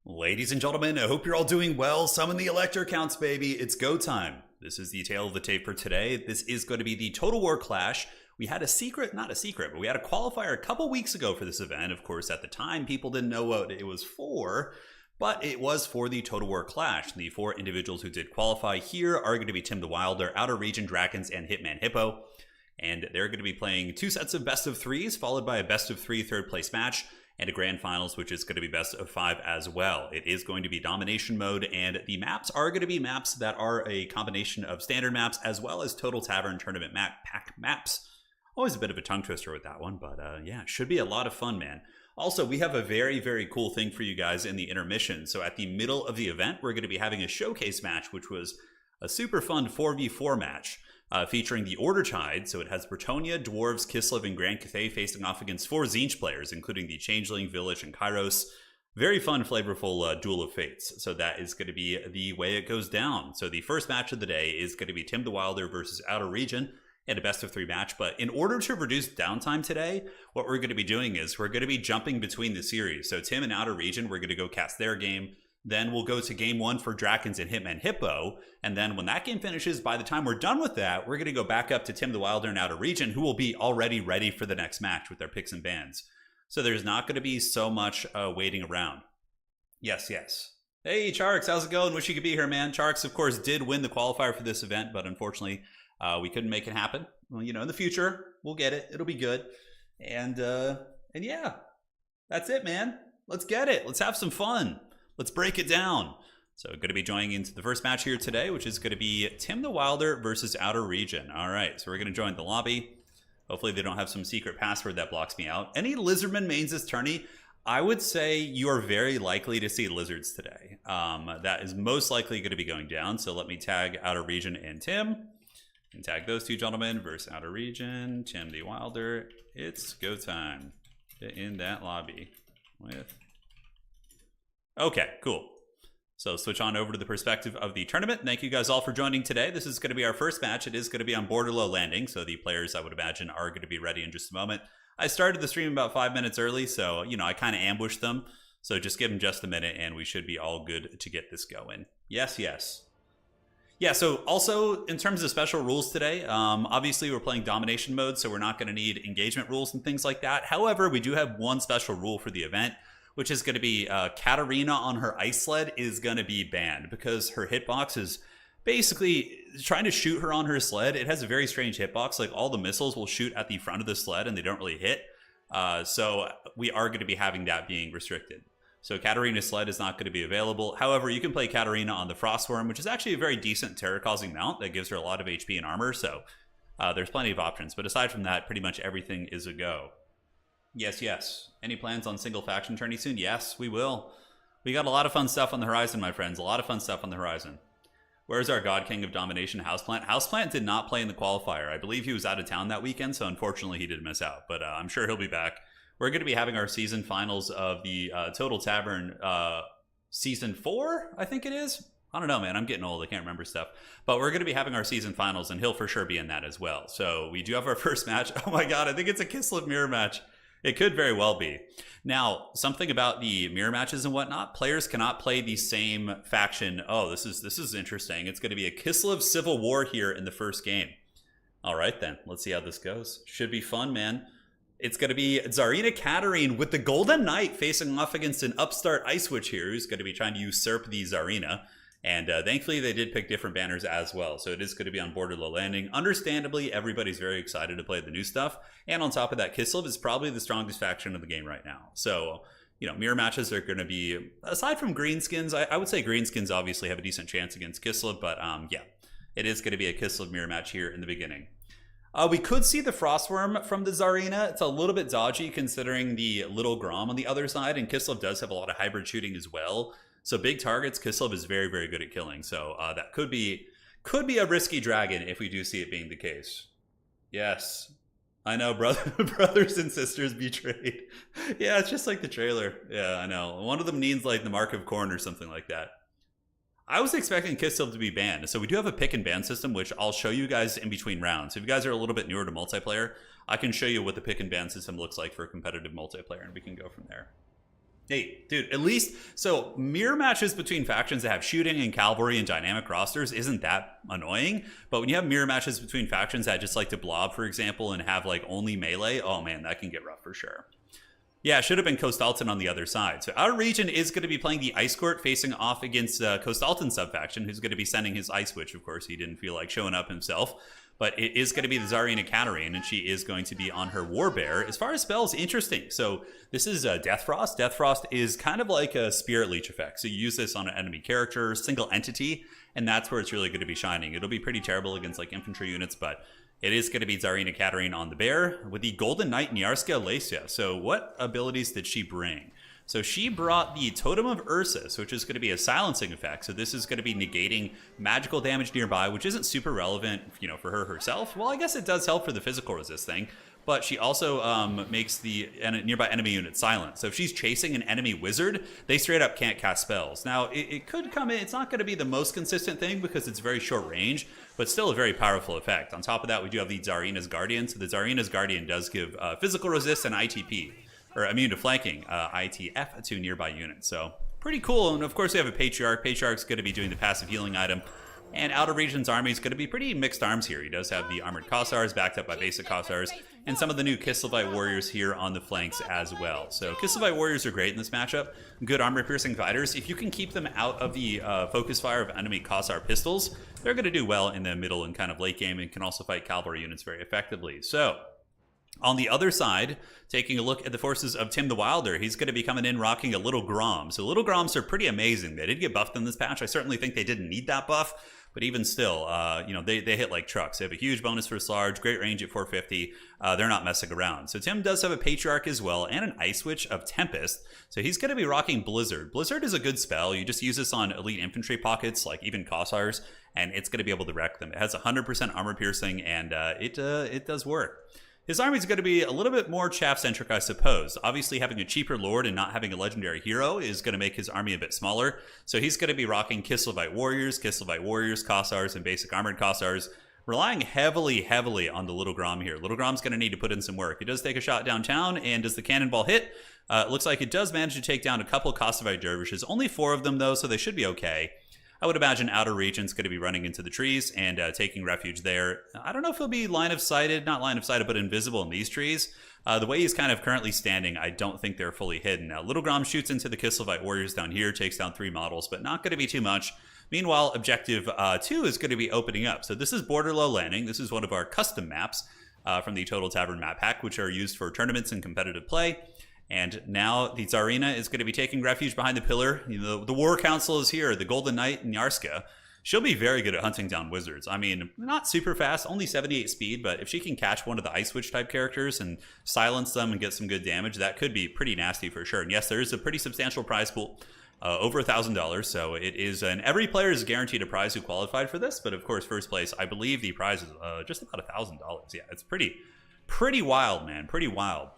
Ladies and gentlemen, I hope you're all doing well. Summon the Elector counts, baby. It's go time. This is the tale of the tape for today. This is going to be the Total War Clash. We had a secret, not a secret, but we had a qualifier a couple weeks ago for this event. Of course, at the time, people didn't know what it was for, but it was for the Total War Clash. The four individuals who did qualify here are going to be Tim the Wilder, Outer Region Dragons, and Hitman Hippo. And they're going to be playing two sets of best of threes, followed by a best of three third place match, and a grand finals, which is going to be best of five as well. It is going to be domination mode, and the maps are going to be maps that are a combination of standard maps as well as Total Tavern Tournament pack maps. Always a bit of a tongue twister with that one, but yeah, should be a lot of fun, man. Also, we have a very, very cool thing for you guys in the intermission. So at the middle of the event, we're going to be having a showcase match, which was a super fun 4v4 match. Featuring the Order Tide, so it has Bretonnia, Dwarves, Kislev, and Grand Cathay facing off against four Tzeentch players, including the Changeling, Village, and Kairos. Very fun, flavorful Duel of Fates. So that is going to be the way it goes down. So the first match of the day is going to be Tim the Wilder versus Outer Region in a best of three match. But in order to reduce downtime today, what we're going to be doing is we're going to be jumping between the series. So Tim and Outer Region, we're going to go cast their game. Then we'll go to game one for Dragons and Hitman Hippo. And then when that game finishes, by the time we're done with that, we're going to go back up to Tim the Wilder and Outer Region, who will be already ready for the next match with their picks and bans. So there's not going to be so much waiting around. Yes, yes. Hey, Charks, how's it going? Wish you could be here, man. Charks, of course, did win the qualifier for this event, but unfortunately, we couldn't make it happen. Well, you know, in the future, we'll get it. It'll be good. And yeah, that's it, man. Let's get it. Let's have some fun. Let's break it down. So going to be joining into the first match here today, which is going to be Tim the Wilder versus Outer Region. All right, so we're going to join the lobby. Hopefully they don't have some secret password that blocks me out. Any Lizardman mains this tourney? I would say you are very likely to see Lizards today. That is most likely going to be going down. So let me tag Outer Region and Tim. And tag those two gentlemen versus Outer Region, Tim the Wilder. It's go time. Get in that lobby with... Okay, cool. So switch on over to the perspective of the tournament. Thank you guys all for joining today. This is going to be our first match. It is going to be on border low landing, so the players, I would imagine, are going to be ready in just a moment. I started the stream about 5 minutes early, so, you know, I kind of ambushed them. So just give them just a minute, and we should be all good to get this going. Yes, yes. Yeah, so also, in terms of special rules today, obviously we're playing domination mode, so we're not going to need engagement rules and things like that. However, we do have one special rule for the event, which is going to be Katarina on her ice sled is going to be banned because her hitbox is basically trying to shoot her on her sled. It has a very strange hitbox. Like all the missiles will shoot at the front of the sled and they don't really hit. So we are going to be having that being restricted. So Katarina's sled is not going to be available. However, you can play Katarina on the Frostworm, which is actually a very decent terror-causing mount that gives her a lot of HP and armor. So there's plenty of options. But aside from that, pretty much everything is a go. Yes, yes. Any plans on single faction tourney soon? Yes, we will. We got a lot of fun stuff on the horizon, my friends. A lot of fun stuff on the horizon. Where's our God King of Domination, Houseplant? Houseplant did not play in the qualifier. I believe he was out of town that weekend, so unfortunately he did miss out. But I'm sure he'll be back. We're going to be having our season finals of the Total Tavern season 4, I think it is. I don't know, man. I'm getting old. I can't remember stuff. But we're going to be having our season finals, and he'll for sure be in that as well. So we do have our first match. Oh my god, I think it's a Kislev mirror match. It could very well be. Now, something about the mirror matches and whatnot, players cannot play the same faction. Oh, this is interesting. It's going to be a Kislev Civil War here in the first game. All right, then. Let's see how this goes. Should be fun, man. It's going to be Tsarina Katerine with the Golden Knight facing off against an upstart Ice Witch here who's going to be trying to usurp the Tsarina. And thankfully, they did pick different banners as well. So it is going to be on Border Low Landing. Understandably, everybody's very excited to play the new stuff. And on top of that, Kislev is probably the strongest faction of the game right now. So, you know, mirror matches are going to be, aside from Greenskins, I would say Greenskins obviously have a decent chance against Kislev. But yeah, it is going to be a Kislev mirror match here in the beginning. We could see the Frostworm from the Tsarina. It's a little bit dodgy considering the Little Grom on the other side. And Kislev does have a lot of hybrid shooting as well. So big targets, Kislev is very, very good at killing. So that could be a risky dragon if we do see it being the case. Yes. I know, brothers and sisters betrayed. Yeah, it's just like the trailer. Yeah, I know. One of them needs like the Mark of Corn or something like that. I was expecting Kislev to be banned. So we do have a pick and ban system, which I'll show you guys in between rounds. If you guys are a little bit newer to multiplayer, I can show you what the pick and ban system looks like for competitive multiplayer, and we can go from there. Hey, dude, at least, so mirror matches between factions that have shooting and cavalry and dynamic rosters isn't that annoying. But when you have mirror matches between factions that just like to blob, for example, and have like only melee, oh man, that can get rough for sure. Yeah, it should have been Kostalton on the other side. So our region is going to be playing the Ice Court facing off against Kostalton subfaction, who's going to be sending his Ice Witch. Of course, he didn't feel like showing up himself. But it is going to be the Tsarina Katerine, and she is going to be on her Warbear. As far as spells, interesting. So this is Death Frost. Death Frost is kind of like a Spirit Leech effect. So you use this on an enemy character, single entity, and that's where it's really going to be shining. It'll be pretty terrible against like infantry units, but it is going to be Tsarina Katerine on the bear with the Golden Knight Nyarska Alesia. So what abilities did she bring? So she brought the Totem of Ursus, which is going to be a silencing effect. So this is going to be negating magical damage nearby, which isn't super relevant, you know, for her herself. Well, I guess it does help for the physical resist thing, but she also makes the nearby enemy unit silent. So if she's chasing an enemy wizard, they straight up can't cast spells. Now, it could come in. It's not going to be the most consistent thing because it's very short range, but still a very powerful effect. On top of that, we do have the Tsarina's Guardian. So the Tsarina's Guardian does give physical resist and ITP. Or immune to flanking, ITF to nearby units. So pretty cool. And of course we have a Patriarch. Patriarch's going to be doing the passive healing item. And Outer Region's army is going to be pretty mixed arms here. He does have the Armored Kossars backed up by basic Kossars. And some of the new Kislevite warriors here on the flanks as well. So Kislevite warriors are great in this matchup. Good armor-piercing fighters. If you can keep them out of the focus fire of enemy Kossar pistols, they're going to do well in the middle and kind of late game and can also fight cavalry units very effectively. So on the other side, taking a look at the forces of Tim the Wilder, he's going to be coming in rocking a Little Grom. So Little Groms are pretty amazing. They did get buffed in this patch. I certainly think they didn't need that buff, but even still, you know, they hit like trucks. They have a huge bonus for Large, great range at 450. They're not messing around. So Tim does have a Patriarch as well and an Ice Witch of Tempest. So he's going to be rocking Blizzard. Blizzard is a good spell. You just use this on elite infantry pockets, like even Kossars, and it's going to be able to wreck them. It has 100% armor piercing, and it does work. His army is going to be a little bit more chaff-centric, I suppose. Obviously, having a cheaper lord and not having a legendary hero is going to make his army a bit smaller. So he's going to be rocking Kislevite warriors, Kossars, and basic armored Kossars, relying heavily on the Little Grom here. Little Grom's going to need to put in some work. It does take a shot downtown, and does the cannonball hit? It looks like it does manage to take down a couple Kossovite dervishes. Only 4 of them, though, so they should be okay. I would imagine Outer Region's going to be running into the trees and taking refuge there. I don't know if he'll be line of sighted, not line of sighted, but invisible in these trees. The way he's kind of currently standing, I don't think they're fully hidden. Now, Little Grom shoots into the Kislevite warriors down here, takes down 3 models, but not going to be too much. Meanwhile, Objective 2 is going to be opening up. So this is Border Low Landing. This is one of our custom maps from the Total Tavern map pack, which are used for tournaments and competitive play. And now the Tsarina is going to be taking refuge behind the pillar. You know, the War Council is here, the Golden Knight Nyarska. She'll be very good at hunting down wizards. I mean, not super fast, only 78 speed, but if she can catch one of the Ice Witch type characters and silence them and get some good damage, that could be pretty nasty for sure. And yes, there is a pretty substantial prize pool. over $1,000. So it is, and every player is guaranteed a prize who qualified for this. But of course, first place, I believe the prize is just about $1,000. Yeah, it's pretty wild, man. Pretty wild.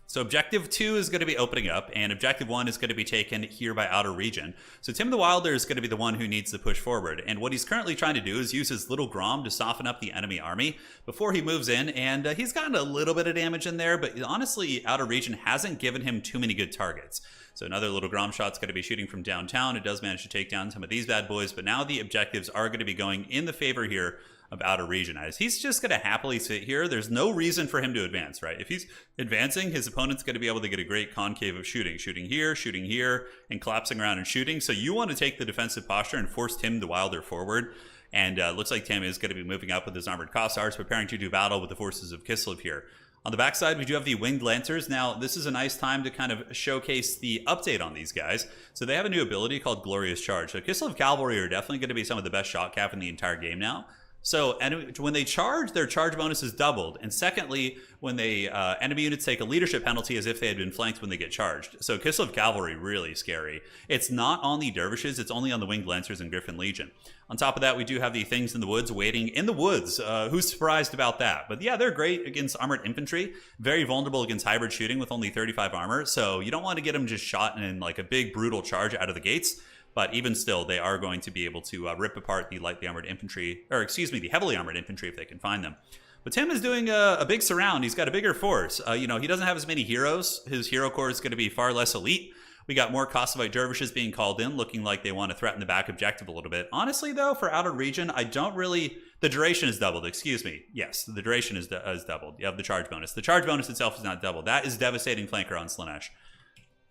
So Objective 2 is going to be opening up, and Objective 1 is going to be taken here by Outer Region. So Tim the Wilder is going to be the one who needs to push forward, and what he's currently trying to do is use his little Grom to soften up the enemy army before he moves in, and he's gotten a little bit of damage in there, but honestly, Outer Region hasn't given him too many good targets. So another little Grom shot's going to be shooting from downtown. It does manage to take down some of these bad boys, but now the objectives are going to be going in the favor here of Outer Region, as he's just going to happily sit here. There's no reason for him to advance, right? If he's advancing, his opponent's going to be able to get a great concave of shooting here, and collapsing around and shooting. So you want to take the defensive posture and force Tim the Wilder forward. And looks like Tim is going to be moving up with his armored Kossars, preparing to do battle with the forces of Kislev here. On the backside, we do have the Winged Lancers. Now, this is a nice time to kind of showcase the update on these guys. So they have a new ability called Glorious Charge. So Kislev Cavalry are definitely going to be some of the best shot cap in the entire game now. So when they charge, their charge bonus is doubled. And secondly, when they enemy units take a leadership penalty as if they had been flanked when they get charged. So Kislev Cavalry, really scary. It's not on the Dervishes, it's only on the Winged Lancers and Griffin Legion. On top of that, we do have the Things in the Woods waiting in the woods. Who's surprised about that? But yeah, they're great against armored infantry. Very vulnerable against hybrid shooting with only 35 armor. So you don't want to get them just shot in like a big brutal charge out of the gates. But even still, they are going to be able to rip apart the lightly armored infantry, or excuse me, the heavily armored infantry if they can find them. But Tim is doing a big surround. He's got a bigger force. He doesn't have as many heroes. His hero corps is going to be far less elite. We got more Kossovite dervishes being called in, looking like they want to threaten the back objective a little bit. Honestly, though, for Outer Region, I don't really... The duration is doubled, excuse me. Yes, the duration is doubled. You have the charge bonus. The charge bonus itself is not doubled. That is devastating flanker on Slaanesh.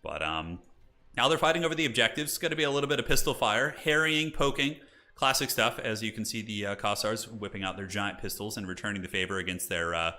But, now they're fighting over the objectives. It's going to be a little bit of pistol fire, harrying, poking, classic stuff. As you can see, the Kossars whipping out their giant pistols and returning the favor against their,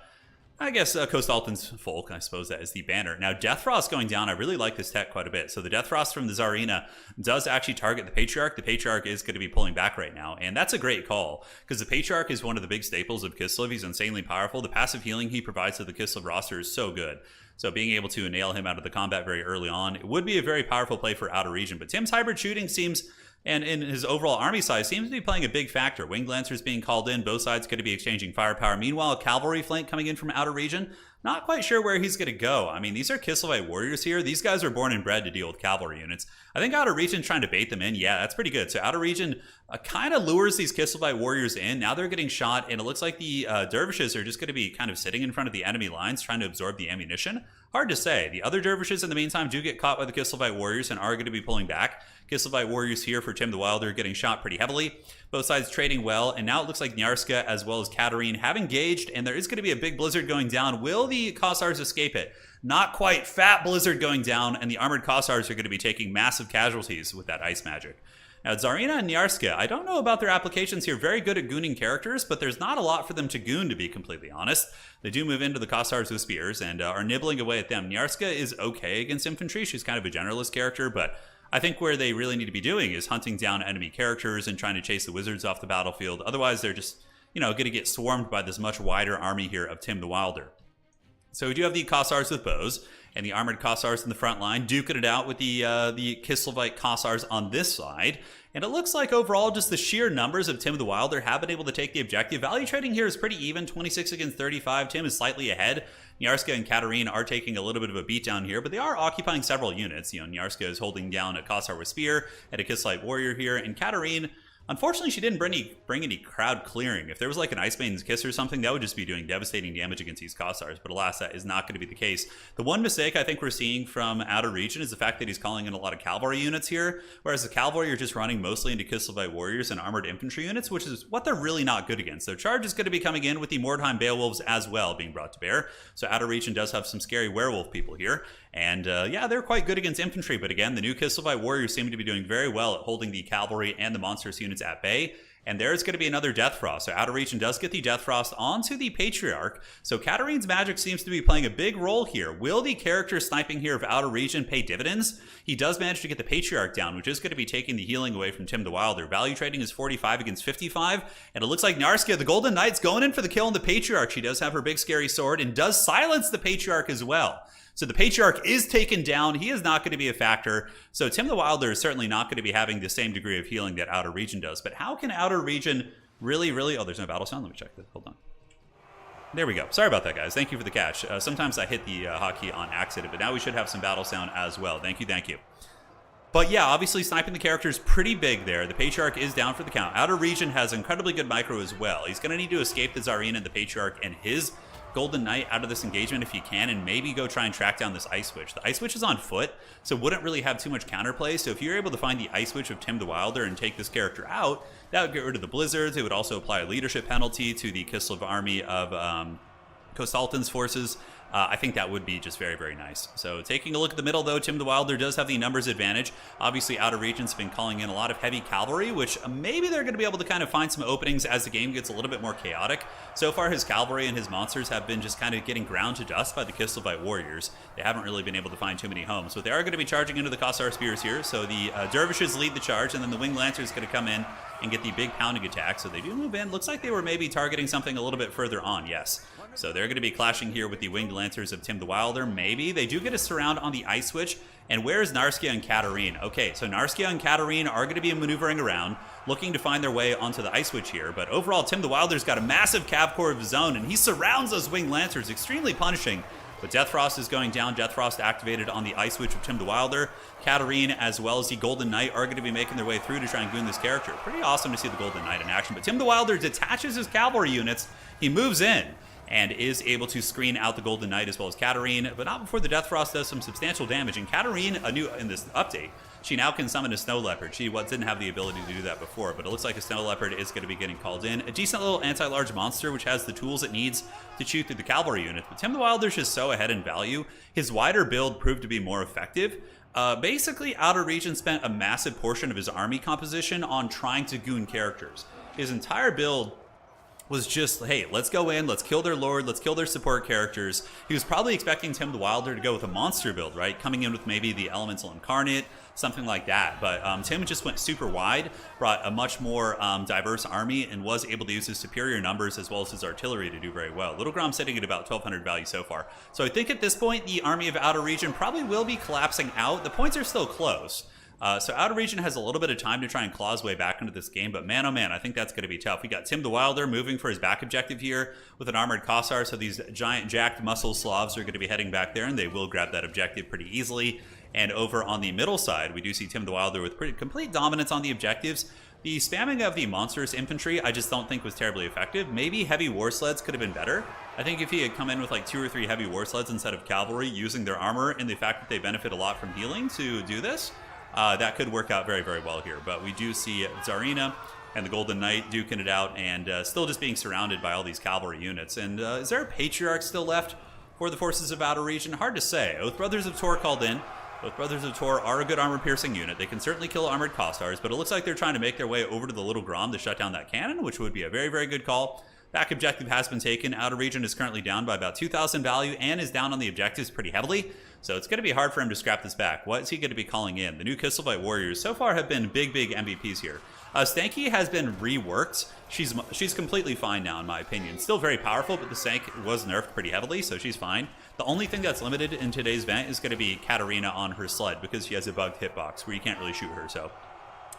Kostalton's folk. I suppose that is the banner. Now, Death Frost going down. I really like this tech quite a bit. So the Death Frost from the Tsarina does actually target the Patriarch. The Patriarch is going to be pulling back right now, and that's a great call because the Patriarch is one of the big staples of Kislev. He's insanely powerful. The passive healing he provides to the Kislev roster is so good. So being able to nail him out of the combat very early on, it would be a very powerful play for Outer Region. But Tim's hybrid shooting seems, and in his overall army size, seems to be playing a big factor. Winged Lancers being called in, both sides going to be exchanging firepower. Meanwhile, cavalry flank coming in from Outer Region. Not quite sure where he's going to go. I mean, these are Kislevite warriors here. These guys are born and bred to deal with cavalry units. I think Outer Region trying to bait them in. Yeah, that's pretty good. So Outer Region kind of lures these Kislevite warriors in. Now they're getting shot, and it looks like the dervishes are just going to be kind of sitting in front of the enemy lines trying to absorb the ammunition. Hard to say. The other dervishes in the meantime do get caught by the Kislevite warriors and are going to be pulling back. Kislevite warriors here for Tim the Wilder getting shot pretty heavily. Both sides trading well, and now it looks like Nyarska as well as Katarine have engaged, and there is going to be a big blizzard going down. Will the Kossars escape it? Not quite. Fat blizzard going down, and the armored Kossars are going to be taking massive casualties with that ice magic. Now, Tsarina and Nyarska, I don't know about their applications here. Very good at gooning characters, but there's not a lot for them to goon, to be completely honest. They do move into the Kossars with spears and are nibbling away at them. Nyarska is okay against infantry. She's kind of a generalist character, but I think where they really need to be doing is hunting down enemy characters and trying to chase the wizards off the battlefield. Otherwise, they're just, going to get swarmed by this much wider army here of Tim the Wilder. So we do have the Kossars with bows and the armored Kossars in the front line, duking it out with the Kislevite Kossars on this side. And it looks like overall just the sheer numbers of Tim the Wilder have been able to take the objective. Value trading here is pretty even, 26 against 35. Tim is slightly ahead. Nyarska and Katarine are taking a little bit of a beatdown here, but they are occupying several units. Nyarska is holding down a Kossar with spear and a Kislevite warrior here, and Katarine, unfortunately, she didn't bring any crowd clearing. If there was like an Ice Maiden's Kiss or something, that would just be doing devastating damage against these Kossars. But alas, that is not going to be the case. The one mistake I think we're seeing from Outer Region is the fact that he's calling in a lot of cavalry units here, whereas the cavalry are just running mostly into Kislevite warriors and armored infantry units, which is what they're really not good against. So charge is going to be coming in with the Mordheim Beowulfs as well being brought to bear. So Outer Region does have some scary werewolf people here. And yeah, they're quite good against infantry, but again, the new Kislevite warriors seem to be doing very well at holding the cavalry and the monstrous units at bay. And there's going to be another Death Frost. So Outer Region does get the Death Frost onto the Patriarch. So Katarine's magic seems to be playing a big role here. Will the character sniping here of Outer Region pay dividends? He does manage to get the Patriarch down, which is going to be taking the healing away from Tim the Wilder. Value trading is 45 against 55. And it looks like Narskia, the Golden Knight's going in for the kill on the Patriarch. She does have her big scary sword and does silence the Patriarch as well. So the Patriarch is taken down. He is not going to be a factor. So Tim the Wilder is certainly not going to be having the same degree of healing that Outer Region does. But how can Outer Region really... Oh, there's no battle sound. Let me check this. Hold on. There we go. Sorry about that, guys. Thank you for the catch. Sometimes I hit the hotkey on accident, but now we should have some battle sound as well. Thank you, thank you. But yeah, obviously sniping the character is pretty big there. The Patriarch is down for the count. Outer Region has incredibly good micro as well. He's going to need to escape the Tsarina and the Patriarch and his Golden Knight out of this engagement if he can, and maybe go try and track down this Ice Witch. The Ice Witch is on foot, so wouldn't really have too much counterplay. So if you're able to find the Ice Witch of Tim the Wilder and take this character out, that would get rid of the Blizzards. It would also apply a leadership penalty to the Kislev army of Kostaltin's forces. I think that would be just very, very nice. So taking a look at the middle, though, Tim the Wilder does have the numbers advantage. Obviously, Outer Region's been calling in a lot of heavy cavalry, which maybe they're going to be able to kind of find some openings as the game gets a little bit more chaotic. So far, his cavalry and his monsters have been just kind of getting ground to dust by the Kislev warriors. They haven't really been able to find too many homes. But they are going to be charging into the Kossar Spears here. So the Dervishes lead the charge, and then the Winged Lancer is going to come in and get the big pounding attack. So they do move in. Looks like they were maybe targeting something a little bit further on, yes. So they're going to be clashing here with the Winged Lancers of Tim the Wilder. Maybe. They do get a surround on the Ice Witch. And where's Narskia and Katarine? Okay, so Narskia and Katarine are going to be maneuvering around, looking to find their way onto the Ice Witch here. But overall, Tim the Wilder's got a massive cav core of his own, and he surrounds those Winged Lancers, extremely punishing. But Death Frost is going down. Death Frost activated on the Ice Witch of Tim the Wilder. Katarine, as well as the Golden Knight, are going to be making their way through to try and goon this character. Pretty awesome to see the Golden Knight in action. But Tim the Wilder detaches his cavalry units. He moves in and is able to screen out the Golden Knight as well as Katarine, but not before the Death Frost does some substantial damage. And Katarine, in this update, she now can summon a Snow Leopard. She didn't have the ability to do that before, but it looks like a Snow Leopard is going to be getting called in. A decent little anti-large monster, which has the tools it needs to chew through the cavalry unit. But Tim the Wilder's just so ahead in value. His wider build proved to be more effective. Basically, Outer Region spent a massive portion of his army composition on trying to goon characters. His entire build was just, hey, let's go in, let's kill their lord, let's kill their support characters. He was probably expecting Tim the Wilder to go with a monster build, right? Coming in with maybe the Elemental Incarnate, something like that. But Tim just went super wide, brought a much more diverse army, and was able to use his superior numbers as well as his artillery to do very well. Little Grom sitting at about 1200 value so far. So I think at this point, the army of Outer Region probably will be collapsing out. The points are still close. So Outer Region has a little bit of time to try and claw his way back into this game, but man, oh man, I think that's going to be tough. We got Tim the Wilder moving for his back objective here with an armored Kossar, so these giant jacked muscle Slavs are going to be heading back there, and they will grab that objective pretty easily. And over on the middle side, we do see Tim the Wilder with pretty complete dominance on the objectives. The spamming of the monstrous infantry, I just don't think was terribly effective. Maybe heavy war sleds could have been better. I think if he had come in with like 2 or 3 heavy war sleds instead of cavalry, using their armor and the fact that they benefit a lot from healing to do this, that could work out very, very well here. But we do see Tsarina and the Golden Knight duking it out and still just being surrounded by all these cavalry units. And is there a Patriarch still left for the forces of Outer Region? Hard to say. Oath Brothers of Tor called in. Oath Brothers of Tor are a good armor-piercing unit. They can certainly kill armored Kossars, but it looks like they're trying to make their way over to the Little Grom to shut down that cannon, which would be a very, very good call. Back objective has been taken. Outer Region is currently down by about 2,000 value and is down on the objectives pretty heavily. So it's going to be hard for him to scrap this back. What is he going to be calling in? The new Kislev warriors so far have been big, big MVPs here. Stanky has been reworked. She's completely fine now, in my opinion. Still very powerful, but the Stank was nerfed pretty heavily, so she's fine. The only thing that's limited in today's event is going to be Katarina on her sled, because she has a bugged hitbox where you can't really shoot her, so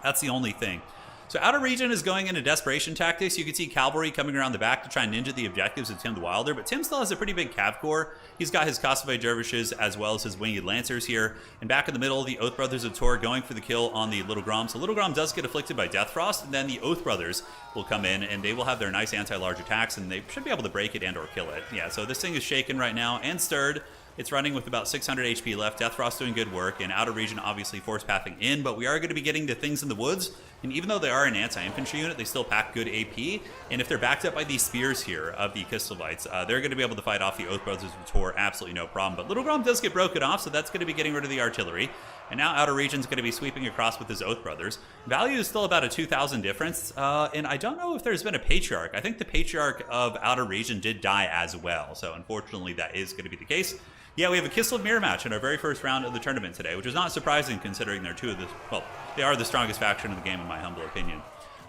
that's the only thing. So Outer Region is going into desperation tactics. You can see cavalry coming around the back to try and ninja the objectives of Tim the Wilder, but Tim still has a pretty big cav core. He's got his Kossovite Dervishes as well as his Winged Lancers here. And back in the middle, the Oath Brothers of Tor going for the kill on the Little Grom. So Little Grom does get afflicted by Death Frost, and then the Oath Brothers will come in, and they will have their nice anti-large attacks, and they should be able to break it and or kill it. Yeah, so this thing is shaken right now and stirred. It's running with about 600 HP left. Death Frost doing good work, and Outer Region obviously force pathing in, but we are going to be getting to things in the woods, and even though they are an anti-infantry unit, they still pack good AP, and if they're backed up by these spears here of the Kislevites, they're going to be able to fight off the Oath Brothers of Tor absolutely no problem. But Little Grom does get broken off, so that's going to be getting rid of the artillery, and now Outer Region's going to be sweeping across with his Oath Brothers. Value is still about a 2,000 difference, and I don't know if there's been a Patriarch. I think the Patriarch of Outer Region did die as well, so unfortunately that is going to be the case. Yeah, we have a Kislev mirror match in our very first round of the tournament today, which is not surprising considering they're two of the, well, they are the strongest faction in the game in my humble opinion.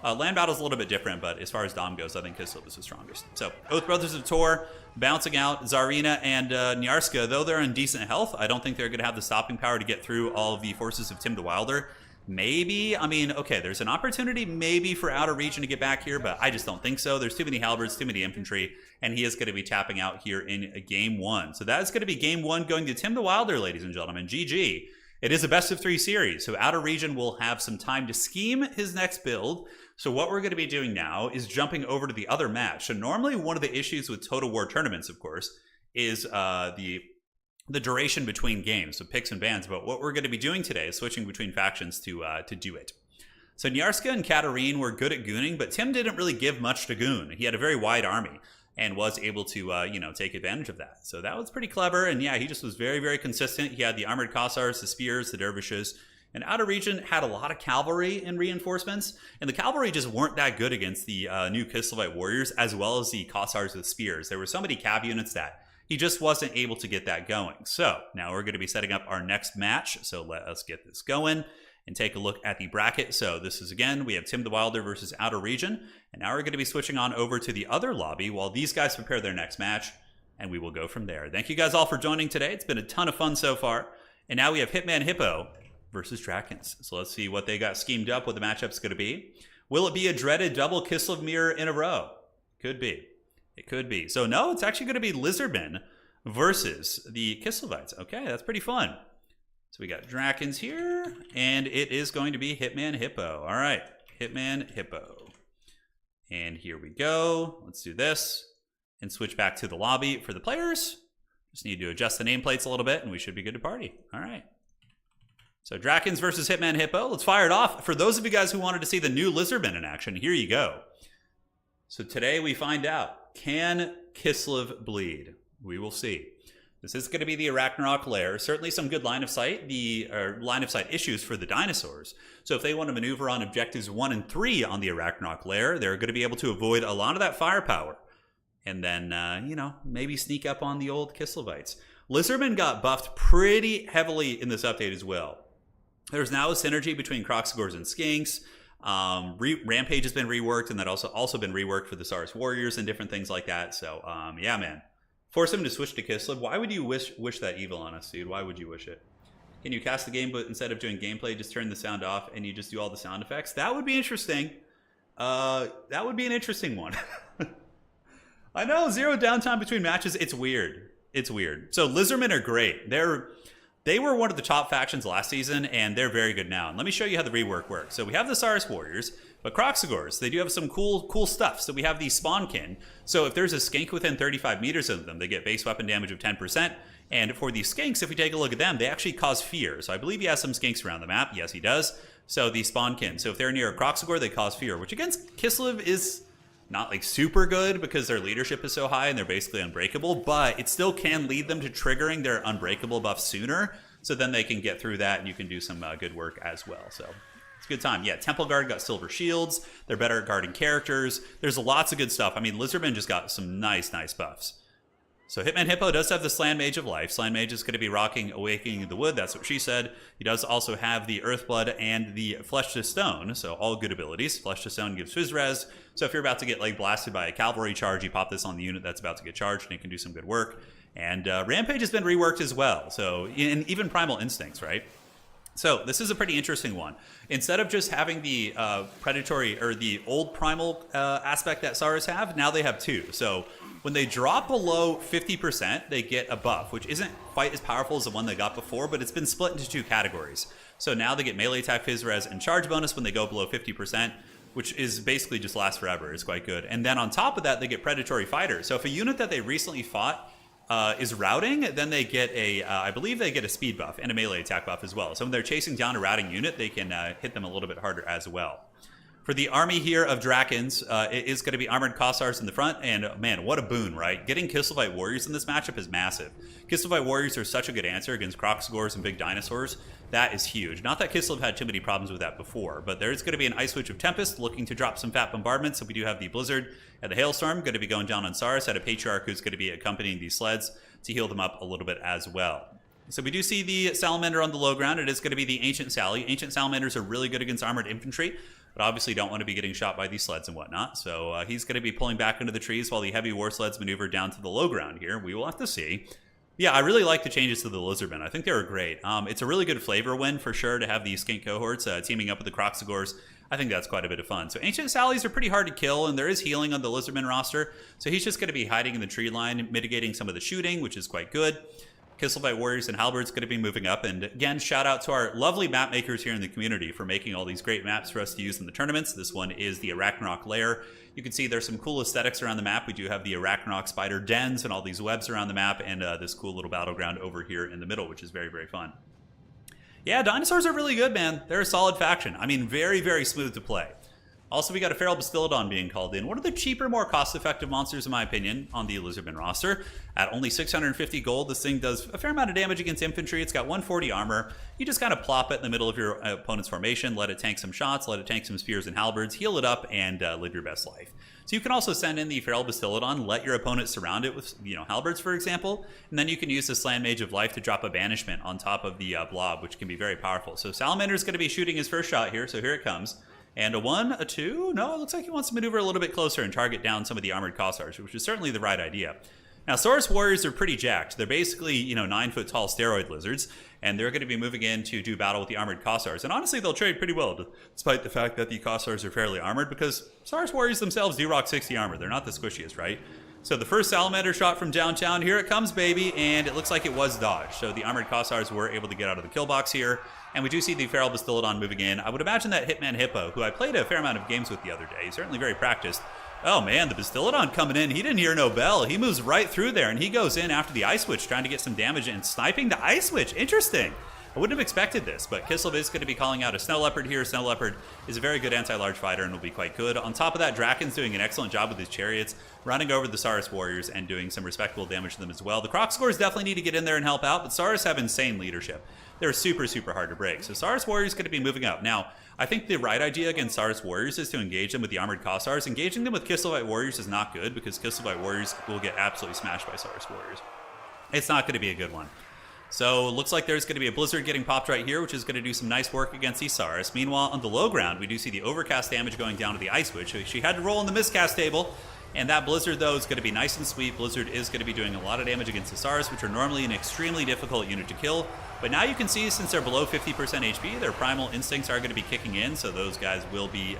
Land battle's a little bit different, but as far as Dom goes, I think Kislev is the strongest. So, Oath Brothers of Tor bouncing out Tsarina and Nyarska. Though they're in decent health, I don't think they're going to have the stopping power to get through all of the forces of Tim the Wilder. Maybe, I mean, okay, there's an opportunity maybe for Outer Region to get back here, but I just don't think so. There's too many halberds, too many infantry, and he is going to be tapping out here in game one. So that is going to be game one going to Tim the Wilder, ladies and gentlemen. GG. It is a best of 3 series, so Outer Region will have some time to scheme his next build. So what we're going to be doing now is jumping over to the other match. So normally one of the issues with Total War tournaments, of course, is the duration between games, so picks and bans. But what we're going to be doing today is switching between factions to do it. So Nyarska and Katarine were good at gooning, but Tim didn't really give much to goon. He had a very wide army and was able to, take advantage of that. So that was pretty clever. And yeah, he just was very, very consistent. He had the armored Kossars, the spears, the dervishes. And Outer Region had a lot of cavalry and reinforcements. And the cavalry just weren't that good against the new Kislevite warriors, as well as the Kossars with spears. There were so many cav units that he just wasn't able to get that going. So now we're going to be setting up our next match. So let us get this going and take a look at the bracket. So this is, again, we have Tim the Wilder versus Outer Region. And now we're going to be switching on over to the other lobby while these guys prepare their next match. And we will go from there. Thank you guys all for joining today. It's been a ton of fun so far. And now we have Hitman Hippo versus Drakens. So let's see what they got schemed up, what the matchup's going to be. Will it be a dreaded double Kislev mirror in a row? Could be. It could be. So no, it's actually going to be Lizardmen versus the Kislevites. Okay, that's pretty fun. So we got Drakens here, and it is going to be Hitman Hippo. All right, Hitman Hippo. And here we go. Let's do this and switch back to the lobby for the players. Just need to adjust the nameplates a little bit, and we should be good to party. All right. So Drakens versus Hitman Hippo. Let's fire it off. For those of you guys who wanted to see the new Lizardmen in action, here you go. So today we find out, can Kislev bleed? We will see. This is going to be the Arachnarok lair. Certainly some good line of sight, line of sight issues for the dinosaurs. So if they want to maneuver on objectives 1 and 3 on the Arachnarok lair, they're going to be able to avoid a lot of that firepower. And then, maybe sneak up on the old Kislevites. Lizardmen got buffed pretty heavily in this update as well. There's now a synergy between Kroxigors and Skinks. Rampage has been reworked, and that also been reworked for the Saurus Warriors and different things like that. So, yeah, man. Force him to switch to Kislev. Why would you wish that evil on us, dude? Why would you wish it? Can you cast the game, but instead of doing gameplay, just turn the sound off and you just do all the sound effects? That would be interesting. That would be an interesting one. I know, 0 downtime between matches. It's weird. It's weird. So Lizardmen are great. They were one of the top factions last season, and they're very good now. And let me show you how the rework works. So we have the Saurus Warriors, but Kroxigors, they do have some cool stuff. So we have the Spawnkin. So if there's a skink within 35 meters of them, they get base weapon damage of 10%. And for these skinks, if we take a look at them, they actually cause fear. So I believe he has some skinks around the map. Yes, he does. So the Spawnkin. So if they're near a Kroxigor, they cause fear, which against Kislev is not like super good because their leadership is so high and they're basically unbreakable, but it still can lead them to triggering their unbreakable buff sooner. So then they can get through that and you can do some good work as well. So it's a good time. Yeah, Temple Guard got silver shields. They're better at guarding characters. There's lots of good stuff. I mean, Lizardmen just got some nice buffs. So Hitman Hippo does have the Slan Mage of Life. Slan Mage is going to be rocking Awakening the Wood. That's what she said. He does also have the Earthblood and the Flesh to Stone. So all good abilities. Flesh to Stone gives Fizz-Res. So if you're about to get like blasted by a cavalry charge, you pop this on the unit that's about to get charged and it can do some good work. And Rampage has been reworked as well. So even Primal Instincts, right? So this is a pretty interesting one. Instead of just having the predatory or the old primal aspect that Saurus have, now they have 2. So when they drop below 50%, they get a buff, which isn't quite as powerful as the one they got before, but it's been split into 2 categories. So now they get melee attack, Fizz Res, and charge bonus when they go below 50%, which is basically just lasts forever. It's quite good. And then on top of that, they get predatory fighter. So if a unit that they recently fought is routing, then they get a, I believe they get a speed buff and a melee attack buff as well. So when they're chasing down a routing unit, they can hit them a little bit harder as well. For the army here of Drakons, it is going to be armored Kossars in the front, and man, what a boon, right? Getting Kislevyte Warriors in this matchup is massive. Kislevyte Warriors are such a good answer against Kroxigors and big dinosaurs. That is huge. Not that Kislev had too many problems with that before, but there's going to be an Ice Witch of Tempest looking to drop some fat bombardments, so we do have the Blizzard and the Hailstorm going to be going down on Saurus, at a Patriarch who's going to be accompanying these sleds to heal them up a little bit as well. So we do see the Salamander on the low ground. It is going to be the Ancient Sally. Ancient Salamanders are really good against armored infantry, but obviously don't want to be getting shot by these sleds and whatnot. So he's going to be pulling back into the trees while the heavy war sleds maneuver down to the low ground here. We will have to see. Yeah, I really like the changes to the Lizardmen. I think they were great. It's a really good flavor win for sure to have these skink cohorts teaming up with the Kroxigors. I think that's quite a bit of fun. So Ancient Sallies are pretty hard to kill, and there is healing on the Lizardman roster. So he's just going to be hiding in the tree line, mitigating some of the shooting, which is quite good. Kislevyte Warriors and Halberds going to be moving up. And again, shout out to our lovely map makers here in the community for making all these great maps for us to use in the tournaments. This one is the Arachnarok Lair. You can see there's some cool aesthetics around the map. We do have the Arachnarok spider dens and all these webs around the map, and this cool little battleground over here in the middle, which is very, very fun. Yeah, dinosaurs are really good, man. They're a solid faction. I mean, very, very smooth to play. Also, we got a Feral Bastillodon being called in. One of the cheaper, more cost-effective monsters, in my opinion, on the Lizardman roster. At only 650 gold, this thing does a fair amount of damage against infantry. It's got 140 armor. You just kind of plop it in the middle of your opponent's formation, let it tank some shots, let it tank some spears and halberds, heal it up, and live your best life. So you can also send in the Feral Bastillodon, let your opponent surround it with, halberds, for example, and then you can use the Sland Mage of Life to drop a banishment on top of the blob, which can be very powerful. So Salamander's going to be shooting his first shot here, so here it comes. And a 1, a 2, no, it looks like he wants to maneuver a little bit closer and target down some of the armored Kossars, which is certainly the right idea. Now, Saurus Warriors are pretty jacked. They're basically, 9-foot-tall steroid lizards, and they're going to be moving in to do battle with the armored Kossars. And honestly, they'll trade pretty well, despite the fact that the Kossars are fairly armored, because Saurus Warriors themselves do rock 60 armor. They're not the squishiest, right? So the first Salamander shot from downtown, here it comes, baby, and it looks like it was dodged. So the armored Kossars were able to get out of the kill box here, and we do see the Feral Bastillodon moving in. I would imagine that Hitman Hippo, who I played a fair amount of games with the other day, he's certainly very practiced. Oh man, the Bastillodon coming in, he didn't hear no bell. He moves right through there, and he goes in after the Ice Witch, trying to get some damage and sniping the Ice Witch. Interesting. I wouldn't have expected this, but Kislev is going to be calling out a Snow Leopard here. Snow Leopard is a very good anti-large fighter and will be quite good. On top of that, Draken's doing an excellent job with his chariots, running over the Saurus Warriors and doing some respectable damage to them as well. The Kroxigors definitely need to get in there and help out, but Saurus have insane leadership. They're super, super hard to break. So Saurus Warriors going to be moving up. Now, I think the right idea against Saurus Warriors is to engage them with the armored Kossars. Engaging them with Kislevyte Warriors is not good, because Kislevyte Warriors will get absolutely smashed by Saurus Warriors. It's not going to be a good one. So it looks like there's going to be a Blizzard getting popped right here, which is going to do some nice work against these Saurus. Meanwhile, on the low ground, we do see the overcast damage going down to the Ice Witch. She had to roll in the miscast table, and that Blizzard, though, is going to be nice and sweet. Blizzard is going to be doing a lot of damage against the Saurus, which are normally an extremely difficult unit to kill. But now you can see, since they're below 50% HP, their primal instincts are going to be kicking in, so those guys will be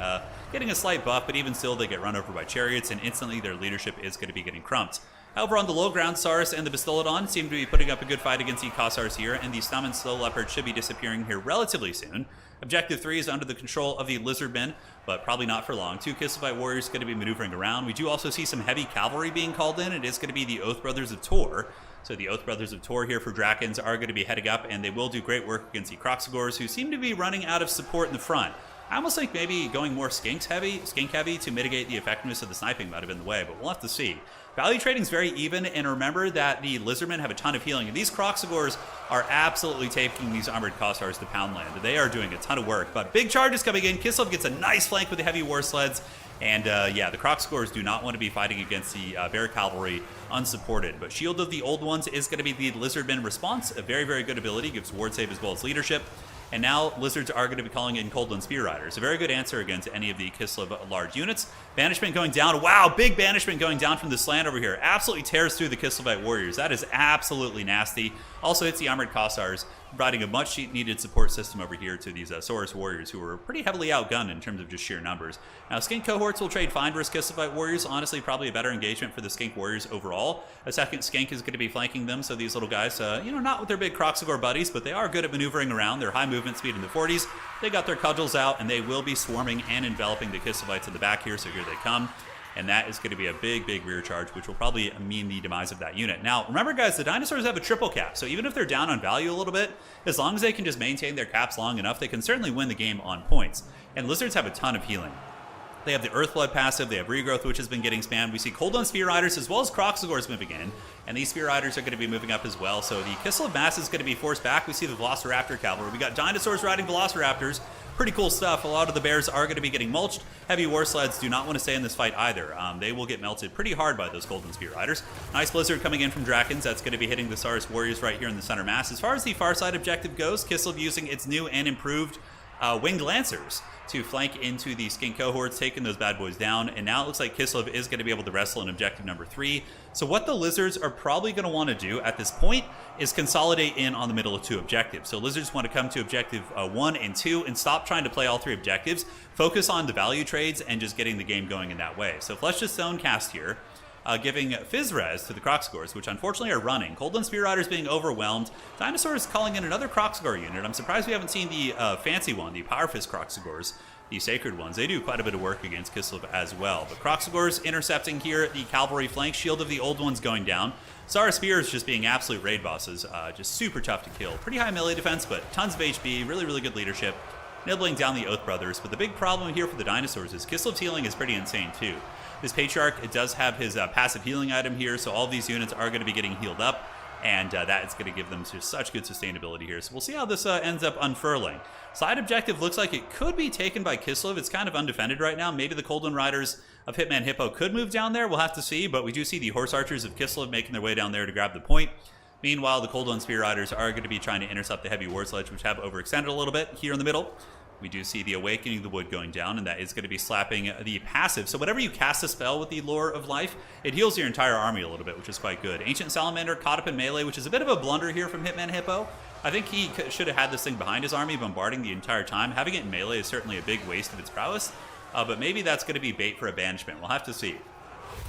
getting a slight buff, but even still, they get run over by chariots, and instantly their leadership is going to be getting crumped. However, on the low ground, Saurus and the Bastillodon seem to be putting up a good fight against the Kossars here, and the Stum and Snow Leopard should be disappearing here relatively soon. Objective 3 is under the control of the Lizardmen, but probably not for long. 2 Kislevyte Warriors going to be maneuvering around. We do also see some heavy cavalry being called in. It is going to be the Oath Brothers of Tor. So the Oath Brothers of Tor here for Drakons are going to be heading up, and they will do great work against the Kroxigors, who seem to be running out of support in the front. I almost think maybe going more skink heavy to mitigate the effectiveness of the sniping might have been the way, but we'll have to see. Value trading is very even, and remember that the Lizardmen have a ton of healing, and these Kroxigors are absolutely taking these armored Kossars to Poundland. They are doing a ton of work, but big charges coming in. Kislev gets a nice flank with the heavy war sleds, and yeah, the Kroxigors do not want to be fighting against the Bear Cavalry unsupported, but Shield of the Old Ones is going to be the Lizardmen response. A very, very good ability, gives ward save as well as leadership. And now Lizards are going to be calling in Coldland Spear Riders. A very good answer against any of the Kislev large units. Banishment going down. Wow, big banishment going down from this land over here. Absolutely tears through the Kislevyte Warriors. That is absolutely nasty. Also hits the armored Kossars, providing a much needed support system over here to these Saurus Warriors, who are pretty heavily outgunned in terms of just sheer numbers. Now, Skink cohorts will trade fine versus Kislevyte Warriors. Honestly, probably a better engagement for the Skink Warriors overall. A second Skink is going to be flanking them, so these little guys, not with their big Kroxigor buddies, but they are good at maneuvering around. They're high movement speed in the 40s. They got their cudgels out, and they will be swarming and enveloping the Kislevytes in the back here, so here they come. And that is going to be a big, big rear charge, which will probably mean the demise of that unit. Now, remember, guys, the dinosaurs have a triple cap. So even if they're down on value a little bit, as long as they can just maintain their caps long enough, they can certainly win the game on points. And lizards have a ton of healing. They have the Earthblood passive, they have Regrowth, which has been getting spammed. We see Cold on Spear Riders as well as Croxagors moving in. And these Spear Riders are going to be moving up as well. So the Kislev Mass is going to be forced back. We see the Velociraptor Cavalry. We got dinosaurs riding Velociraptors. Pretty cool stuff. A lot of the bears are going to be getting mulched. Heavy War Sleds do not want to stay in this fight either. They will get melted pretty hard by those Golden Spear Riders. Nice Blizzard coming in from Drakons. That's going to be hitting the Saurus Warriors right here in the center mass. As far as the far side objective goes, Kislev using its new and improved Winged Lancers to flank into the Skink cohorts, taking those bad boys down. And now it looks like Kislev is going to be able to wrestle in objective number 3. So what the Lizards are probably going to want to do at this point is consolidate in on the middle of 2 objectives. So Lizards want to come to objective 1 and 2 and stop trying to play all 3 objectives, focus on the value trades and just getting the game going in that way. So Flesh is Stone cast here. Giving Fizzres to the Croxagors, which unfortunately are running. Cold on Spear Riders being overwhelmed. Dinosaurs calling in another Croxagor unit. I'm surprised we haven't seen the fancy one, the Power Fist Croxagors, the sacred ones. They do quite a bit of work against Kislev as well. But Croxagors intercepting here the cavalry flank. Shield of the old ones going down. Saurus Spears just being absolute raid bosses. Just super tough to kill. Pretty high melee defense, but tons of HP. Really, really good leadership. Nibbling down the Oath Brothers. But the big problem here for the dinosaurs is Kislev's healing is pretty insane too. This Patriarch, it does have his passive healing item here, so all these units are going to be getting healed up, and that is going to give them just such good sustainability here. So we'll see how this ends up unfurling. Side objective looks like it could be taken by Kislev. It's kind of undefended right now. Maybe the Coldon Riders of Hitman Hippo could move down there. We'll have to see, but we do see the Horse Archers of Kislev making their way down there to grab the point. Meanwhile, the Coldon Spear Riders are going to be trying to intercept the Heavy War Sledge, which have overextended a little bit here in the middle. We do see the Awakening of the Wood going down, and that is going to be slapping the passive. So whenever you cast a spell with the Lore of Life, it heals your entire army a little bit, which is quite good. Ancient Salamander caught up in melee, which is a bit of a blunder here from Hitman Hippo. I think he should have had this thing behind his army, bombarding the entire time. Having it in melee is certainly a big waste of its prowess, but maybe that's going to be bait for a banishment. We'll have to see.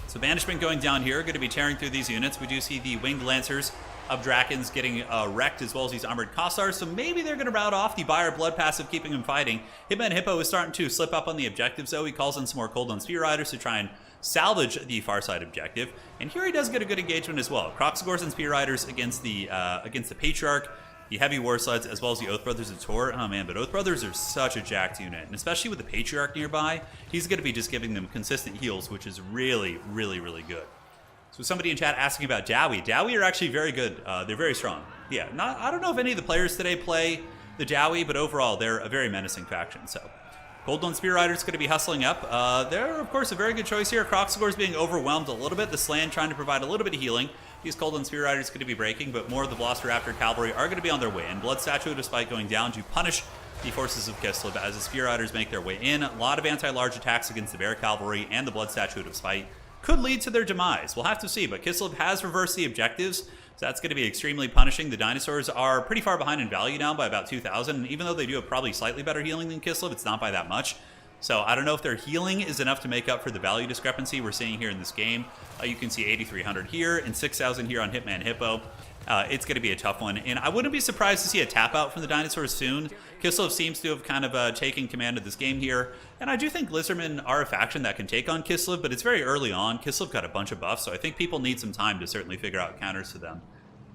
So banishment going down here, going to be tearing through these units. We do see the Winged Lancers of Drakons getting wrecked, as well as these Armored Kossars, so maybe they're going to rout off the Buyer Blood passive, keeping him fighting. Hitman Hippo is starting to slip up on the objectives, though. He calls in some more Cold on Spear Riders to try and salvage the far side objective, and here he does get a good engagement as well. Croxagors and Spear Riders against the Patriarch, the Heavy War Sleds, as well as the Oath Brothers of Tor. Oh man, but Oath Brothers are such a jacked unit, and especially with the Patriarch nearby, he's going to be just giving them consistent heals, which is really, really, really good. So somebody in chat asking about Dowie. Dowie are actually very good. They're very strong. Yeah, I don't know if any of the players today play the Dowie, but overall they're a very menacing faction. So Coldon Spear Rider is going to be hustling up. They're, of course, a very good choice here. Croxagors being overwhelmed a little bit. The Slan trying to provide a little bit of healing. These Coldon Spear Riders going to be breaking, but more of the Velociraptor Cavalry are going to be on their way in. Blood Statue, despite going down, to punish the forces of Kislev as the Spear Riders make their way in. A lot of anti-large attacks against the Bear Cavalry and the Blood Statue of Spite could lead to their demise. We'll have to see, but Kislev has reversed the objectives, so that's going to be extremely punishing. The dinosaurs are pretty far behind in value now by about 2,000, and even though they do have probably slightly better healing than Kislev, it's not by that much. So I don't know if their healing is enough to make up for the value discrepancy we're seeing here in this game. You can see 8,300 here and 6,000 here on Hitman Hippo. It's going to be a tough one, and I wouldn't be surprised to see a tap out from the dinosaurs soon. Kislev seems to have kind of taken command of this game here, and I do think Lizardmen are a faction that can take on Kislev, but it's very early on. Kislev got a bunch of buffs, so I think people need some time to certainly figure out counters to them.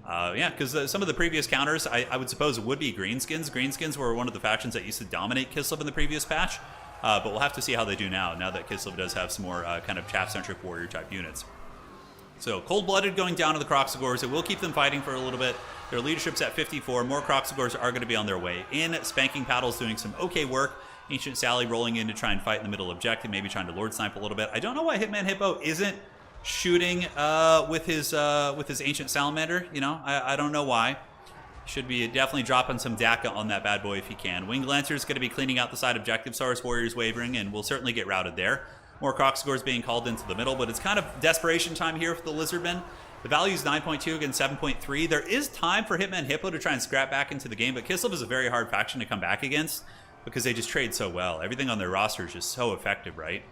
Yeah, because some of the previous counters, I would suppose, would be Greenskins. Greenskins were one of the factions that used to dominate Kislev in the previous patch, but we'll have to see how they do now that Kislev does have some more kind of chaff-centric warrior-type units. So Cold-Blooded going down to the Croxagors. It will keep them fighting for a little bit. Their leadership's at 54. More Croxagors are going to be on their way in. Spanking Paddle's doing some okay work. Ancient Sally rolling in to try and fight in the middle objective, maybe trying to Lord Snipe a little bit. I don't know why Hitman Hippo isn't shooting with his Ancient Salamander. You know, I don't know why. Should be definitely dropping some DACA on that bad boy if he can. Winged Lancer's going to be cleaning out the side objective. Saurus Warriors wavering, and will certainly get routed there. More Croxagors being called into the middle, but it's kind of desperation time here for the Lizardmen. The value is 9.2 against 7.3. There is time for Hitman Hippo to try and scrap back into the game, but Kislev is a very hard faction to come back against because they just trade so well. Everything on their roster is just so effective, right?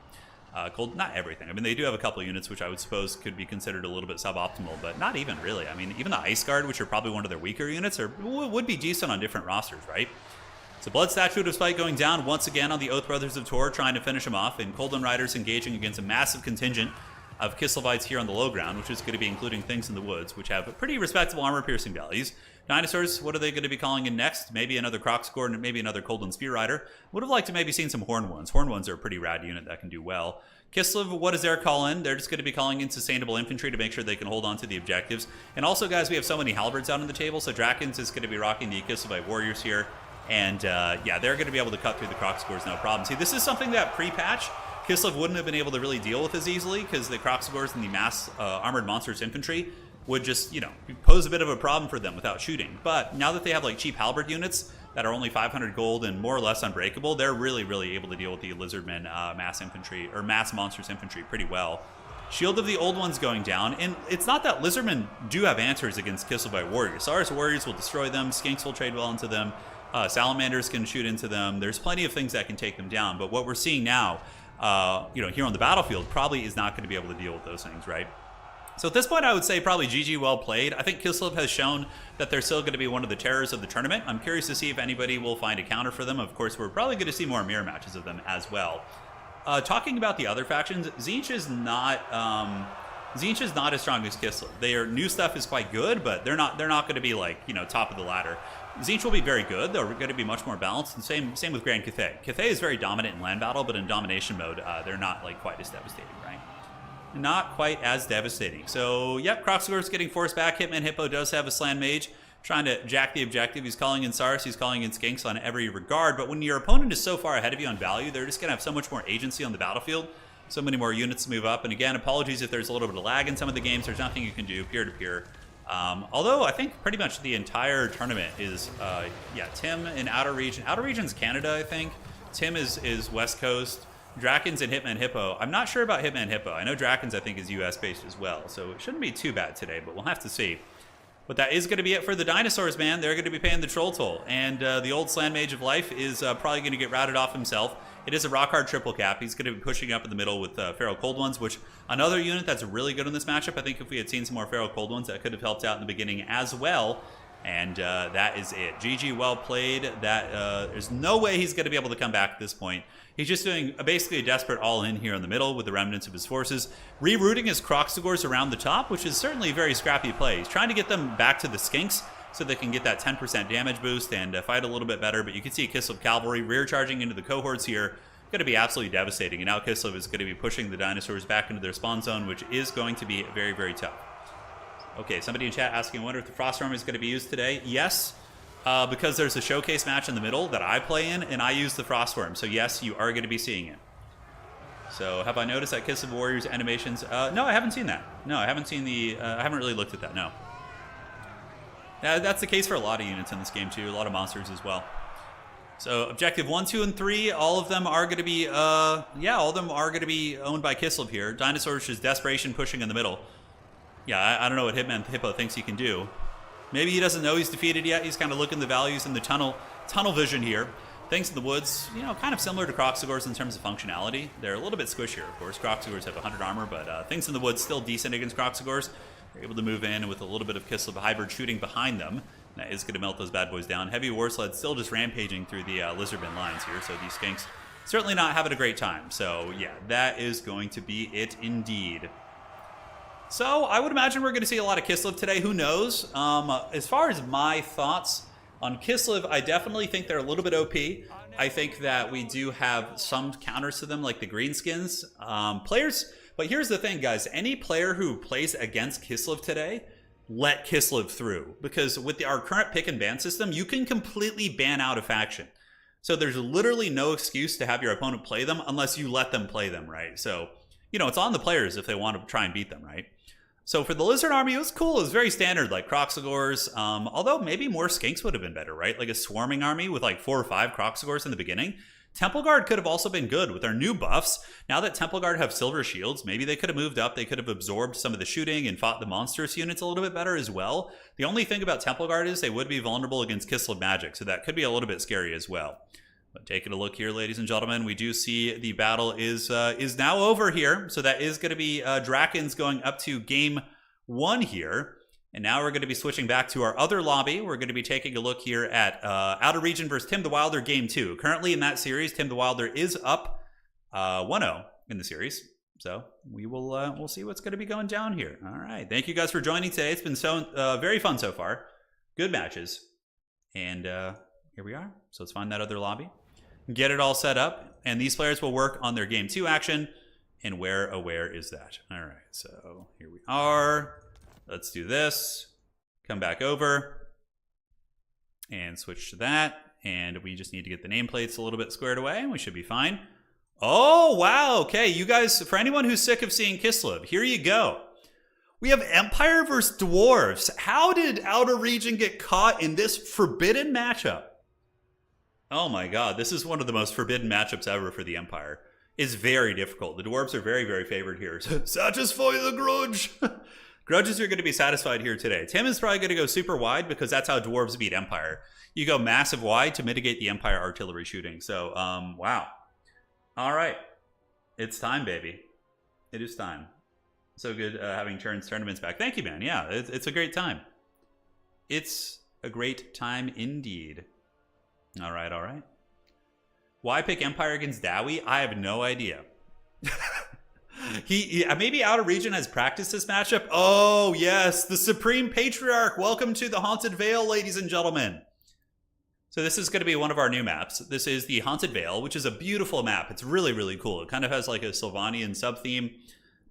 Not everything. I mean, they do have a couple of units which I would suppose could be considered a little bit suboptimal, but not even really. I mean, even the Ice Guard, which are probably one of their weaker units, would be decent on different rosters, right? So Blood Statute of Spite going down once again on the Oath Brothers of Tor, trying to finish him off, and Coldon Riders engaging against a massive contingent of Kislevites here on the low ground, which is going to be including Things in the Woods, which have pretty respectable armor-piercing values. Dinosaurs, what are they going to be calling in next? Maybe another Crocscore and maybe another Coldon Spear Rider. Would have liked to maybe seen some Horn Ones. Horn Ones are a pretty rad unit that can do well. Kislev, what does their call in? They're just going to be calling in Sustainable Infantry to make sure they can hold on to the objectives. And also, guys, we have so many Halberds out on the table, so Drakens is going to be rocking the Kislevite Warriors here. And, yeah, they're going to be able to cut through the Crocscores no problem. See, this is something that pre-patch, Kislev wouldn't have been able to really deal with as easily, because the Crocscores and the mass armored monsters infantry would just, you know, pose a bit of a problem for them without shooting. But now that they have, like, cheap halberd units that are only 500 gold and more or less unbreakable, they're really, really able to deal with the Lizardmen mass infantry, or mass monsters infantry pretty well. Shield of the Old Ones going down, and it's not that Lizardmen do have answers against Kislevite Warriors. Saurus Warriors will destroy them, Skinks will trade well into them, Salamanders can shoot into them. There's plenty of things that can take them down, but what we're seeing now, you know, here on the battlefield probably is not going to be able to deal with those things, right? So at this point, I would say probably GG, well played. I think Kislev has shown that they're still going to be one of the terrors of the tournament. I'm curious to see if anybody will find a counter for them. Of course, we're probably going to see more mirror matches of them as well. Talking about the other factions, Tzeentch is not as strong as Kislev. Their new stuff is quite good, but they're not going to be like, you know, top of the ladder. Tzeentch will be very good. They're going to be much more balanced, and same with Grand Cathay. Cathay is very dominant in land battle, but in domination mode, they're not like quite as devastating, right? Not quite as devastating. So, yep, Crocscore's getting forced back. Hitman Hippo does have a Slan Mage, trying to jack the objective. He's calling in Saurus, he's calling in Skinks on every regard, but when your opponent is so far ahead of you on value, they're just going to have so much more agency on the battlefield, so many more units to move up. And again, apologies if there's a little bit of lag in some of the games. There's nothing you can do peer-to-peer. Although I think pretty much the entire tournament is, yeah, Tim in Outer Region. Outer Region's Canada, I think. Tim is West Coast. Drakens and Hitman Hippo. I'm not sure about Hitman Hippo. I know Drakens, I think, is US based as well, so it shouldn't be too bad today, but we'll have to see. But that is going to be it for the dinosaurs, man. They're going to be paying the troll toll, and the old Slan Mage of Life is probably going to get routed off himself. It is a rock hard triple cap. He's going to be pushing up in the middle with Feral Cold Ones, which another unit that's really good in this matchup. I think if we had seen some more Feral Cold Ones, that could have helped out in the beginning as well. And that is it. GG, well played. There's no way he's going to be able to come back at this point. He's just doing basically a desperate all-in here in the middle with the remnants of his forces, rerouting his Crocscores around the top, which is certainly a very scrappy play. He's trying to get them back to the Skinks so they can get that 10% damage boost and fight a little bit better. But you can see Kislev Cavalry rear charging into the cohorts here. Going to be absolutely devastating. And now Kislev is going to be pushing the dinosaurs back into their spawn zone, which is going to be very, very tough. Okay, somebody in chat asking, I wonder if the Frost Armor is going to be used today. Yes, because there's a showcase match in the middle that I play in, and I use the Frostworm. So yes, you are going to be seeing it. So have I noticed that Kiss of Warriors animations? No, I haven't seen that. No, I haven't seen the, I haven't really looked at that, no. That's the case for a lot of units in this game too, a lot of monsters as well. So objective 1, 2, and 3, all of them are going to be, yeah, all of them are going to be owned by Kislev here. Dinosaurs is desperation pushing in the middle. Yeah, I don't know what Hitman Hippo thinks he can do. Maybe he doesn't know he's defeated yet. He's kind of looking the values in the tunnel vision here. Things in the Woods, you know, kind of similar to Crocscores in terms of functionality. They're a little bit squishier, of course. Crocscores have 100 armor, but Things in the Woods still decent against Crocscores. They're able to move in with a little bit of Kislev hybrid shooting behind them. That is going to melt those bad boys down. Heavy War Sled still just rampaging through the Lizardmen lines here, so these Skinks certainly not having a great time. So yeah, that is going to be it indeed. So I would imagine we're going to see a lot of Kislev today. Who knows? As far as my thoughts on Kislev, I definitely think they're a little bit OP. I think that we do have some counters to them, like the Greenskins. Players, but here's the thing, guys. Any player who plays against Kislev today, let Kislev through. Because with our current pick and ban system, you can completely ban out a faction. So there's literally no excuse to have your opponent play them unless you let them play them, right? So, you know, it's on the players if they want to try and beat them, right? So for the Lizard Army, it was cool. It was very standard, like Crocscores. Although maybe more Skinks would have been better, right? Like a swarming army with like 4 or 5 Crocscores in the beginning. Temple Guard could have also been good with our new buffs. Now that Temple Guard have silver shields, maybe they could have moved up. They could have absorbed some of the shooting and fought the monstrous units a little bit better as well. The only thing about Temple Guard is they would be vulnerable against Kislev magic, so that could be a little bit scary as well. But taking a look here, ladies and gentlemen, we do see the battle is now over here. So that is going to be Drakens going up to game 1 here. And now we're going to be switching back to our other lobby. We're going to be taking a look here at Outer Region versus Tim the Wilder Game 2. Currently in that series, Tim the Wilder is up 1-0 in the series. So we will we'll see what's going to be going down here. All right. Thank you guys for joining today. It's been so very fun so far. Good matches. And here we are. So let's find that other lobby. Get it all set up. And these players will work on their Game 2 action. And where is that? All right. So here we are. Let's do this. Come back over. And switch to that. And we just need to get the nameplates a little bit squared away. And we should be fine. Oh, wow. Okay, you guys, for anyone who's sick of seeing Kislev, here you go. We have Empire versus Dwarves. How did Outer Region get caught in this forbidden matchup? Oh my god, this is one of the most forbidden matchups ever for the Empire. It's very difficult. The Dwarves are very, very favored here. Satisfy the grudge. Grudges are going to be satisfied here today. Tim is probably going to go super wide because that's how Dwarves beat Empire. You go massive wide to mitigate the Empire artillery shooting. So, wow. All right. It's time, baby. It is time. So good having Turin's tournaments back. Thank you, man. Yeah, it's a great time. It's a great time indeed. All right, all right. Why pick Empire against Dowie? I have no idea. he maybe Outer Region has practiced this matchup. Oh, yes. The Supreme Patriarch. Welcome to the Haunted Vale, ladies and gentlemen. So this is going to be one of our new maps. This is the Haunted Vale, which is a beautiful map. It's really, really cool. It kind of has like a Sylvanian sub-theme.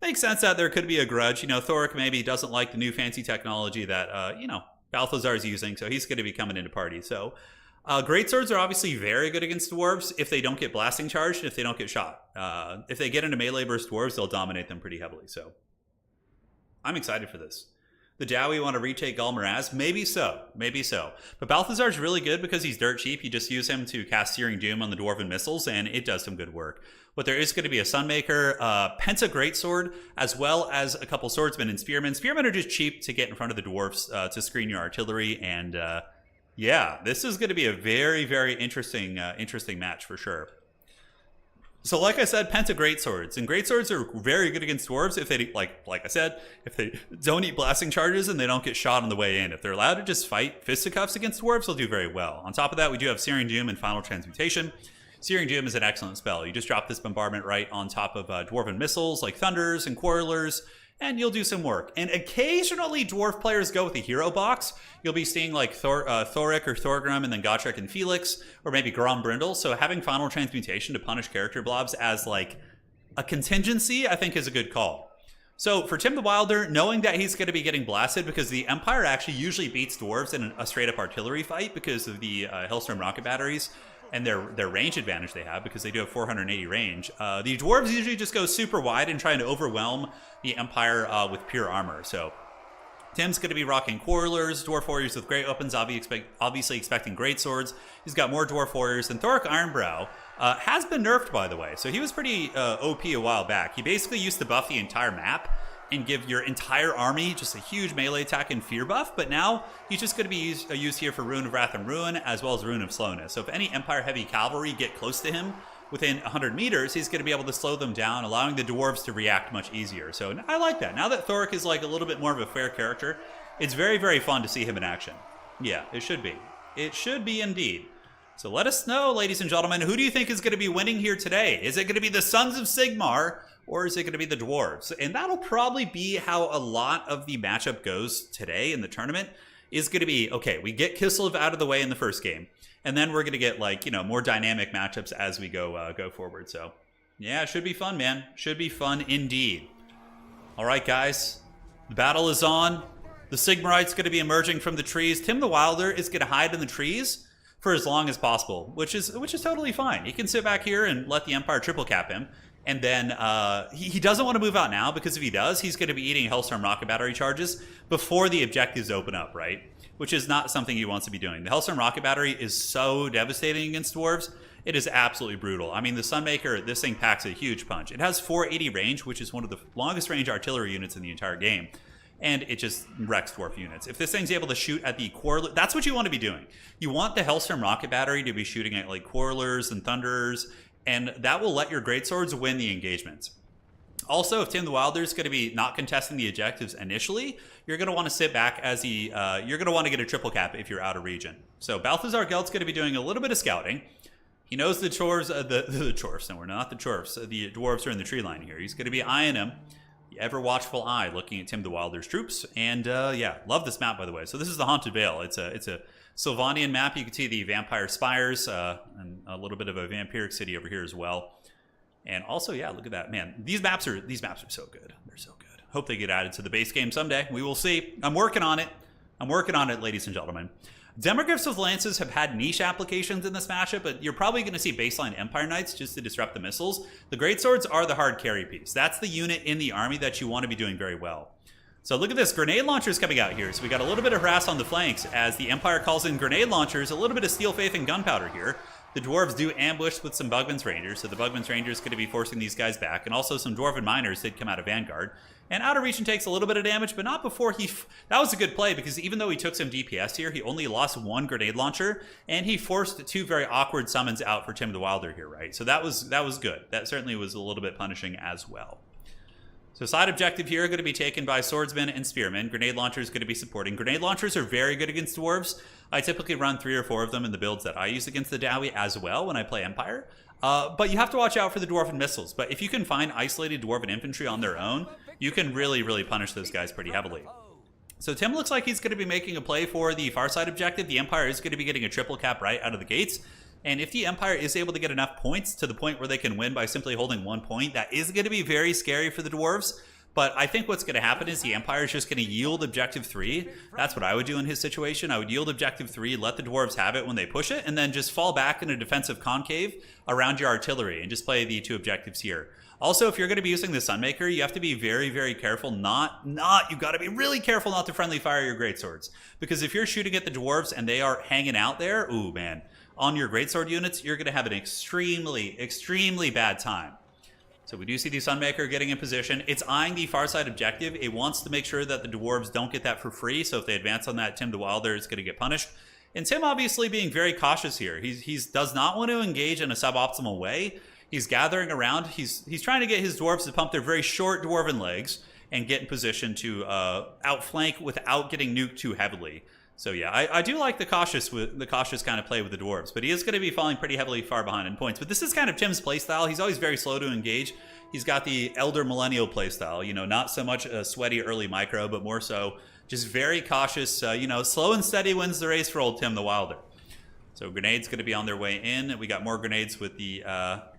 Makes sense that there could be a grudge. You know, Thoric maybe doesn't like the new fancy technology that, you know, Balthazar's using, so he's going to be coming into party. So greatswords are obviously very good against dwarves if they don't get blasting charged and if they don't get shot. If they get into melee versus dwarves, they'll dominate them pretty heavily. So I'm excited for this. The Dowie want to retake Galmaraz? Maybe so. Maybe so. But Balthazar's really good because he's dirt cheap. You just use him to cast Searing Doom on the Dwarven missiles, and it does some good work. But there is going to be a Sunmaker, Penta Greatsword, as well as a couple Swordsmen and Spearmen. Spearmen are just cheap to get in front of the Dwarves to screen your artillery. And yeah, this is going to be a very, very interesting match for sure. So like I said, Penta Greatswords. And Greatswords are very good against Dwarves if they, like I said, if they don't eat blasting charges and they don't get shot on the way in. If they're allowed to just fight fisticuffs against Dwarves, they'll do very well. On top of that, we do have Searing Doom and Final Transmutation. Searing Doom is an excellent spell. You just drop this bombardment right on top of Dwarven missiles like Thunders and Quarrelers, and you'll do some work. And occasionally, Dwarf players go with a hero box. You'll be seeing like Thoric or Thorgrim and then Gotrek and Felix, or maybe Grombrindle. So having Final Transmutation to punish character blobs as like a contingency, I think is a good call. So for Tim the Wilder, knowing that he's going to be getting blasted because the Empire actually usually beats Dwarves in a straight-up artillery fight because of the Hellstorm rocket batteries and their range advantage they have because they do have 480 range. The Dwarves usually just go super wide and trying to overwhelm the Empire with pure armor. So Tim's going to be rocking Quarrelers, Dwarf Warriors with great weapons, obviously expecting great swords. He's got more Dwarf Warriors. And Thoric Ironbrow has been nerfed, by the way. So he was pretty OP a while back. He basically used to buff the entire map and give your entire army just a huge melee attack and fear buff, but now he's just going to be used here for Rune of Wrath and Ruin, as well as Rune of Slowness. So if any Empire heavy cavalry get close to him within 100 meters, he's going to be able to slow them down, allowing the dwarves to react much easier. So I like that. Now that Thoric is like a little bit more of a fair character, it's very, very fun to see him in action. Yeah, it should be. It should be indeed. So let us know, ladies and gentlemen, who do you think is going to be winning here today? Is it going to be the Sons of Sigmar, or is it going to be the Dwarves? And that'll probably be how a lot of the matchup goes today in the tournament, is going to be, okay, we get Kislev out of the way in the first game, and then we're going to get, like, you know, more dynamic matchups as we go forward. So, yeah, it should be fun, man. Should be fun indeed. All right, guys, the battle is on. The Sigmarite's going to be emerging from the trees. Tim the Wilder is going to hide in the trees for as long as possible, which is totally fine. He can sit back here and let the Empire triple cap him. And then he doesn't want to move out now, because if he does, he's going to be eating Hellstorm rocket battery charges before the objectives open up, right? Which is not something he wants to be doing. The Hellstorm rocket battery is so devastating against dwarves. It is absolutely brutal. I mean, the Sunmaker, this thing packs a huge punch. It has 480 range, which is one of the longest range artillery units in the entire game. And it just wrecks dwarf units. If this thing's able to shoot at the Quarreler, that's what you want to be doing. You want the Hellstorm rocket battery to be shooting at like Quarrelers and Thunderers, and that will let your greatswords win the engagements. Also, if Tim the Wilder is going to be not contesting the objectives initially, you're going to want to sit back as he, you're going to want to get a triple cap if you're out of region. So Balthazar Gelt's going to be doing a little bit of scouting. He knows the chores, the chorfs, no, we're not the chorfs. The dwarves are in the tree line here. He's going to be eyeing him. The ever watchful eye looking at Tim the Wilder's troops. And yeah, love this map, by the way. So this is the Haunted Vale. It's a Sylvanian map. You can see the vampire spires and a little bit of a vampiric city over here as well. And also, yeah, look at that, man. These maps are so good. They're so good. Hope they get added to the base game someday. We will see. I'm working on it. I'm working on it, ladies and gentlemen. Demogryphs with lances have had niche applications in this matchup, but you're probably going to see baseline Empire Knights just to disrupt the missiles. The Greatswords are the hard carry piece. That's the unit in the army that you want to be doing very well. So look at this, grenade launchers coming out here. So we got a little bit of harass on the flanks as the Empire calls in grenade launchers, a little bit of Steel Faith and gunpowder here. The dwarves do ambush with some Bugman's Rangers, so the Bugman's Rangers going to be forcing these guys back, and also some Dwarven Miners did come out of Vanguard. And Outer Region takes a little bit of damage, but not before he... That was a good play, because even though he took some DPS here, he only lost one grenade launcher, and he forced two very awkward summons out for Tim the Wilder here, right? So that was good. That certainly was a little bit punishing as well. So side objective here going to be taken by Swordsmen and Spearmen. Grenade launchers going to be supporting. Grenade launchers are very good against dwarves. I typically run 3 or 4 of them in the builds that I use against the Dowie as well when I play Empire. But you have to watch out for the Dwarven missiles. But if you can find isolated Dwarven infantry on their own, you can really, really punish those guys pretty heavily. So Tim looks like he's going to be making a play for the far side objective. The Empire is going to be getting a triple cap right out of the gates. And if the Empire is able to get enough points to the point where they can win by simply holding 1 point, that is going to be very scary for the dwarves. But I think what's going to happen is the Empire is just going to yield objective 3. That's what I would do in his situation. I would yield objective 3, let the dwarves have it when they push it, and then just fall back in a defensive concave around your artillery and just play the 2 objectives here. Also, if you're going to be using the Sunmaker, you have to be very, very careful you've got to be really careful not to friendly fire your greatswords. Because if you're shooting at the dwarves and they are hanging out there, ooh, man, on your greatsword units, you're going to have an extremely, extremely bad time. So we do see the Sunmaker getting in position. It's eyeing the far side objective. It wants to make sure that the dwarves don't get that for free. So if they advance on that, Tim the Wilder is going to get punished. And Tim obviously being very cautious here. He does not want to engage in a suboptimal way. He's gathering around. He's trying to get his dwarves to pump their very short dwarven legs and get in position to outflank without getting nuked too heavily. So yeah, I do like the cautious kind of play with the dwarves, but he is going to be falling pretty heavily far behind in points. But this is kind of Tim's playstyle. He's always very slow to engage. He's got the Elder Millennial playstyle, you know, not so much a sweaty early micro, but more so just very cautious, you know, slow and steady wins the race for old Tim the Wilder. So grenades going to be on their way in. We got more grenades with the,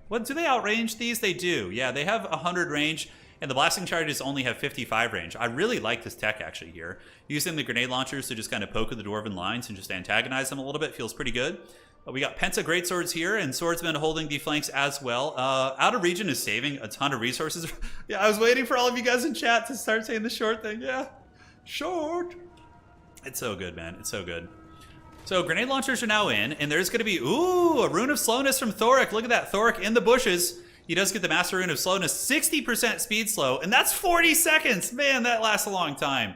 what, do they outrange these? They do. Yeah, they have 100 range. And the blasting charges only have 55 range. I really like this tech actually here. Using the grenade launchers to just kind of poke at the dwarven lines and just antagonize them a little bit feels pretty good. But we got Penta Greatswords here and Swordsmen holding the flanks as well. Out of Region is saving a ton of resources. Yeah, I was waiting for all of you guys in chat to start saying the short thing. Yeah, short. It's so good, man. It's so good. So grenade launchers are now in, and there's going to be, ooh, a Rune of Slowness from Thoric. Look at that, Thoric in the bushes. He does get the Master Rune of Slowness, 60% speed slow, and that's 40 seconds. Man, that lasts a long time.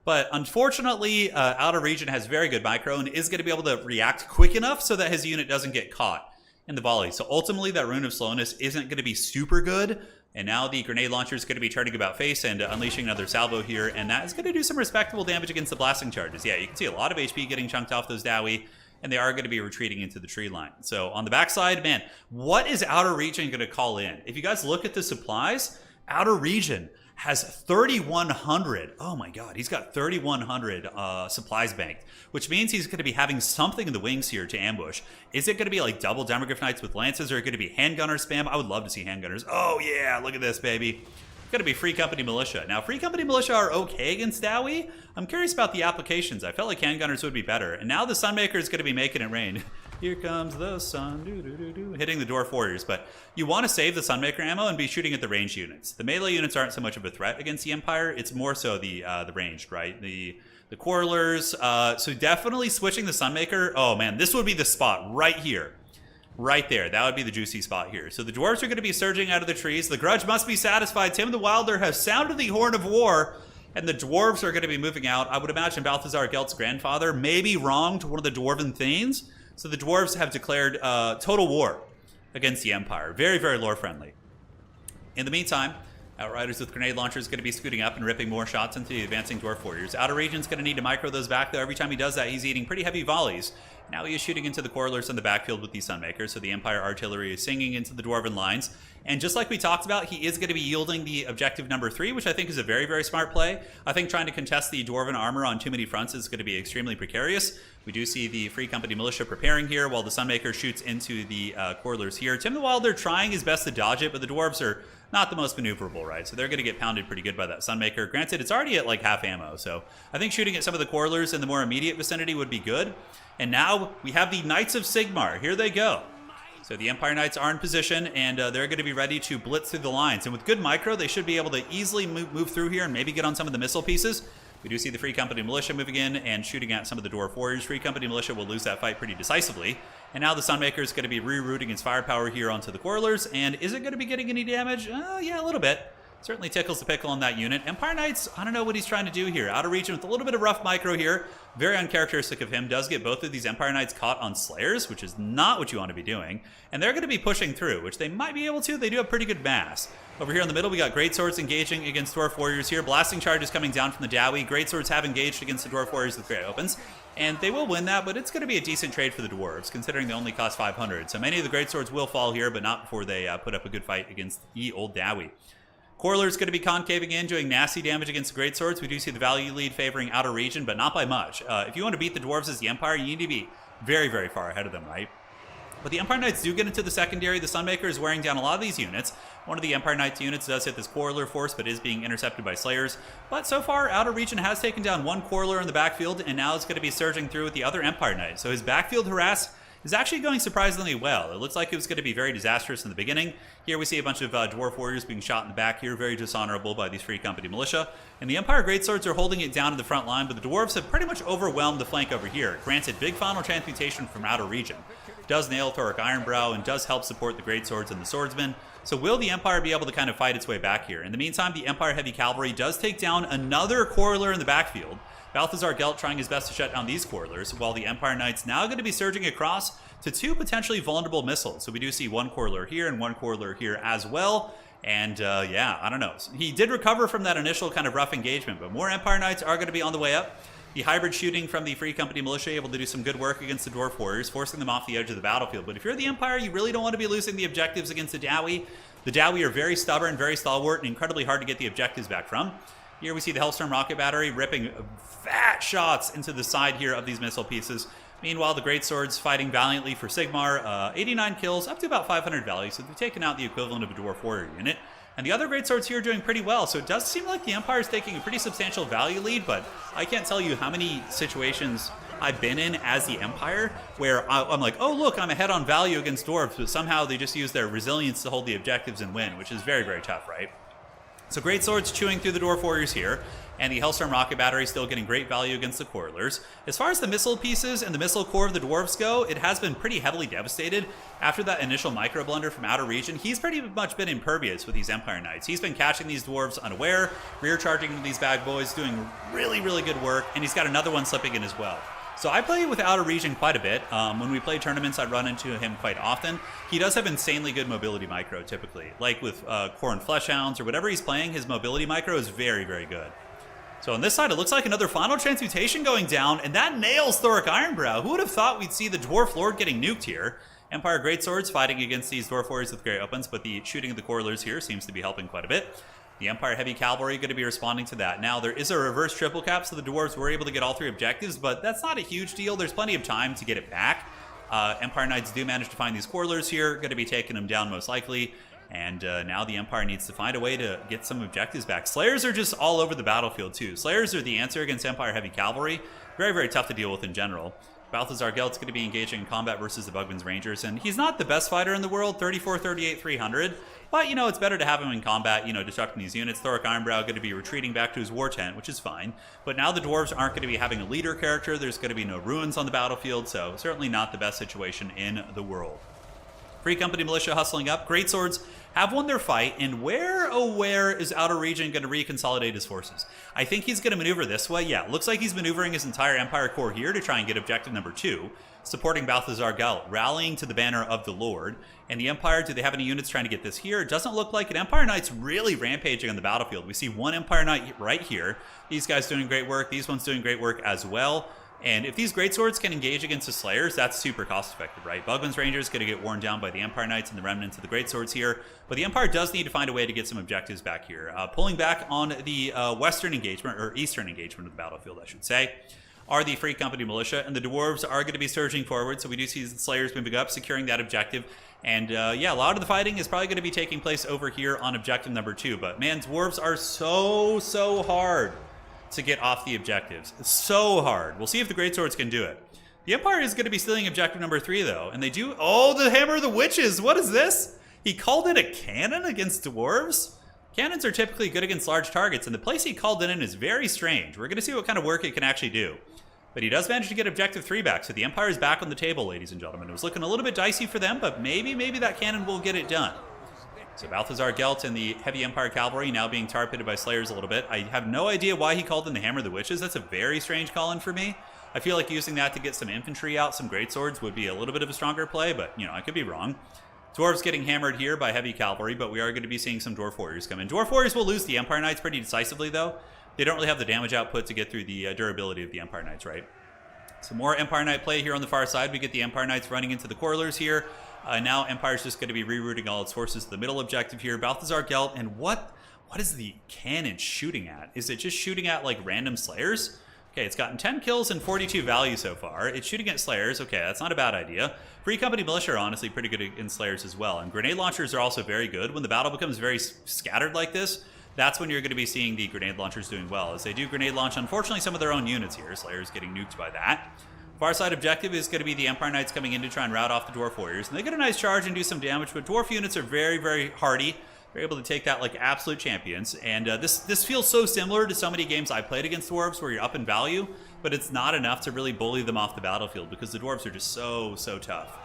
But unfortunately, Outer Region has very good micro and is going to be able to react quick enough so that his unit doesn't get caught in the volley. So ultimately, that Rune of Slowness isn't going to be super good. And now the grenade launcher is going to be turning about face and unleashing another salvo here. And that is going to do some respectable damage against the blasting charges. Yeah, you can see a lot of HP getting chunked off those Dowie. And they are going to be retreating into the tree line. So on the backside, man, what is Outer Region going to call in? If you guys look at the supplies, Outer Region has 3,100. Oh my God, he's got 3,100 supplies banked, which means he's going to be having something in the wings here to ambush. Is it going to be like double Demogryph Knights with lances, or going to be handgunner spam? I would love to see handgunners. Oh yeah, look at this, baby. It's going to be Free Company Militia. Now, Free Company Militia are okay against Dowie. I'm curious about the applications. I felt like handgunners would be better. And now the Sunmaker is going to be making it rain. Here comes the sun, hitting the Dwarf Warriors. But you want to save the Sunmaker ammo and be shooting at the ranged units. The melee units aren't so much of a threat against the Empire. It's more so the ranged, right? The Quarrelers. So definitely switching the Sunmaker. Oh man, this would be the spot right here. Right there. That would be the juicy spot here. So the dwarves are going to be surging out of the trees. The grudge must be satisfied. Tim the Wilder has sounded the horn of war, and the dwarves are going to be moving out. I would imagine Balthazar Gelt's grandfather may be wronged one of the dwarven thanes. So the dwarves have declared total war against the Empire. Very, very lore friendly. In the meantime, Outriders with grenade launchers going to be scooting up and ripping more shots into the advancing dwarf warriors. Outer Region's going to need to micro those back, though. Every time he does that, he's eating pretty heavy volleys. Now he is shooting into the Quarrelers in the backfield with these Sunmakers, so the Empire artillery is singing into the Dwarven lines. And just like we talked about, he is going to be yielding the objective number 3, which I think is a very, very smart play. I think trying to contest the Dwarven armor on too many fronts is going to be extremely precarious. We do see the Free Company Militia preparing here while the Sunmaker shoots into the Quarrelers here. Tim the Wilder trying his best to dodge it, but the Dwarves are not the most maneuverable, right? So they're going to get pounded pretty good by that Sunmaker. Granted, it's already at like half ammo, so I think shooting at some of the Quarrelers in the more immediate vicinity would be good. And now we have the Knights of Sigmar. Here they go. So the Empire Knights are in position, and they're going to be ready to blitz through the lines. And with good micro, they should be able to easily move through here and maybe get on some of the missile pieces. We do see the Free Company Militia moving in and shooting at some of the Dwarf Warriors. Free Company Militia will lose that fight pretty decisively. And now the Sunmaker is going to be rerouting its firepower here onto the Quarrelers. And is it going to be getting any damage? Yeah, a little bit. Certainly tickles the pickle on that unit. Empire Knights, I don't know what he's trying to do here. Outer Region with a little bit of rough micro here. Very uncharacteristic of him. Does get both of these Empire Knights caught on Slayers, which is not what you want to be doing. And they're going to be pushing through, which they might be able to. They do have pretty good mass. Over here in the middle, we got Greatswords engaging against Dwarf Warriors here. Blasting charges coming down from the Dowie. Greatswords have engaged against the Dwarf Warriors with Great Opens. And they will win that, but it's going to be a decent trade for the Dwarves, considering they only cost 500. So many of the Greatswords will fall here, but not before they put up a good fight against the old Dowie. Quarrelers going to be concaving in, doing nasty damage against the Greatswords. We do see the value lead favoring Outer Region, but not by much. If you want to beat the Dwarves as the Empire, you need to be very, very far ahead of them, right? But the Empire Knights do get into the secondary. The Sunmaker is wearing down a lot of these units. One of the Empire Knights units does hit this Quarreler force, but is being intercepted by Slayers. But so far, Outer Region has taken down one Quarreler in the backfield, and now it's going to be surging through with the other Empire Knight. So his backfield harass is actually going surprisingly well. It looks like it was going to be very disastrous in the beginning. Here we see a bunch of Dwarf Warriors being shot in the back here, very dishonorable by these Free Company Militia. And the Empire Greatswords are holding it down in the front line, but the Dwarves have pretty much overwhelmed the flank over here. Granted, big final transmutation from Outer Region. Does nail Thoric Ironbrow and does help support the Greatswords and the Swordsmen. So will the Empire be able to kind of fight its way back here? In the meantime, the Empire Heavy Cavalry does take down another Quarreler in the backfield. Balthazar Gelt trying his best to shut down these Quarrelers, while the Empire Knights now going to be surging across to two potentially vulnerable missiles. So we do see one Quarreler here and one Quarreler here as well. And yeah, I don't know. He did recover from that initial kind of rough engagement, but more Empire Knights are going to be on the way up. The hybrid shooting from the Free Company Militia able to do some good work against the Dwarf Warriors, forcing them off the edge of the battlefield. But if you're the Empire, you really don't want to be losing the objectives against the Dowie. The Dowie are very stubborn, very stalwart, and incredibly hard to get the objectives back from. Here we see the Hellstorm rocket battery ripping fat shots into the side here of these missile pieces. Meanwhile, the Greatswords fighting valiantly for Sigmar. 89 kills, up to about 500 value, so they've taken out the equivalent of a Dwarf Warrior unit. And the other Greatswords here are doing pretty well, so it does seem like the Empire is taking a pretty substantial value lead, but I can't tell you how many situations I've been in as the Empire where I'm like, oh look, I'm ahead on value against Dwarves, but somehow they just use their resilience to hold the objectives and win, which is very, very tough, right? So Greatswords chewing through the Dwarf Warriors here, and the Hellstorm rocket battery still getting great value against the Quarrelers. As far as the missile pieces and the missile core of the Dwarves go, it has been pretty heavily devastated. After that initial micro blunder from Outer Region, he's pretty much been impervious with these Empire Knights. He's been catching these Dwarves unaware, rear charging these bad boys, doing really, really good work, and he's got another one slipping in as well. So I play with Outer Region quite a bit. When we play tournaments, I run into him quite often. He does have insanely good mobility micro, typically. Like with Khorne Fleshhounds or whatever he's playing, his mobility micro is very, very good. So on this side, it looks like another final transmutation going down, and that nails Thoric Ironbrow. Who would have thought we'd see the Dwarf Lord getting nuked here? Empire Greatswords fighting against these Dwarf Warriors with Great Opens, but the shooting of the Quarrelers here seems to be helping quite a bit. The Empire Heavy Cavalry going to be responding to that. Now, there is a reverse triple cap, so the Dwarves were able to get all three objectives, but that's not a huge deal. There's plenty of time to get it back. Empire Knights do manage to find these Quarrelers here, going to be taking them down most likely. And now the Empire needs to find a way to get some objectives back. Slayers are just all over the battlefield, too. Slayers are the answer against Empire Heavy Cavalry. Very, very tough to deal with in general. Balthazar Gelt's going to be engaging in combat versus the Bugman's Rangers, and he's not the best fighter in the world, 34, 38, 300. But, you know, it's better to have him in combat, you know, disrupting these units. Thoric Ironbrow going to be retreating back to his war tent, which is fine. But now the Dwarves aren't going to be having a leader character. There's going to be no ruins on the battlefield, so certainly not the best situation in the world. Free Company Militia hustling up. Greatswords have won their fight, and where, oh where, is Outer Region going to reconsolidate his forces? I think he's going to maneuver this way. Yeah, looks like he's maneuvering his entire Empire Corps here to try and get objective number 2, supporting Balthazar Gelt, rallying to the banner of the Lord. And the Empire, do they have any units trying to get this here? It doesn't look like it. Empire Knight's really rampaging on the battlefield. We see one Empire Knight right here. These guys doing great work. These ones doing great work as well. And if these Greatswords can engage against the Slayers, that's super cost-effective, right? Bugman's Rangers going to get worn down by the Empire Knights and the remnants of the Greatswords here. But the Empire does need to find a way to get some objectives back here. Pulling back on the western engagement, or eastern engagement of the battlefield, I should say, are the Free Company Militia. And the Dwarves are going to be surging forward, so we do see the Slayers moving up, securing that objective. And yeah, a lot of the fighting is probably going to be taking place over here on objective number 2. But man, Dwarves are so hard to get off the objectives. It's so hard. We'll see if the Greatswords can do it. The Empire is going to be stealing objective number 3, though. And they do... Oh, the Hammer of the Witches! What is this? He called in a cannon against Dwarves? Cannons are typically good against large targets, and the place he called it in is very strange. We're going to see what kind of work it can actually do. But he does manage to get objective 3 back, so the Empire is back on the table, ladies and gentlemen. It was looking a little bit dicey for them, but maybe that cannon will get it done. So Balthazar Gelt and the heavy Empire Cavalry now being tar pitted by Slayers a little bit. I have no idea why he called in the Hammer of the Witches. That's a very strange call-in for me. I feel like using that to get some infantry out, some Greatswords, would be a little bit of a stronger play, but, you know, I could be wrong. Dwarves getting hammered here by heavy cavalry, but we are going to be seeing some Dwarf Warriors come in. Dwarf Warriors will lose the Empire Knights pretty decisively, though. They don't really have the damage output to get through the durability of the Empire Knights, right? So more Empire Knight play here on the far side. We get the Empire Knights running into the Quarrelers here. Now Empire's just going to be rerouting all its forces to the middle objective here. Balthazar Gelt, and what is the cannon shooting at? Is it just shooting at, like, random Slayers? Okay, it's gotten 10 kills and 42 value so far. It's shooting at Slayers. Okay, that's not a bad idea. Free Company Militia are honestly pretty good in Slayers as well. And grenade launchers are also very good. When the battle becomes very scattered like this, that's when you're going to be seeing the grenade launchers doing well. As they do grenade launch, unfortunately, some of their own units here. Slayers getting nuked by that. Far side objective is going to be the Empire Knights coming in to try and rout off the Dwarf Warriors. And they get a nice charge and do some damage, but Dwarf units are very hardy. They're able to take that like absolute champions. And this feels so similar to so many games I played against Dwarves where you're up in value, but it's not enough to really bully them off the battlefield because the Dwarves are just so tough.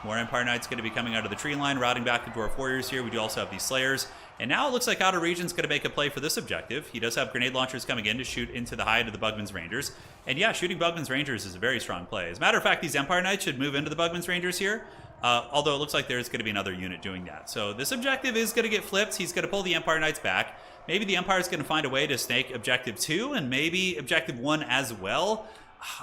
More Empire Knights going to be coming out of the tree line, routing back the Dwarf Warriors here. We do also have these Slayers. And now it looks like Outer Region's going to make a play for this objective. He does have grenade launchers coming in to shoot into the hide of the Bugman's Rangers. And yeah, shooting Bugman's Rangers is a very strong play. As a matter of fact, these Empire Knights should move into the Bugman's Rangers here. Although it looks like there's going to be another unit doing that. So this objective is going to get flipped. He's going to pull the Empire Knights back. Maybe the Empire's going to find a way to snake objective 2 and maybe objective 1 as well.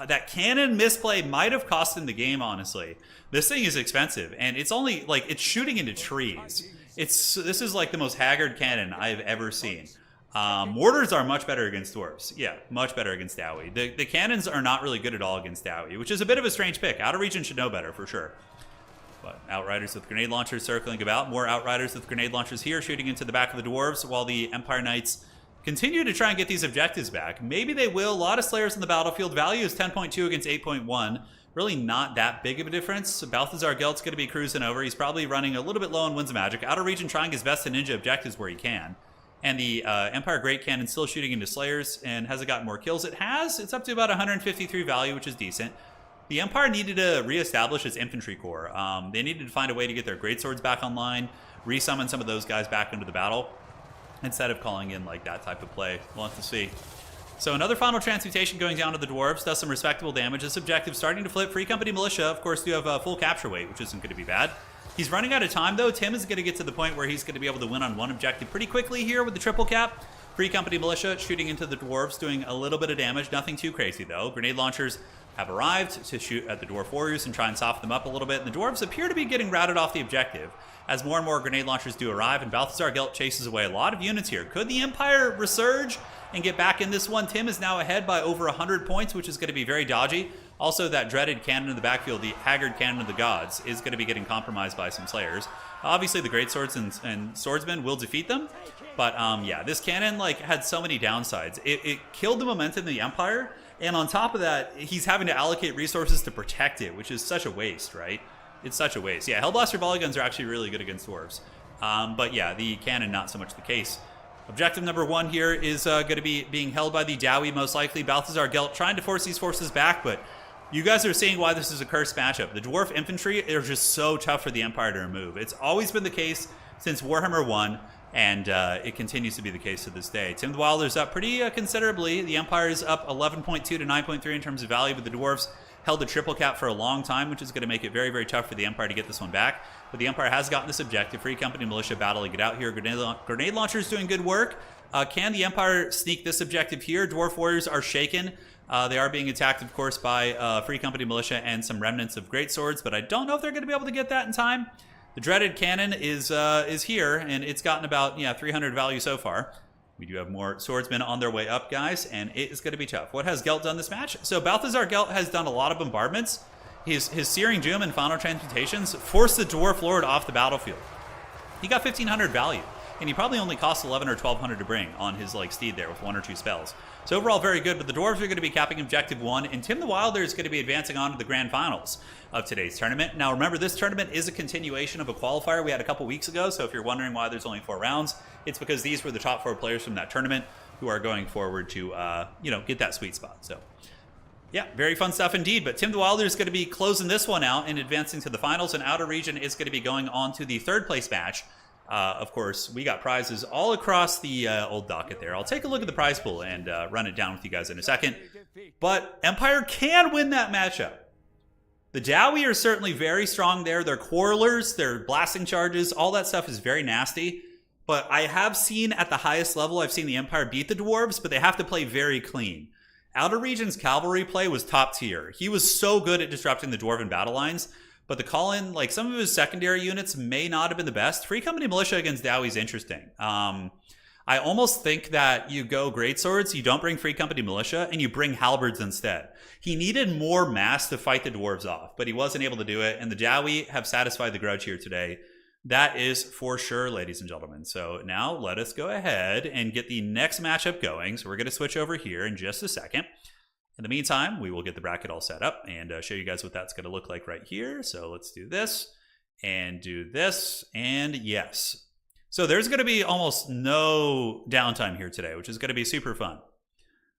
That cannon misplay might have cost him the game, honestly. This thing is expensive, and it's only, like, it's shooting into trees. This is, like, the most haggard cannon I've ever seen. Mortars are much better against Dwarves. Yeah, much better against Dowie. The cannons are not really good at all against Dowie, which is a bit of a strange pick. Outer Region should know better, for sure. But Outriders with grenade launchers circling about. More Outriders with grenade launchers here, shooting into the back of the Dwarves, while the Empire Knights continue to try and get these objectives back. Maybe they will. A lot of Slayers in the battlefield. Value is 10.2 against 8.1. Really not that big of a difference. So Balthazar Gelt's going to be cruising over. He's probably running a little bit low on Winds of Magic. Outer Region trying his best to ninja objectives where he can. And the Empire Great Cannon still shooting into Slayers. And has it gotten more kills? It has. It's up to about 153 value, which is decent. The Empire needed to reestablish its infantry corps. They needed to find a way to get their greatswords back online, resummon some of those guys back into the battle, instead of calling in like that type of play. We'll have to see. So another final transmutation going down to the Dwarves, does some respectable damage. This objective starting to flip. Free Company Militia, of course, do have a full capture weight, which isn't going to be bad. He's running out of time, though. Tim is going to get to the point where he's going to be able to win on one objective pretty quickly here with the triple cap. Free Company Militia shooting into the Dwarves, doing a little bit of damage. Nothing too crazy, though. Grenade launchers have arrived to shoot at the Dwarf Warriors and try and soften them up a little bit. And the Dwarves appear to be getting routed off the objective as more and more grenade launchers do arrive, and Balthazar Gelt chases away a lot of units here. Could the Empire resurge and get back in this one? Tim is now ahead by over 100 points, which is going to be very dodgy. Also, that dreaded cannon in the backfield, the Haggard Cannon of the Gods, is going to be getting compromised by some Slayers. Obviously, the Greatswords and Swordsmen will defeat them, but yeah, this cannon like had so many downsides. It killed the momentum of the Empire, and on top of that, he's having to allocate resources to protect it, which is such a waste, right? It's such a waste. Yeah, Hellblaster volley guns are actually really good against Dwarves. But yeah, the cannon, not so much the case. Objective number 1 here is going to be being held by the Dowie, most likely. Balthazar Gelt trying to force these forces back, but You guys are seeing why this is a cursed matchup. The Dwarf Infantry are just so tough for the Empire to remove. It's always been the case since Warhammer 1, and it continues to be the case to this day. Tim the Wilder's up pretty considerably. The Empire is up 11.2 to 9.3 in terms of value, but the Dwarves held the triple cap for a long time, which is going to make it very, very tough for the Empire to get this one back. But the Empire has gotten this objective. Free Company Militia battling it out here. Grenade launchers doing good work. Can the Empire sneak this objective here? Dwarf Warriors are shaken. They are being attacked, of course, by Free Company Militia and some remnants of Greatswords, but I don't know if they're going to be able to get that in time. The dreaded cannon is here, and it's gotten about 300 value so far. We do have more swordsmen on their way up, guys, and it is going to be tough. What has Gelt done this match? So Balthazar Gelt has done a lot of bombardments. His Searing Doom and Final Transmutations forced the Dwarf Lord off the battlefield. He got 1,500 value, and he probably only cost 11 or 1,200 to bring on his steed there with 1 or 2 spells. So overall, very good, but the Dwarves are going to be capping Objective 1, and Tim the Wilder is going to be advancing on to the Grand Finals of today's tournament. Now remember, this tournament is a continuation of a qualifier we had a couple weeks ago, so if you're wondering why there's only 4 rounds, it's because these were the top 4 players from that tournament who are going forward to, get that sweet spot. So, yeah, very fun stuff indeed, but Tim the Wilder is going to be closing this one out and advancing to the finals, and Outer Region is going to be going on to the 3rd place match. Of course, we got prizes all across the old docket there. I'll take a look at the prize pool and run it down with you guys in a second. But Empire can win that matchup. The Dowie are certainly very strong there. They're quarrelers, they're blasting charges, all that stuff is very nasty. But I have seen at the highest level, I've seen the Empire beat the Dwarves, but they have to play very clean. Outer Region's cavalry play was top tier. He was so good at disrupting the Dwarven battle lines. But the call-in, some of his secondary units may not have been the best. Free Company Militia against Dowie is interesting. I almost think that you go Greatswords, you don't bring Free Company Militia, and you bring Halberds instead. He needed more mass to fight the Dwarves off, but he wasn't able to do it, and the Dowie have satisfied the grudge here today. That is for sure, ladies and gentlemen. So now let us go ahead and get the next matchup going. So we're going to switch over here in just a second. In the meantime, we will get the bracket all set up and show you guys what that's going to look like right here. So let's do this and do this and yes. So there's going to be almost no downtime here today, which is going to be super fun.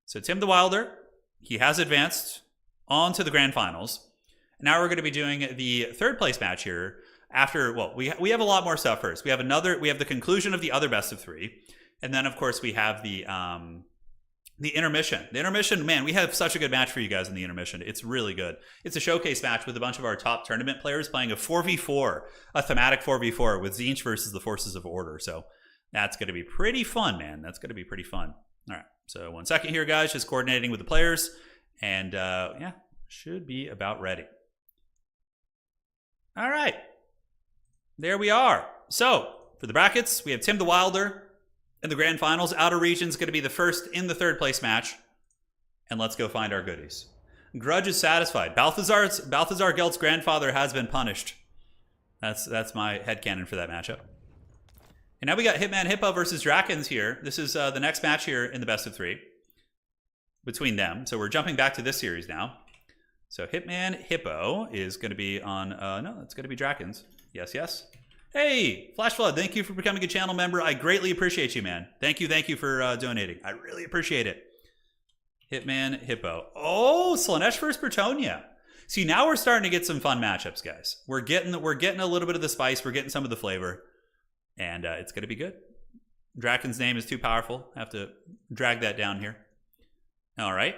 So Tim the Wilder, he has advanced on to the Grand Finals. Now we're going to be doing the 3rd place match here after, well, we have a lot more stuff first. We have the conclusion of the other best of 3. And then, of course, we have the intermission. The intermission, man, we have such a good match for you guys in the intermission. It's really good. It's a showcase match with a bunch of our top tournament players playing a 4v4, a thematic 4v4 with Tzeentch versus the Forces of Order. So that's going to be pretty fun, man. That's going to be pretty fun. All right, so 1 second here, guys, just coordinating with the players. And yeah, should be about ready. All right, there we are. So for the brackets, we have Tim the Wilder in the Grand Finals. Outer Region's going to be the first in the 3rd place match. And let's go find our goodies. Grudge is satisfied. Balthazar Gelt's grandfather has been punished. That's my headcanon for that matchup. And now we got Hitman Hippo versus Drakens here. This is the next match here in the best of 3 between them. So we're jumping back to this series now. So Hitman Hippo is going to be on, no, it's going to be Drakens. Yes, yes. Hey, Flash Flood, thank you for becoming a channel member. I greatly appreciate you, man. Thank you for donating. I really appreciate it. Hitman Hippo. Oh, Slanesh versus Bretonnia. See, now we're starting to get some fun matchups, guys. We're getting a little bit of the spice. We're getting some of the flavor. And it's going to be good. Draken's name is too powerful. I have to drag that down here. All right.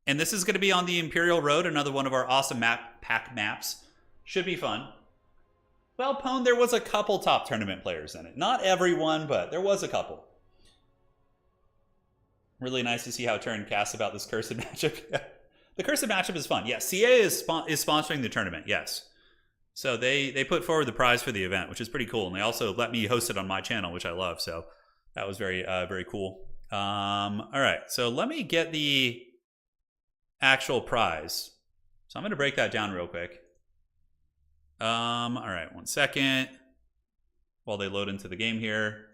And this is going to be on the Imperial Road, another one of our awesome pack maps. Should be fun. Well, Pwn, there was a couple top tournament players in it. Not everyone, but there was a couple. Really nice to see how Turin casts about this cursed matchup. The cursed matchup is fun. Yeah, CA is sponsoring the tournament, yes. So they put forward the prize for the event, which is pretty cool. And they also let me host it on my channel, which I love. So that was very, very cool. All right, so let me get the actual prize. So I'm going to break that down real quick. All right, 1 second while they load into the game here.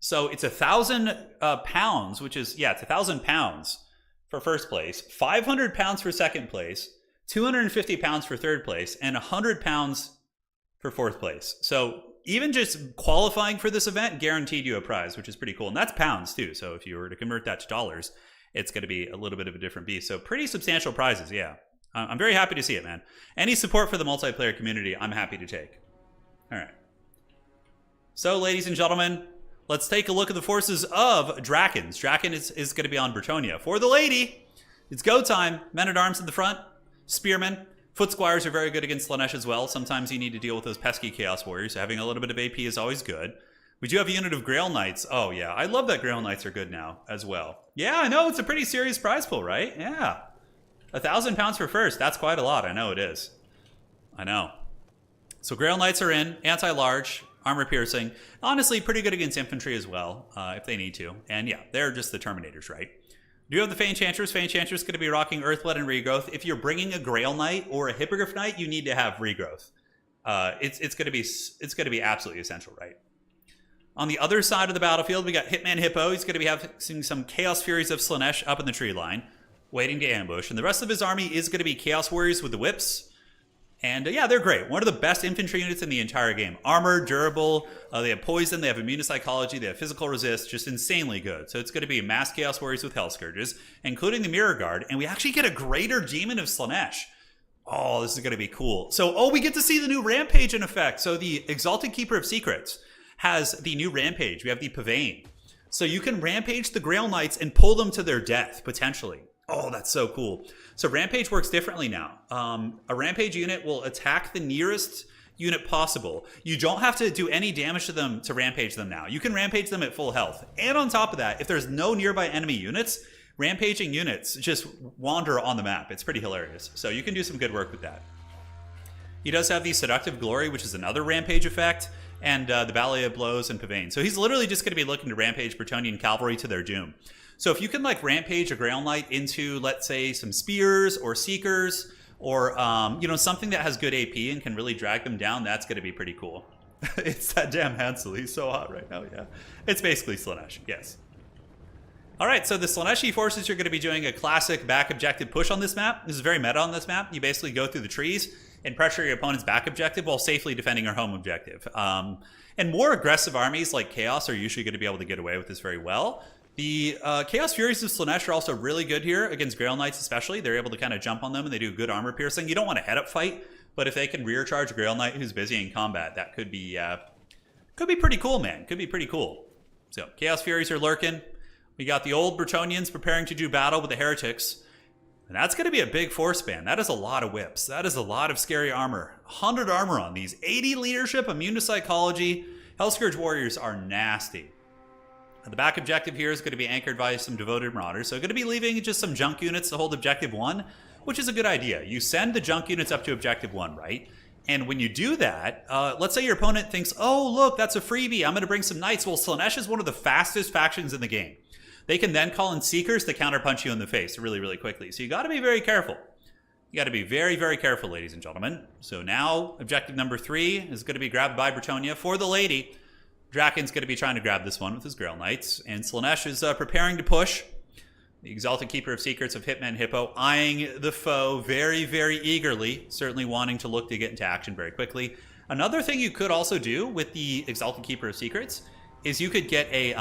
So it's 1,000 pounds, which is, yeah, it's 1,000 pounds for first place, 500 pounds for second place, 250 pounds for third place, and 100 pounds for fourth place. So even just qualifying for this event guaranteed you a prize, which is pretty cool. And that's pounds too. So if you were to convert that to dollars, it's going to be a little bit of a different beast. So pretty substantial prizes, yeah. I'm very happy to see it, man. Any support for the multiplayer community, I'm happy to take. All right. So, ladies and gentlemen, let's take a look at the forces of Drakens. Draken is going to be on Bretonnia. For the lady, it's go time. Men-at-arms in the front, spearmen. Foot squires are very good against Slaanesh as well. Sometimes you need to deal with those pesky Chaos Warriors, so having a little bit of AP is always good. We do have a unit of Grail Knights. Oh, yeah. I love that Grail Knights are good now as well. Yeah, I know. It's a pretty serious prize pool, right? Yeah. £1,000 for first. That's quite a lot. I know it is. I know. So Grail Knights are in. Anti-large. Armor piercing. Honestly, pretty good against infantry as well, if they need to. And yeah, they're just the Terminators, right? Do you have the Fey Enchantress? Fey Enchantress is going to be rocking Earthblood and Regrowth. If you're bringing a Grail Knight or a Hippogriff Knight, you need to have Regrowth. It's going to be absolutely essential, right? On the other side of the battlefield, we got Hitman Hippo. He's going to be having some Chaos Furies of Slaanesh up in the tree line, waiting to ambush. And the rest of his army is going to be Chaos Warriors with the whips. And yeah, they're great. One of the best infantry units in the entire game. Armor, durable, they have poison, they have immune to psychology, they have physical resist, just insanely good. So it's going to be mass Chaos Warriors with Hell Scourges, including the Mirror Guard, and we actually get a Greater Demon of Slaanesh. Oh, this is going to be cool. So, we get to see the new Rampage in effect. So the Exalted Keeper of Secrets has the new Rampage. We have the Pavane. So you can Rampage the Grail Knights and pull them to their death, potentially. Oh, that's so cool. So Rampage works differently now. A Rampage unit will attack the nearest unit possible. You don't have to do any damage to them to Rampage them now. You can Rampage them at full health. And on top of that, if there's no nearby enemy units, Rampaging units just wander on the map. It's pretty hilarious. So you can do some good work with that. He does have the Seductive Glory, which is another Rampage effect, and the Ballet of Blows and Pavane. So he's literally just going to be looking to Rampage Bretonnian Cavalry to their doom. So if you can like Rampage a Grail Knight into, let's say, some Spears or Seekers or, something that has good AP and can really drag them down, that's going to be pretty cool. It's that damn Hansel. He's so hot right now, yeah. It's basically Slaanesh, yes. All right, so the Slaaneshi forces are going to be doing a classic back objective push on this map. This is very meta on this map. You basically go through the trees and pressure your opponent's back objective while safely defending your home objective. And more aggressive armies like Chaos are usually going to be able to get away with this very well. The Chaos Furies of Slaanesh are also really good here against Grail Knights especially. They're able to kind of jump on them and they do good armor piercing. You don't want a head-up fight, but if they can rear charge a Grail Knight who's busy in combat, that could be pretty cool, man. Could be pretty cool. So Chaos Furies are lurking. We got the old Bretonnians preparing to do battle with the Heretics. And that's going to be a big force span. That is a lot of whips. That is a lot of scary armor. 100 armor on these. 80 leadership, immune to psychology. Hellscourge Warriors are nasty. The back objective here is going to be anchored by some Devoted Marauders. So going to be leaving just some junk units to hold objective 1, which is a good idea. You send the junk units up to objective 1, right? And when you do that, let's say your opponent thinks, oh, look, that's a freebie. I'm going to bring some knights. Well, Slaanesh is one of the fastest factions in the game. They can then call in Seekers to counterpunch you in the face really, really quickly. So you got to be very careful. You got to be very, very careful, ladies and gentlemen. So now objective number 3 is going to be grabbed by Bretonnia for the lady. Draken's going to be trying to grab this one with his Grail Knights. And Slaanesh is preparing to push. The Exalted Keeper of Secrets of Hitman Hippo eyeing the foe very, very early. Certainly wanting to look to get into action very quickly. Another thing you could also do with the Exalted Keeper of Secrets is you could get a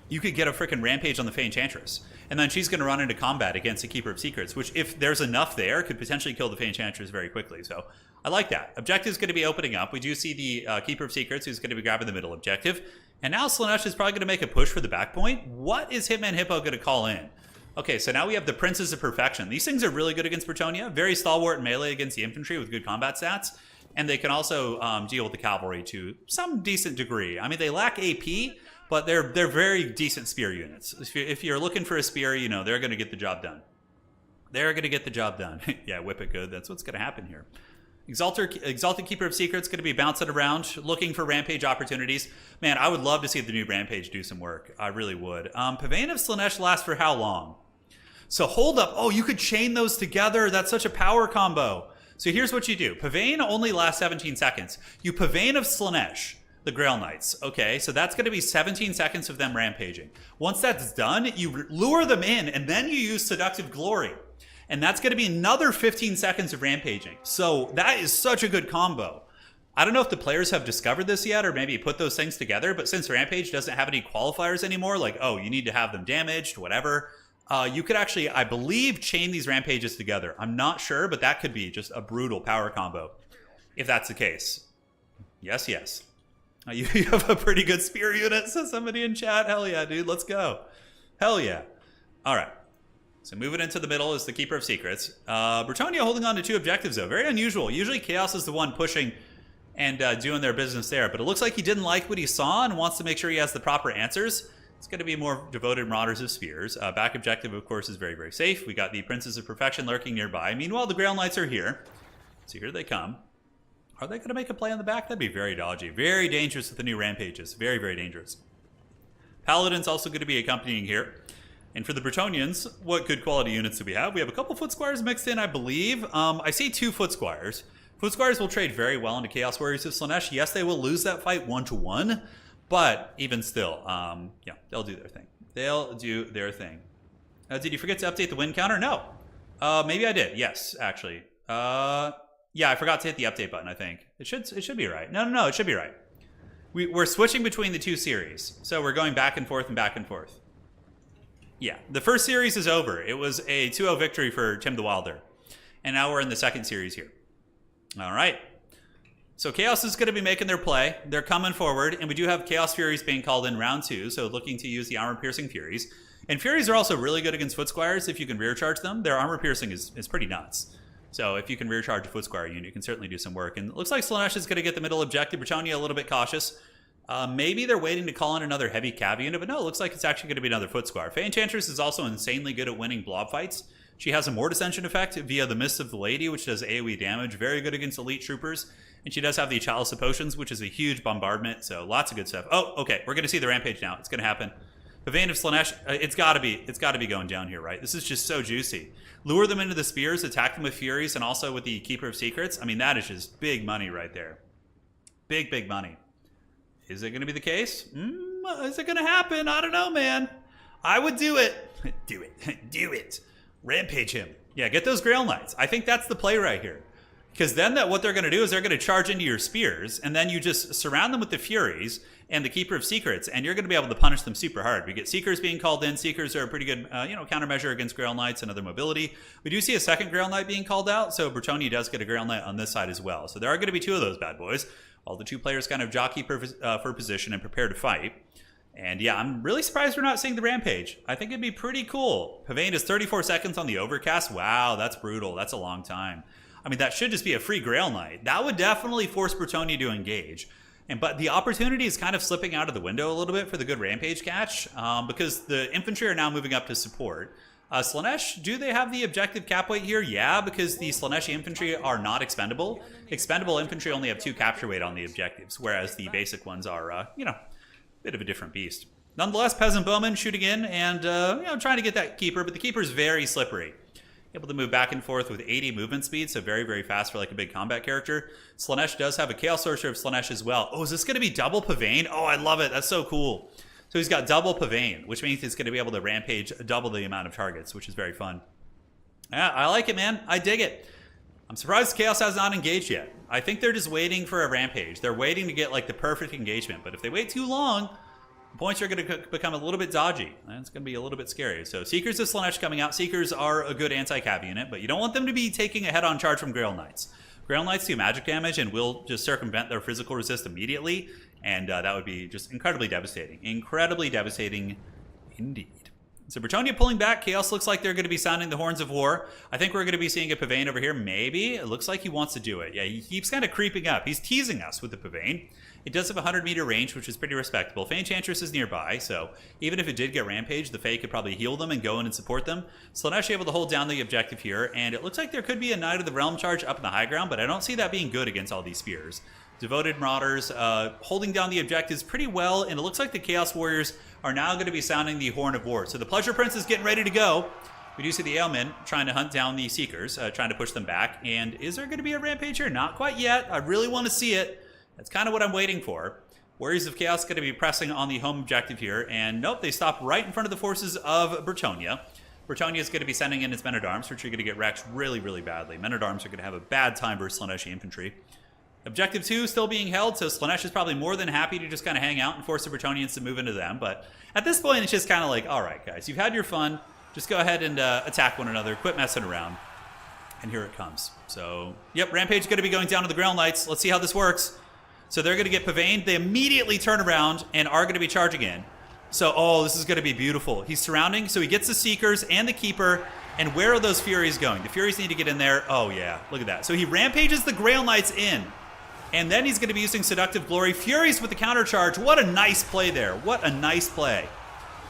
freaking Rampage on the Fey Enchantress. And then she's going to run into combat against the Keeper of Secrets, which if there's enough there, could potentially kill the Fey Enchantress very quickly. So I like that. Objective's going to be opening up. We do see the Keeper of Secrets who's going to be grabbing the middle objective. And now Slaanesh is probably going to make a push for the back point. What is Hitman Hippo going to call in? Okay, so now we have the Princes of Perfection. These things are really good against Bretonnia. Very stalwart and melee against the infantry with good combat stats. And they can also deal with the cavalry to some decent degree. I mean, they lack AP, but they're very decent spear units. If you're looking for a spear, they're going to get the job done. They're going to get the job done. Yeah, whip it good. That's what's going to happen here. Exalted Keeper of Secrets going to be bouncing around, looking for Rampage opportunities. Man, I would love to see the new Rampage do some work. I really would. Pavane of Slaanesh lasts for how long? So hold up. Oh, you could chain those together. That's such a power combo. So here's what you do. Pavane only lasts 17 seconds. You Pavane of Slaanesh, the Grail Knights. Okay, so that's going to be 17 seconds of them rampaging. Once that's done, you lure them in, and then you use Seductive Glory. And that's going to be another 15 seconds of rampaging. So that is such a good combo. I don't know if the players have discovered this yet or maybe put those things together, but since Rampage doesn't have any qualifiers anymore, like, oh, you need to have them damaged, whatever, You could actually, I believe, chain these rampages together. I'm not sure, but that could be just a brutal power combo, if that's the case. Yes, yes. You have a pretty good spear unit, says somebody in chat. Hell yeah, dude, let's go. Hell yeah. All right. So moving into the middle is the Keeper of Secrets. Bretonnia holding on to 2 objectives, though. Very unusual. Usually Chaos is the one pushing and doing their business there, but it looks like he didn't like what he saw and wants to make sure he has the proper answers. It's going to be more devoted Marauders of Spears. Back objective, of course, is very, very safe. We got the Princes of Perfection lurking nearby. Meanwhile, the Grail Knights are here. So here they come. Are they going to make a play on the back? That'd be very dodgy. Very dangerous with the new rampages. Very, very dangerous. Paladin's also going to be accompanying here. And for the Bretonians, what good quality units do we have? We have a couple Foot Squires mixed in, I believe. I see 2 Foot Squires. Foot Squires will trade very well into Chaos Warriors of Slaanesh. Yes, they will lose that fight 1-to-1. But even still, yeah, they'll do their thing. They'll do their thing. Did you forget to update the win counter? No. Maybe I did. Yes, actually. Yeah, I forgot to hit the update button, I think. It should be right. No, it should be right. We're switching between the 2 series. So we're going back and forth and back and forth. Yeah, the first series is over. It was a 2-0 victory for Tim the Wilder. And now we're in the second series here. All right. So Chaos is going to be making their play. They're coming forward. And we do have Chaos Furies being called in round 2. So looking to use the armor-piercing Furies. And Furies are also really good against Foot Squires if you can rear charge them. Their armor-piercing is pretty nuts. So if you can rear charge a Foot Squire unit, you can certainly do some work. And it looks like Slaanesh is going to get the middle objective. Bretonnia a little bit cautious. Maybe they're waiting to call in another heavy cav unit, but no, it looks like it's actually going to be another Foot Squire. Fae Enchantress is also insanely good at winning blob fights. She has a Mortis Ascension effect via the Mist of the Lady, which does AoE damage. Very good against elite troopers. And she does have the Chalice of Potions, which is a huge bombardment. So lots of good stuff. Oh, okay. We're going to see the rampage now. It's going to happen. Pavane of Slaanesh, it's got to be going down here, right? This is just so juicy. Lure them into the spears, attack them with Furies, and also with the Keeper of Secrets. I mean, that is just big money right there. Big, big money. Is it going to be the case? Is it going to happen? I don't know, man. I would do it. Do it. Do it. Rampage him. Yeah, get those Grail Knights. I think that's the play right here. Because then what they're going to do is they're going to charge into your spears, and then you just surround them with the Furies and the Keeper of Secrets, and you're going to be able to punish them super hard. We get Seekers being called in. Seekers are a pretty good countermeasure against Grail Knights and other mobility. We do see a second Grail Knight being called out, so Bretonnia does get a Grail Knight on this side as well. So there are going to be 2 of those bad boys. All the 2 players kind of jockey for position and prepare to fight. And yeah, I'm really surprised we're not seeing the Rampage. I think it'd be pretty cool. Pavane is 34 seconds on the overcast. Wow, that's brutal. That's a long time. I mean, that should just be a free Grail Knight. That would definitely force Bretonnia to engage. But the opportunity is kind of slipping out of the window a little bit for the good Rampage catch because the infantry are now moving up to support. Slaanesh, do they have the objective cap weight here? Yeah, because the Slaaneshi infantry are not expendable. Expendable infantry only have 2 capture weight on the objectives, whereas the basic ones are, a bit of a different beast. Nonetheless, Peasant Bowman shooting in and, trying to get that Keeper, but the Keeper's very slippery. Able to move back and forth with 80 movement speed, so very, very fast for like a big combat character. Slaanesh does have a Chaos Sorcerer of Slaanesh as well. Oh, is this going to be double Pavane? Oh, I love it. That's so cool. So he's got double Pavane, which means he's going to be able to rampage double the amount of targets, which is very fun. Yeah, I like it, man. I dig it. I'm surprised Chaos has not engaged yet. I think they're just waiting for a rampage. They're waiting to get like the perfect engagement. But if they wait too long, the points are going to become a little bit dodgy. And it's going to be a little bit scary. So Seekers of Slaanesh coming out. Seekers are a good anti-cav unit, but you don't want them to be taking a head-on charge from Grail Knights. Grail Knights do magic damage and will just circumvent their physical resist immediately. And that would be just incredibly devastating. Incredibly devastating indeed. So Bretonnia pulling back. Chaos looks like they're going to be sounding the horns of war. I think we're going to be seeing a Pavane over here. Maybe. It looks like he wants to do it. Yeah, he keeps kind of creeping up. He's teasing us with the Pavane. It does have a 100-meter range, which is pretty respectable. Fae Enchantress is nearby, so even if it did get Rampage, the Fae could probably heal them and go in and support them. Slaanesh able to hold down the objective here, and it looks like there could be a Knight of the Realm charge up in the high ground, but I don't see that being good against all these spears. Devoted Marauders holding down the objectives pretty well, and it looks like the Chaos Warriors are now going to be sounding the Horn of War. So the Pleasure Prince is getting ready to go. We do see the Ailmen trying to hunt down the Seekers, trying to push them back. And is there going to be a Rampage here? Not quite yet. I really want to see it. That's kind of what I'm waiting for. Warriors of Chaos going to be pressing on the home objective here. And nope, they stop right in front of the forces of Bretonnia. Bretonnia is going to be sending in its Men-at-Arms, which are going to get wrecked really, really badly. Men-at-Arms are going to have a bad time versus Slaaneshi infantry. Objective 2 still being held, so Slaanesh is probably more than happy to just kind of hang out and force the Bretonians to move into them. But at this point, it's just kind of like, all right, guys, you've had your fun. Just go ahead and attack one another. Quit messing around. And here it comes. So, yep, Rampage is going to be going down to the Grail Knights. Let's see how this works. So they're going to get Pavane. They immediately turn around and are going to be charging in. So, oh, this is going to be beautiful. He's surrounding, so he gets the Seekers and the Keeper. And where are those Furies going? The Furies need to get in there. Oh, yeah, look at that. So he Rampages the Grail Knights in. And then he's going to be using Seductive Glory. Furies with the countercharge. What a nice play there. What a nice play.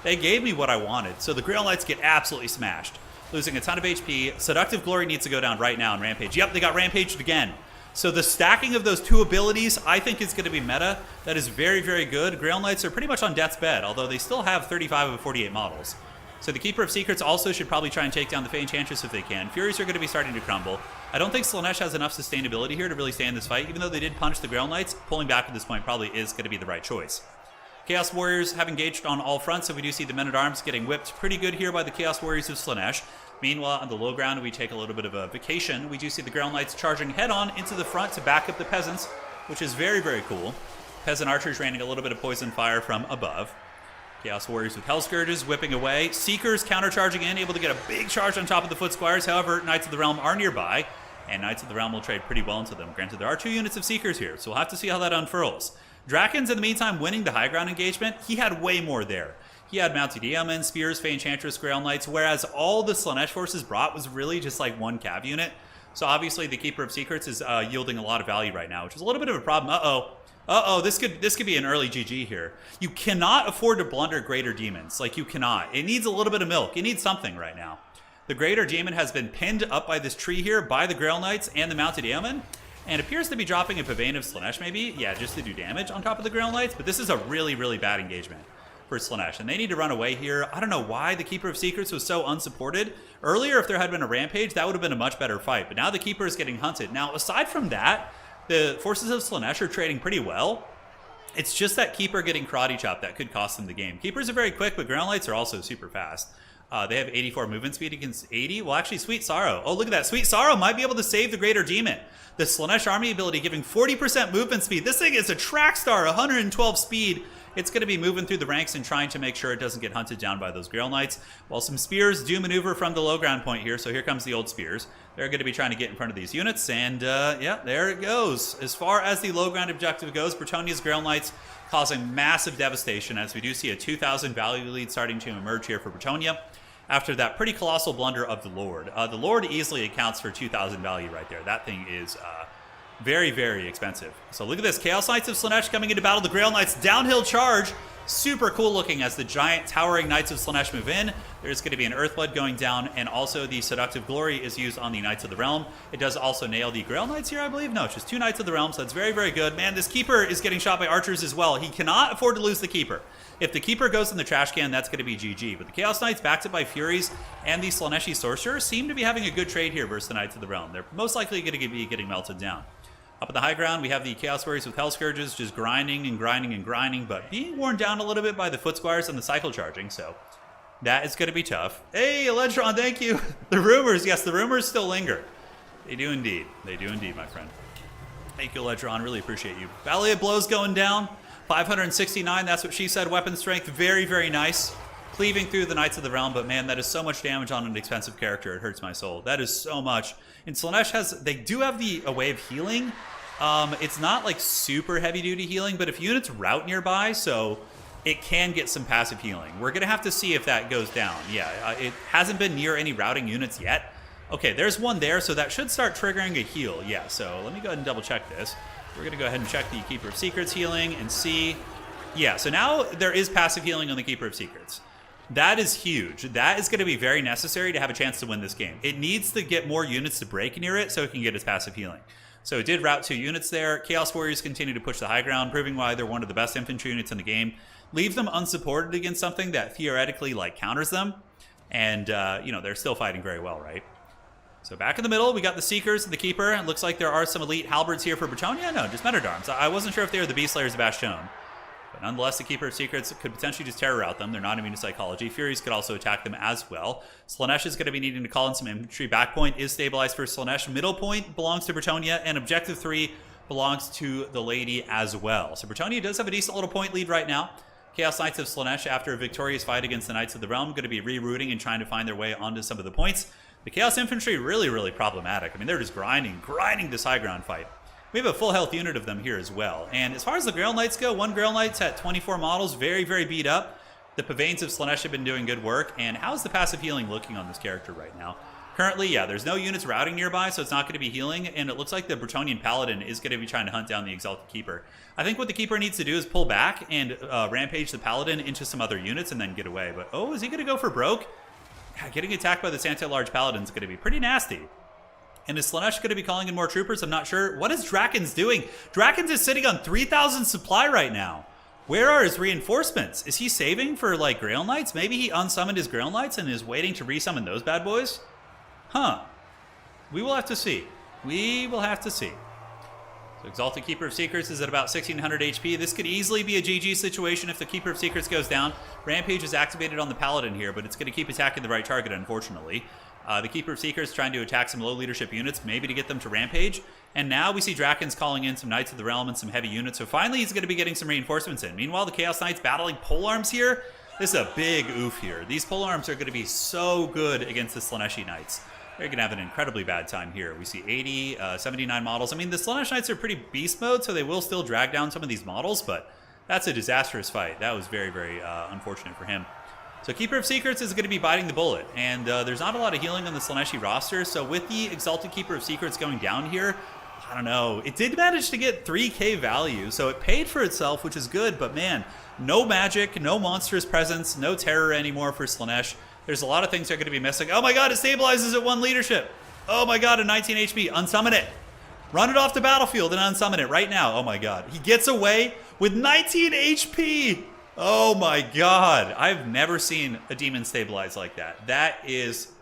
They gave me what I wanted. So the Grail Knights get absolutely smashed. Losing a ton of HP. Seductive Glory needs to go down right now in Rampage. Yep, they got Rampaged again. So the stacking of those two abilities, I think, is going to be meta. That is very, very good. Grail Knights are pretty much on death's bed, although they still have 35 of 48 models. So the Keeper of Secrets also should probably try and take down the Fey Enchantress if they can. Furies are going to be starting to crumble. I don't think Slaanesh has enough sustainability here to really stay in this fight. Even though they did punch the Grail Knights, pulling back at this point probably is going to be the right choice. Chaos Warriors have engaged on all fronts, so we do see the Men-at-Arms getting whipped pretty good here by the Chaos Warriors of Slaanesh. Meanwhile, on the low ground, we take a little bit of a vacation. We do see the Grail Knights charging head-on into the front to back up the Peasants, which is very, very cool. Peasant Archers raining a little bit of poison fire from above. Chaos Warriors with Hell Scourges whipping away. Seekers countercharging in, able to get a big charge on top of the Foot Squires. However, Knights of the Realm are nearby, and Knights of the Realm will trade pretty well into them. Granted, there are 2 units of Seekers here, so we'll have to see how that unfurls. Drakens, in the meantime, winning the high ground engagement. He had way more there. He had Mounted Yeomen, Spears, Fey Enchantress, Grail Knights, whereas all the Slaanesh forces brought was really just like 1 cav unit. So obviously the Keeper of Secrets is yielding a lot of value right now, which is a little bit of a problem. Uh-oh, this could be an early GG here. You cannot afford to blunder Greater Demons. Like, you cannot. It needs a little bit of milk. It needs something right now. The Greater Demon has been pinned up by this tree here by the Grail Knights and the Mounted Yeomen, and appears to be dropping a Pavane of Slaanesh maybe. Yeah, just to do damage on top of the Grail Knights, but this is a really, really bad engagement for Slaanesh, and they need to run away here. I don't know why the Keeper of Secrets was so unsupported. Earlier, if there had been a Rampage, that would have been a much better fight, but now the Keeper is getting hunted. Now, aside from that, the forces of Slaanesh are trading pretty well. It's just that Keeper getting karate chopped that could cost them the game. Keepers are very quick, but Grail Knights are also super fast. They have 84 movement speed against 80. Well, actually, Sweet Sorrow. Oh, look at that. Sweet Sorrow might be able to save the Greater Demon. The Slaanesh army ability giving 40% movement speed. This thing is a track star, 112 speed. It's going to be moving through the ranks and trying to make sure it doesn't get hunted down by those Grail Knights. While some Spears do maneuver from the low ground point here, so here comes the old Spears. They're going to be trying to get in front of these units, and yeah, there it goes. As far as the low ground objective goes, Bretonia's Grail Knights causing massive devastation, as we do see a 2,000 value lead starting to emerge here for Bretonia after that pretty colossal blunder of the Lord. The Lord easily accounts for 2,000 value right there. That thing is very, very expensive. So look at this. Chaos Knights of Slaanesh coming into battle. The Grail Knights downhill charge. Super cool looking as the giant towering Knights of Slaanesh move in. There's going to be an Earthblood going down, and also the Seductive Glory is used on the Knights of the Realm. It does also nail the Grail Knights here, I believe. No, it's just 2 Knights of the Realm, so that's very, very good. Man, this Keeper is getting shot by archers as well. He cannot afford to lose the Keeper. If the Keeper goes in the trash can, that's going to be GG. But the Chaos Knights, backed up by Furies, and the Slaaneshi Sorcerer seem to be having a good trade here versus the Knights of the Realm. They're most likely going to be getting melted down. Up at the high ground, we have the Chaos Warriors with Hell Scourges just grinding and grinding and grinding, but being worn down a little bit by the Foot Squires and the Cycle Charging, so that is going to be tough. Hey, Electron, thank you. The rumors, yes, the rumors still linger. They do indeed. They do indeed, my friend. Thank you, Electron. Really appreciate you. Valley of Blows going down. 569, that's what she said. Weapon strength, very, very nice. Cleaving through the Knights of the Realm, but man, that is so much damage on an expensive character. It hurts my soul. That is so much. And Slaanesh they do have a way of healing. It's not like super heavy duty healing, but if units route nearby, so it can get some passive healing. We're going to have to see if that goes down. Yeah, it hasn't been near any routing units yet. Okay, there's one there, so that should start triggering a heal. Yeah, so let me go ahead and double check this. We're going to go ahead and check the Keeper of Secrets healing and see. Yeah, so now there is passive healing on the Keeper of Secrets. That is huge. That is going to be very necessary to have a chance to win this game. It needs to get more units to break near it so it can get its passive healing. So it did route 2 units there. Chaos Warriors continue to push the high ground, proving why they're one of the best infantry units in the game. Leave them unsupported against something that theoretically like counters them. And, you know, they're still fighting very well, right? So back in the middle, we got the Seekers and the Keeper. It looks like there are some elite halberds here for Bretonia. No, just Men-at-Arms. I wasn't sure if they were the Beast Slayers of Bastion. But nonetheless, the Keeper of Secrets could potentially just terror out them. They're not immune to psychology. Furies could also attack them as well. Slaanesh is going to be needing to call in some infantry. Back point is stabilized for Slaanesh. Middle point belongs to Bretonia, and Objective 3 belongs to the Lady as well. So Bretonia does have a decent little point lead right now. Chaos Knights of Slaanesh, after a victorious fight against the Knights of the Realm, going to be rerouting and trying to find their way onto some of the points. The Chaos Infantry, really, really problematic. I mean, they're just grinding this high ground fight. We have a full health unit of them here as well. And as far as the Grail Knights go, one Grail Knight's at 24 models, very, very beat up. The Pavanes of Slaanesh have been doing good work. And how's the passive healing looking on this character right now? Currently, yeah, there's no units routing nearby, so it's not going to be healing, and it looks like the Bretonnian Paladin is going to be trying to hunt down the Exalted Keeper. I think what the Keeper needs to do is pull back and rampage the Paladin into some other units and then get away. But, oh, is he going to go for broke? Yeah, getting attacked by this anti-large Paladin is going to be pretty nasty. And is Slaanesh going to be calling in more troopers? I'm not sure. What is Drakens doing? Drakens is sitting on 3,000 supply right now. Where are his reinforcements? Is he saving for, like, Grail Knights? Maybe he unsummoned his Grail Knights and is waiting to resummon those bad boys? Huh. We will have to see. We will have to see. So Exalted Keeper of Secrets is at about 1,600 HP. This could easily be a GG situation if the Keeper of Secrets goes down. Rampage is activated on the Paladin here, but it's going to keep attacking the right target, unfortunately. The Keeper of Secrets trying to attack some low leadership units, maybe to get them to Rampage. And now we see Drakens calling in some Knights of the Realm and some heavy units. So finally he's going to be getting some reinforcements in. Meanwhile, the Chaos Knights battling polearms here. This is a big oof here. These polearms are going to be so good against the Slaaneshi Knights. They're going to have an incredibly bad time here. We see 80, 79 models. I mean, the Slaanesh Knights are pretty beast mode, so they will still drag down some of these models, but that's a disastrous fight. That was very, very unfortunate for him. So Keeper of Secrets is going to be biting the bullet, and there's not a lot of healing on the Slaaneshi roster, so with the Exalted Keeper of Secrets going down here, I don't know. It did manage to get 3k value, so it paid for itself, which is good, but man, no magic, no monstrous presence, no terror anymore for Slaanesh. There's a lot of things that are going to be missing. Oh my god, it stabilizes at 1 leadership. Oh my god, a 19 HP. Unsummon it. Run it off the battlefield and unsummon it right now. Oh my god. He gets away with 19 HP. Oh my god. I've never seen a demon stabilize like that. That is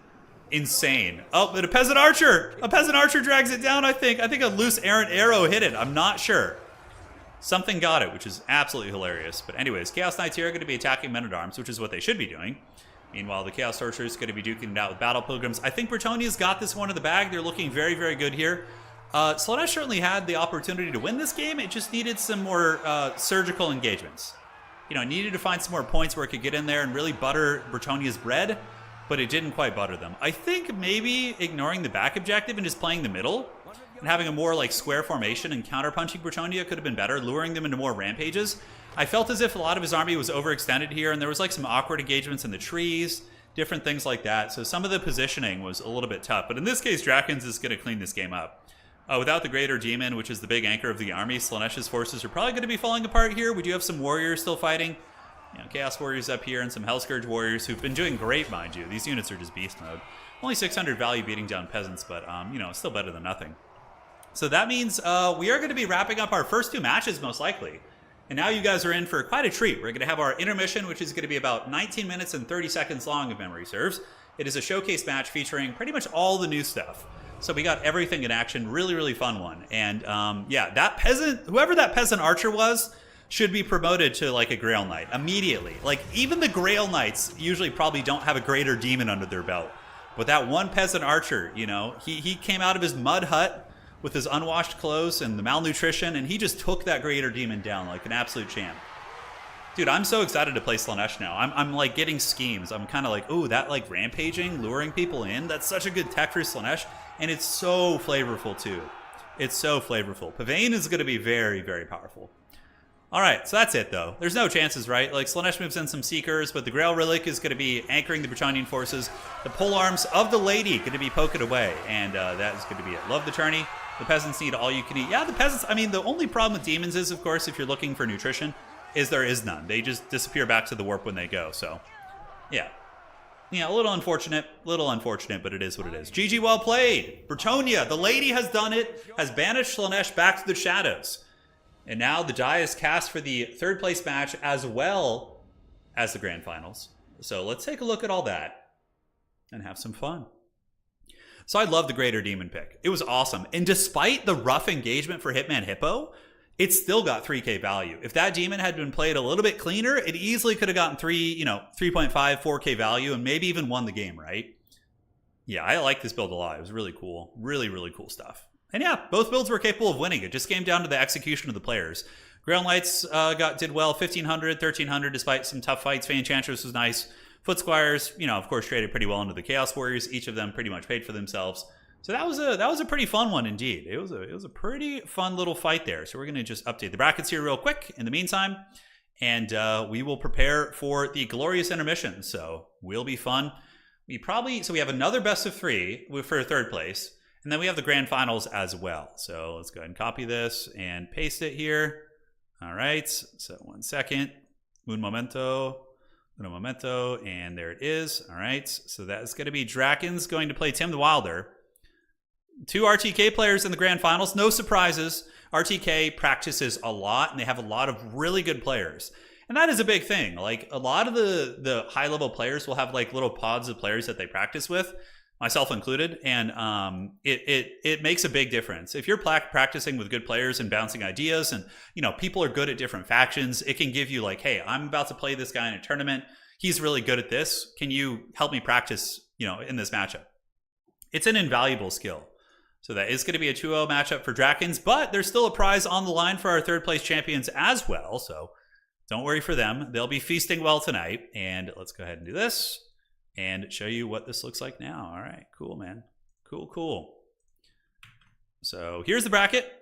insane. Oh, but a peasant archer. A peasant archer drags it down, I think. I think a loose errant arrow hit it. I'm not sure. Something got it, which is absolutely hilarious. But anyways, Chaos Knights here are going to be attacking men-at-arms, which is what they should be doing. Meanwhile, the Chaos Sorcerer is going to be duking it out with Battle Pilgrims. I think Bretonnia's got this one in the bag. They're looking very, very good here. Slaanesh certainly had the opportunity to win this game. It just needed some more surgical engagements. You know, it needed to find some more points where it could get in there and really butter Bretonnia's bread, but it didn't quite butter them. I think maybe ignoring the back objective and just playing the middle and having a more like square formation and counterpunching Bretonnia could have been better, luring them into more rampages. I felt as if a lot of his army was overextended here, and there was like some awkward engagements in the trees, different things like that. So some of the positioning was a little bit tough. But in this case, Drakens is going to clean this game up. Without the Greater Demon, which is the big anchor of the army, Slaanesh's forces are probably going to be falling apart here. We do have some warriors still fighting. You know, Chaos Warriors up here and some Hellscourge Warriors who've been doing great, mind you. These units are just beast mode. Only 600 value beating down peasants, but, you know, it's still better than nothing. So that means we are going to be wrapping up our first 2 matches, most likely. And now you guys are in for quite a treat. We're going to have our intermission, which is going to be about 19 minutes and 30 seconds long, if memory serves. It is a showcase match featuring pretty much all the new stuff. So we got everything in action. Really, really fun one. And yeah, that peasant, whoever that peasant archer was, should be promoted to like a Grail Knight immediately. Like even the Grail Knights usually probably don't have a greater demon under their belt. But that one peasant archer, you know, he came out of his mud hut with his unwashed clothes and the malnutrition, and he just took that greater demon down like an absolute champ. Dude, I'm so excited to play Slaanesh now. I'm like getting schemes. I'm kind of like, ooh, that like rampaging, luring people in, that's such a good tech for Slaanesh, and it's so flavorful too. It's so flavorful. Pavane is going to be very, very powerful. All right, so that's it though. There's no chances, right? Like Slaanesh moves in some Seekers, but the Grail Relic is going to be anchoring the Bretonnian forces. The polearms of the Lady going to be poking away, and that is going to be it. Love the Tourney. The peasants need all you can eat. Yeah, the peasants, I mean, the only problem with demons is, of course, if you're looking for nutrition, is there is none. They just disappear back to the warp when they go, so yeah. Yeah, a little unfortunate, but it is what it is. GG, well played. Bretonnia, the Lady has done it, has banished Slaanesh back to the shadows. And now the die is cast for the 3rd place match as well as the grand finals. So let's take a look at all that and have some fun. So I love the Greater Demon pick. It was awesome. And despite the rough engagement for Hitman Hippo, it still got 3k value. If that demon had been played a little bit cleaner, it easily could have gotten 3.5, 4k value and maybe even won the game, right? Yeah, I like this build a lot. It was really cool. Really, really cool stuff. And yeah, both builds were capable of winning. It just came down to the execution of the players. Ground Lights did well, 1,500, 1,300, despite some tough fights. Fan Enchantress was nice. Foot Squires, of course, traded pretty well into the Chaos Warriors. Each of them pretty much paid for themselves. So that was a pretty fun one indeed. It was a pretty fun little fight there. So we're going to just update the brackets here real quick in the meantime. And we will prepare for the glorious intermission. So will be fun. We have another best of 3 for 3rd place. And then we have the grand finals as well. So let's go ahead and copy this and paste it here. All right. So 1 second. Un momento, and there it is. All right. So that's going to be Draken's going to play Tim the Wilder. 2 RTK players in the grand finals. No surprises. RTK practices a lot, and they have a lot of really good players. And that is a big thing. Like, a lot of the high-level players will have, like, little pods of players that they practice with, myself included, and it makes a big difference. If you're practicing with good players and bouncing ideas, and, people are good at different factions, it can give you, like, hey, I'm about to play this guy in a tournament. He's really good at this. Can you help me practice, in this matchup? It's an invaluable skill. So that is going to be a 2-0 matchup for Drakens, but there's still a prize on the line for our 3rd place champions as well. So don't worry for them. They'll be feasting well tonight. And let's go ahead and do this and show you what this looks like now. All right, cool, man. Cool. So here's the bracket.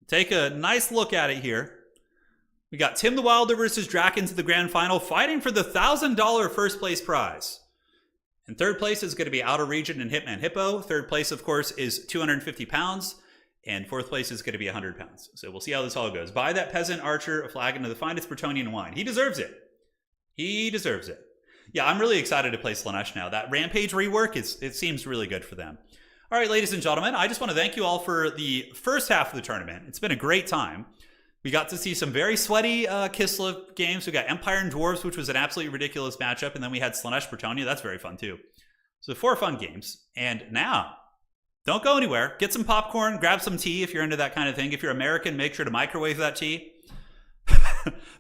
Take a nice look at it here. We got Tim the Wilder versus Drakens in the grand final, fighting for the $1,000 first place prize. And 3rd place is going to be Outer Region and Hitman Hippo. 3rd place, of course, is 250 pounds. And 4th place is going to be 100 pounds. So we'll see how this all goes. Buy that peasant archer a flagon of the finest Bretonnian wine. He deserves it. Yeah, I'm really excited to play Slaanesh now. That Rampage rework, it seems really good for them. All right, ladies and gentlemen, I just want to thank you all for the first half of the tournament. It's been a great time. We got to see some very sweaty Kislev games. We got Empire and Dwarves, which was an absolutely ridiculous matchup. And then we had Slaanesh Britannia. That's very fun, too. So 4 fun games. And now, don't go anywhere. Get some popcorn. Grab some tea if you're into that kind of thing. If you're American, make sure to microwave that tea.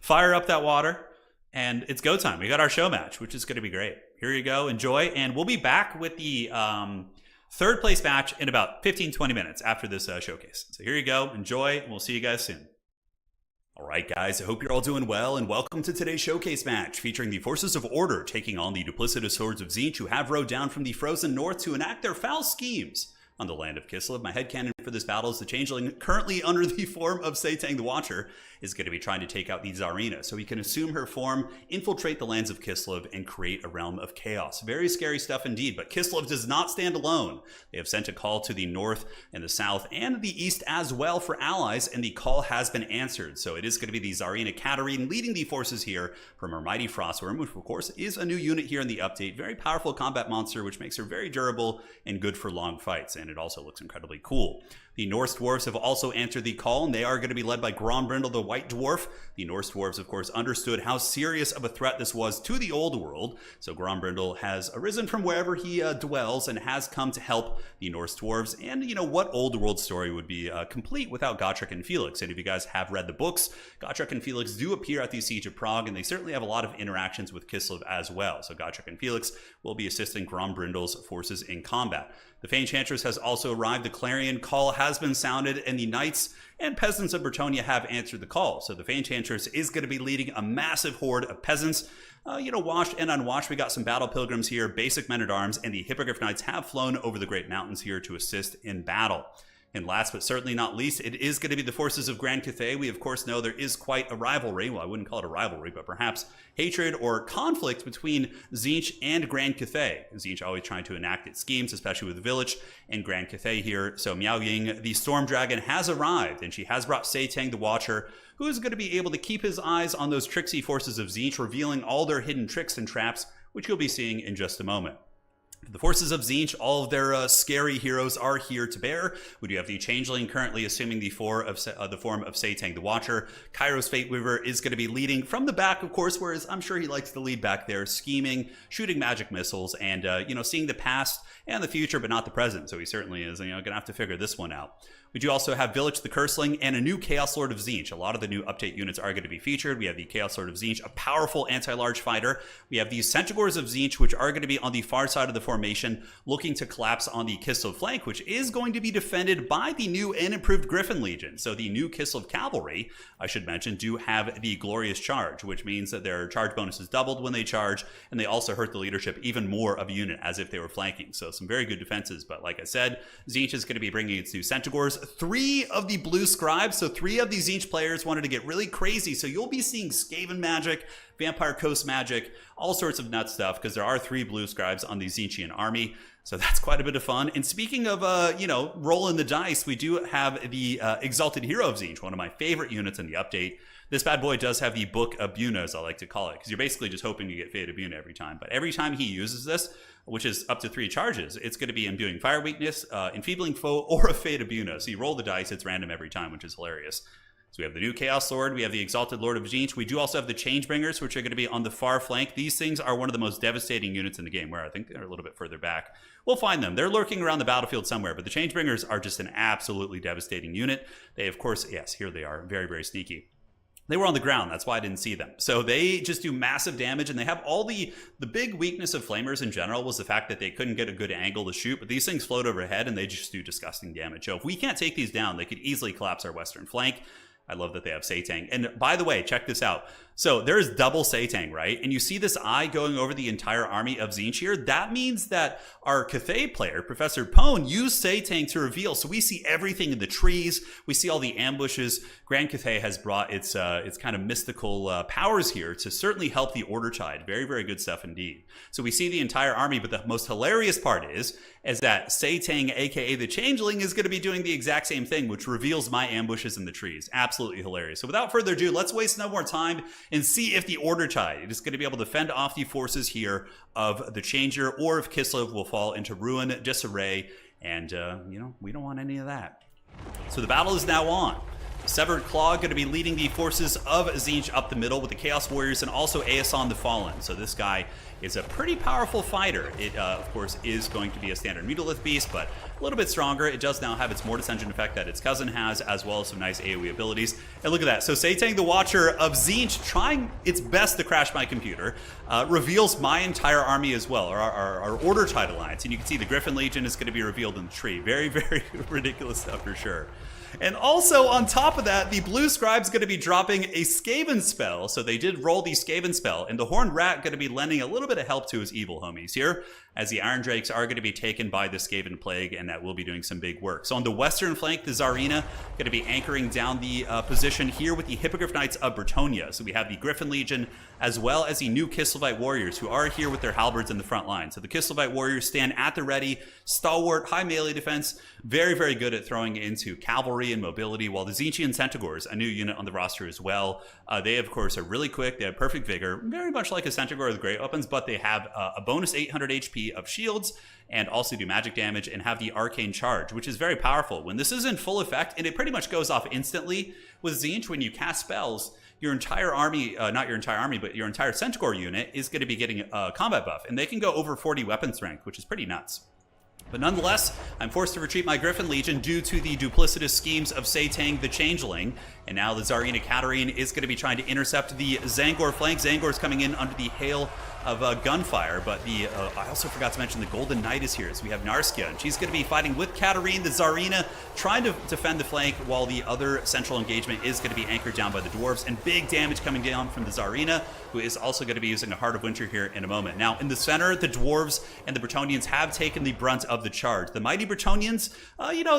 Fire up that water. And it's go time. We got our show match, which is going to be great. Here you go. Enjoy. And we'll be back with the 3rd place match in about 15-20 minutes after this showcase. So here you go. Enjoy. And we'll see you guys soon. All right, guys, I hope you're all doing well, and welcome to today's showcase match, featuring the Forces of Order taking on the duplicitous Swords of Tzeentch, who have rode down from the frozen north to enact their foul schemes on the land of Kislev. My headcanon for this battle is the Changeling, currently under the form of Setang the Watcher, is going to be trying to take out the Tsarina, so he can assume her form, infiltrate the lands of Kislev, and create a realm of chaos. Very scary stuff indeed, but Kislev does not stand alone. They have sent a call to the north and the south and the east as well for allies, and the call has been answered. So it is going to be the Tsarina Katarine leading the forces here from her mighty Frostworm, which of course is a new unit here in the update. Very powerful combat monster, which makes her very durable and good for long fights, and it also looks incredibly cool. The Norse dwarves have also answered the call, and they are going to be led by Grombrindle, the White Dwarf. The Norse dwarves, of course, understood how serious of a threat this was to the old world, so Grombrindle has arisen from wherever he dwells and has come to help the Norse dwarves. And, what old world story would be complete without Gotrek and Felix? And if you guys have read the books, Gotrek and Felix do appear at the Siege of Prague, and they certainly have a lot of interactions with Kislev as well. So Gotrek and Felix will be assisting Grombrindle's forces in combat. The Fey Enchantress has also arrived. The clarion call has been sounded, and the knights and peasants of Bretonnia have answered the call. So the Fey Enchantress is going to be leading a massive horde of peasants. Washed and unwashed. We got some battle pilgrims here, basic men-at-arms, and the Hippogriff Knights have flown over the Great Mountains here to assist in battle. And last but certainly not least, it is going to be the forces of Grand Cathay. We, of course, know there is quite a rivalry. Well, I wouldn't call it a rivalry, but perhaps hatred or conflict between Tzeentch and Grand Cathay. Tzeentch always trying to enact its schemes, especially with Village and Grand Cathay here. So Miao Ying, the Storm Dragon, has arrived, and she has brought Setang the Watcher, who is going to be able to keep his eyes on those tricksy forces of Tzeentch, revealing all their hidden tricks and traps, which you'll be seeing in just a moment. The forces of Tzeentch, all of their scary heroes are here to bear. We do have the Changeling currently assuming the form of Setang the Watcher. Kairos Fate Weaver is going to be leading from the back, of course, whereas I'm sure he likes to lead back there, scheming, shooting magic missiles, and seeing the past and the future, but not the present. So he certainly is going to have to figure this one out. We do also have Village the Curseling and a new Chaos Lord of Tzeentch. A lot of the new update units are going to be featured. We have the Chaos Lord of Tzeentch, a powerful anti-large fighter. We have these Centaurs of Tzeentch, which are going to be on the far side of the formation, looking to collapse on the Kislev flank, which is going to be defended by the new and improved Griffin Legion. So the new Kislev Cavalry, I should mention, do have the Glorious Charge, which means that their charge bonus is doubled when they charge, and they also hurt the leadership even more of a unit as if they were flanking. So some very good defenses, but like I said, Tzeentch is going to be bringing its new Centaurs. 3 of the blue scribes, so 3 of the Tzeentch players wanted to get really crazy, so you'll be seeing Skaven magic, Vampire Coast magic, all sorts of nut stuff, because there are 3 blue scribes on the Tzeentchian army. So that's quite a bit of fun. And speaking of, rolling the dice, we do have the Exalted Hero of Tzeentch, one of my favorite units in the update. This bad boy does have the Book of Buna, as I like to call it, because you're basically just hoping to get Fate of Buna every time. But every time he uses this, which is up to 3 charges, it's going to be imbuing Fire Weakness, Enfeebling Foe, or a Fate of Buna. So you roll the dice, it's random every time, which is hilarious. So we have the new Chaos Lord, we have the Exalted Lord of Tzeentch, we do also have the Changebringers, which are going to be on the far flank. These things are one of the most devastating units in the game, where I think they're a little bit further back. We'll find them. They're lurking around the battlefield somewhere, but the Changebringers are just an absolutely devastating unit. They, of course, yes, here they are, very, very sneaky. They were on the ground, that's why I didn't see them. So they just do massive damage, and they have all the big weakness of Flamers in general was the fact that they couldn't get a good angle to shoot, but these things float overhead, and they just do disgusting damage. So if we can't take these down, they could easily collapse our western flank. I love that they have Satang. And by the way, check this out. So there's double Satang, right? And you see this eye going over the entire army of Tzeentch here. That means that our Cathay player, Professor Pone, used Satang to reveal. So we see everything in the trees. We see all the ambushes. Grand Cathay has brought its kind of mystical powers here to certainly help the Order Tide. Very, very good stuff indeed. So we see the entire army, but the most hilarious part is that Satang, aka the Changeling, is going to be doing the exact same thing, which reveals my ambushes in the trees. Absolutely hilarious. So without further ado, let's waste no more time and see if the Order Tide is going to be able to fend off the forces here of the Changer, or if Kislev will fall into ruin, disarray, and, we don't want any of that. So the battle is now on. The Severed Claw going to be leading the forces of Tzeentch up the middle with the Chaos Warriors and also Aeson the Fallen. So this guy is a pretty powerful fighter. It, of course, is going to be a standard Mutolith beast, but a little bit stronger. It does now have its Mortis Engine effect that its cousin has, as well as some nice AoE abilities. And look at that. So Satang, the Watcher of Tzeentch, trying its best to crash my computer, reveals my entire army as well, or our Order Tide Alliance. And you can see the Griffin Legion is going to be revealed in the tree. Very, very ridiculous stuff for sure. And also, on top of that, the Blue Scribe's going to be dropping a Skaven spell. So they did roll the Skaven spell, and the Horned Rat going to be lending a little bit of help to his evil homies here, as the Iron Drakes are going to be taken by the Skaven Plague, and that will be doing some big work. So on the western flank, the Tsarina going to be anchoring down the position here with the Hippogriff Knights of Bretonnia. So we have the Griffin Legion, as well as the new Kislevite Warriors, who are here with their halberds in the front line. So the Kislevite Warriors stand at the ready, stalwart, high melee defense, very, very good at throwing into cavalry and mobility, while the Tzeentchian Centaurs, a new unit on the roster as well, they, of course, are really quick. They have perfect vigor, very much like a Centaur with great weapons, but they have a bonus 800 HP of shields, and also do magic damage, and have the Arcane Charge, which is very powerful. When this is in full effect, and it pretty much goes off instantly with Tzeentch, when you cast spells, your entire army, not your entire army, but your entire Centaur unit is going to be getting a combat buff, and they can go over 40 weapon strength, which is pretty nuts. But nonetheless, I'm forced to retreat my Griffin Legion due to the duplicitous schemes of Satang the Changeling. And now the Tsarina Katarine is going to be trying to intercept the Zangor flank. Zangor's coming in under the hail of gunfire, but I also forgot to mention the Golden Knight is here. So we have Narskia, and she's going to be fighting with Katarine, the Tsarina, trying to defend the flank, while the other central engagement is going to be anchored down by the dwarves, and big damage coming down from the Tsarina, who is also going to be using a Heart of Winter here in a moment. Now, in the center, the dwarves and the Bretonnians have taken the brunt of the charge. The mighty Bretonnians,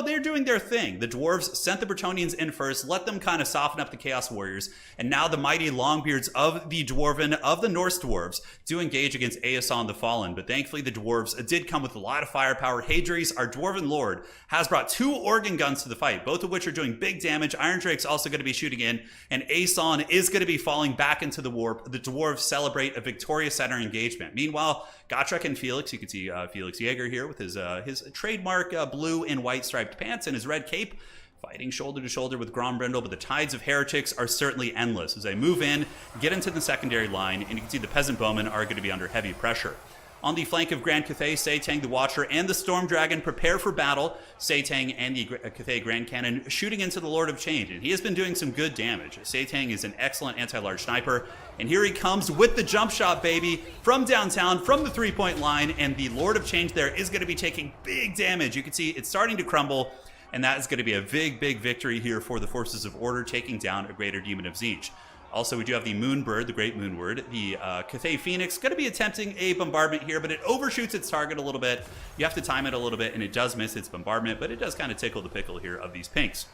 they're doing their thing. The dwarves sent the Bretonnians in first, let them kind of soften up the Chaos Warriors, and now the mighty Longbeards of the Norse dwarves do engage against Aeson the Fallen, but thankfully the dwarves did come with a lot of firepower. Hadres, our dwarven lord, has brought 2 organ guns to the fight, both of which are doing big damage. Iron Drake's also going to be shooting in, and Aeson is going to be falling back into the warp. The dwarves celebrate a victorious center engagement. Meanwhile, Gotrek and Felix, you can see Felix Jaeger here with his trademark blue and white striped pants and his red cape, fighting shoulder to shoulder with Grombrindle, but the tides of heretics are certainly endless as they move in, get into the secondary line, and you can see the peasant bowmen are going to be under heavy pressure. On the flank of Grand Cathay, Seitang the Watcher and the Storm Dragon prepare for battle. Seitang and the Cathay Grand Cannon shooting into the Lord of Change, and he has been doing some good damage. Seitang is an excellent anti-large sniper, and here he comes with the jump shot, baby, from downtown, from the three-point line, and the Lord of Change there is going to be taking big damage. You can see it's starting to crumble, and that is going to be a big, big victory here for the Forces of Order, taking down a Greater Demon of Tzeentch. Also, we do have the Moonbird, the Great Moonbird. The Cathay Phoenix going to be attempting a bombardment here, but it overshoots its target a little bit. You have to time it a little bit, and it does miss its bombardment, but it does kind of tickle the pickle here of these pinks.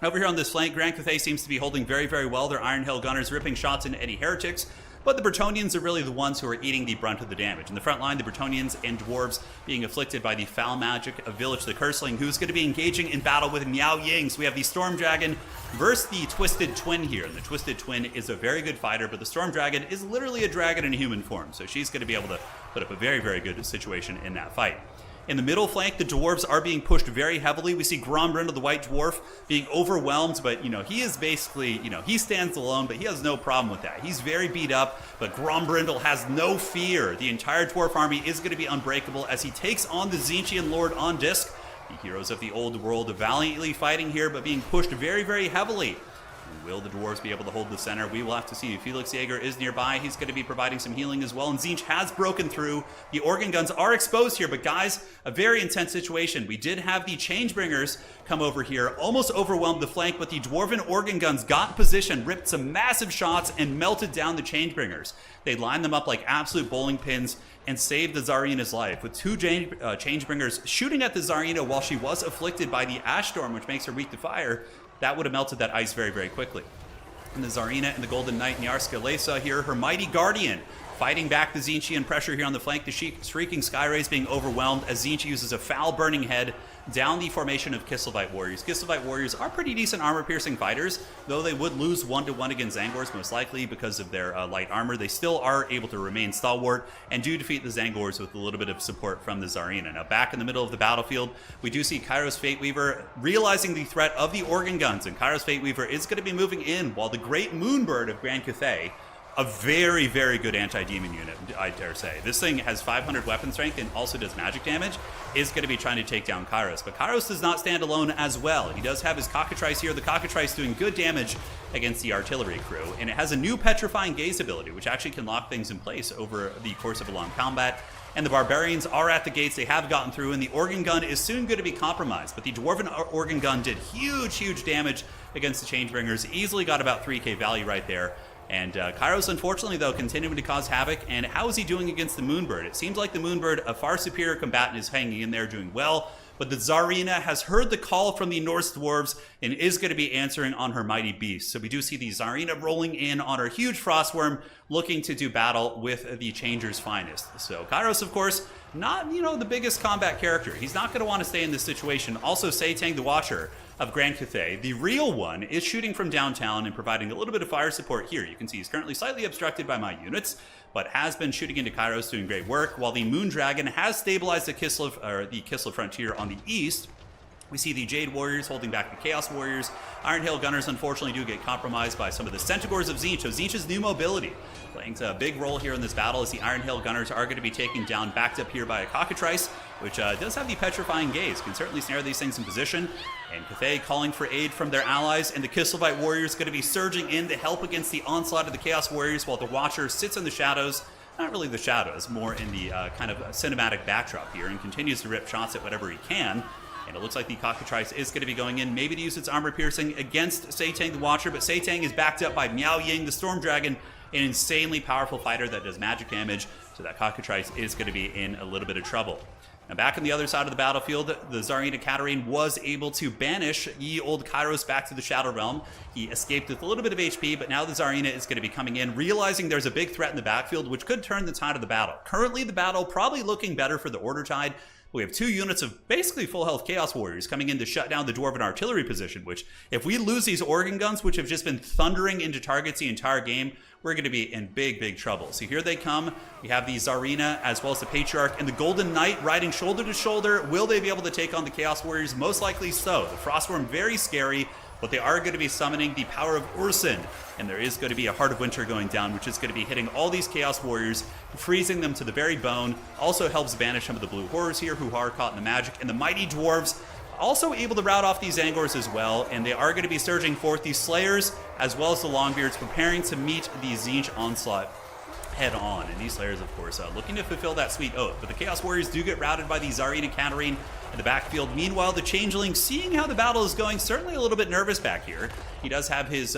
Over here on this flank, Grand Cathay seems to be holding very, very well. Their Iron Hail Gunners ripping shots into any heretics, but the Bretonnians are really the ones who are eating the brunt of the damage. In the front line, the Bretonnians and Dwarves being afflicted by the foul magic of Village the Curseling, who's going to be engaging in battle with Miao Ying. So we have the Storm Dragon versus the Twisted Twin here. And the Twisted Twin is a very good fighter, but the Storm Dragon is literally a dragon in human form. So she's going to be able to put up a very, very good situation in that fight. In the middle flank, the dwarves are being pushed very heavily. We see Grombrindle, the white dwarf, being overwhelmed, but, he is basically, he stands alone, but he has no problem with that. He's very beat up, but Grombrindle has no fear. The entire dwarf army is going to be unbreakable as he takes on the Tzeentchian Lord on disc. The heroes of the old world valiantly fighting here, but being pushed very, very heavily. Will the dwarves be able to hold the center? We will have to see. Felix Jaeger is nearby. He's going to be providing some healing as well. And Tzeentch has broken through. The organ guns are exposed here. But guys, a very intense situation. We did have the Changebringers come over here, almost overwhelmed the flank, but the Dwarven organ guns got in position, ripped some massive shots, and melted down the Changebringers. They lined them up like absolute bowling pins and saved the Tsarina's life, with two Changebringers shooting at the Tsarina while she was afflicted by the Ash Storm, which makes her weak to fire. That would have melted that ice very, very quickly. And the Tsarina and the Golden Knight, Nyarska Lesa here, her mighty guardian, fighting back the Tzeentchian pressure here on the flank. The Shrieking Skyrays being overwhelmed as Tzeentch uses a foul burning head down the formation of Kislevight Warriors. Kislevight Warriors are pretty decent armor-piercing fighters, though they would lose 1-to-1 against Zangors, most likely because of their light armor. They still are able to remain stalwart and do defeat the Zangors with a little bit of support from the Tsarina. Now, back in the middle of the battlefield, we do see Kairos Fateweaver realizing the threat of the organ guns, and Kairos Fateweaver is going to be moving in, while the Great Moonbird of Grand Cathay, a very, very good anti-demon unit, I dare say. This thing has 500 weapon strength and also does magic damage, is going to be trying to take down Kairos. But Kairos does not stand alone as well. He does have his Cockatrice here. The Cockatrice doing good damage against the artillery crew, and it has a new Petrifying Gaze ability, which actually can lock things in place over the course of a long combat. And the Barbarians are at the gates. They have gotten through, and the organ gun is soon going to be compromised. But the Dwarven organ gun did huge, huge damage against the Changebringers. Easily got about 3k value right there. And Kairos, unfortunately, though, continuing to cause havoc. And how is he doing against the Moonbird? It seems like the Moonbird, a far superior combatant, is hanging in there doing well. But the Tsarina has heard the call from the Norse dwarves and is going to be answering on her mighty beast. So we do see the Tsarina rolling in on her huge Frostworm, looking to do battle with the Changer's finest. So Kairos, of course, not, the biggest combat character. He's not going to want to stay in this situation. Also, Seitang the Watcher of Grand Cathay, the real one, is shooting from downtown and providing a little bit of fire support here. You can see he's currently slightly obstructed by my units, but has been shooting into Kairos, doing great work, while the Moon Dragon has stabilized the Kislev frontier on the east. We see the Jade Warriors holding back the Chaos Warriors. Iron Hail Gunners, unfortunately, do get compromised by some of the Centaurs of Tzeentch. So Tzeentch's new mobility playing a big role here in this battle, as the Iron Hail Gunners are going to be taken down, backed up here by a Cockatrice, which does have the Petrifying Gaze, can certainly snare these things in position. And Cathay calling for aid from their allies, and the Kislevight Warriors going to be surging in to help against the onslaught of the Chaos Warriors, while the Watcher sits in the shadows. Not really the shadows, more in the kind of cinematic backdrop here, and continues to rip shots at whatever he can. And it looks like the Cockatrice is going to be going in, maybe to use its armor piercing against Seitang the Watcher, but Seitang is backed up by Miao Ying, the Storm Dragon, an insanely powerful fighter that does magic damage, so that Cockatrice is going to be in a little bit of trouble. Now, back on the other side of the battlefield, the Tsarina Katarine was able to banish ye old Kairos back to the Shadow Realm. He escaped with a little bit of HP, but now the Tsarina is going to be coming in, realizing there's a big threat in the backfield, which could turn the tide of the battle. Currently, the battle probably looking better for the Order Tide. We have 2 units of basically full health Chaos Warriors coming in to shut down the Dwarven artillery position, which, if we lose these organ guns, which have just been thundering into targets the entire game, we're going to be in big, big trouble. So here they come. We have the Tsarina as well as the Patriarch and the Golden Knight riding shoulder to shoulder. Will they be able to take on the Chaos Warriors? Most likely so. The Frostworm, very scary. but they are going to be summoning the power of Urson, and there is going to be a Heart of Winter going down, which is going to be hitting all these Chaos Warriors, freezing them to the very bone. Also helps banish some of the blue horrors here who are caught in the magic, and the mighty dwarves also able to rout off these Angors as well, and they are going to be surging forth these Slayers as well as the Longbeards, preparing to meet the Tzeentch onslaught head on. And these Slayers, of course, looking to fulfill that sweet oath. But the Chaos Warriors do get routed by the Tsarina Katarine in the backfield. Meanwhile, the Changeling, seeing how the battle is going, certainly a little bit nervous back here. He does have his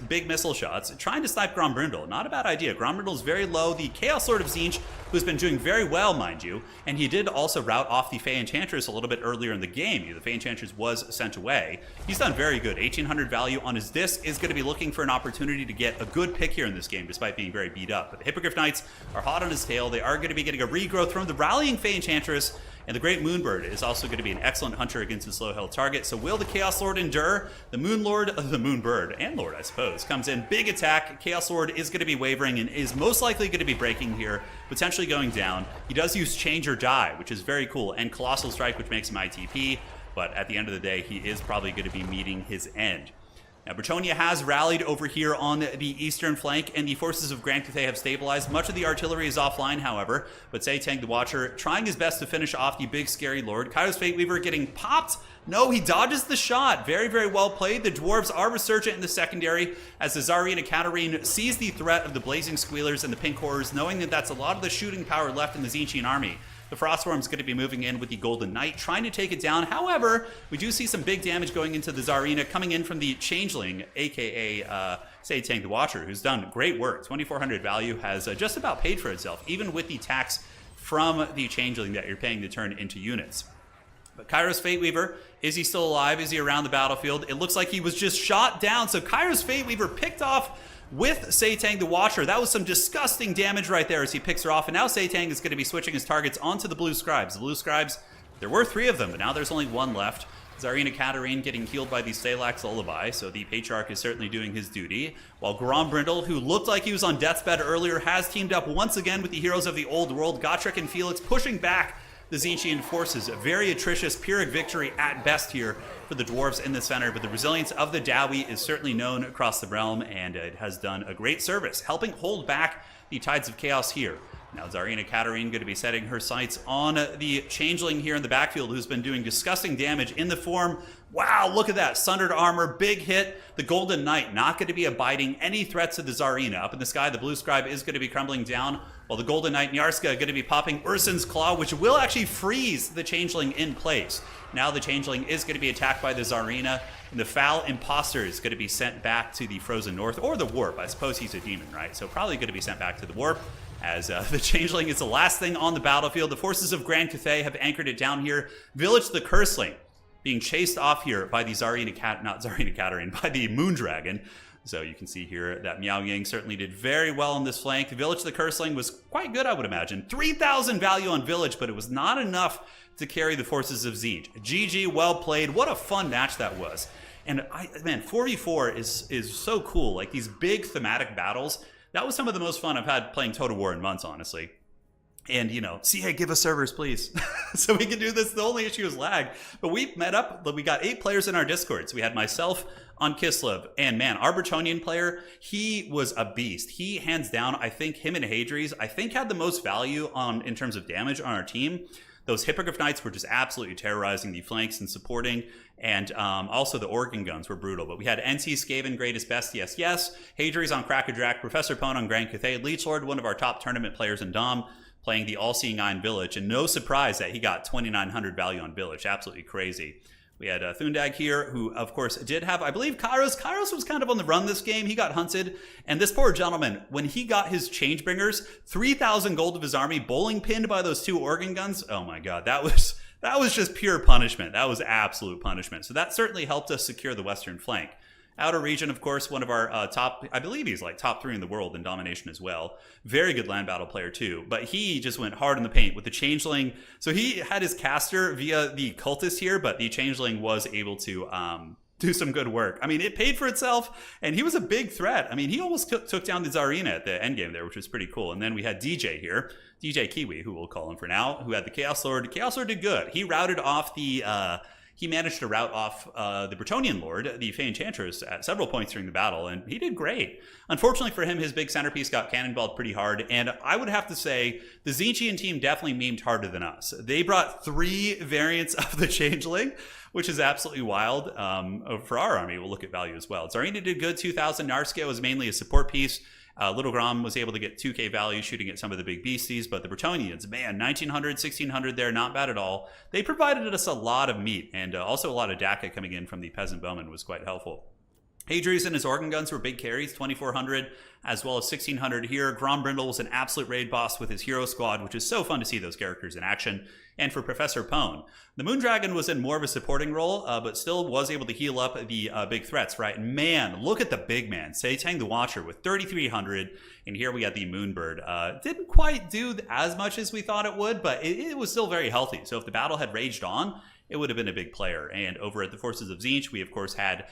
big missile shots, trying to snipe Grombrindle. Not a bad idea. Grombrindle is very low. The Chaos Lord of Tzeentch, who's been doing very well, mind you, and he did also rout off the Fey Enchantress a little bit earlier in the game. The Fey Enchantress was sent away. He's done very good. 1800 value on his disc, is going to be looking for an opportunity to get a good pick here in this game, despite being very beat up. But the Hippogriff Knights are hot on his tail. They are going to be getting a regrowth from the rallying Fey Enchantress, and the Great Moonbird is also going to be an excellent hunter against this low-held target. So will the Chaos Lord endure? The Moonbird, and Lord, I suppose, comes in. Big attack. Chaos Lord is going to be wavering and is most likely going to be breaking here, potentially going down. He does use Change or Die, which is very cool, and Colossal Strike, which makes him ITP. But at the end of the day, he is probably going to be meeting his end. Now, Bretonnia has rallied over here on the eastern flank, and the forces of Grand Cathay have stabilized. Much of the artillery is offline, however, but Tzeentch the Watcher trying his best to finish off the big scary Lord. Kairos Fate Weaver getting popped. No, he dodges the shot. Very, very well played. The dwarves are resurgent in the secondary as the Tsarina Katarine sees the threat of the Blazing Squealers and the Pink Horrors, knowing that that's a lot of the shooting power left in the Tzeentchian army. The Frostworm's going to be moving in with the Golden Knight, trying to take it down. However, we do see some big damage going into the Tsarina, coming in from the Changeling, aka Tzeentch the Watcher, who's done great work. 2400 value has just about paid for itself, even with the tax from the Changeling that you're paying to turn into units. But Kairos Fate Weaver, is he still alive? Is he around the battlefield? It looks like he was just shot down. So Kairos Fate Weaver picked off with Tzeentch the Watcher. That was some disgusting damage right there as he picks her off. And now Tzeentch is going to be switching his targets onto the Blue Scribes. The Blue Scribes, there were 3 of them, but now there's only 1 left. Tsarina Katarine getting healed by the Stalax Lullaby, so the Patriarch is certainly doing his duty. While Grombrindle, who looked like he was on death's bed earlier, has teamed up once again with the heroes of the old world. Gotrek and Felix pushing back the Tzeentchian forces. A very atrocious Pyrrhic victory at best here for the dwarves in the center, but the resilience of the Dowie is certainly known across the realm, and it has done a great service, helping hold back the tides of chaos here. Now Tsarina Katarine going to be setting her sights on the Changeling here in the backfield, who's been doing disgusting damage in the form. Wow, look at that. Sundered armor, big hit. The Golden Knight not going to be abiding any threats to the Tsarina. Up in the sky, the Blue Scribe is going to be crumbling down, while the Golden Knight Nyarska going to be popping Urson's Claw, which will actually freeze the Changeling in place. Now the Changeling is going to be attacked by the Tsarina, and the Foul Imposter is going to be sent back to the Frozen North, or the Warp. I suppose he's a demon, right? So probably going to be sent back to the Warp, as the Changeling is the last thing on the battlefield. The forces of Grand Cathay have anchored it down here. Village the Curseling being chased off here by the not Tsarina Katarine, by the Moondragon. So you can see here that Miao Ying certainly did very well on this flank. Village the Curseling was quite good, I would imagine. 3,000 value on Village, but it was not enough to carry the forces of Tzeentch. GG, well played. What a fun match that was. And man, 4v4 is so cool. Like these big thematic battles. That was some of the most fun I've had playing Total War in months, honestly. And, you know, CA, give us servers, please. So we can do this. The only issue is lag. But we met up. We got 8 players in our Discord. So we had myself on Kislev. And, man, our Bretonnian player, he was a beast. He, hands down, I think him and Hadries, I think had the most value in terms of damage on our team. Those Hippogriff Knights were just absolutely terrorizing the flanks and supporting. And also the organ guns were brutal. But we had NC Skaven, greatest best, yes, yes. Hadries on Crackadrack, Professor Pone on Grand Cathay, Leechlord, one of our top tournament players in Dom, playing the All-Seeing Eye in Village. And no surprise that he got 2,900 value on Village. Absolutely crazy. We had Thundag here, who, of course, did have, I believe, Kairos. Kairos was kind of on the run this game. He got hunted. And this poor gentleman, when he got his Changebringers, 3,000 gold of his army, bowling pinned by those 2 organ guns. Oh, my God. That was just pure punishment. That was absolute punishment. So that certainly helped us secure the western flank. Outer region, of course, one of our top, I believe he's like top 3 in the world in domination as well. Very good land battle player too, but he just went hard in the paint with the Changeling. So he had his caster via the Cultist here, but the Changeling was able to do some good work. I mean, it paid for itself, and he was a big threat. I mean, he almost took down the Tsarina at the endgame there, which was pretty cool. And then we had DJ here, DJ Kiwi, who we'll call him for now, who had the Chaos Lord. Chaos Lord did good. He routed off the he managed to rout off the Bretonnian Lord, the Fey Enchantress, at several points during the battle, and he did great. Unfortunately for him, his big centerpiece got cannonballed pretty hard, and I would have to say the Tzeentchian team definitely memed harder than us. They brought 3 variants of the Changeling, which is absolutely wild. For our army, we'll look at value as well. Tsarina did good, 2,000. Narskio was mainly a support piece. Little Grom was able to get 2k value shooting at some of the big beasties, but the Bretonnians, man, 1,900, 1,600 there, not bad at all. They provided us a lot of meat, and also a lot of DACA coming in from the Peasant Bowman was quite helpful. Hadrius and his organ guns were big carries, 2,400, as well as 1,600 here. Grom Brindle was an absolute raid boss with his hero squad, which is so fun to see those characters in action. And for Professor Pone, the Moondragon was in more of a supporting role, but still was able to heal up the big threats, right? And man, look at the big man, Seitang the Watcher with 3,300. And here we got the Moonbird. Didn't quite do as much as we thought it would, but it was still very healthy. So if the battle had raged on, it would have been a big player. And over at the Forces of Tzeentch, we of course had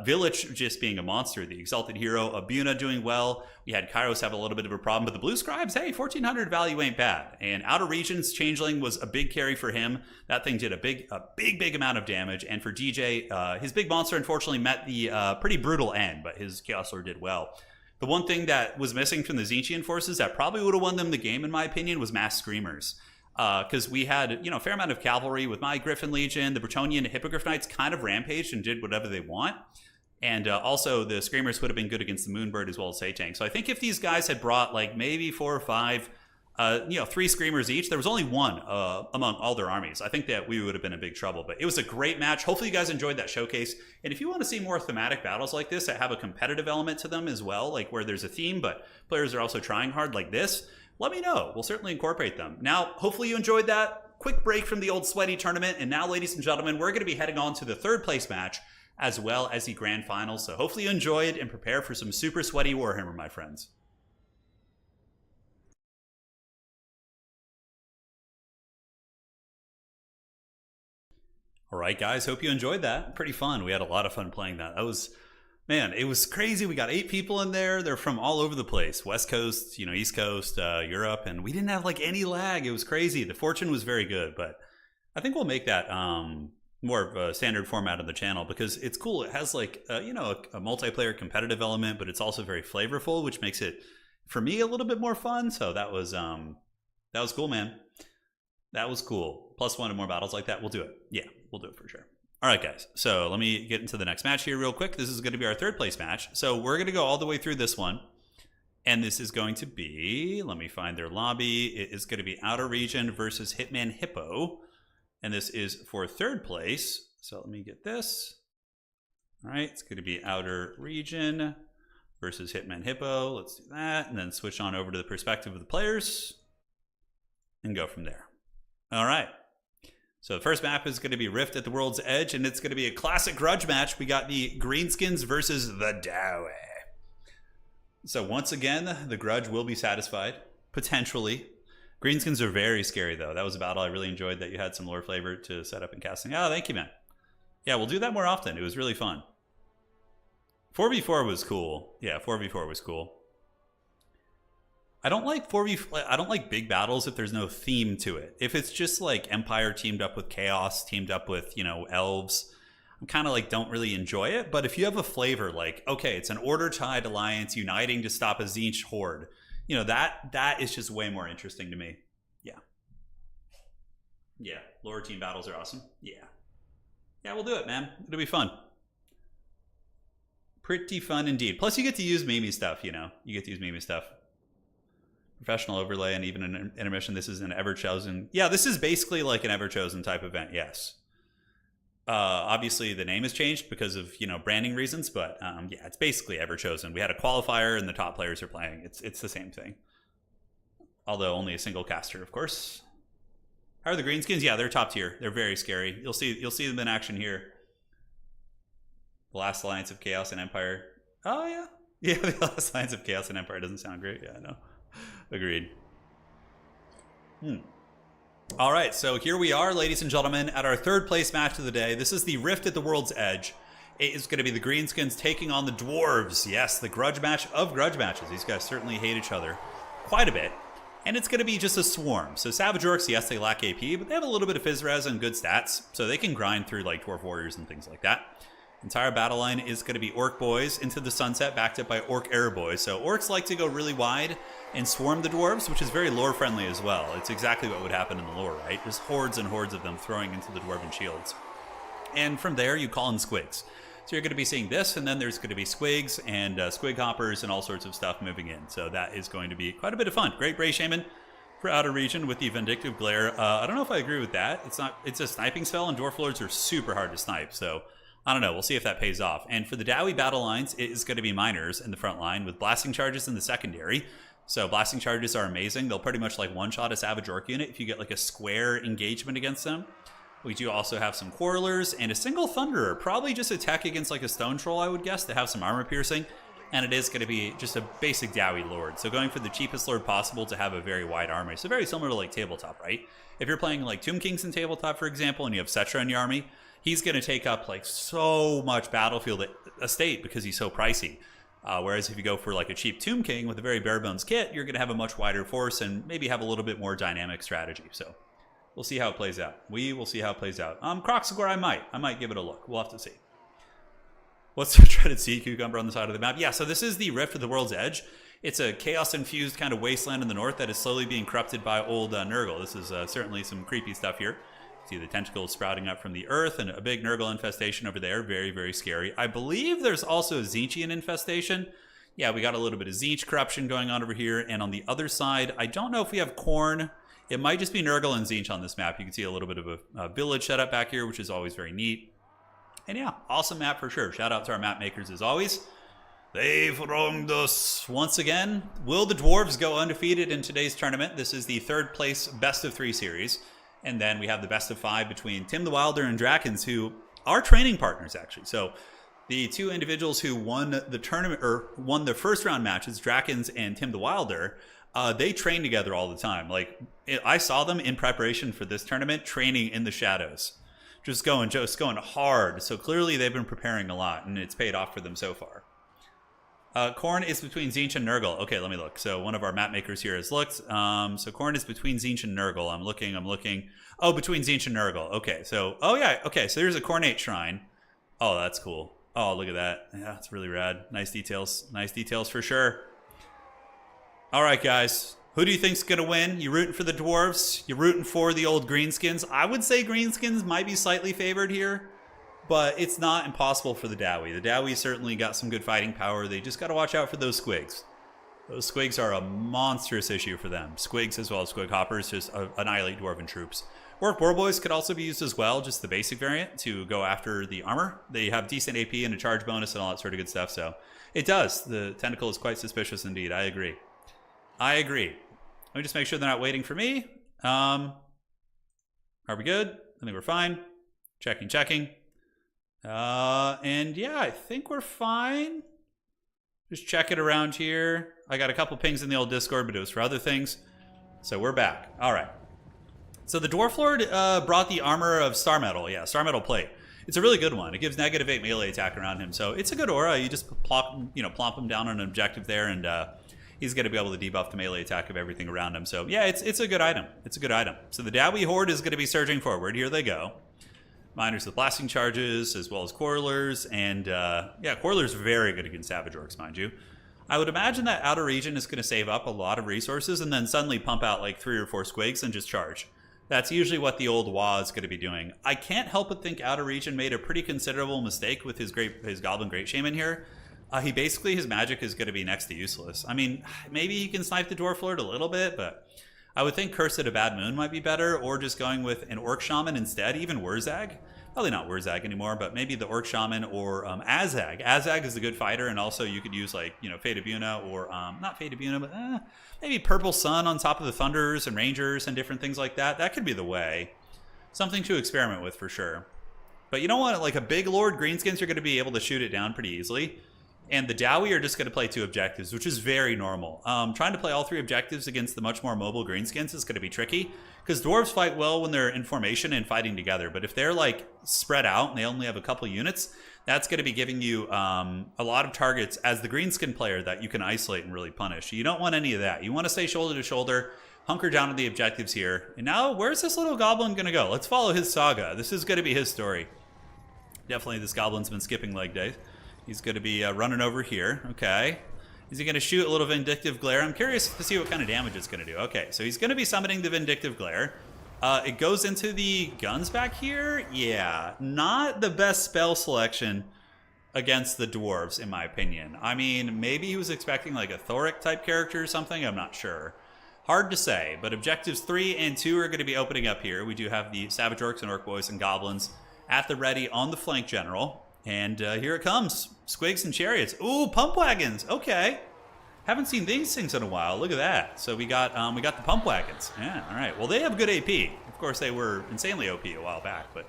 Village just being a monster, the Exalted Hero, Abuna doing well. We had Kairos have a little bit of a problem, but the Blue Scribes, hey, 1,400 value ain't bad. And Outer Regions Changeling was a big carry for him. That thing did a big amount of damage. And for DJ, his big monster unfortunately met the pretty brutal end, but his Chaos Lord did well. The one thing that was missing from the Tzeentchian forces that probably would have won them the game, in my opinion, was Mass Screamers. Because we had, a fair amount of cavalry with my Griffin Legion. The Bretonnian Hippogriff Knights kind of rampaged and did whatever they want. And also the Screamers would have been good against the Moonbird as well as Seitang. So I think if these guys had brought like maybe 4 or 5, 3 Screamers each, there was only one among all their armies. I think that we would have been in big trouble. But it was a great match. Hopefully you guys enjoyed that showcase. And if you want to see more thematic battles like this that have a competitive element to them as well, like where there's a theme, but players are also trying hard like this, let me know. We'll certainly incorporate them. Now, hopefully you enjoyed that. Quick break from the old sweaty tournament. And now, ladies and gentlemen, we're going to be heading on to the 3rd place match as well as the grand final. So hopefully you enjoyed and prepare for some super sweaty Warhammer, my friends. All right, guys, hope you enjoyed that. Pretty fun. We had a lot of fun playing that. Man, it was crazy. We got 8 people in there. They're from all over the place. West Coast, East Coast, Europe. And we didn't have like any lag. It was crazy. The fortune was very good. But I think we'll make that more of a standard format of the channel because it's cool. It has like, a multiplayer competitive element, but it's also very flavorful, which makes it, for me, a little bit more fun. So that was cool, man. That was cool. Plus 1 and more battles like that. We'll do it. Yeah, we'll do it for sure. All right, guys, so let me get into the next match here real quick. This is going to be our 3rd place match. So we're going to go all the way through this one. And this is going to be, let me find their lobby. It is going to be Outer Region versus Hitman Hippo. And this is for 3rd place. So let me get this. All right, it's going to be Outer Region versus Hitman Hippo. Let's do that. And then switch on over to the perspective of the players and go from there. All right. So the first map is going to be Rift at the World's Edge, and it's going to be a classic grudge match. We got the Greenskins versus the Dowie. So once again, the grudge will be satisfied, potentially. Greenskins are very scary, though. That was a battle I really enjoyed that you had some lore flavor to set up and casting. Oh, thank you, man. Yeah, we'll do that more often. It was really fun. 4v4 was cool. Yeah, 4v4 was cool. I don't like big battles if there's no theme to it. If it's just like Empire teamed up with Chaos, teamed up with, Elves, I'm kind of like don't really enjoy it. But if you have a flavor like, okay, it's an Order-Tide alliance uniting to stop a Tzeentch horde, that is just way more interesting to me. Yeah. Yeah, lower team battles are awesome. Yeah. Yeah, we'll do it, man. It'll be fun. Pretty fun indeed. Plus you get to use Mimi stuff, You get to use Mimi stuff. Professional overlay and even an intermission. This is an Everchosen. Yeah, this is basically like an Everchosen type event, yes. Obviously, the name has changed because of, branding reasons, but yeah, it's basically Everchosen. We had a qualifier and the top players are playing. It's the same thing. Although only a single caster, of course. How are the Greenskins? Yeah, they're top tier. They're very scary. You'll see them in action here. The Last Alliance of Chaos and Empire. Oh, yeah. Yeah, the Last Alliance of Chaos and Empire doesn't sound great. Yeah, I know. Agreed. All right, so here we are, ladies and gentlemen, at our 3rd place match of the day. This is the Rift at the World's Edge. It is going to be the Greenskins taking on the Dwarves. Yes, the grudge match of grudge matches. These guys certainly hate each other quite a bit. And it's going to be just a swarm. So Savage Orcs, yes, they lack AP, but they have a little bit of Phys Res and good stats. So they can grind through like Dwarf Warriors and things like that. Entire battle line is going to be Orc Boys into the sunset, backed up by Orc Air Boys. So Orcs like to go really wide and swarm the Dwarves, which is very lore friendly as well. It's exactly what would happen in the lore, right? Just hordes and hordes of them throwing into the Dwarven shields. And from there, you call in Squigs. So you're going to be seeing this, and then there's going to be Squigs and Squig Hoppers and all sorts of stuff moving in. So that is going to be quite a bit of fun. Great Bray Shaman for Outer Region with the Vindictive Glare. I don't know if I agree with that. It's a sniping spell, and Dwarf Lords are super hard to snipe. So I don't know. We'll see if that pays off. And for the Dowie battle lines, it is going to be Miners in the front line with Blasting Charges in the secondary. So Blasting Charges are amazing. They'll pretty much like one-shot a Savage Orc unit if you get like a square engagement against them. We do also have some Quarrelers and a single Thunderer. Probably just attack against like a Stone Troll, I would guess, to have some armor piercing. And it is going to be just a basic Dowie Lord. So going for the cheapest Lord possible to have a very wide army. So very similar to like Tabletop, right? If you're playing like Tomb Kings in Tabletop, for example, and you have Cetra in your army, he's going to take up like so much battlefield estate because he's so pricey. Whereas if you go for like a cheap Tomb King with a very bare bones kit, you're going to have a much wider force and maybe have a little bit more dynamic strategy. So we'll see how it plays out. We will see how it plays out. Croxagore, I might give it a look. We'll have to see. What's the Dreaded Sea Cucumber on the side of the map? Yeah, so this is the Rift of the World's Edge. It's a chaos-infused kind of wasteland in the north that is slowly being corrupted by old Nurgle. This is certainly some creepy stuff here. See the tentacles sprouting up from the earth and a big Nurgle infestation over there. Very, very scary. I believe there's also a Zinchian infestation. Yeah, we got a little bit of Zinch corruption going on over here. And on the other side, I don't know if we have Khorne. It might just be Nurgle and Zinch on this map. You can see a little bit of a village set up back here, which is always very neat. And yeah, awesome map for sure. Shout out to our map makers as always. They've wronged us once again. Will the Dwarves go undefeated in today's tournament? This is the third place best of 3 series. And then we have the best of 5 between Tim the Wilder and Drakens, who are training partners, actually. So the two individuals who won the tournament, or won the first round matches, Drakens and Tim the Wilder, they train together all the time. Like, I saw them in preparation for this tournament, training in the shadows. Just going hard. So clearly they've been preparing a lot, and it's paid off for them so far. Khorne is between Zinch and Nurgle. Okay, let me look. So one of our map makers here has looked. So Khorne is between Zinch and Nurgle. I'm looking. Oh, between Zinch and Nurgle. Okay, so, oh yeah, okay, so there's a Khornate Shrine. Oh, that's cool. Oh, look at that. Yeah, that's really rad. Nice details. Nice details for sure. All right, guys. Who do you think's going to win? You rooting for the Dwarves? You rooting for the old Greenskins? I would say Greenskins might be slightly favored here, but it's not impossible for the Dowie. The Dowie certainly got some good fighting power. They just got to watch out for those Squigs. Those Squigs are a monstrous issue for them. Squigs as well as Squig Hoppers just annihilate Dwarven troops. Orc War Boys could also be used as well, just the basic variant to go after the armor. They have decent AP and a charge bonus and all that sort of good stuff, so it does. The tentacle is quite suspicious indeed. I agree. Let me just make sure they're not waiting for me. Are we good? I think we're fine. Checking. And yeah, I think we're fine. Just check it around here. I got a couple pings in the old Discord, but it was for other things. So we're back. All right. So the Dwarf Lord brought the armor of Star Metal. Yeah, Star Metal plate. It's a really good one. It gives -8 melee attack around him. So it's a good aura. You just plop him down on an objective there, and he's going to be able to debuff the melee attack of everything around him. So yeah, it's a good item. It's a good item. So the Dowie Horde is going to be surging forward. Here they go. Miners with blasting charges, as well as Quarrelers. And yeah, Quarrelers are very good against Savage Orcs, mind you. I would imagine that Outer Region is going to save up a lot of resources and then suddenly pump out like 3 or 4 Squigs and just charge. That's usually what the old WA is going to be doing. I can't help but think Outer Region made a pretty considerable mistake with his Goblin Great Shaman here. His magic is going to be next to useless. I mean, maybe he can snipe the Dwarf Lord a little bit, but I would think Curse at a Bad Moon might be better, or just going with an Orc Shaman instead, even Wurzag. Probably not Wurzag anymore, but maybe the Orc Shaman or Azag. Azag is a good fighter, and also you could use like, Fate of Yuna, or not Fate of Yuna, but maybe Purple Sun on top of the Thunderers and Rangers and different things like that. That could be the way. Something to experiment with for sure. But you know what? Like a big Lord, Greenskins are going to be able to shoot it down pretty easily. And the Dowie are just going to play 2 objectives, which is very normal. Trying to play all 3 objectives against the much more mobile Greenskins is going to be tricky, because Dwarves fight well when they're in formation and fighting together. But if they're like spread out and they only have a couple units, that's going to be giving you a lot of targets as the Greenskin player that you can isolate and really punish. You don't want any of that. You want to stay shoulder to shoulder, hunker down on the objectives here. And now, where's this little goblin going to go? Let's follow his saga. This is going to be his story. Definitely this goblin's been skipping leg day. He's going to be running over here. Okay. Is he going to shoot a little Vindictive Glare? I'm curious to see what kind of damage it's going to do. Okay, so he's going to be summoning the Vindictive Glare. It goes into the guns back here. Yeah, not the best spell selection against the dwarves, in my opinion. I mean, maybe he was expecting like a Thoric type character or something. I'm not sure. Hard to say, but objectives 3 and 2 are going to be opening up here. We do have the Savage Orcs and Orc Boys and Goblins at the ready on the flank general. And here it comes. Squigs and Chariots. Ooh, Pump Wagons. Okay. Haven't seen these things in a while. Look at that. So we got the Pump Wagons. Yeah, all right. Well, they have good AP. Of course, they were insanely OP a while back, but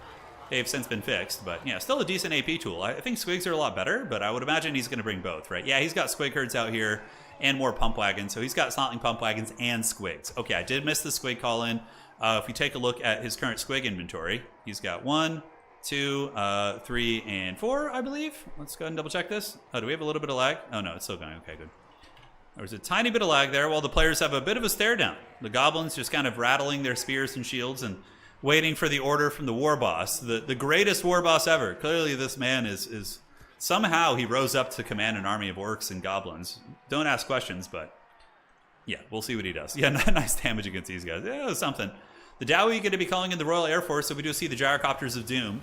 they've since been fixed. But yeah, still a decent AP tool. I think Squigs are a lot better, but I would imagine he's going to bring both, right? Yeah, he's got Squig Herds out here and more Pump Wagons. So he's got Snotling Pump Wagons and Squigs. Okay, I did miss the Squig call-in. If we take a look at his current Squig inventory, he's got 1, 2, 3, and 4, I believe. Let's go ahead and double check this. Oh, do we have a little bit of lag? Oh, no, it's still going. Okay, good. There was a tiny bit of lag there while the players have a bit of a stare down. The goblins just kind of rattling their spears and shields and waiting for the order from the war boss, the greatest war boss ever. Clearly, this man is somehow he rose up to command an army of orcs and goblins. Don't ask questions, but yeah, we'll see what he does. Yeah, nice damage against these guys. Yeah, it was something. The Dowie going to be calling in the Royal Air Force, so we do see the Gyrocopters of Doom.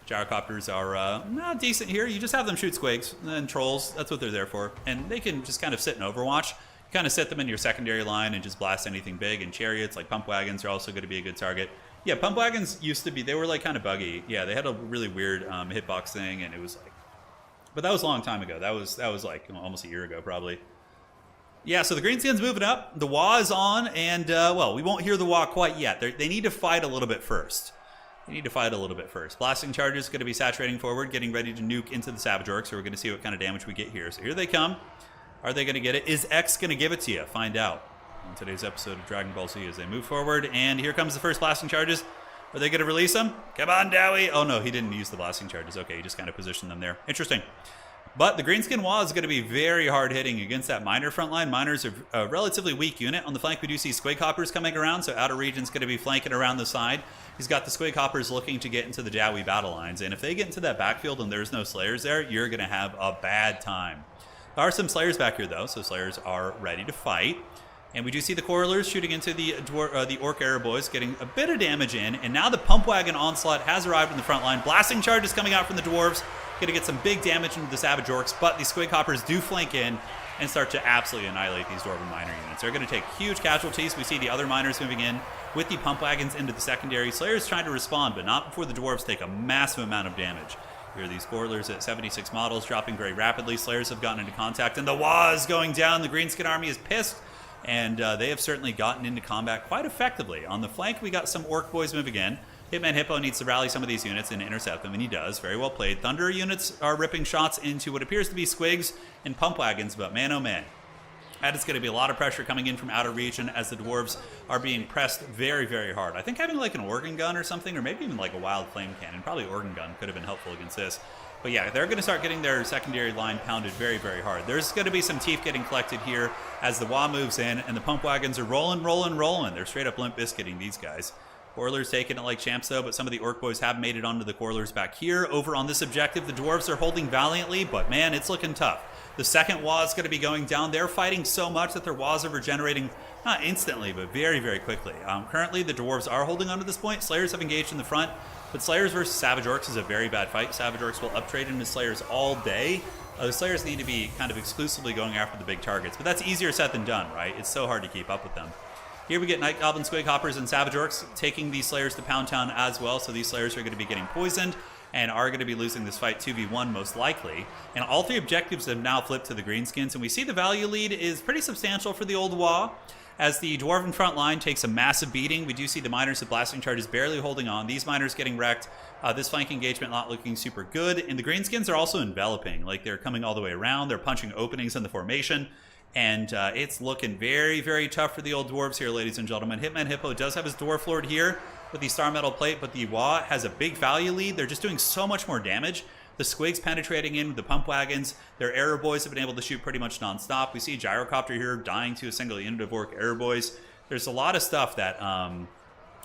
Gyrocopters are not decent here. You just have them shoot squigs and trolls. That's what they're there for. And they can just kind of sit in Overwatch. You kind of set them in your secondary line and just blast anything big. And Chariots, like Pump Wagons, are also going to be a good target. Yeah, Pump Wagons used to be, they were like kind of buggy. Yeah, they had a really weird hitbox thing, and it was like, but that was a long time ago. That was like almost a year ago, probably. Yeah, so the Greenskin's moving up. The Wa is on, and, well, we won't hear the Wa quite yet. They need to fight a little bit first. Blasting charges going to be saturating forward, getting ready to nuke into the Savage Orcs, so we're going to see what kind of damage we get here. So here they come. Are they going to get it? Is X going to give it to you? Find out in today's episode of Dragon Ball Z as they move forward. And here comes the first blasting charges. Are they going to release them? Come on, Dowie. Oh, no, he didn't use the blasting charges. Okay, he just kind of positioned them there. Interesting. But the Greenskin Wa is going to be very hard hitting against that Miner front line. Miners are a relatively weak unit. On the flank, we do see Squig Hoppers coming around, so Outer Region's going to be flanking around the side. He's got the Squig Hoppers looking to get into the Dowie battle lines, and if they get into that backfield and there's no Slayers there, you're going to have a bad time. There are some Slayers back here, though, so Slayers are ready to fight. And we do see the Quarrelers shooting into the Orc Arrow Boys, getting a bit of damage in, and now the Pump Wagon Onslaught has arrived in the front line. Blasting charges coming out from the Dwarves. Going to get some big damage into the Savage Orcs, but the Squig Hoppers do flank in and start to absolutely annihilate these Dwarven Miner units. They're going to take huge casualties. We see the other Miners moving in with the Pump Wagons into the secondary. Slayers trying to respond, but not before the Dwarves take a massive amount of damage. Here are these Quarrelers at 76 models, dropping very rapidly. Slayers have gotten into contact, and the Wa is going down. The Greenskin army is pissed, and they have certainly gotten into combat quite effectively. On the flank, we got some Orc Boys moving in. Hitman Hippo needs to rally some of these units and intercept them, and he does. Very well played. Thunder units are ripping shots into what appears to be Squigs and Pump Wagons, but man, oh man. That is going to be a lot of pressure coming in from Outer Region as the Dwarves are being pressed very, very hard. I think having like an Organ Gun or something, or maybe even like a Wild Flame Cannon, probably Organ Gun could have been helpful against this. But yeah, they're going to start getting their secondary line pounded very, very hard. There's going to be some teeth getting collected here as the Wa moves in, and the Pump Wagons are rolling. They're straight up Limp Bizkitting these guys. Quarrelers taking it like champs, though, but some of the Orc Boys have made it onto the Quarrelers back here. Over on this objective, the Dwarves are holding valiantly, but man, it's looking tough. The second Wa is going to be going down. They're fighting so much that their Was are regenerating, not instantly, but very, very quickly. Currently, the Dwarves are holding on to this point. Slayers have engaged in the front, but Slayers versus Savage Orcs is a very bad fight. Savage Orcs will uptrade into Slayers all day. The Slayers need to be kind of exclusively going after the big targets, but that's easier said than done, right? It's so hard to keep up with them. Here we get Night Goblin, Squig Hoppers, and Savage Orcs taking these Slayers to Pound Town as well, so these Slayers are going to be getting poisoned and are going to be losing this fight 2v1 most likely. And all three objectives have now flipped to the Greenskins, and we see the value lead is pretty substantial for the old Wa. As the Dwarven front line takes a massive beating, we do see the Miners with blasting charges barely holding on. These Miners getting wrecked. This flank engagement not looking super good. And the Greenskins are also enveloping, like they're coming all the way around. They're punching openings in the formation. And it's looking very, very tough for the old Dwarves here, ladies and gentlemen. Hitman Hippo does have his Dwarf Lord here with the Star Metal Plate, but the Wa has a big value lead. They're just doing so much more damage. The Squigs penetrating in with the Pump Wagons. Their Arrow Boys have been able to shoot pretty much non-stop. We see Gyrocopter here dying to a single unit of Orc Arrow Boys. There's a lot of stuff that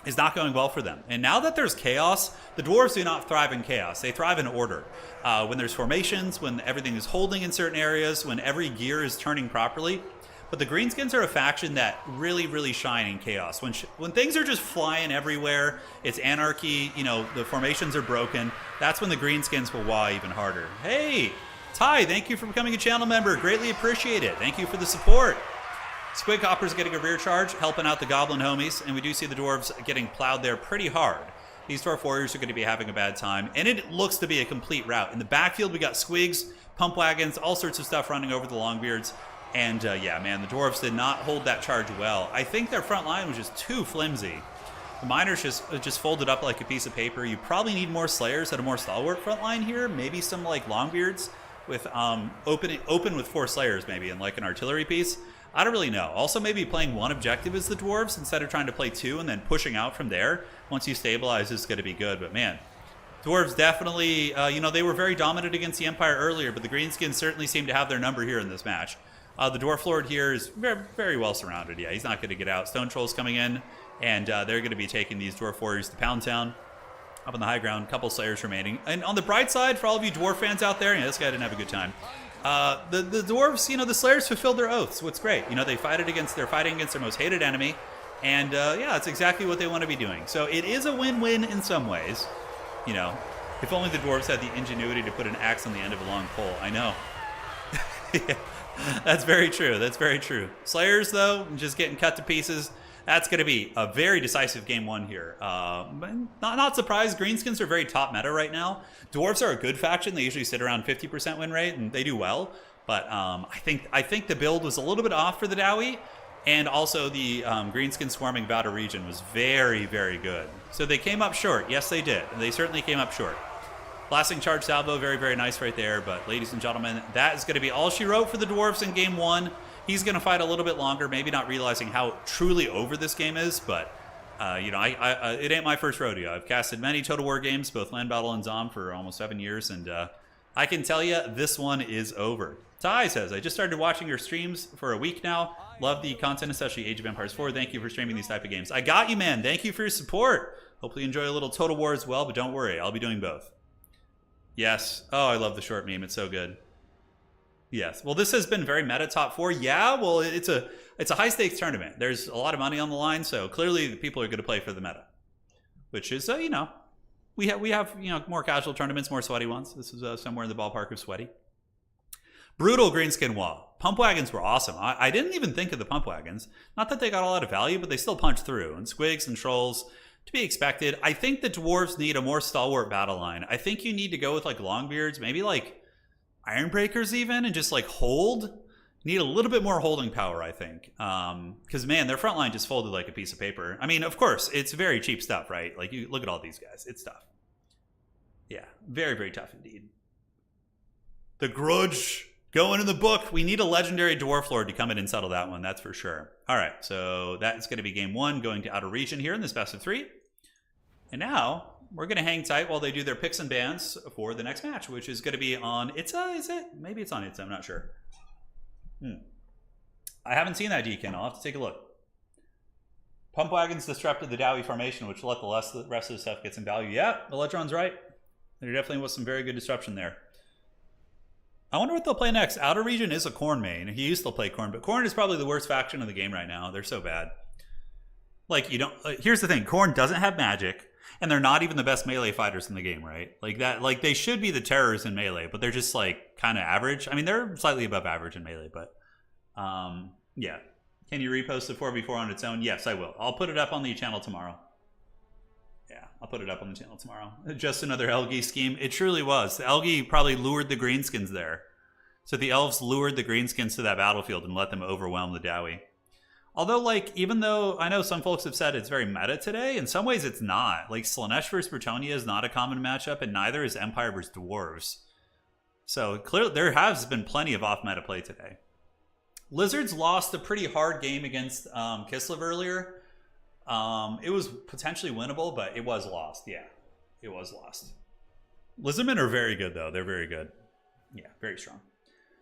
is not going well for them. And now that there's chaos, the dwarves do not thrive in chaos. They thrive in order. When there's formations, when everything is holding in certain areas, when every gear is turning properly. But the greenskins are a faction that really, really shine in chaos. When things are just flying everywhere, it's anarchy, you know, the formations are broken, that's when the greenskins will wah even harder. Hey, Ty, thank you for becoming a channel member. Greatly appreciate it. Thank you for the support. Squig Hopper's getting a rear charge, helping out the goblin homies, and we do see the dwarves getting plowed there pretty hard. These dwarf warriors are going to be having a bad time, and it looks to be a complete rout. In the backfield, we got squigs, pump wagons, all sorts of stuff running over the longbeards. And yeah, man, the dwarves did not hold that charge well. I think their front line was just too flimsy. The miners just folded up like a piece of paper. You probably need more slayers at a more stalwart front line here. Maybe some like longbeards with open with 4 slayers maybe, and like an artillery piece. I don't really know. Also, maybe playing one objective as the dwarves instead of trying to play 2 and then pushing out from there. Once you stabilize, is going to be good. But man, dwarves definitely, you know, they were very dominant against the Empire earlier, but the greenskins certainly seem to have their number here in this match. The dwarf lord here is very, very well surrounded. Yeah, he's not going to get out. Stone trolls coming in, and they're going to be taking these dwarf warriors to Pound Town. Up on the high ground, couple slayers remaining. And on the bright side, for all of you dwarf fans out there, yeah, this guy didn't have a good time. The dwarves, you know, the slayers fulfilled their oaths. What's great, you know, they're fighting against their most hated enemy, and yeah, that's exactly what they want to be doing. So it is a win-win in some ways. You know, if only the dwarves had the ingenuity to put an axe on the end of a long pole. I know. Yeah. That's very true. That's very true. Slayers, though, just getting cut to pieces. That's going to be a very decisive game 1 here. Not surprised. Greenskins are very top meta right now. Dwarves are a good faction. They usually sit around 50% win rate, and they do well. But I think the build was a little bit off for the Dowie, and also the Greenskin swarming Vada region was very, very good. So they came up short. Yes, they did. They certainly came up short. Blasting charge salvo, very, very nice right there. But ladies and gentlemen, that is going to be all she wrote for the dwarves in game 1. He's going to fight a little bit longer, maybe not realizing how truly over this game is. But, you know, it ain't my first rodeo. I've casted many Total War games, both Land Battle and Zom, for almost 7 years. And I can tell you, this one is over. Ty says, I just started watching your streams for a week now. Love the content, especially Age of Empires 4. Thank you for streaming these type of games. I got you, man. Thank you for your support. Hopefully you enjoy a little Total War as well, but don't worry. I'll be doing both. Yes. Oh, I love the short meme. It's so good. Yes. Well, this has been very meta top 4. Yeah. Well, it's a high stakes tournament. There's a lot of money on the line, so clearly the people are going to play for the meta, which is you know, we have you know, more casual tournaments, more sweaty ones. This is somewhere in the ballpark of sweaty. Brutal greenskin wall. Pump wagons were awesome. I didn't even think of the pump wagons. Not that they got a lot of value, but they still punched through. And squigs and trolls, to be expected. I think the dwarves need a more stalwart battle line. I think you need to go with like longbeards, maybe like ironbreakers even, and just like hold. Need a little bit more holding power, I think. Because man, their front line just folded like a piece of paper. I mean, of course, it's very cheap stuff, right? Like you look at all these guys, it's tough. Yeah, very, very tough indeed. The Grudge going in the book. We need a legendary dwarf lord to come in and settle that one, that's for sure. All right, so that's going to be game 1, going to outer region here in this best of 3. And now we're going to hang tight while they do their picks and bans for the next match, which is going to be on Itza, is it? Maybe it's on Itza, I'm not sure. I haven't seen that deacon. I'll have to take a look. Pump wagons disrupted the Dowie formation, which let the rest of the stuff get some value. Yeah, Electron's right. There definitely was some very good disruption there. I wonder what they'll play next. Outer region is a Khorne main. He used to play Khorne, but Khorne is probably the worst faction in the game right now. They're so bad. Like, you don't... here's the thing. Khorne doesn't have magic, and they're not even the best melee fighters in the game, right? Like, that. Like, they should be the terrors in melee, but they're just, like, kind of average. I mean, they're slightly above average in melee, but... yeah. Can you repost the 4v4 on its own? Yes, I will. I'll put it up on the channel tomorrow. Yeah, I'll put it up on the channel tomorrow. Just another Elgi scheme. It truly was. The Elgi probably lured the greenskins there. So the elves lured the greenskins to that battlefield and let them overwhelm the Dowie. Although, like, even though I know some folks have said it's very meta today, in some ways it's not. Like, Slaanesh versus Bretonnia is not a common matchup, and neither is Empire versus Dwarves. So clearly there has been plenty of off-meta play today. Lizards lost a pretty hard game against Kislev earlier. It was potentially winnable, but it was lost. Yeah, it was lost. Lizardmen are very good, though. They're very good. Yeah, very strong.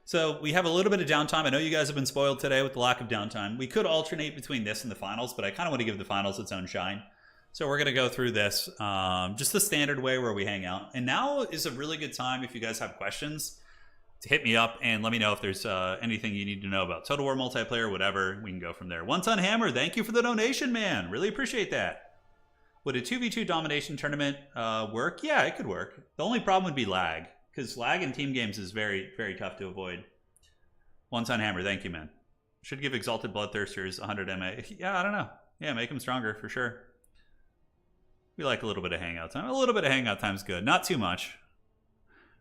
So we have a little bit of downtime. I know you guys have been spoiled today with the lack of downtime. We could alternate between this and the finals, but I kind of want to give the finals its own shine. So we're going to go through this just the standard way where we hang out. And now is a really good time if you guys have questions to hit me up and let me know if there's anything you need to know about Total War multiplayer, whatever. We can go from there. One Ton Hammer, thank you for the donation, man. Really appreciate that. Would a 2v2 domination tournament work? Yeah, it could work. The only problem would be lag, because lag in team games is very, very tough to avoid. One Ton Hammer, thank you, man. Should give Exalted Bloodthirsters 100 MA. Yeah, I don't know. Yeah, make them stronger for sure. We like a little bit of hangout time. A little bit of hangout time is good. Not too much.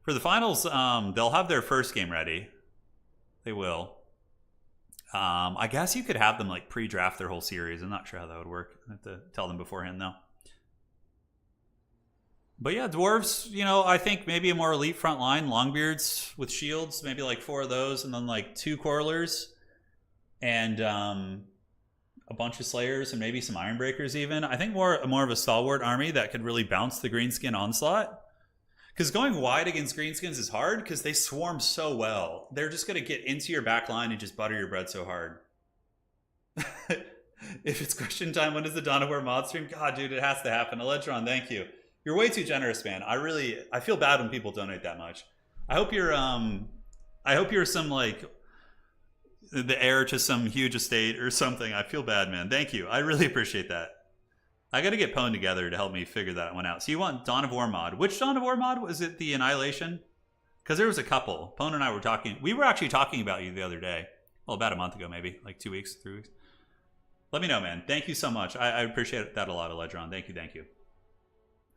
For the finals, they'll have their first game ready. They will. I guess you could have them like pre-draft their whole series. I'm not sure how that would work. I have to tell them beforehand, though. But yeah, dwarves, you know, I think maybe a more elite front line, longbeards with shields, maybe like 4 of those, and then like 2 quarrelers, and a bunch of slayers, and maybe some ironbreakers even. I think more of a stalwart army that could really bounce the greenskin onslaught. Because going wide against greenskins is hard because they swarm so well. They're just going to get into your back line and just butter your bread so hard. If it's question time, when is the Dawn of War mod stream? God, dude, it has to happen. Electron, thank you. You're way too generous, man. I feel bad when people donate that much. I hope you're some like the heir to some huge estate or something. I feel bad, man. Thank you. I really appreciate that. I got to get Pwn together to help me figure that one out. So you want Dawn of War mod? Which Dawn of War mod? Was it the Annihilation? Because there was a couple. Pwn and I were talking. We were actually talking about you the other day. Well, about a month ago, maybe like 2 weeks, 3 weeks. Let me know, man. Thank you so much. I appreciate that a lot, Eledron. Thank you, thank you.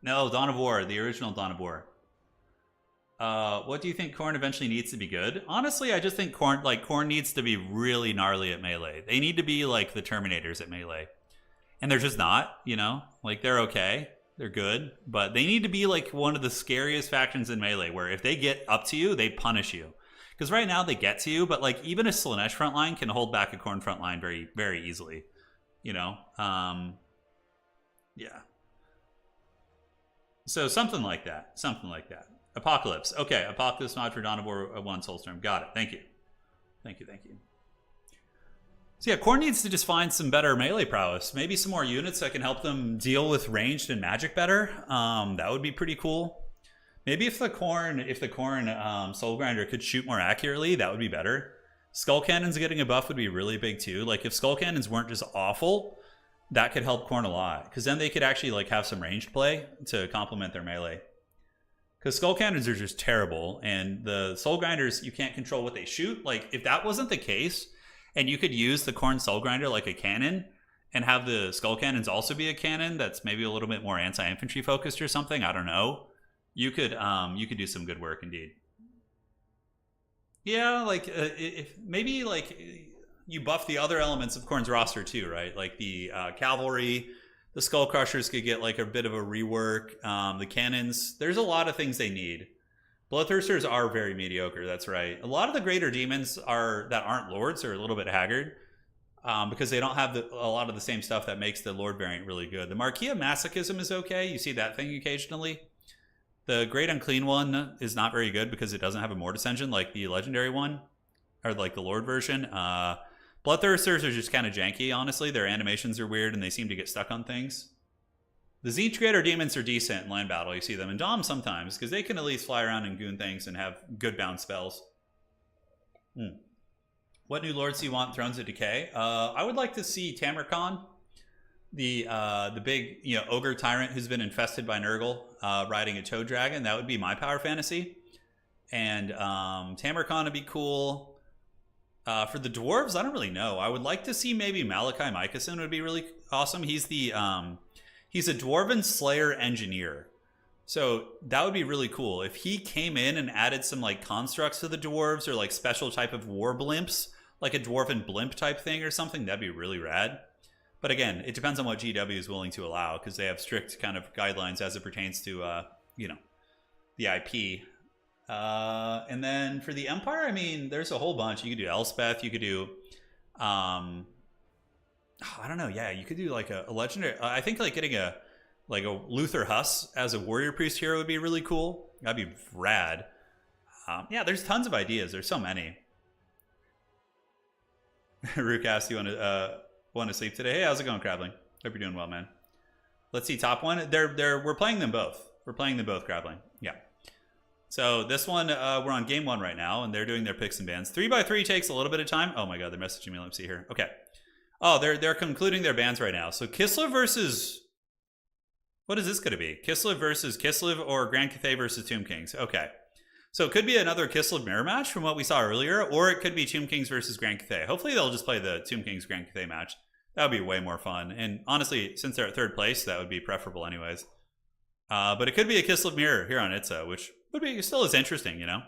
No, Dawn of War, the original Dawn of War. What do you think Khorne eventually needs to be good? Honestly, I just think Khorne needs to be really gnarly at melee. They need to be like the Terminators at melee. And they're just not, you know? Like, they're okay. They're good. But they need to be like one of the scariest factions in melee, where if they get up to you, they punish you. Because right now they get to you, but like even a Slaanesh frontline can hold back a Khorne frontline very, very easily. You know? Yeah. So something like that. Something like that. Apocalypse. Okay, Apocalypse mod for Dawn of War 1 Soulstorm. Got it. Thank you. Thank you, thank you. So yeah, Khorne needs to just find some better melee prowess. Maybe some more units that can help them deal with ranged and magic better. That would be pretty cool. Maybe if the Khorne Soul Grinder could shoot more accurately, that would be better. Skull Cannons getting a buff would be really big too. Like if Skull Cannons weren't just awful, that could help Khorne a lot. Because then they could actually like have some ranged play to complement their melee. Because Skull Cannons are just terrible. And the Soul Grinders, you can't control what they shoot. Like if that wasn't the case, and you could use the Khorne Soul Grinder like a cannon, and have the Skull Cannons also be a cannon that's maybe a little bit more anti-infantry focused or something. I don't know. You could do some good work indeed. Yeah, like if maybe like you buff the other elements of Khorne's roster too, right? Like the cavalry, the Skull Crushers could get like a bit of a rework. The cannons, there's a lot of things they need. Bloodthirsters are very mediocre, that's right. A lot of the greater demons that aren't lords are a little bit haggard because they don't have a lot of the same stuff that makes the lord variant really good. The Marquis of Masochism is okay. You see that thing occasionally. The Great Unclean one is not very good because it doesn't have a Mortis engine like the legendary one, or like the lord version. Bloodthirsters are just kind of janky, honestly. Their animations are weird and they seem to get stuck on things. The Zeech Greater Demons are decent in line battle. You see them in Dom sometimes, because they can at least fly around and goon things and have good bounce spells. What new lords do you want in Thrones of Decay? I would like to see Tamarkon, the big ogre tyrant who's been infested by Nurgle, riding a toad dragon. That would be my power fantasy. And Tamarkon would be cool. For the dwarves, I don't really know. I would like to see maybe Malachi Mykosin would be really awesome. He's a Dwarven Slayer Engineer. So that would be really cool. If he came in and added some like constructs to the dwarves or like special type of war blimps, like a Dwarven blimp type thing or something, that'd be really rad. But again, it depends on what GW is willing to allow because they have strict kind of guidelines as it pertains to, the IP. And then for the Empire, I mean, there's a whole bunch. You could do Elspeth. You could do... I don't know. Yeah, you could do like a legendary. I think like getting a Luther Huss as a warrior priest hero would be really cool. That'd be rad. Yeah, there's tons of ideas. There's so many. Rook asked, you want to sleep today? Hey, how's it going, Crabling? Hope you're doing well, man. Let's see, top one. We're playing them both. We're playing them both, Crabling. Yeah. So this one, we're on game one right now, and they're doing their picks and bans. 3x3 takes a little bit of time. Oh my god, they're messaging me. Let me see here. Okay. Oh, they're concluding their bans right now. So Kislev versus... What is this going to be? Kislev versus Kislev or Grand Cathay versus Tomb Kings. Okay. So it could be another Kislev mirror match from what we saw earlier, or it could be Tomb Kings versus Grand Cathay. Hopefully they'll just play the Tomb Kings Grand Cathay match. That would be way more fun. And honestly, since they're at third place, that would be preferable anyways. But it could be a Kislev mirror here on Itza, which would be still as interesting, you know?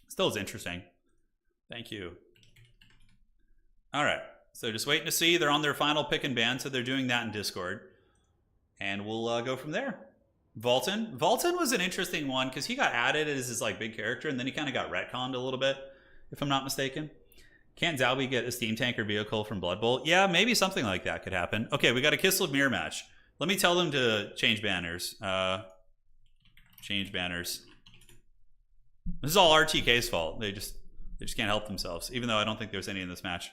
Still as interesting. Thank you. All right. So just waiting to see. They're on their final pick and ban, so they're doing that in Discord. And we'll go from there. Volton was an interesting one because he got added as his like big character, and then he kind of got retconned a little bit, if I'm not mistaken. Can't Zalby get a steam tanker vehicle from Blood Bowl? Yeah, maybe something like that could happen. Okay, we got a Kislev mirror match. Let me tell them to change banners. Change banners. This is all RTK's fault. They just can't help themselves, even though I don't think there's any in this match.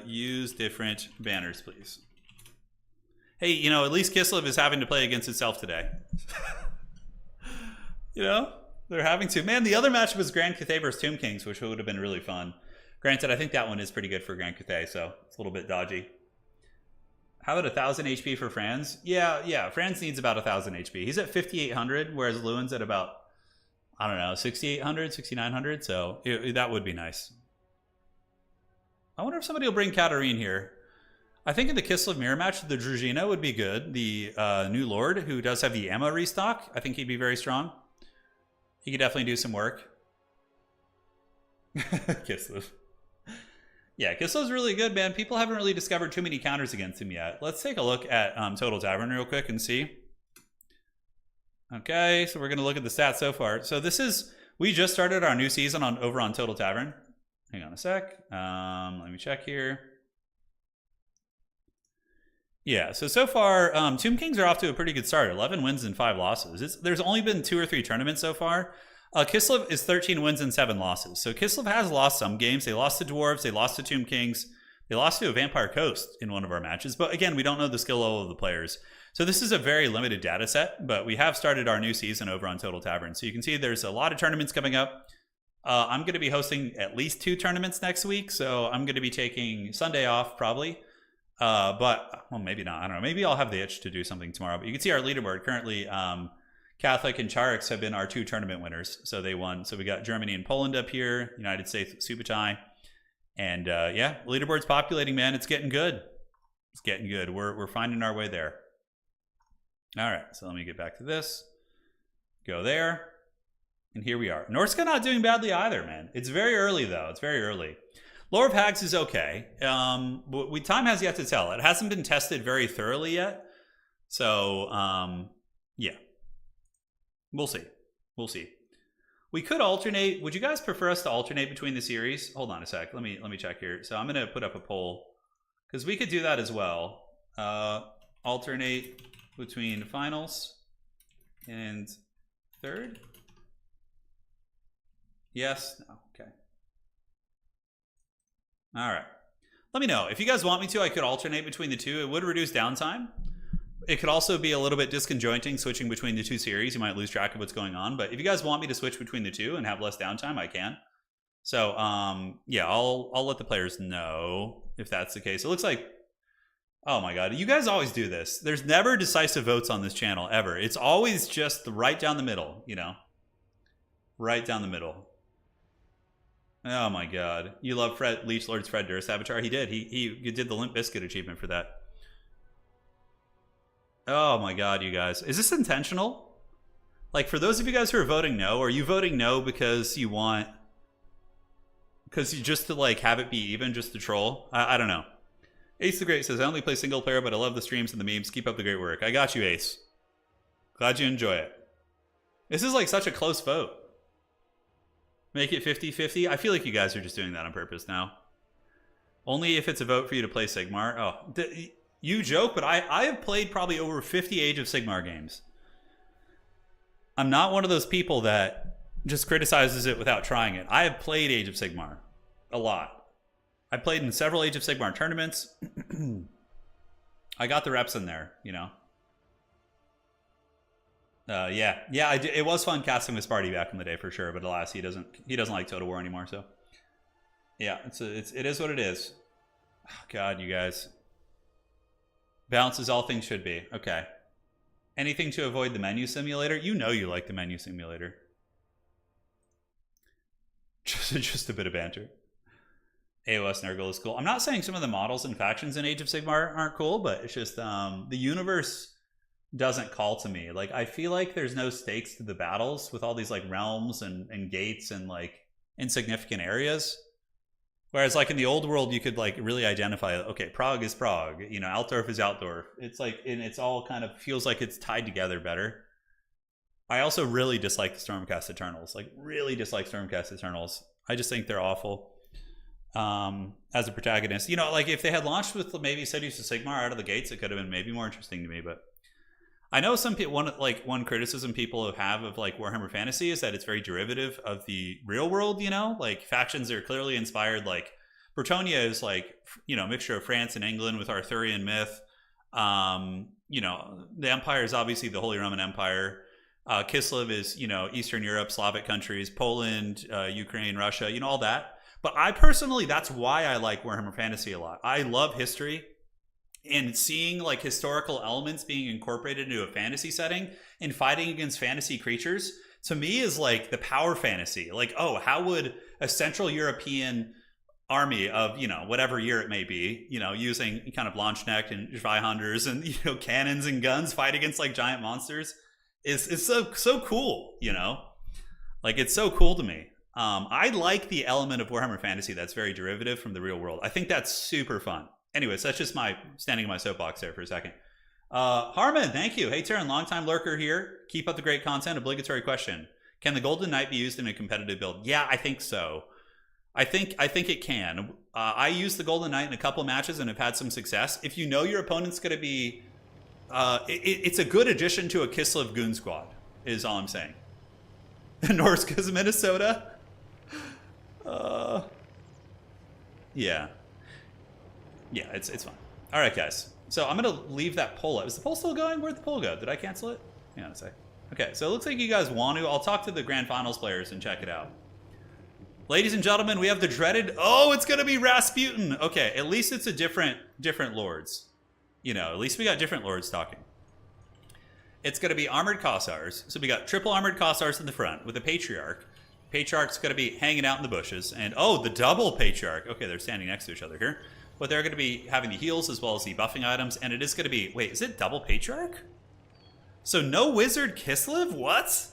Use different banners, please. Hey, you know, at least Kislev is having to play against itself today. You know, they're having to. Man, the other matchup was Grand Cathay versus Tomb Kings, which would have been really fun. Granted, I think that one is pretty good for Grand Cathay, so it's a little bit dodgy. How about 1,000 HP for Franz? Yeah, Franz needs about 1,000 HP. He's at 5,800, whereas Lewin's at about, I don't know, 6,800, 6,900, so that would be nice. I wonder if somebody will bring Katarine here. I think in the Kislev mirror match, the Druzhina would be good. The new Lord, who does have the Emma restock, I think he'd be very strong. He could definitely do some work. Kislev. Yeah, Kislev's really good, man. People haven't really discovered too many counters against him yet. Let's take a look at Total Tavern real quick and see. Okay, so we're going to look at the stats so far. So this is... We just started our new season over on Total Tavern. Hang on a sec. Let me check here. Yeah, so far, Tomb Kings are off to a pretty good start. 11 wins and 5 losses. There's only been 2 or 3 tournaments so far. Kislev is 13 wins and 7 losses. So Kislev has lost some games. They lost to Dwarves. They lost to Tomb Kings. They lost to a Vampire Coast in one of our matches. But again, we don't know the skill level of the players. So this is a very limited data set. But we have started our new season over on Total Tavern. So you can see there's a lot of tournaments coming up. I'm going to be hosting at least 2 tournaments next week. So I'm going to be taking Sunday off probably. But, well, maybe not. I don't know. Maybe I'll have the itch to do something tomorrow. But you can see our leaderboard. Currently, Catholic and Charix have been our 2 tournament winners. So they won. So we got Germany and Poland up here, United States, Subotai. And, yeah, leaderboard's populating, man. It's getting good. It's getting good. We're finding our way there. All right. So let me get back to this. Go there. And here we are. Norska not doing badly either, man. It's very early, though. It's very early. Lore of Hags is okay. Time has yet to tell. It hasn't been tested very thoroughly yet. So, yeah. We'll see. We'll see. We could alternate. Would you guys prefer us to alternate between the series? Hold on a sec. Let me check here. So I'm going to put up a poll. Because we could do that as well. Alternate between finals and third. Yes? No. Okay. All right. Let me know. If you guys want me to, I could alternate between the 2. It would reduce downtime. It could also be a little bit disconjointing switching between the 2 series. You might lose track of what's going on. But if you guys want me to switch between the 2 and have less downtime, I can. So, yeah, I'll let the players know if that's the case. It looks like, oh my God, you guys always do this. There's never decisive votes on this channel, ever. It's always just right down the middle, you know? Right down the middle. Oh my God. You love Leech Lord's Fred Durst avatar? He did. He did the Limp Bizkit achievement for that. Oh my God, you guys. Is this intentional? Like, for those of you guys who are voting no, are you voting no because you want... Because you just to, like, have it be even, just to troll? I don't know. Ace the Great says, I only play single player, but I love the streams and the memes. Keep up the great work. I got you, Ace. Glad you enjoy it. This is, like, such a close vote. Make it 50-50. I feel like you guys are just doing that on purpose now. Only if it's a vote for you to play Sigmar. Oh, you joke, but I have played probably over 50 Age of Sigmar games. I'm not one of those people that just criticizes it without trying it. I have played Age of Sigmar a lot. I played in several Age of Sigmar tournaments. I got the reps in there, you know. Yeah, it was fun casting with Sparty back in the day for sure. But alas, he doesn't like Total War anymore. So yeah, it is what it is. Oh, God, you guys. Balance is all things should be. Okay. Anything to avoid the menu simulator? You know you like the menu simulator. Just a bit of banter. AOS Nurgle is cool. I'm not saying some of the models and factions in Age of Sigmar aren't cool, but it's just the universe doesn't call to me. Like, I feel like there's no stakes to the battles with all these like realms and gates and like insignificant areas. Whereas like in the old world, you could like really identify, okay, Prague is Prague, you know, Altdorf is Altdorf. It's like, and it's all kind of feels like it's tied together better. I also really dislike the Stormcast Eternals, like really dislike Stormcast Eternals. I just think they're awful as a protagonist. You know, like if they had launched with maybe Seduce of Sigmar out of the gates, it could have been maybe more interesting to me. But I know some people, one criticism people have of like Warhammer Fantasy is that it's very derivative of the real world, you know, like factions are clearly inspired. Like Bretonnia is like, you know, a mixture of France and England with Arthurian myth. You know, the Empire is obviously the Holy Roman Empire. Kislev is, you know, Eastern Europe, Slavic countries, Poland, Ukraine, Russia, you know, all that. But I personally, that's why I like Warhammer Fantasy a lot. I love history. And seeing like historical elements being incorporated into a fantasy setting and fighting against fantasy creatures to me is like the power fantasy. Like, oh, how would a Central European army of, you know, whatever year it may be, you know, using kind of Launchneck and Zweihanders and, you know, cannons and guns fight against like giant monsters is so cool, you know? Like, it's so cool to me. I like the element of Warhammer Fantasy that's very derivative from the real world. I think that's super fun. Anyways, that's just my standing in my soapbox there for a second. Harmon, thank you. Hey, Turin, longtime lurker here. Keep up the great content. Obligatory question. Can the Golden Knight be used in a competitive build? Yeah, I think so. I think it can. I used the Golden Knight in a couple of matches and have had some success. If you know your opponent's going to be... it's a good addition to a Kislev Goon Squad, is all I'm saying. Norse because of Minnesota? Yeah. Yeah, it's fine. All right, guys. So I'm going to leave that poll up. Is the poll still going? Where'd the poll go? Did I cancel it? Hang on a sec. Okay, so it looks like you guys want to. I'll talk to the Grand Finals players and check it out. Ladies and gentlemen, we have the dreaded... Oh, it's going to be Rasputin. Okay, at least it's a different lords. You know, at least we got different lords talking. It's going to be armored Kossars. So we got triple armored Kossars in the front with a Patriarch. Patriarch's going to be hanging out in the bushes. And, oh, the double Patriarch. Okay, they're standing next to each other here. But they're going to be having the heals as well as the buffing items. And it is going to be... Wait, is it double Patriarch? So no Wizard Kislev? What?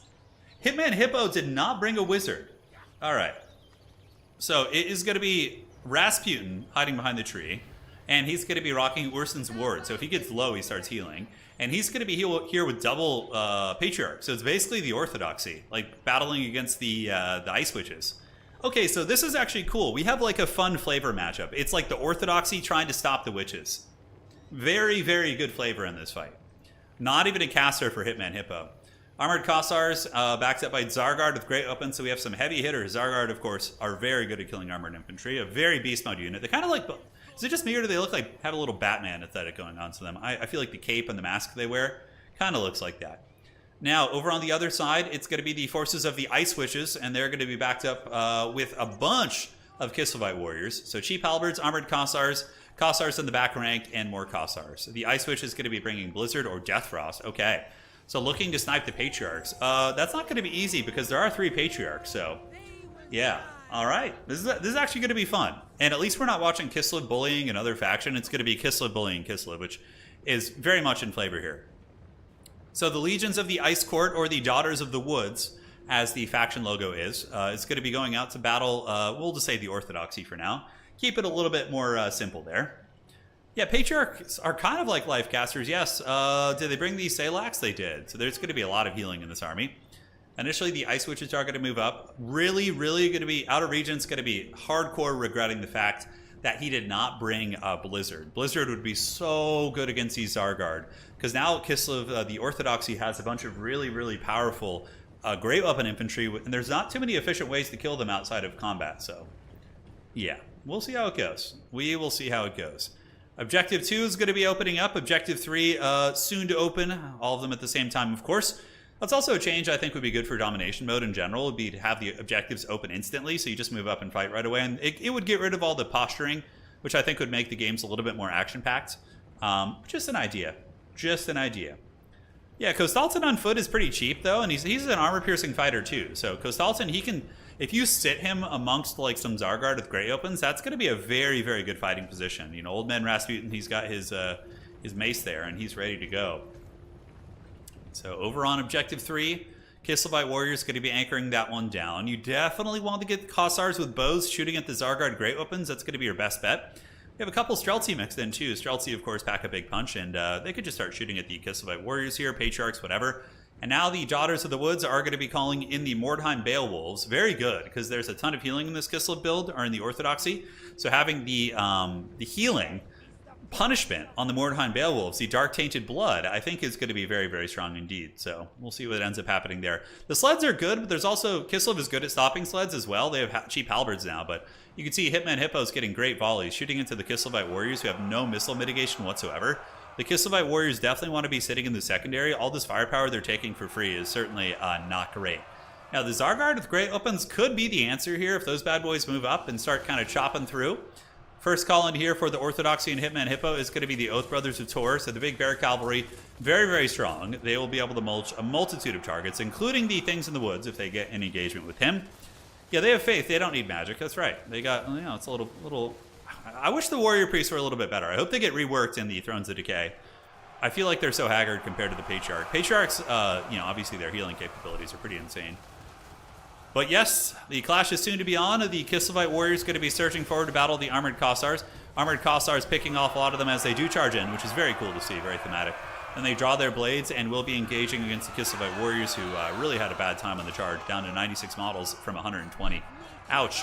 Hitman Hippo did not bring a Wizard. All right. So it is going to be Rasputin hiding behind the tree. And he's going to be rocking Ursun's Ward. So if he gets low, he starts healing. And he's going to be here with double Patriarch. So it's basically the Orthodoxy. Like battling against the Ice Witches. Okay, so this is actually cool. We have like a fun flavor matchup. It's like the Orthodoxy trying to stop the Witches. Very, very good flavor in this fight. Not even a caster for Hitman Hippo. Armored Kossars, backed up by Zargard with great weapons. So we have some heavy hitters. Zargard, of course, are very good at killing armored infantry. A very beast mode unit. They're kind of like... Is it just me or do they look like... Have a little Batman aesthetic going on to them? I feel like the cape and the mask they wear kind of looks like that. Now, over on the other side, it's going to be the forces of the Ice Witches, and they're going to be backed up with a bunch of Kislevite warriors. So cheap halberds, armored Kossars, Kossars in the back rank, and more Kossars. The Ice Witch is going to be bringing Blizzard or Deathfrost. Okay, so looking to snipe the Patriarchs. That's not going to be easy because there are 3 Patriarchs, so yeah. All right, this is actually going to be fun. And at least we're not watching Kislev bullying another faction. It's going to be Kislev bullying Kislev, which is very much in flavor here. So the Legions of the Ice Court, or the Daughters of the Woods, as the faction logo is going to be going out to battle, we'll just say the Orthodoxy for now. Keep it a little bit more simple there. Yeah, Patriarchs are kind of like life casters, yes. Did they bring the Salax? They did. So there's going to be a lot of healing in this army. Initially, the Ice Witches are going to move up. Really, really going to be, Outer Region's going to be hardcore regretting the fact that he did not bring Blizzard. Blizzard would be so good against these Zargard, because now Kislev, the Orthodoxy, has a bunch of really, really powerful great weapon infantry, and there's not too many efficient ways to kill them outside of combat, so yeah, we'll see how it goes. We will see how it goes. Objective 2 is going to be opening up. Objective 3 soon to open, all of them at the same time, of course. That's also a change I think would be good for domination mode in general, would be to have the objectives open instantly, so you just move up and fight right away, and it would get rid of all the posturing, which I think would make the games a little bit more action-packed. Just an idea. Just an idea. Yeah, Kostalton on foot is pretty cheap, though, and he's an armor-piercing fighter, too. So Kostalton, he can... If you sit him amongst like some Zargard with Grey Opens, that's going to be a very, very good fighting position. You know, Old Man Rasputin, he's got his mace there, and he's ready to go. So over on Objective 3, Kislevite Warriors going to be anchoring that one down. You definitely want to get Kossars with bows shooting at the Zargard Great Weapons. That's going to be your best bet. We have a couple Streltsy mixed in too. Streltsy, of course, pack a big punch, and they could just start shooting at the Kislevite Warriors here, Patriarchs, whatever. And now the Daughters of the Woods are going to be calling in the Mordheim Beowulfs. Very good, because there's a ton of healing in this Kislev build, or in the Orthodoxy. So having the healing punishment on the Mordheim Beowulfs, the Dark Tainted Blood, I think is going to be very, very strong indeed. So we'll see what ends up happening there. The sleds are good, but there's also... Kislev is good at stopping sleds as well. They have cheap halberds now, but you can see Hitman Hippos getting great volleys, shooting into the Kislevite Warriors who have no missile mitigation whatsoever. The Kislevite Warriors definitely want to be sitting in the secondary. All this firepower they're taking for free is certainly not great. Now, the Zargard with Great Opens could be the answer here if those bad boys move up and start kind of chopping through. First call in here for the Orthodoxy and Hitman Hippo is going to be the Oath Brothers of Tor. So the Big Bear Cavalry, very, very strong. They will be able to mulch a multitude of targets, including the Things in the Woods if they get an engagement with him. Yeah, they have faith. They don't need magic. That's right. They got, you know, it's a little... I wish the Warrior Priests were a little bit better. I hope they get reworked in the Thrones of Decay. I feel like they're so haggard compared to the Patriarch. Patriarchs, you know, obviously their healing capabilities are pretty insane. But yes, the clash is soon to be on. The Kislevite Warriors going to be surging forward to battle the Armored Kossars. Armored Kossars picking off a lot of them as they do charge in, which is very cool to see, very thematic. Then they draw their blades and will be engaging against the Kislevite Warriors, who really had a bad time on the charge, down to 96 models from 120. Ouch.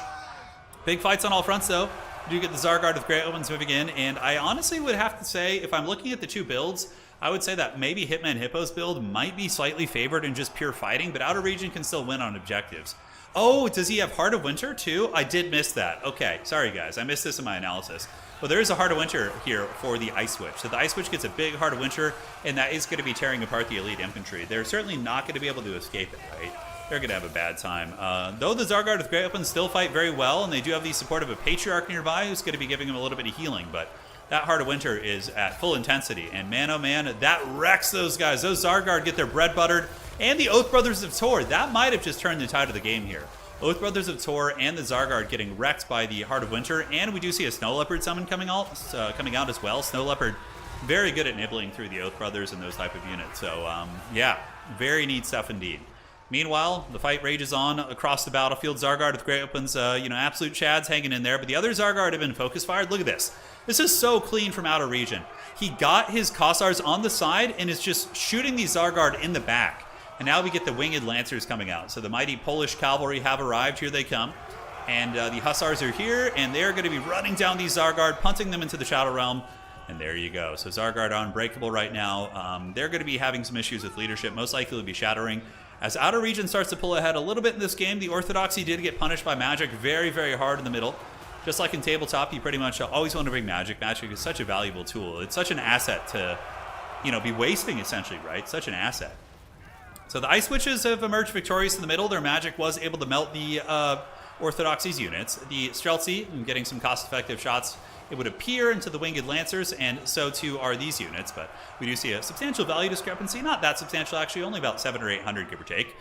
Big fights on all fronts, though. You do get the Zargard with Great Opens moving in, and I honestly would have to say, if I'm looking at the two builds, I would say that maybe Hitman Hippo's build might be slightly favored in just pure fighting, but Outer Region can still win on objectives. Oh, does he have Heart of Winter too? I did miss that. Okay, sorry guys, I missed this in my analysis. But there is a Heart of Winter here for the Ice Witch. So the Ice Witch gets a big Heart of Winter, and that is going to be tearing apart the elite infantry. They're certainly not going to be able to escape it, right? They're going to have a bad time. Though the Zargard with Great Opens still fight very well, and they do have the support of a Patriarch nearby who's going to be giving them a little bit of healing, but that Heart of Winter is at full intensity, and man, oh man, that wrecks those guys. Those Zargard get their bread buttered, and the Oath Brothers of Tor. That might have just turned the tide of the game here. Oath Brothers of Tor and the Zargard getting wrecked by the Heart of Winter, and we do see a Snow Leopard summon coming out as well. Snow Leopard, very good at nibbling through the Oath Brothers and those type of units. So, yeah, very neat stuff indeed. Meanwhile, the fight rages on across the battlefield. Zargard with Great Opens, you know, absolute chads hanging in there, but the other Zargard have been focus fired. Look at this. This is so clean from Outer Region. He got his Kossars on the side and is just shooting these Zargard in the back. And now we get the Winged Lancers coming out. So the mighty Polish cavalry have arrived. Here they come. And the Hussars are here, and they're going to be running down these Zargard, punting them into the Shadow Realm. And there you go. So Zargard are unbreakable right now. They're going to be having some issues with leadership. Most likely will be shattering. As Outer Region starts to pull ahead a little bit in this game, the Orthodoxy did get punished by magic very, very hard in the middle. Just like in tabletop, you pretty much always want to bring magic. Magic is such a valuable tool. It's such an asset to, you know, be wasting, essentially, right? Such an asset. So the Ice Witches have emerged victorious in the middle. Their magic was able to melt the Orthodoxy's units. The Streltsy, getting some cost-effective shots, it would appear into the Winged Lancers, and so too are these units. But we do see a substantial value discrepancy. Not that substantial, actually, only about 700 or 800, give or take.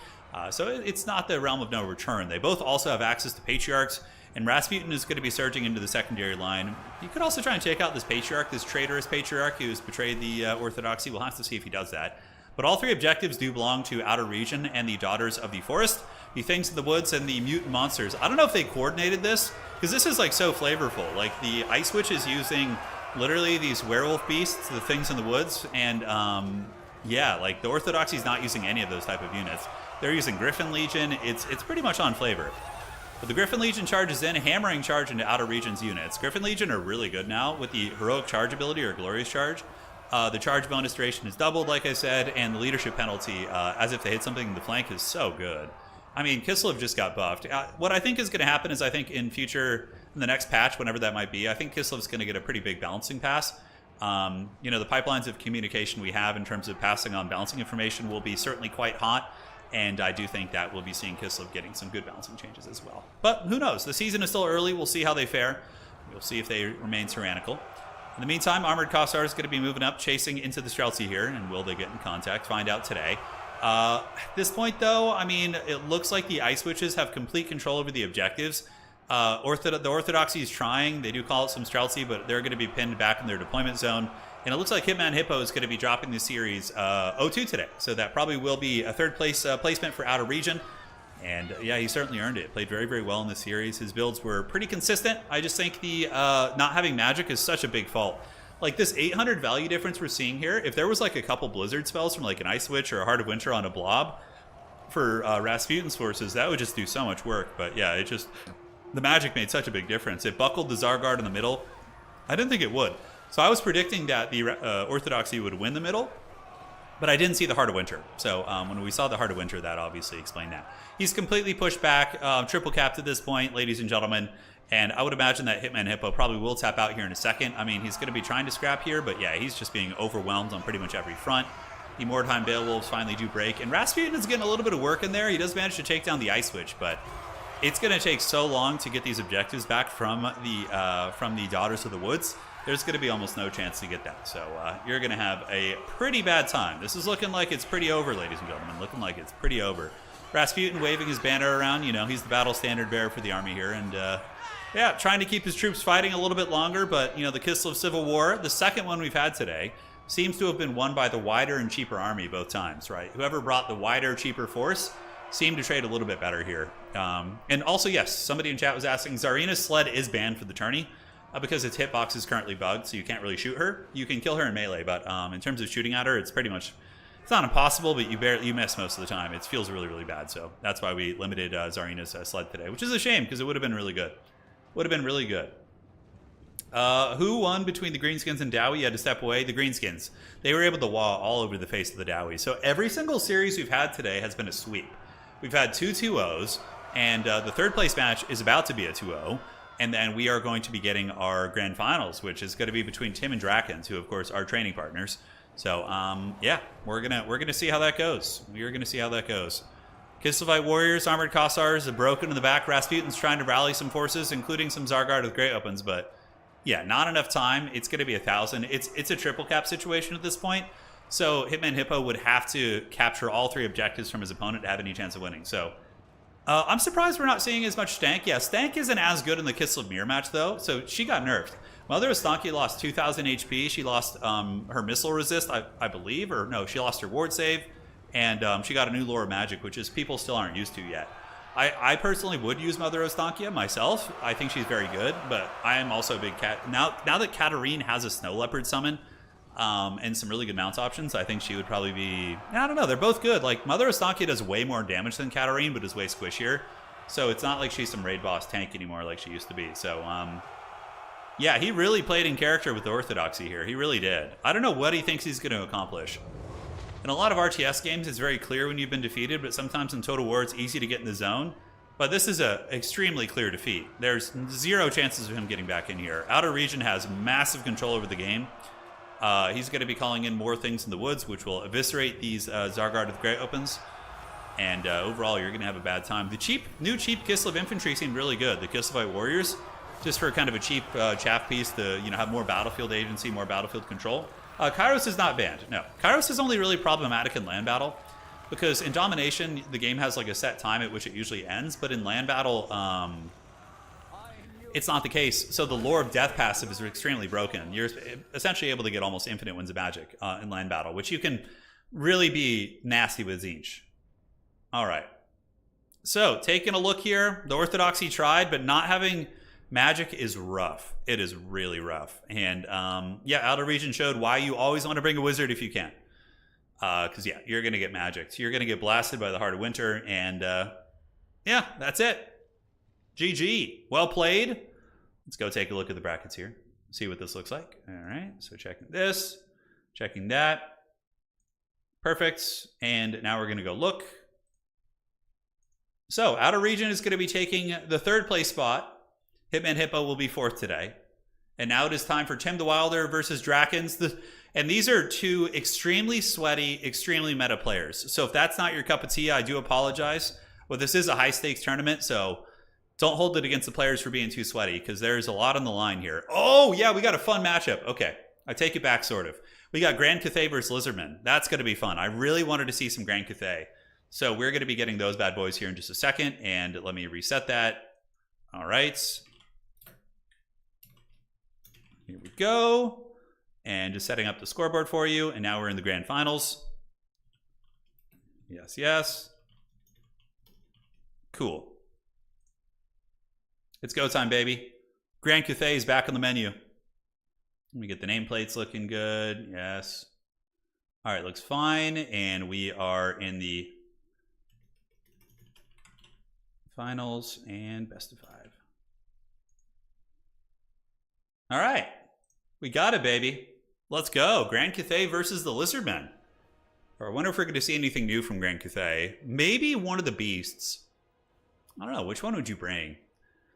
So it's not the realm of no return. They both also have access to Patriarchs, and Rasputin is going to be surging into the secondary line. You could also try and take out this Patriarch, this traitorous Patriarch who's betrayed the Orthodoxy. We'll have to see if he does that. But all three objectives do belong to Outer Region and the Daughters of the Forest, the Things in the Woods, and the Mutant Monsters. I don't know if they coordinated this, because this is like so flavorful. Like the Ice Witch is using literally these werewolf beasts, the Things in the Woods, and yeah, like the Orthodoxy is not using any of those type of units. They're using Griffin Legion. It's pretty much on flavor. But the Griffin Legion charges in, hammering charge into Outer Regions units. Griffin Legion are really good now with the Heroic Charge ability or Glorious Charge. The charge bonus duration is doubled, like I said, and the leadership penalty, as if they hit something in the flank, is so good. I mean, Kislev just got buffed. What I think is going to happen is I think in the next patch, whenever that might be, I think Kislev's going to get a pretty big balancing pass. You know, the pipelines of communication we have in terms of passing on balancing information will be certainly quite hot, and I do think that we'll be seeing Kislev getting some good balancing changes as well. But who knows? The season is still early. We'll see how they fare. We'll see if they remain tyrannical. In the meantime, Armored Kossar is going to be moving up, chasing into the Streltsy here, and will they get in contact? Find out today. At this point, though, I mean, it looks like the Ice Witches have complete control over the objectives. The Orthodoxy is trying. They do call it some Streltsy, but they're going to be pinned back in their deployment zone. And it looks like Hitman Hippo is going to be dropping the series 0-2 today. So that probably will be a third place placement for Outer Region. And yeah, he certainly earned it. Played very, very well in the series. His builds were pretty consistent. I just think the not having magic is such a big fault. Like this 800 value difference we're seeing here, if there was like a couple Blizzard spells from like an Ice Witch or a Heart of Winter on a blob for Rasputin's forces, that would just do so much work. But yeah, it just, the magic made such a big difference. It buckled the Zargard in the middle. I didn't think it would. So I was predicting that the Orthodoxy would win the middle, but I didn't see the Heart of Winter. So when we saw the Heart of Winter, that obviously explained that. He's completely pushed back, triple capped at this point, ladies and gentlemen. And I would imagine that Hitman Hippo probably will tap out here in a second. I mean, he's going to be trying to scrap here, but yeah, he's just being overwhelmed on pretty much every front. The Mordheim Beowulfs finally do break, and Rasputin is getting a little bit of work in there. He does manage to take down the Ice Witch, but it's going to take so long to get these objectives back from the Daughters of the Woods. There's going to be almost no chance to get that. So you're going to have a pretty bad time. This is looking like it's pretty over, ladies and gentlemen. Looking like it's pretty over. Rasputin waving his banner around. You know, he's the battle standard bearer for the army here. And yeah, trying to keep his troops fighting a little bit longer. But, you know, the Kislev Civil War, the second one we've had today, seems to have been won by the wider and cheaper army both times, right? Whoever brought the wider, cheaper force seemed to trade a little bit better here. And also, yes, somebody in chat was asking, Zarina's sled is banned for the tourney. Because its hitbox is currently bugged, so you can't really shoot her. You can kill her in melee, but in terms of shooting at her, it's pretty much, it's not impossible, but you miss most of the time. It feels really, really bad, so that's why we limited Zarina's sled today, which is a shame, because it would have been really good. Would have been really good. Who won between the Greenskins and Dowie? You had to step away. The Greenskins. They were able to wall all over the face of the Dowie. So every single series we've had today has been a sweep. We've had 2 2-0s, and the third place match is about to be a 2-0. And then we are going to be getting our grand finals, which is going to be between Tim and Drakens, who of course are training partners. So yeah, we're gonna see how that goes. We are gonna see how that goes. Kislevite warriors, armored Kossars are broken in the back. Rasputin's trying to rally some forces, including some Zargard with great opens, but yeah, not enough time. It's gonna be 1,000. It's a triple cap situation at this point. So Hitman Hippo would have to capture all 3 objectives from his opponent to have any chance of winning. So. I'm surprised we're not seeing as much Stank. Yeah, Stank isn't as good in the Kislev mirror match, though, so she got nerfed. Mother of Stanky lost 2,000 HP. She lost her missile resist, I believe, or no, she lost her ward save, and she got a new lore of magic, which is people still aren't used to yet. I personally would use Mother of Stankia myself. I think she's very good, but I am also a big cat. Now that Katarine has a Snow Leopard summon, and some really good mount options, I think she would probably be, I don't know, they're both good. Like, Mother of Stankia does way more damage than Katarine, but is way squishier. So it's not like she's some raid boss tank anymore like she used to be. So, yeah, he really played in character with the Orthodoxy here. He really did. I don't know what he thinks he's going to accomplish. In a lot of RTS games, it's very clear when you've been defeated, but sometimes in Total War, it's easy to get in the zone. But this is a extremely clear defeat. There's 0 chances of him getting back in here. Outer Region has massive control over the game. He's going to be calling in more things in the woods, which will eviscerate these Zargard with great opens. And overall, you're going to have a bad time. The new cheap Kislev infantry seemed really good. The Kislevite warriors, just for kind of a cheap chaff piece to have more battlefield agency, more battlefield control. Kairos is not banned. No, Kairos is only really problematic in land battle, because in domination the game has like a set time at which it usually ends, but in land battle it's not the case. So the Lore of Death passive is extremely broken. You're essentially able to get almost infinite winds of magic in land battle, which you can really be nasty with Tzeentch. All right. So taking a look here, the Orthodoxy tried, but not having magic is rough. It is really rough. And yeah, Outer Region showed why you always want to bring a wizard if you can. Because yeah, you're going to get magic. So you're going to get blasted by the Heart of Winter, and yeah, that's it. GG. Well played. Let's go take a look at the brackets here. See what this looks like. All right. So checking this, checking that. Perfect. And now we're going to go look. So Outer Region is going to be taking the 3rd place spot. Hitman Hippo will be 4th today. And now it is time for Tim the Wilder versus Drakens. And these are 2 extremely sweaty, extremely meta players. So if that's not your cup of tea, I do apologize. Well, this is a high-stakes tournament, so don't hold it against the players for being too sweaty, because there's a lot on the line here. Oh, yeah, we got a fun matchup. Okay, I take it back, sort of. We got Grand Cathay versus Lizardman. That's going to be fun. I really wanted to see some Grand Cathay. So we're going to be getting those bad boys here in just a second, and let me reset that. All right. Here we go. And just setting up the scoreboard for you, and now we're in the grand finals. Yes, yes. Cool. It's go time, baby. Grand Cathay is back on the menu. Let me get the nameplates looking good. Yes. All right, looks fine. And we are in the finals and best of 5. All right. We got it, baby. Let's go. Grand Cathay versus the Lizardmen. I wonder if we're going to see anything new from Grand Cathay. Maybe one of the beasts. I don't know. Which one would you bring?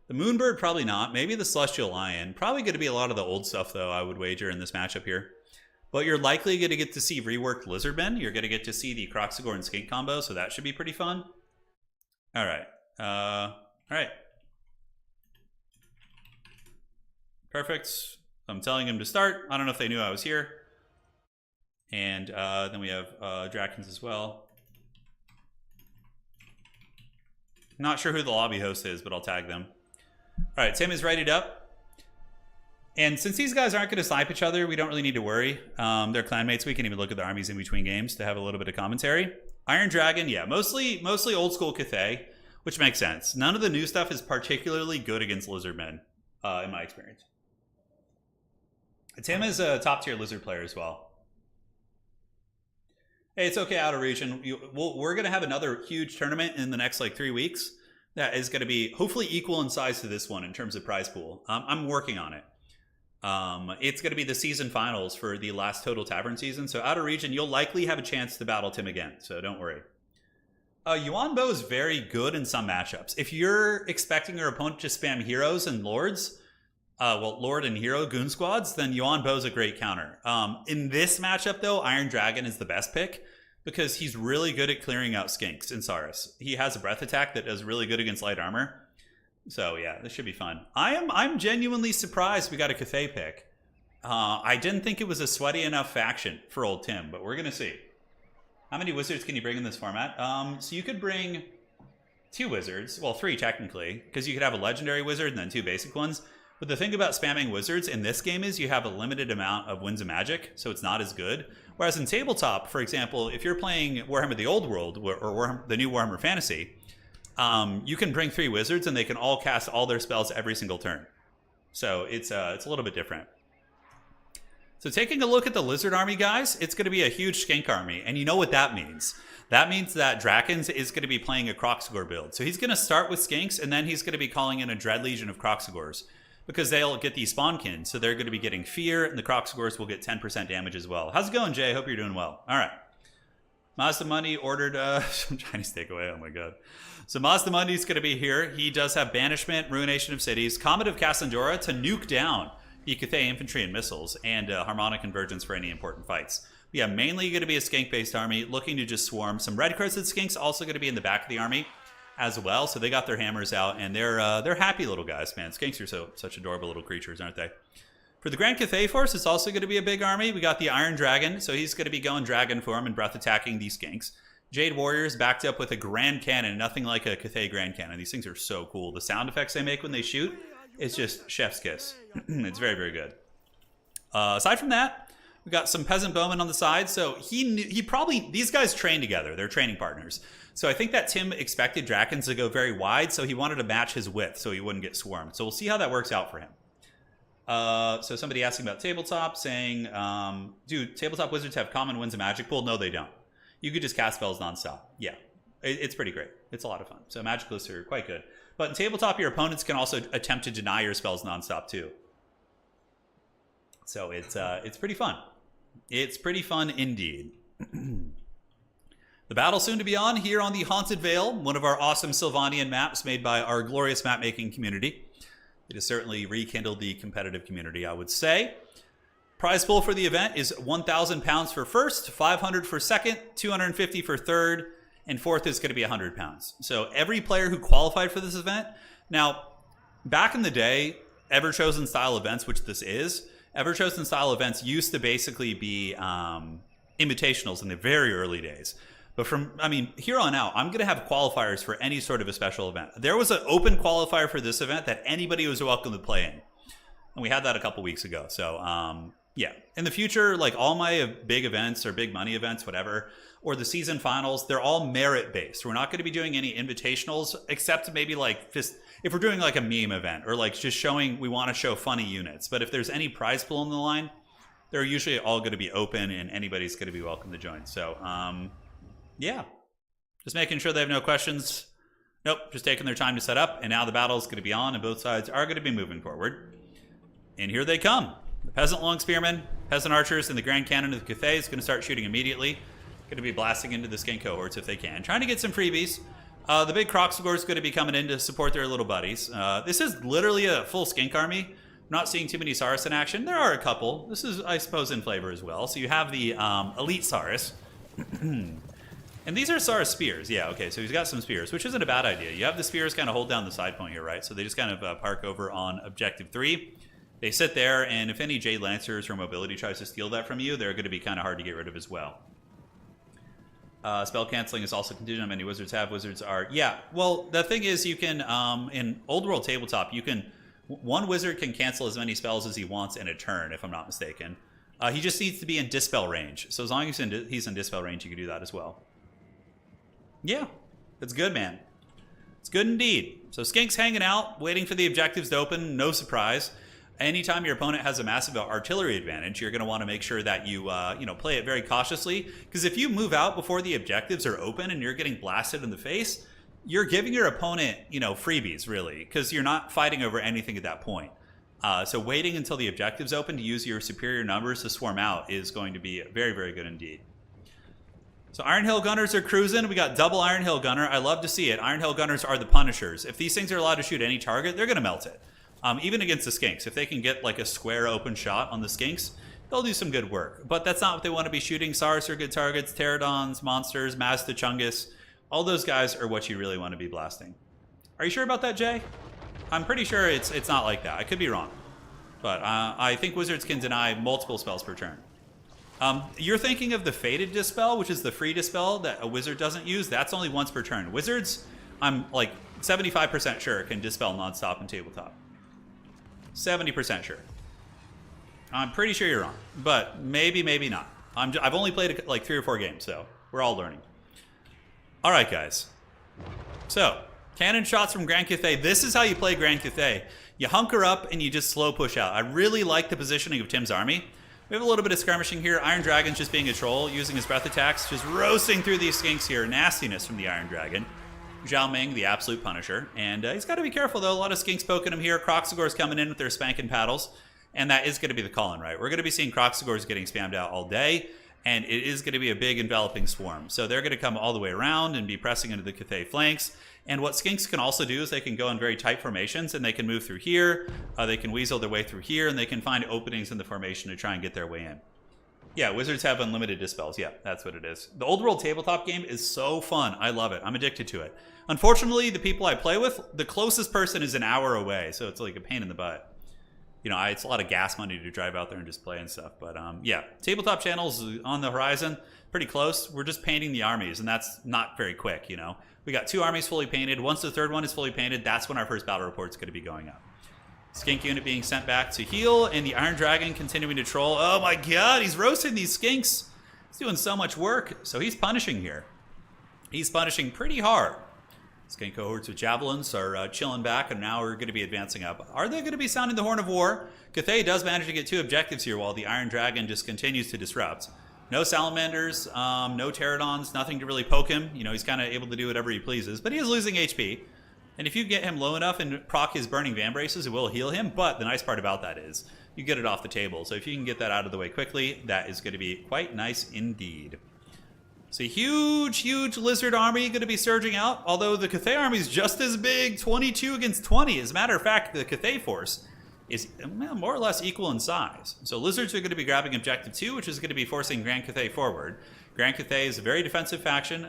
The Moonbird, probably not. Maybe the Celestial Lion. Probably going to be a lot of the old stuff, though, I would wager in this matchup here. But you're likely going to get to see reworked Lizardmen. You're going to get to see the Croxagore and Skink combo, so that should be pretty fun. All right. All right. Perfect. I'm telling him to start. I don't know if they knew I was here. And then we have Drakens as well. Not sure who the lobby host is, but I'll tag them. All right, Tim is readied up. And since these guys aren't going to snipe each other, we don't really need to worry. They're clanmates. We can even look at the armies in between games to have a little bit of commentary. Iron Dragon, yeah, mostly old school Cathay, which makes sense. None of the new stuff is particularly good against Lizardmen, in my experience. Tim is a top tier Lizard player as well. Hey, it's okay, Outer Region. We're going to have another huge tournament in the next like 3 weeks that is going to be hopefully equal in size to this one in terms of prize pool. I'm working on it. It's going to be the season finals for the last Total Tavern season. So Outer Region, you'll likely have a chance to battle Tim again. So don't worry. Yuan Bo is very good in some matchups. If you're expecting your opponent to spam heroes and lords, well, Lord and Hero Goon Squads, then Yuan Bo's a great counter. In this matchup, though, Iron Dragon is the best pick because he's really good at clearing out Skinks in Saurus. He has a breath attack that does really good against light armor. So, yeah, this should be fun. I'm genuinely surprised we got a Cathay pick. I didn't think it was a sweaty enough faction for old Tim, but we're going to see. How many wizards can you bring in this format? So you could bring 2 wizards. Well, 3 technically, because you could have a legendary wizard and then 2 basic ones. But the thing about spamming wizards in this game is you have a limited amount of Winds of Magic, so it's not as good. Whereas in tabletop, for example, if you're playing Warhammer the Old World or the new Warhammer Fantasy, you can bring 3 wizards and they can all cast all their spells every single turn. So it's a little bit different. So taking a look at the Lizard army, guys, it's going to be a huge Skink army. And you know what that means. That means that Drakens is going to be playing a Croxagore build. So he's going to start with Skinks, and then he's going to be calling in a Dread Legion of Croxagores. Because they'll get these spawnkin, so they're going to be getting fear, and the Croxagores will get 10% damage as well. How's it going, Jay? Hope you're doing well. All right. Mazda Money ordered some Chinese takeaway. Oh, my God. So Mazda Money's going to be here. He does have Banishment, Ruination of Cities, Comet of Cassandora to nuke down the Cathay Infantry and Missiles, and Harmonic Convergence for any important fights. Yeah, mainly going to be a Skink-based army, looking to just swarm. Some red-crested Skinks also going to be in the back of the army as well, so they got their hammers out, and they're happy little guys, man. Skinks are such adorable little creatures, aren't they? For the Grand Cathay Force, it's also going to be a big army. We got the Iron Dragon, so he's going to be going dragon form and breath attacking these Skinks. Jade Warriors backed up with a Grand Cannon, nothing like a Cathay Grand Cannon. These things are so cool. The sound effects they make when they shoot, it's just chef's kiss. It's very, very good. Aside from that, we got some Peasant Bowmen on the side, so he probably, these guys train together. They're training partners. So I think that Tim expected Drakens to go very wide, so he wanted to match his width so he wouldn't get swarmed. So we'll see how that works out for him. So somebody asking about tabletop, saying, do tabletop wizards have common Winds of Magic pool? No, they don't. You could just cast spells nonstop. Yeah, it's pretty great. It's a lot of fun. So magic lists are quite good. But in tabletop, your opponents can also attempt to deny your spells nonstop too. So it's pretty fun. It's pretty fun indeed. The battle soon to be on here on the Haunted Vale, one of our awesome Sylvanian maps made by our glorious map-making community. It has certainly rekindled the competitive community, I would say. Prize pool for the event is £1,000 for first, 500 for second, 250 for third, and fourth is going to be £100. So every player who qualified for this event, now, back in the day, Ever-Chosen style events, which this is, Ever-Chosen style events used to basically be invitationals in the very early days. But here on out, I'm going to have qualifiers for any sort of a special event. There was an open qualifier for this event that anybody was welcome to play in. And we had that a couple weeks ago. So, yeah. In the future, like all my big events or big money events, whatever, or the season finals, they're all merit-based. We're not going to be doing any invitationals, except maybe like just if we're doing like a meme event or like just showing, we want to show funny units. But if there's any prize pool on the line, they're usually all going to be open and anybody's going to be welcome to join. So, yeah, just making sure they have no questions. Nope, just taking their time to set up. And now the battle is going to be on and both sides are going to be moving forward. And here they come. The Peasant Long Spearmen, Peasant Archers, and the Grand Cannon of the Cathay is going to start shooting immediately. Going to be blasting into the Skink cohorts if they can. Trying to get some freebies. The big Kroxigor is going to be coming in to support their little buddies. This is literally a full Skink army. I'm not seeing too many Saurus in action. There are a couple. This is, I suppose, in flavor as well. So you have the Elite Saurus. And these are Saurus spears. Yeah, okay, so he's got some spears, which isn't a bad idea. You have the spears kind of hold down the side point here, right? So they just kind of park over on Objective 3. They sit there, and if any Jade Lancers or Mobility tries to steal that from you, they're going to be kind of hard to get rid of as well. Spell canceling is also contingent on many wizards have. Wizards are... Yeah, well, the thing is you can... in Old World Tabletop, you can... One wizard can cancel as many spells as he wants in a turn, if I'm not mistaken. He just needs to be in Dispel range. So as long as he's in Dispel range, you can do that as well. Yeah, that's good, man. It's good indeed. So Skink's hanging out, waiting for the objectives to open. No surprise. Anytime your opponent has a massive artillery advantage, you're going to want to make sure that you, play it very cautiously. Because if you move out before the objectives are open and you're getting blasted in the face, you're giving your opponent, freebies, really. Because you're not fighting over anything at that point. So waiting until the objectives open to use your superior numbers to swarm out is going to be very, very good indeed. So Iron Hill Gunners are cruising. We got double Iron Hill Gunner. I love to see it. Iron Hill Gunners are the Punishers. If these things are allowed to shoot any target, they're going to melt it. Even against the Skinks. If they can get like a square open shot on the Skinks, they'll do some good work. But that's not what they want to be shooting. Saurus are good targets. Pterodons, monsters, Mazda Chungus. All those guys are what you really want to be blasting. Are you sure about that, Jay? I'm pretty sure it's not like that. I could be wrong. But I think wizards can deny multiple spells per turn. You're thinking of the Fated Dispel, which is the free dispel that a wizard doesn't use. That's only once per turn. Wizards, I'm like 75% sure can dispel nonstop in tabletop. 70% sure. I'm pretty sure you're wrong, but maybe, maybe not. I've only played like 3 or 4 games, so we're all learning. All right, guys. So, cannon shots from Grand Cathay. This is how you play Grand Cathay. You hunker up and you just slow push out. I really like the positioning of Tim's army. We have a little bit of skirmishing here. Iron Dragon's just being a troll, using his breath attacks, just roasting through these Skinks here. Nastiness from the Iron Dragon. Zhao Ming, the absolute Punisher. And he's got to be careful, though. A lot of Skinks poking him here. Kroxigor's coming in with their spanking paddles. And that is going to be the call-in, right? We're going to be seeing Kroxigors getting spammed out all day. And it is going to be a big enveloping swarm. So they're going to come all the way around and be pressing into the Cathay flanks. And what Skinks can also do is they can go in very tight formations and they can move through here. They can weasel their way through here, and they can find openings in the formation to try and get their way in. Yeah, wizards have unlimited dispels. Yeah, that's what it is. The Old World Tabletop game is so fun. I love it. I'm addicted to it. Unfortunately, the people I play with, the closest person is an hour away, so it's like a pain in the butt. It's a lot of gas money to drive out there and just play and stuff. But yeah, tabletop channels on the horizon, pretty close. We're just painting the armies, and that's not very quick, We got 2 armies fully painted. Once the 3rd one is fully painted, that's when our first battle report's going to be going up. Skink unit being sent back to heal, and the Iron Dragon continuing to troll. Oh my god, he's roasting these Skinks. He's doing so much work. So he's punishing here. He's punishing pretty hard. Skink cohorts with javelins are chilling back, and now we're going to be advancing up. Are they going to be sounding the Horn of War? Cathay does manage to get 2 objectives here while the Iron Dragon just continues to disrupt. No salamanders, no pterodons, nothing to really poke him. He's kind of able to do whatever he pleases, but he is losing HP. And if you get him low enough and proc his Burning Van Braces, it will heal him. But the nice part about that is you get it off the table. So if you can get that out of the way quickly, that is going to be quite nice indeed. So huge Lizard army going to be surging out. Although the Cathay army is just as big, 22 against 20. As a matter of fact, the Cathay force is more or less equal in size. So Lizards are going to be grabbing Objective 2, which is going to be forcing Grand Cathay forward. Grand Cathay is a very defensive faction.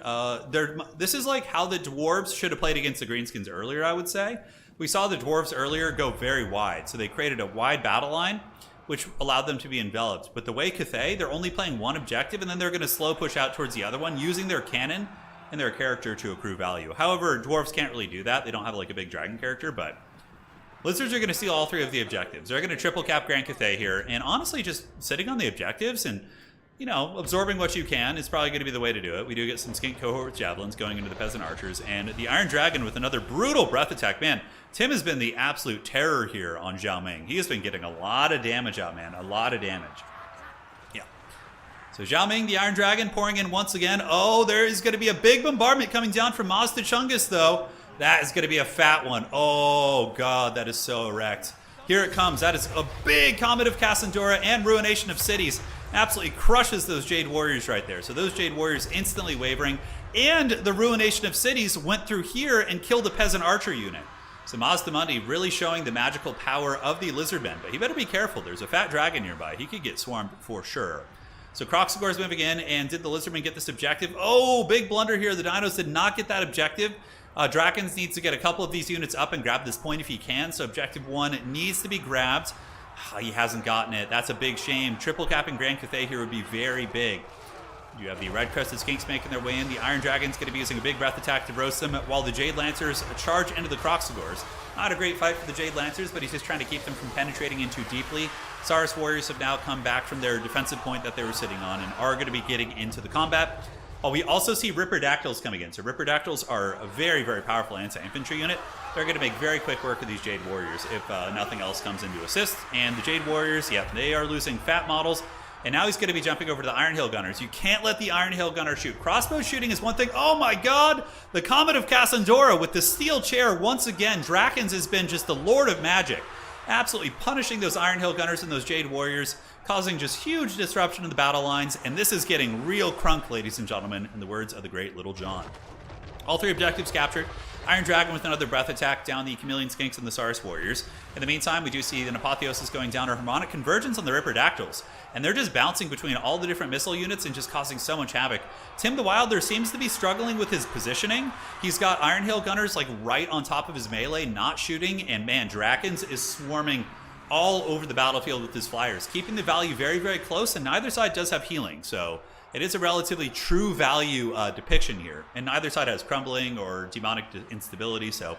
This is like how the Dwarves should have played against the Greenskins earlier, I would say. We saw the Dwarves earlier go very wide, so they created a wide battle line, which allowed them to be enveloped. But the way Cathay, they're only playing one objective, and then they're going to slow push out towards the other one, using their cannon and their character to accrue value. However, Dwarves can't really do that. They don't have like a big dragon character, but Lizards are going to steal all 3 of the objectives. They're going to triple cap Grand Cathay here, and honestly, just sitting on the objectives and, you know, absorbing what you can is probably going to be the way to do it. We do get some Skink Cohort Javelins going into the Peasant Archers, and the Iron Dragon with another brutal breath attack. Man, Tim has been the absolute terror here on Zhao Ming. He has been getting a lot of damage out, man. A lot of damage. Yeah. So Zhao Ming, the Iron Dragon, pouring in once again. Oh, there is going to be a big bombardment coming down from Mazda Chungus, though. That is going to be a fat one. Oh, God, that is so wrecked. Here it comes. That is a big Comet of Cassandora and Ruination of Cities. Absolutely crushes those Jade Warriors right there. So those Jade Warriors instantly wavering. And the Ruination of Cities went through here and killed the Peasant Archer unit. So Mazdamundi really showing the magical power of the Lizardmen. But he better be careful. There's a fat dragon nearby. He could get swarmed for sure. So Croxagor's moving in. And did the Lizardmen get this objective? Oh, big blunder here. The Dinos did not get that objective. Drakens needs to get a couple of these units up and grab this point if he can. So objective 1 needs to be grabbed. He hasn't gotten it. That's a big shame. Triple capping Grand Cathay here would be very big. You have the Red Crested Skinks making their way in. The Iron Dragon's going to be using a big breath attack to roast them, while the Jade Lancers charge into the Croxagors. Not a great fight for the Jade Lancers, but he's just trying to keep them from penetrating in too deeply. Saurus Warriors have now come back from their defensive point that they were sitting on and are going to be getting into the combat. We also see Ripperdactyls coming in. So Ripperdactyls are a very, very powerful anti-infantry unit. They're going to make very quick work of these Jade Warriors if nothing else comes in to assist. And the Jade Warriors, yeah, they are losing fat models. And now he's going to be jumping over to the Iron Hill Gunners. You can't let the Iron Hill Gunner shoot. Crossbow shooting is one thing. Oh my God! The Comet of Cassandora with the steel chair once again. Drakens has been just the Lord of Magic. Absolutely punishing those Iron Hill Gunners and those Jade Warriors, causing just huge disruption in the battle lines. And this is getting real crunk, ladies and gentlemen, in the words of the great Little John. All 3 objectives captured. Iron Dragon with another breath attack down the Chameleon Skinks and the Saurus Warriors. In the meantime, we do see the Apotheosis going down, or Harmonic Convergence on the Ripperdactyls. And they're just bouncing between all the different missile units and just causing so much havoc. Tim the Wilder seems to be struggling with his positioning. He's got Iron Hill Gunners like right on top of his melee, not shooting. And man, Drakens is swarming all over the battlefield with his flyers, keeping the value very, very close. And neither side does have healing. So it is a relatively true value depiction here. And neither side has crumbling or demonic instability. So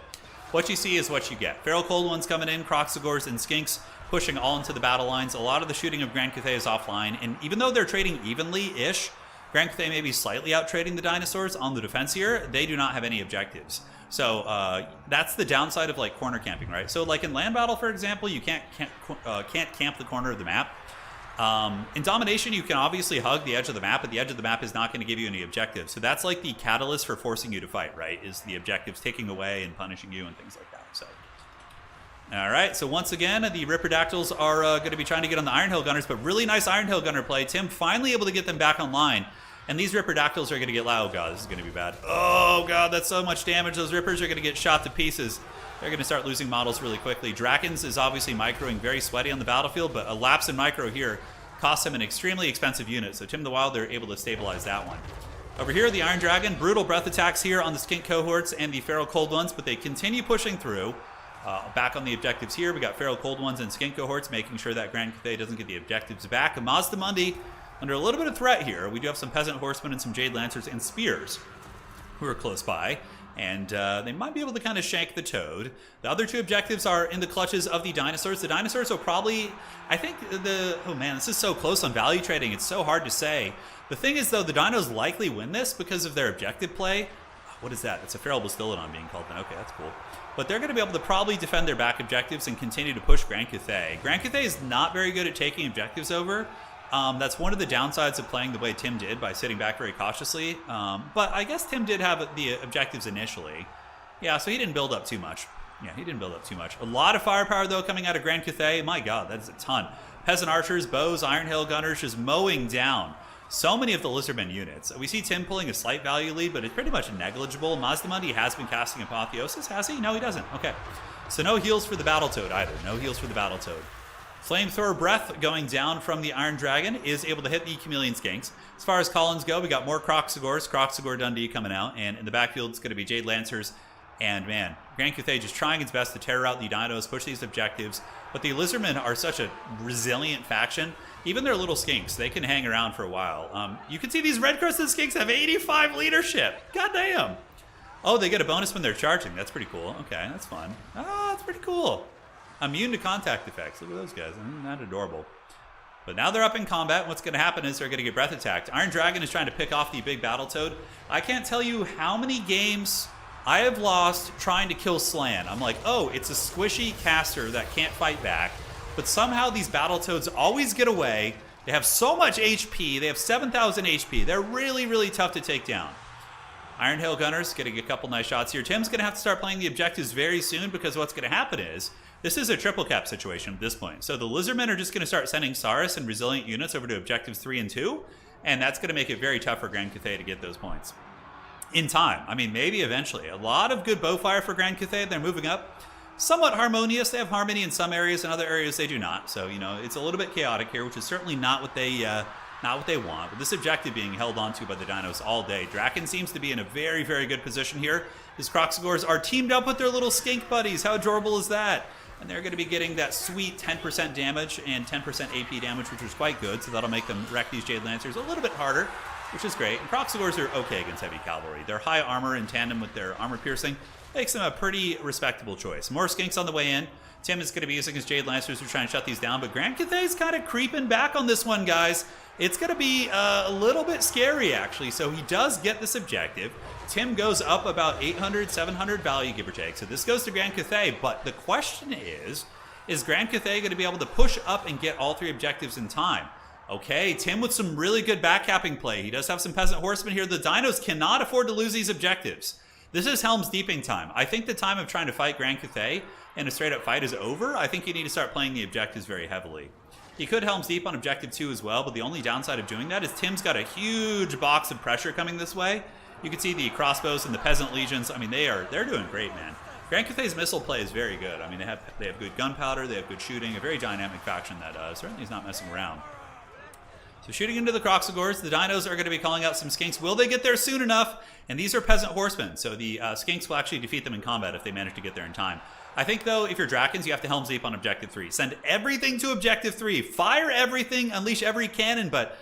what you see is what you get. Feral Cold Ones coming in, Croxagors and Skinks pushing all into the battle lines. A lot of the shooting of Grand Cathay is offline. And even though they're trading evenly-ish, Grand Cathay may be slightly out-trading the dinosaurs on the defense here. They do not have any objectives. So that's the downside of like corner camping, right? So like in land battle, for example, you can't camp the corner of the map. In domination, you can obviously hug the edge of the map, but the edge of the map is not going to give you any objectives. So that's like the catalyst for forcing you to fight, right? Is the objectives taking away and punishing you and things like that. So, all right. So once again, the Ripperdactyls are going to be trying to get on the Iron Hill Gunners, but really nice Iron Hill Gunner play. Tim finally able to get them back online. And these Ripperdactyls are going to get loud. Oh, God, this is going to be bad. Oh, God, that's so much damage. Those Rippers are going to get shot to pieces. They're going to start losing models really quickly. Drakens is obviously microing very sweaty on the battlefield, but a lapse in micro here costs him an extremely expensive unit. So Tim the Wild, they're able to stabilize that one. Over here, the Iron Dragon, brutal breath attacks here on the Skink Cohorts and the Feral Cold Ones, but they continue pushing through. Back on the objectives here, we got Feral Cold Ones and Skink Cohorts, making sure that Grand Cathay doesn't get the objectives back. Mazdamundi under a little bit of threat here. We do have some Peasant Horsemen and some Jade Lancers and Spears who are close by. And they might be able to kind of shank the Toad. The other 2 objectives are in the clutches of the Dinosaurs. The Dinosaurs will probably, I think oh man, this is so close on value trading. It's so hard to say. The thing is though, the Dinos likely win this because of their objective play. What is that? It's a Feral Bastillodon being called in. Okay, that's cool. But they're going to be able to probably defend their back objectives and continue to push Grand Cathay. Grand Cathay is not very good at taking objectives over. That's one of the downsides of playing the way Tim did by sitting back very cautiously. But I guess Tim did have the objectives initially. Yeah, so he didn't build up too much. Yeah, he didn't build up too much. A lot of firepower, though, coming out of Grand Cathay. My god, that's a ton. Peasant archers, bows, Iron Hail gunners just mowing down so many of the Lizardmen units. We see Tim pulling a slight value lead, but it's pretty much negligible. Mazdamundi has been casting Apotheosis, has he? No, he doesn't. Okay. So no heals for the Battletoad either. No heals for the Battletoad. Flamethrower Breath going down from the Iron Dragon is able to hit the Chameleon Skinks. As far as Collins go, we got more Croxagors, Croxagor Dundee coming out, and in the backfield it's going to be Jade Lancers. And man, Grand Cathay just trying its best to tear out the dinos, push these objectives. But the Lizardmen are such a resilient faction. Even their little skinks, they can hang around for a while. You can see these red-crested skinks have 85 leadership. God damn. Oh, they get a bonus when they're charging. That's pretty cool. Okay, that's fun. Oh, that's pretty cool. Immune to contact effects. Look at those guys. Isn't that adorable? But now they're up in combat. What's going to happen is they're going to get breath attacked. Iron Dragon is trying to pick off the big Battletoad. I can't tell you how many games I have lost trying to kill Slan. I'm like, oh, it's a squishy caster that can't fight back. But somehow these Battletoads always get away. They have so much HP. They have 7,000 HP. They're really, really tough to take down. Iron Hail Gunners getting a couple nice shots here. Tim's going to have to start playing the objectives very soon because what's going to happen is this is a triple cap situation at this point. So the Lizardmen are just going to start sending Saurus and resilient units over to objectives 3 and 2. And that's going to make it very tough for Grand Cathay to get those points. In time. I mean, maybe eventually. A lot of good bowfire for Grand Cathay. They're moving up. Somewhat harmonious. They have harmony in some areas. In other areas, they do not. So, you know, it's a little bit chaotic here, which is certainly not what they want. But this objective being held onto by the dinos all day. Draken seems to be in a very, very good position here. His Croxagors are teamed up with their little skink buddies. How adorable is that? And they're going to be getting that sweet 10% damage and 10% AP damage, which is quite good. So that'll make them wreck these Jade Lancers a little bit harder, which is great. And Croxagors are okay against heavy cavalry. Their high armor in tandem with their armor piercing makes them a pretty respectable choice. More skinks on the way in. Tim is going to be using his Jade Lancers to try and shut these down, but Grand Cathay's kind of creeping back on this one, guys. It's going to be a little bit scary, actually. So he does get this objective. Tim goes up about 800, 700 value, give or take. So this goes to Grand Cathay, but the question is Grand Cathay going to be able to push up and get all 3 objectives in time? Okay, Tim with some really good backcapping play. He does have some Peasant Horsemen here. The dinos cannot afford to lose these objectives. This is Helm's Deeping time. I think the time of trying to fight Grand Cathay and a straight-up fight is over. I think you need to start playing the objectives very heavily. He could Helm's Deep on Objective 2 as well, but the only downside of doing that is Tim's got a huge box of pressure coming this way. You can see the crossbows and the Peasant Legions. I mean, they're doing great, man. Grand Cathay's missile play is very good. I mean, they have good gunpowder, they have good shooting, a very dynamic faction that certainly is not messing around. So shooting into the Croxagors, the dinos are going to be calling out some skinks. Will they get there soon enough? And these are Peasant Horsemen, so the skinks will actually defeat them in combat if they manage to get there in time. I think, though, if you're Drakens, you have to Helm's Deep on Objective 3. Send everything to Objective 3. Fire everything, unleash every cannon, but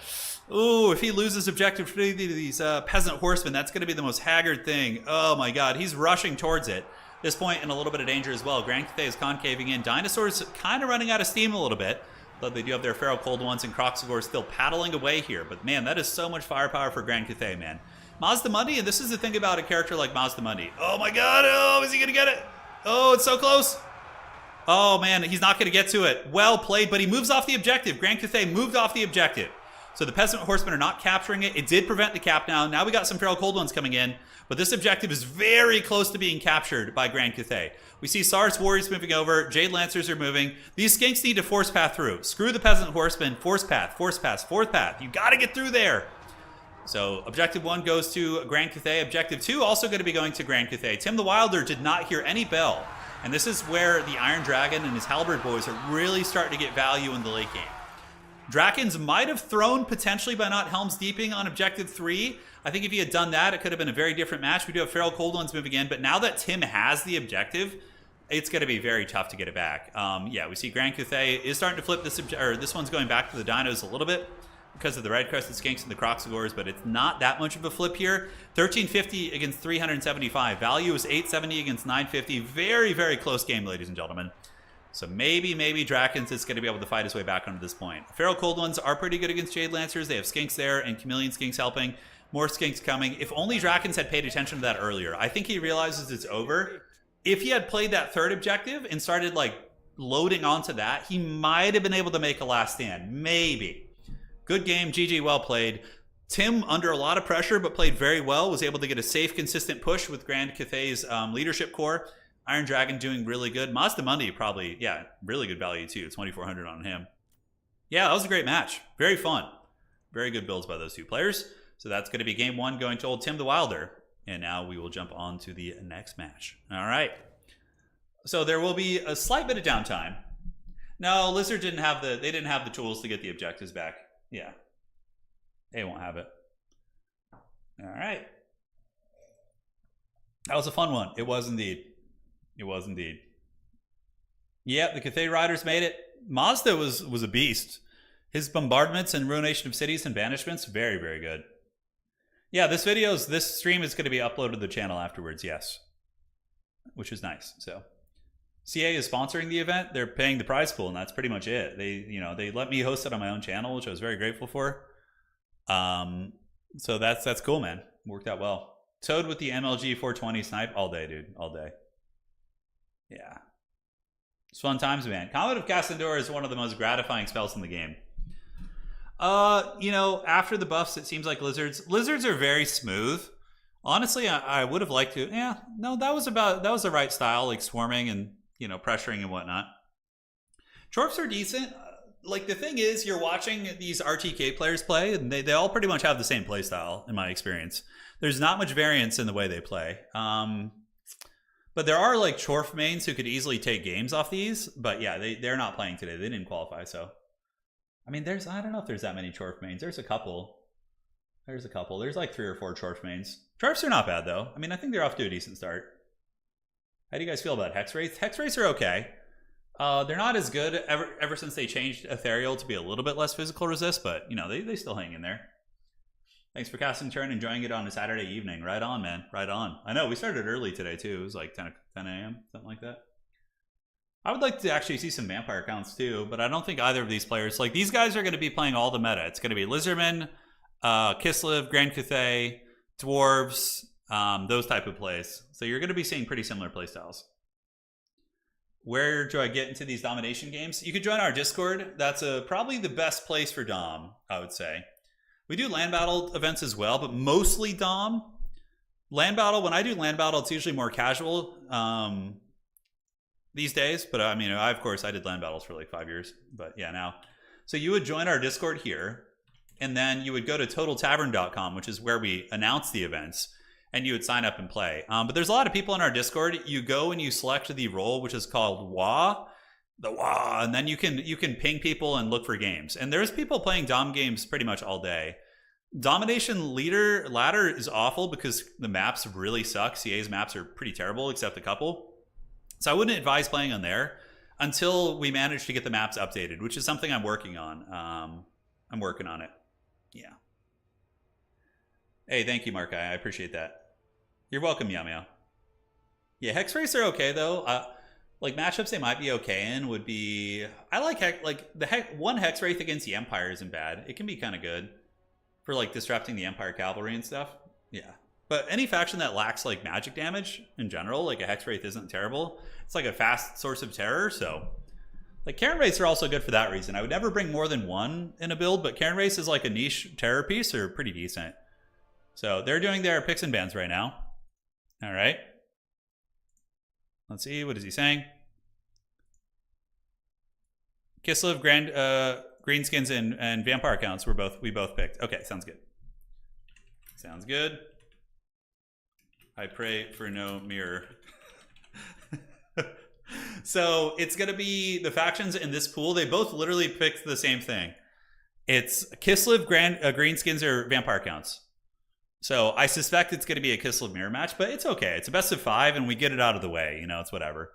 ooh, if he loses Objective 3 to these Peasant Horsemen, that's going to be the most haggard thing. Oh my god, he's rushing towards it. This point in a little bit of danger as well. Grand Cathay is concaving in. Dinosaurs kind of running out of steam a little bit. Though they do have their Feral Cold Ones and Croxagors still paddling away here. But man, that is so much firepower for Grand Cathay, man. Mazdamundi, and this is the thing about a character like Mazdamundi. Oh my god, oh, is he going to get it? Oh, it's so close. Oh man, he's not going to get to it. Well played, but he moves off the objective. Grand Cathay moved off the objective. So the Peasant Horsemen are not capturing it. It did prevent the cap now. Now we got some Feral Cold Ones coming in. But this objective is very close to being captured by Grand Cathay. We see Saurus Warriors moving over. Jade Lancers are moving. These skinks need to force path through. Screw the Peasant Horsemen. Force path, force path, force path. You got to get through there. So Objective 1 goes to Grand Cathay. Objective 2 also going to be going to Grand Cathay. Tim the Wilder did not hear any bell. And this is where the Iron Dragon and his Halberd boys are really starting to get value in the late game. Drakens might have thrown potentially by not Helm's Deeping on Objective 3. I think if he had done that, it could have been a very different match. We do have Feral Cold Ones moving in, but now that Tim has the objective, it's going to be very tough to get it back. Yeah, we see Grand Cathay is starting to flip this, or this one's going back to the dinos a little bit because of the red-crested skinks and the Croxagors, but it's not that much of a flip here. 1350 against 375. Value is 870 against 950. Very, very close game, ladies and gentlemen. So maybe Drakens is going to be able to fight his way back onto this point. Feral Cold Ones are pretty good against Jade Lancers. They have skinks there and Chameleon skinks helping. More skinks coming. If only Drakens had paid attention to that earlier. I think he realizes it's over. If he had played that third objective and started like loading onto that, he might have been able to make a last stand. Maybe. Good game. GG, well played. Tim, under a lot of pressure, but played very well, was able to get a safe, consistent push with Grand Cathay's leadership core. Iron Dragon doing really good. Mazda Mundi probably, yeah, really good value too. 2,400 on him. Yeah, that was a great match. Very fun. Very good builds by those two players. So that's going to be game one going to old Tim the Wilder. And now we will jump on to the next match. All right. So there will be a slight bit of downtime. No, Lizard didn't have the tools to get the objectives back. Yeah. They won't have it. All right. That was a fun one. It was indeed. It was indeed. Yeah, the Cathay Riders made it. Mazda was a beast. His bombardments and ruination of cities and banishments, very, very good. Yeah, this stream is going to be uploaded to the channel afterwards, yes. Which is nice. So CA is sponsoring the event. They're paying the prize pool, and that's pretty much it. They let me host it on my own channel, which I was very grateful for. So that's cool, man. Worked out well. Toad with the MLG 420 snipe all day, dude. All day. Yeah. It's fun times, man. Comet of Cassandor is one of the most gratifying spells in the game. After the buffs, it seems like lizards are very smooth. Honestly, I would have liked to. Yeah, no, that was the right style, like swarming and pressuring and whatnot. Chorps are decent. Like the thing is, you're watching these RTK players play, and they all pretty much have the same play style, in my experience. There's not much variance in the way they play. But there are like Chorf mains who could easily take games off these. But yeah, they're not playing today. They didn't qualify, so. I mean, I don't know if there's that many Chorf mains. There's a couple. There's like 3 or 4 Chorf mains. Chorfs are not bad, though. I mean, I think they're off to a decent start. How do you guys feel about Hex Wraiths? Hex Wraiths are okay. They're not as good ever since they changed Ethereal to be a little bit less physical resist, but, they still hang in there. Thanks for casting Turn, enjoying it on a Saturday evening. Right on, man. Right on. I know, we started early today, too. It was like 10 a.m., something like that. I would like to actually see some vampire counts too, but I don't think either of these players, like these guys are going to be playing all the meta. It's going to be Lizardmen, Kislev, Grand Cathay, Dwarves, those type of plays. So you're going to be seeing pretty similar play styles. Where do I get into these domination games? You could join our Discord. That's probably the best place for Dom, I would say. We do land battle events as well, but mostly Dom. Land battle, when I do land battle, it's usually more casual. These days, but I mean, of course I did land battles for like 5 years, but yeah, now. So you would join our Discord here, and then you would go to totaltavern.com, which is where we announce the events, and you would sign up and play. But there's a lot of people in our Discord. You go and you select the role, which is called WA, and then you can ping people and look for games. And there's people playing Dom games pretty much all day. Domination ladder is awful because the maps really suck. CA's maps are pretty terrible, except a couple. So I wouldn't advise playing on there until we manage to get the maps updated, which is something I'm working on. I'm working on it. Yeah. Hey, thank you, Mark. I appreciate that. You're welcome, Meow Meow. Yeah, Hex Wraiths are okay, though. Like, matchups they might be okay in would be... I like one Hex Wraith against the Empire isn't bad. It can be kind of good for, like, disrupting the Empire cavalry and stuff. Yeah. But any faction that lacks like magic damage in general, like a Hex Wraith isn't terrible. It's like a fast source of terror, so like Karen Wraiths are also good for that reason. I would never bring more than one in a build, but Karen Wraiths is like a niche terror piece or pretty decent. So they're doing their picks and bans right now. All right. Let's see, what is he saying? Kislev, Greenskins, and Vampire accounts we both picked. Okay, sounds good. Sounds good. I pray for no mirror. So it's going to be the factions in this pool. They both literally picked the same thing. It's Kislev, Greenskins, or Vampire counts. So I suspect it's going to be a Kislev mirror match, but it's okay. It's a best of 5, and we get it out of the way. It's whatever.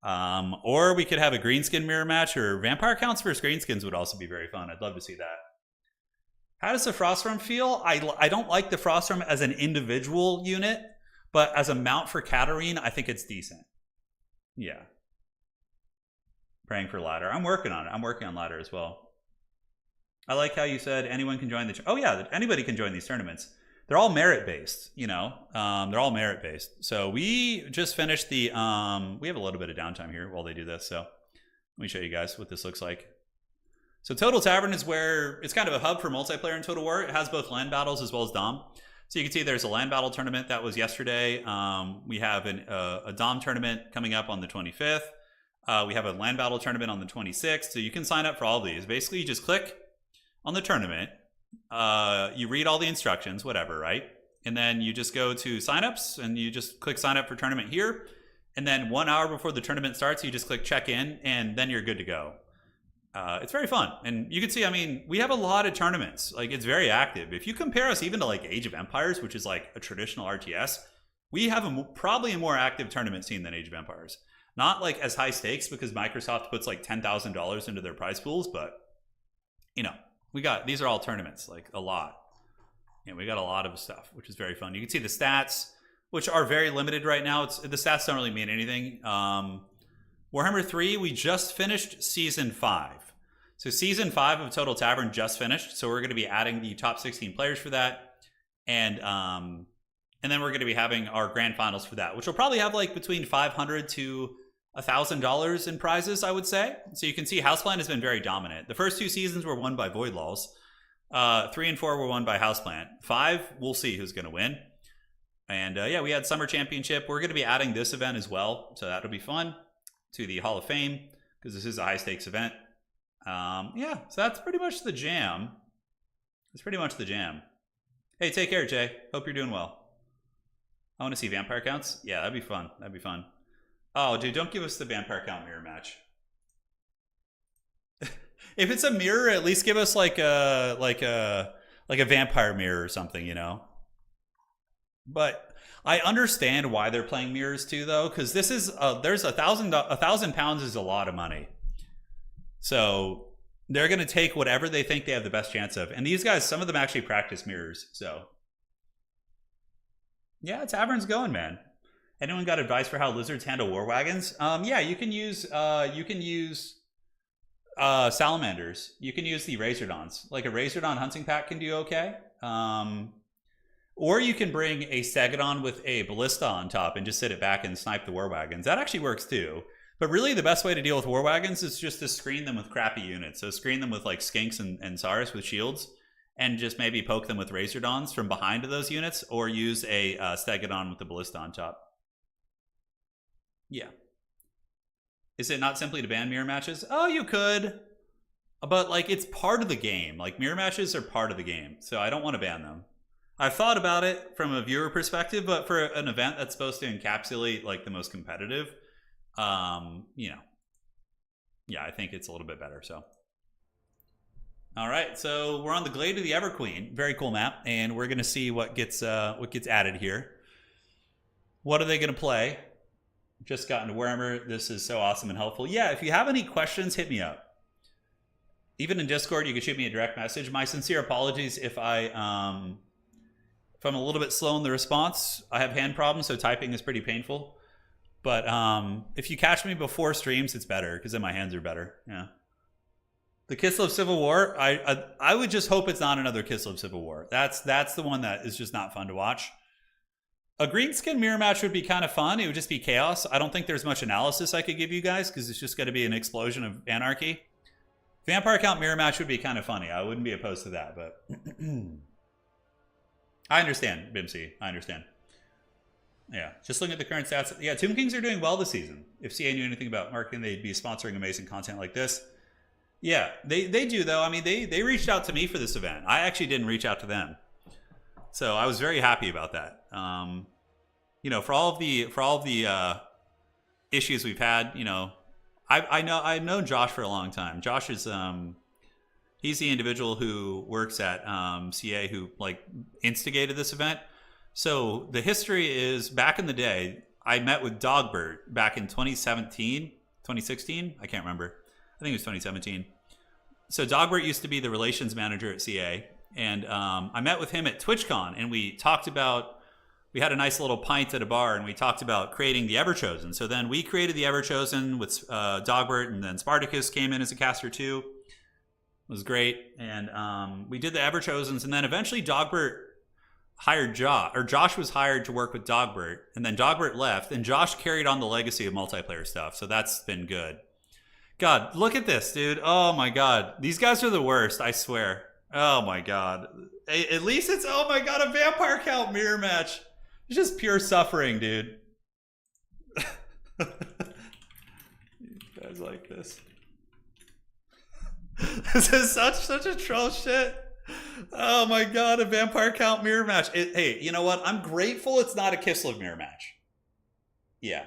Or we could have a Greenskin mirror match, or Vampire counts versus Greenskins would also be very fun. I'd love to see that. How does the Frostworm feel? I don't like the Frostworm as an individual unit. But as a mount for Katarine, I think it's decent. Yeah. Praying for ladder. I'm working on it. I'm working on ladder as well. I like how you said anyone can join the... Oh, yeah. Anybody can join these tournaments. They're all merit-based, They're all merit-based. So we just finished the... we have a little bit of downtime here while they do this. So let me show you guys what this looks like. So Total Tavern is where it's kind of a hub for multiplayer in Total War. It has both land battles as well as Dom. So you can see there's a land battle tournament that was yesterday. We have a Dom tournament coming up on the 25th. We have a land battle tournament on the 26th. So you can sign up for all of these. Basically, you just click on the tournament. You read all the instructions, whatever, right? And then you just go to signups and you just click sign up for tournament here. And then 1 hour before the tournament starts, you just click check in and then you're good to go. It's very fun. And you can see, I mean, we have a lot of tournaments. Like, it's very active. If you compare us even to like Age of Empires, which is like a traditional RTS, we have probably a more active tournament scene than Age of Empires. Not like as high stakes because Microsoft puts like $10,000 into their prize pools, but you know, these are all tournaments, like a lot. And we got a lot of stuff, which is very fun. You can see the stats, which are very limited right now. The stats don't really mean anything. Warhammer 3, we just finished Season 5. So Season 5 of Total Tavern just finished. So we're going to be adding the top 16 players for that. And then we're going to be having our grand finals for that, which will probably have like between $500 to $1,000 in prizes, I would say. So you can see Houseplant has been very dominant. The first 2 seasons were won by Void Laws. 3 and 4 were won by Houseplant. 5, we'll see who's going to win. And yeah, we had Summer Championship. We're going to be adding this event as well. So that'll be fun to the Hall of Fame because this is a high stakes event. Yeah, so that's pretty much the jam. That's pretty much the jam. Hey, take care, Jay. Hope you're doing well. I want to see vampire counts. Yeah, that'd be fun. That'd be fun. Oh, dude, don't give us the vampire count mirror match. If it's a mirror, at least give us like a vampire mirror or something, you know. But I understand why they're playing mirrors too, though, because this is there's £1,000 is a lot of money. So they're gonna take whatever they think they have the best chance of, and these guys, some of them actually practice mirrors. So yeah, Tavern's going, man. Anyone got advice for how lizards handle war wagons? Yeah, you can use salamanders. You can use the Razordons. Like a Razordon hunting pack can do okay. Or you can bring a Stegodon with a ballista on top and just sit it back and snipe the war wagons. That actually works too. But really the best way to deal with war wagons is just to screen them with crappy units. So screen them with like skinks and Saurus with shields and just maybe poke them with Razordons from behind those units, or use a Stegodon with the ballista on top. Yeah. Is it not simply to ban mirror matches? Oh, you could. But like, it's part of the game. Like, mirror matches are part of the game. So I don't want to ban them. I've thought about it from a viewer perspective, but for an event that's supposed to encapsulate like the most competitive, you know, yeah, I think it's a little bit better. So, all right, so we're on the Glade of the Everqueen, very cool map, and we're gonna see what gets added here. What are they gonna play? Just got into Warhammer. This is so awesome and helpful. Yeah, if you have any questions, hit me up. Even in Discord, you can shoot me a direct message. My sincere apologies if I'm a little bit slow in the response. I have hand problems, so typing is pretty painful. But if you catch me before streams, it's better, because then my hands are better. Yeah. The Kislev Civil War, I would just hope it's not another Kislev Civil War. That's the one that is just not fun to watch. A greenskin mirror match would be kind of fun. It would just be chaos. I don't think there's much analysis I could give you guys, because it's just going to be an explosion of anarchy. Vampire count mirror match would be kind of funny. I wouldn't be opposed to that, but I understand, Bimsy. I understand. Yeah, just looking at the current stats. Yeah, Tomb Kings are doing well this season. If CA knew anything about marketing, they'd be sponsoring amazing content like this. Yeah, they do, though. I mean, they reached out to me for this event. I actually didn't reach out to them. So I was very happy about that. You know, for all of the issues we've had, you know, I've known Josh for a long time. Josh is he's the individual who works at CA who like instigated this event. So the history is, back in the day, I met with Dogbert back in 2017, 2016. I can't remember. I think it was 2017. So Dogbert used to be the relations manager at CA, and I met with him at TwitchCon, and we talked about, we had a nice little pint at a bar, and we talked about creating the Everchosen. So then we created the Everchosen with Dogbert, and then Spartacus came in as a caster too. It was great, and we did the Everchosens, and then eventually Dogbert hired Josh, or Josh was hired to work with Dogbert, and then Dogbert left, and Josh carried on the legacy of multiplayer stuff, so that's been good. God, look at this, dude. Oh my God. These guys are the worst, I swear. Oh my God. At least it's, oh my God, a vampire count mirror match. It's just pure suffering, dude. You guys like this. This is such a troll shit. Oh my God, a vampire count mirror match. Hey, you know what? I'm grateful it's not a Kislev mirror match. Yeah.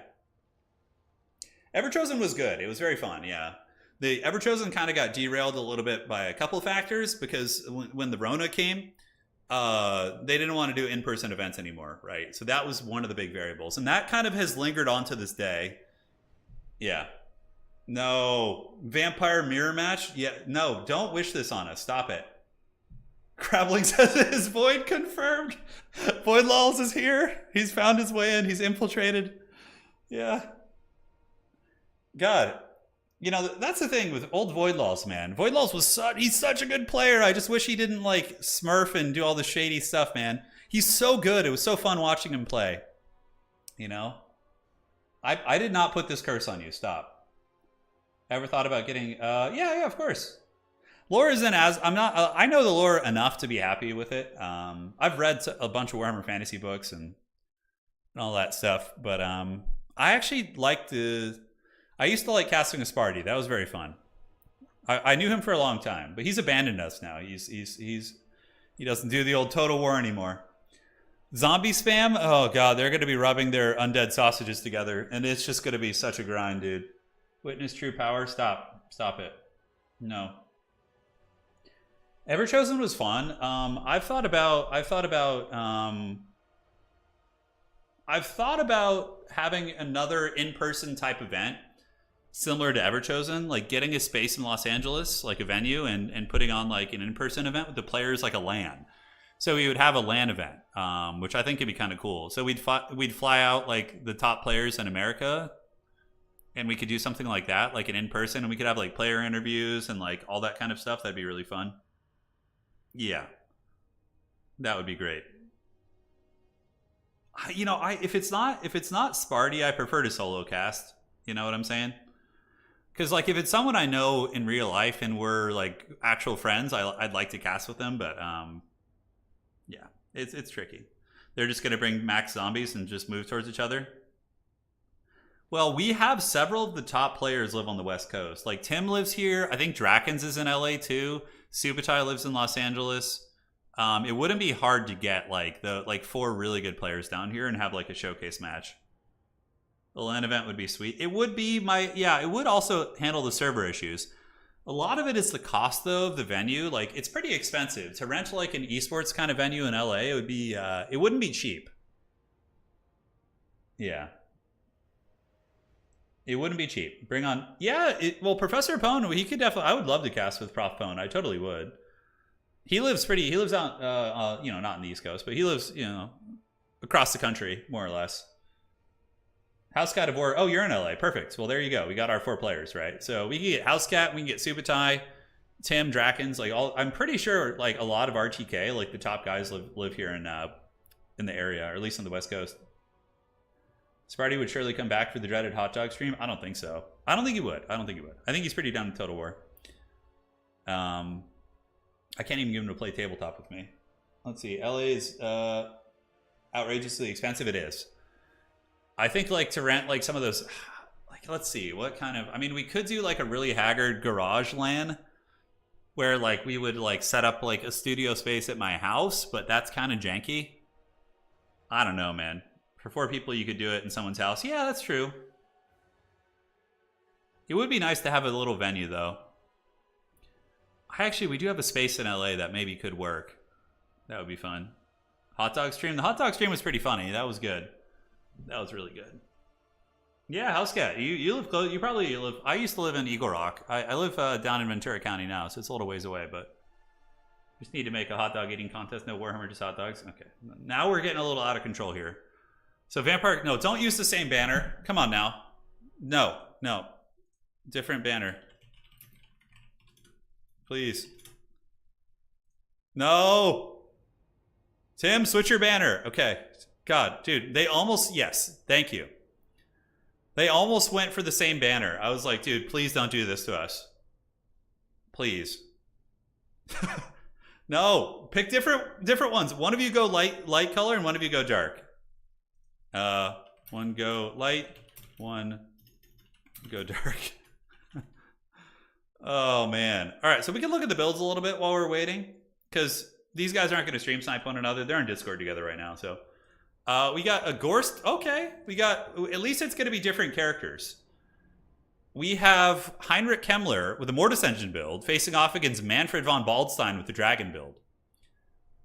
Everchosen was good. It was very fun, yeah. The Everchosen kind of got derailed a little bit by a couple factors because when the Rona came, they didn't want to do in-person events anymore, right? So that was one of the big variables. And that kind of has lingered on to this day. Yeah. No. Vampire mirror match? Yeah. No, don't wish this on us. Stop it. Crabbling says it is Void confirmed. Void Lols is here. He's found his way in. He's infiltrated. Yeah. God, you know, that's the thing with old Void Lols, man. Void Lols he's such a good player. I just wish he didn't like smurf and do all the shady stuff, man. He's so good. It was so fun watching him play. You know? I did not put this curse on you. Stop. Ever thought about getting, yeah, of course. Lore isn't as, I know the lore enough to be happy with it. I've read a bunch of Warhammer Fantasy books and all that stuff, but I actually I used to like casting Aspardi. That was very fun. I knew him for a long time, but he's abandoned us now. He doesn't do the old Total War anymore. Zombie spam? Oh God, they're going to be rubbing their undead sausages together, and it's just going to be such a grind, dude. Witness true power? Stop it. No. Everchosen was fun. I've thought about having another in-person type event similar to Everchosen, like getting a space in Los Angeles, like a venue, and putting on like an in-person event with the players, like a LAN. So we would have a LAN event, which I think could be kind of cool. So we'd fly out like the top players in America, and we could do something like that, like an in-person, and we could have like player interviews and like all that kind of stuff. That'd be really fun. Yeah, that would be great. You know, if it's not Sparty, I prefer to solo cast. You know what I'm saying? Because like if it's someone I know in real life and we're like actual friends, I'd like to cast with them. But yeah, it's tricky. They're just gonna bring max zombies and just move towards each other. Well, we have several of the top players live on the West Coast. Like Tim lives here. I think Drakens is in LA too. Subutai lives in Los Angeles. It wouldn't be hard to get like 4 really good players down here and have like a showcase match. The LAN event would be sweet. It would be it would also handle the server issues. A lot of it is the cost though of the venue. Like it's pretty expensive to rent like an esports kind of venue in LA. It wouldn't be cheap. Yeah. It wouldn't be cheap. Bring on, well, Professor Pone, he could definitely, I would love to cast with Prof Pone. I totally would. He lives out, not in the East Coast, but he lives, across the country, more or less. House Cat of War, oh, you're in LA, perfect. Well, there you go. We got our 4 players, right? So we can get House Cat, we can get Subutai, Tim, Drakens, I'm pretty sure, like, a lot of RTK, like, the top guys live here in the area, or at least on the West Coast. Sparty would surely come back for the dreaded hot dog stream. I don't think so. I don't think he would. I think he's pretty down in Total War. I can't even get him to play tabletop with me. Let's see. LA is outrageously expensive. It is. I think like to rent like some of those. Like let's see what kind of. I mean, we could do like a really haggard garage LAN, where like we would like set up like a studio space at my house, but that's kind of janky. I don't know, man. For 4 people, you could do it in someone's house. Yeah, that's true. It would be nice to have a little venue, though. We do have a space in LA that maybe could work. That would be fun. Hot dog stream. The hot dog stream was pretty funny. That was good. That was really good. Yeah, House Cat. You live close. You probably live. I used to live in Eagle Rock. I live down in Ventura County now, so it's a little ways away, but just need to make a hot dog eating contest. No Warhammer, just hot dogs. Okay. Now we're getting a little out of control here. So Vampire, no, don't use the same banner. Come on now. No. Different banner. Please. No. Tim, switch your banner. Okay. God, dude, they almost, yes. Thank you. They almost went for the same banner. I was like, dude, please don't do this to us. Please. No, pick different ones. One of you go light color and one of you go dark. One go light, one go dark. Oh man. All right, so we can look at the builds a little bit while we're waiting, because these guys aren't going to stream snipe one another. They're in Discord together right now. So we got a Gorst. Okay, we got, at least it's going to be different characters. We have Heinrich Kemmler with the Mortis Engine build facing off against Manfred von Baldstein with the Dragon build.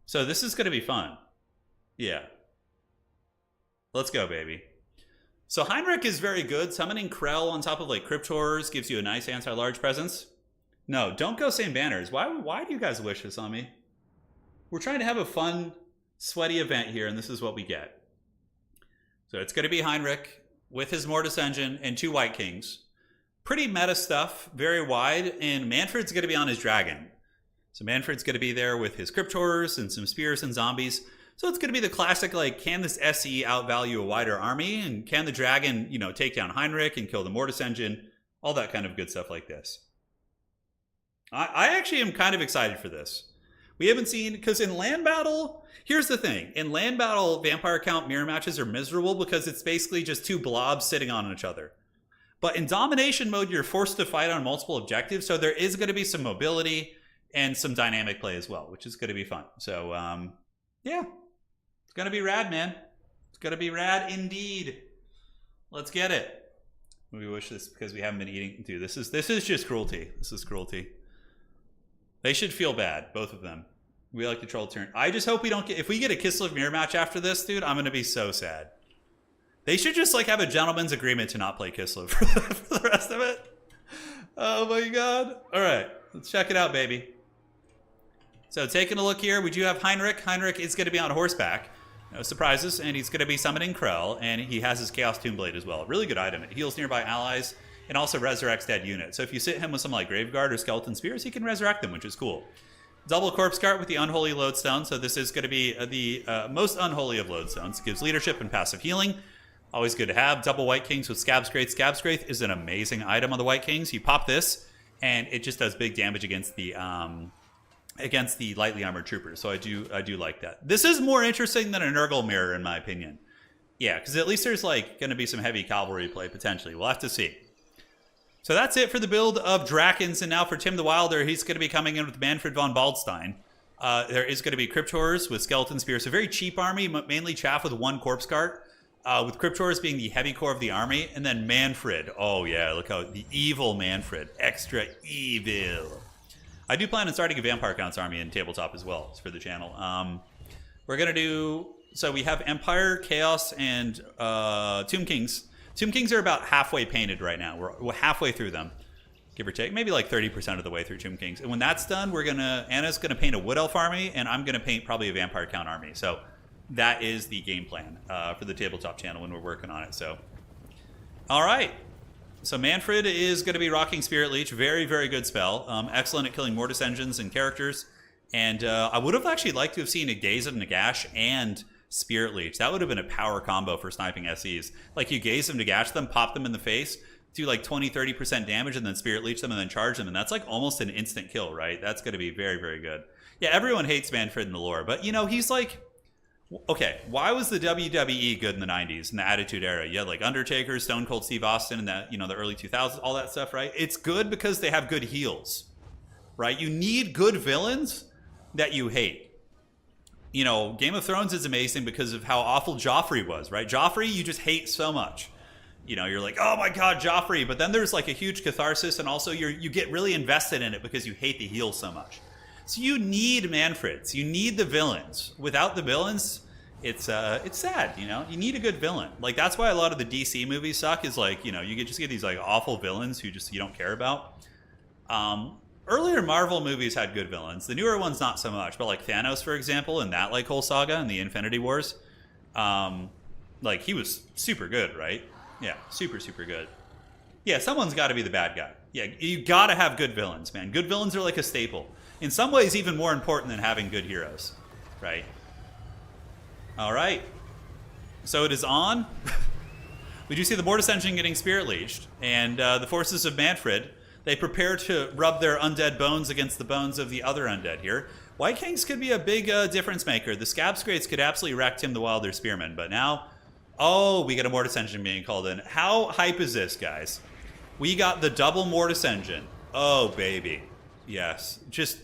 So this is going to be fun. Yeah. Let's go, baby. So Heinrich is very good. Summoning Krell on top of like Crypt Horrors gives you a nice anti-large presence. No, don't go same banners. Why do you guys wish this on me? We're trying to have a fun, sweaty event here, and this is what we get. So it's going to be Heinrich with his Mortis Engine and 2 White Kings. Pretty meta stuff, very wide, and Manfred's going to be on his Dragon. So Manfred's going to be there with his Crypt Horrors and some Spears and Zombies. So it's going to be the classic, like, can this SE outvalue a wider army? And can the Dragon, you know, take down Heinrich and kill the Mortis Engine? All that kind of good stuff like this. I actually am kind of excited for this. We haven't seen, because in land battle, here's the thing. In land battle, vampire count mirror matches are miserable because it's basically just 2 blobs sitting on each other. But in domination mode, you're forced to fight on multiple objectives, so there is going to be some mobility and some dynamic play as well, which is going to be fun. So, yeah. It's going to be rad, man. It's going to be rad indeed. Let's get it. We wish this, because we haven't been eating. Dude, this is just cruelty. This is cruelty. They should feel bad, both of them. We like to troll turn. I just hope we don't get, if we get a Kislev mirror match after this, dude, I'm going to be so sad. They should just like have a gentleman's agreement to not play Kislev for the rest of it. Oh my god. All right, let's check it out, baby. So taking a look here, we do have Heinrich. Heinrich is going to be on horseback. No surprises, and he's going to be summoning Krell, and he has his Chaos Tomb Blade as well. Really good item. It heals nearby allies and also resurrects dead units. So if you sit him with some like Graveguard or Skeleton Spears, he can resurrect them, which is cool. Double Corpse Cart with the Unholy Lodestone. So this is going to be the most unholy of Lodestones. It gives leadership and passive healing. Always good to have. Double White Kings with Scab Scraith. Scab Scraith is an amazing item on the White Kings. You pop this, and it just does big damage against the lightly armored troopers. So I do like that. This is more interesting than a Nurgle Mirror, in my opinion. Yeah, because at least there's like going to be some heavy cavalry play potentially. We'll have to see. So that's it for the build of Drakens. And now for Tim the Wilder, he's going to be coming in with Manfred von Baldstein. There is going to be Crypt Horrors with Skeleton Spears. A very cheap army, mainly chaff with 1 Corpse Cart. With Crypt Horrors being the heavy core of the army. And then Manfred. Oh yeah, look how the evil Manfred. Extra evil. I do plan on starting a Vampire Counts army in tabletop as well for the channel. We're going to do... So we have Empire, Chaos, and Tomb Kings. Tomb Kings are about halfway painted right now. We're halfway through them, give or take. Maybe like 30% of the way through Tomb Kings. And when that's done, Anna's going to paint a Wood Elf army, and I'm going to paint probably a Vampire Count army. So that is the game plan for the tabletop channel when we're working on it. So, all right. So Manfred is going to be rocking Spirit Leech. Very, very good spell. Excellent at killing Mortis Engines and characters. And I would have actually liked to have seen a Gaze of Nagash and Spirit Leech. That would have been a power combo for sniping SEs. Like you Gaze them, Nagash them, pop them in the face, do like 20-30% damage, and then Spirit Leech them and then charge them. And that's like almost an instant kill, right? That's going to be very, very good. Yeah, everyone hates Manfred in the lore. But, you know, he's like... Okay, why was the WWE good in the 90s, in the Attitude Era? You had like Undertaker, Stone Cold Steve Austin, and that, you know, the early 2000s, all that stuff, right? It's good because they have good heels, right? You need good villains that you hate. You know, Game of Thrones is amazing because of how awful Joffrey was, right? Joffrey, you just hate so much. You know, you're like, oh my god, Joffrey. But then there's like a huge catharsis, and also you get really invested in it because you hate the heel so much. So you need Manfreds. You need the villains. Without the villains, it's sad, you know? You need a good villain. Like, that's why a lot of the DC movies suck, is like, you know, you just get these like awful villains who just you don't care about. Earlier Marvel movies had good villains. The newer ones, not so much. But like Thanos, for example, in that like whole saga in the Infinity Wars, like he was super good, right? Yeah, super, super good. Yeah, someone's got to be the bad guy. Yeah, you got to have good villains, man. Good villains are like a staple. In some ways, even more important than having good heroes, right? All right. So it is on. we do see the Mortis Engine getting Spirit Leeched, and the forces of Manfred, they prepare to rub their undead bones against the bones of the other undead here. White Kings could be a big difference maker. The Scab Scrates could absolutely wreck Tim the Wilder Spearman, but now, oh, we get a Mortis Engine being called in. How hype is this, guys? We got the double Mortis Engine. Oh, baby. Yes. Just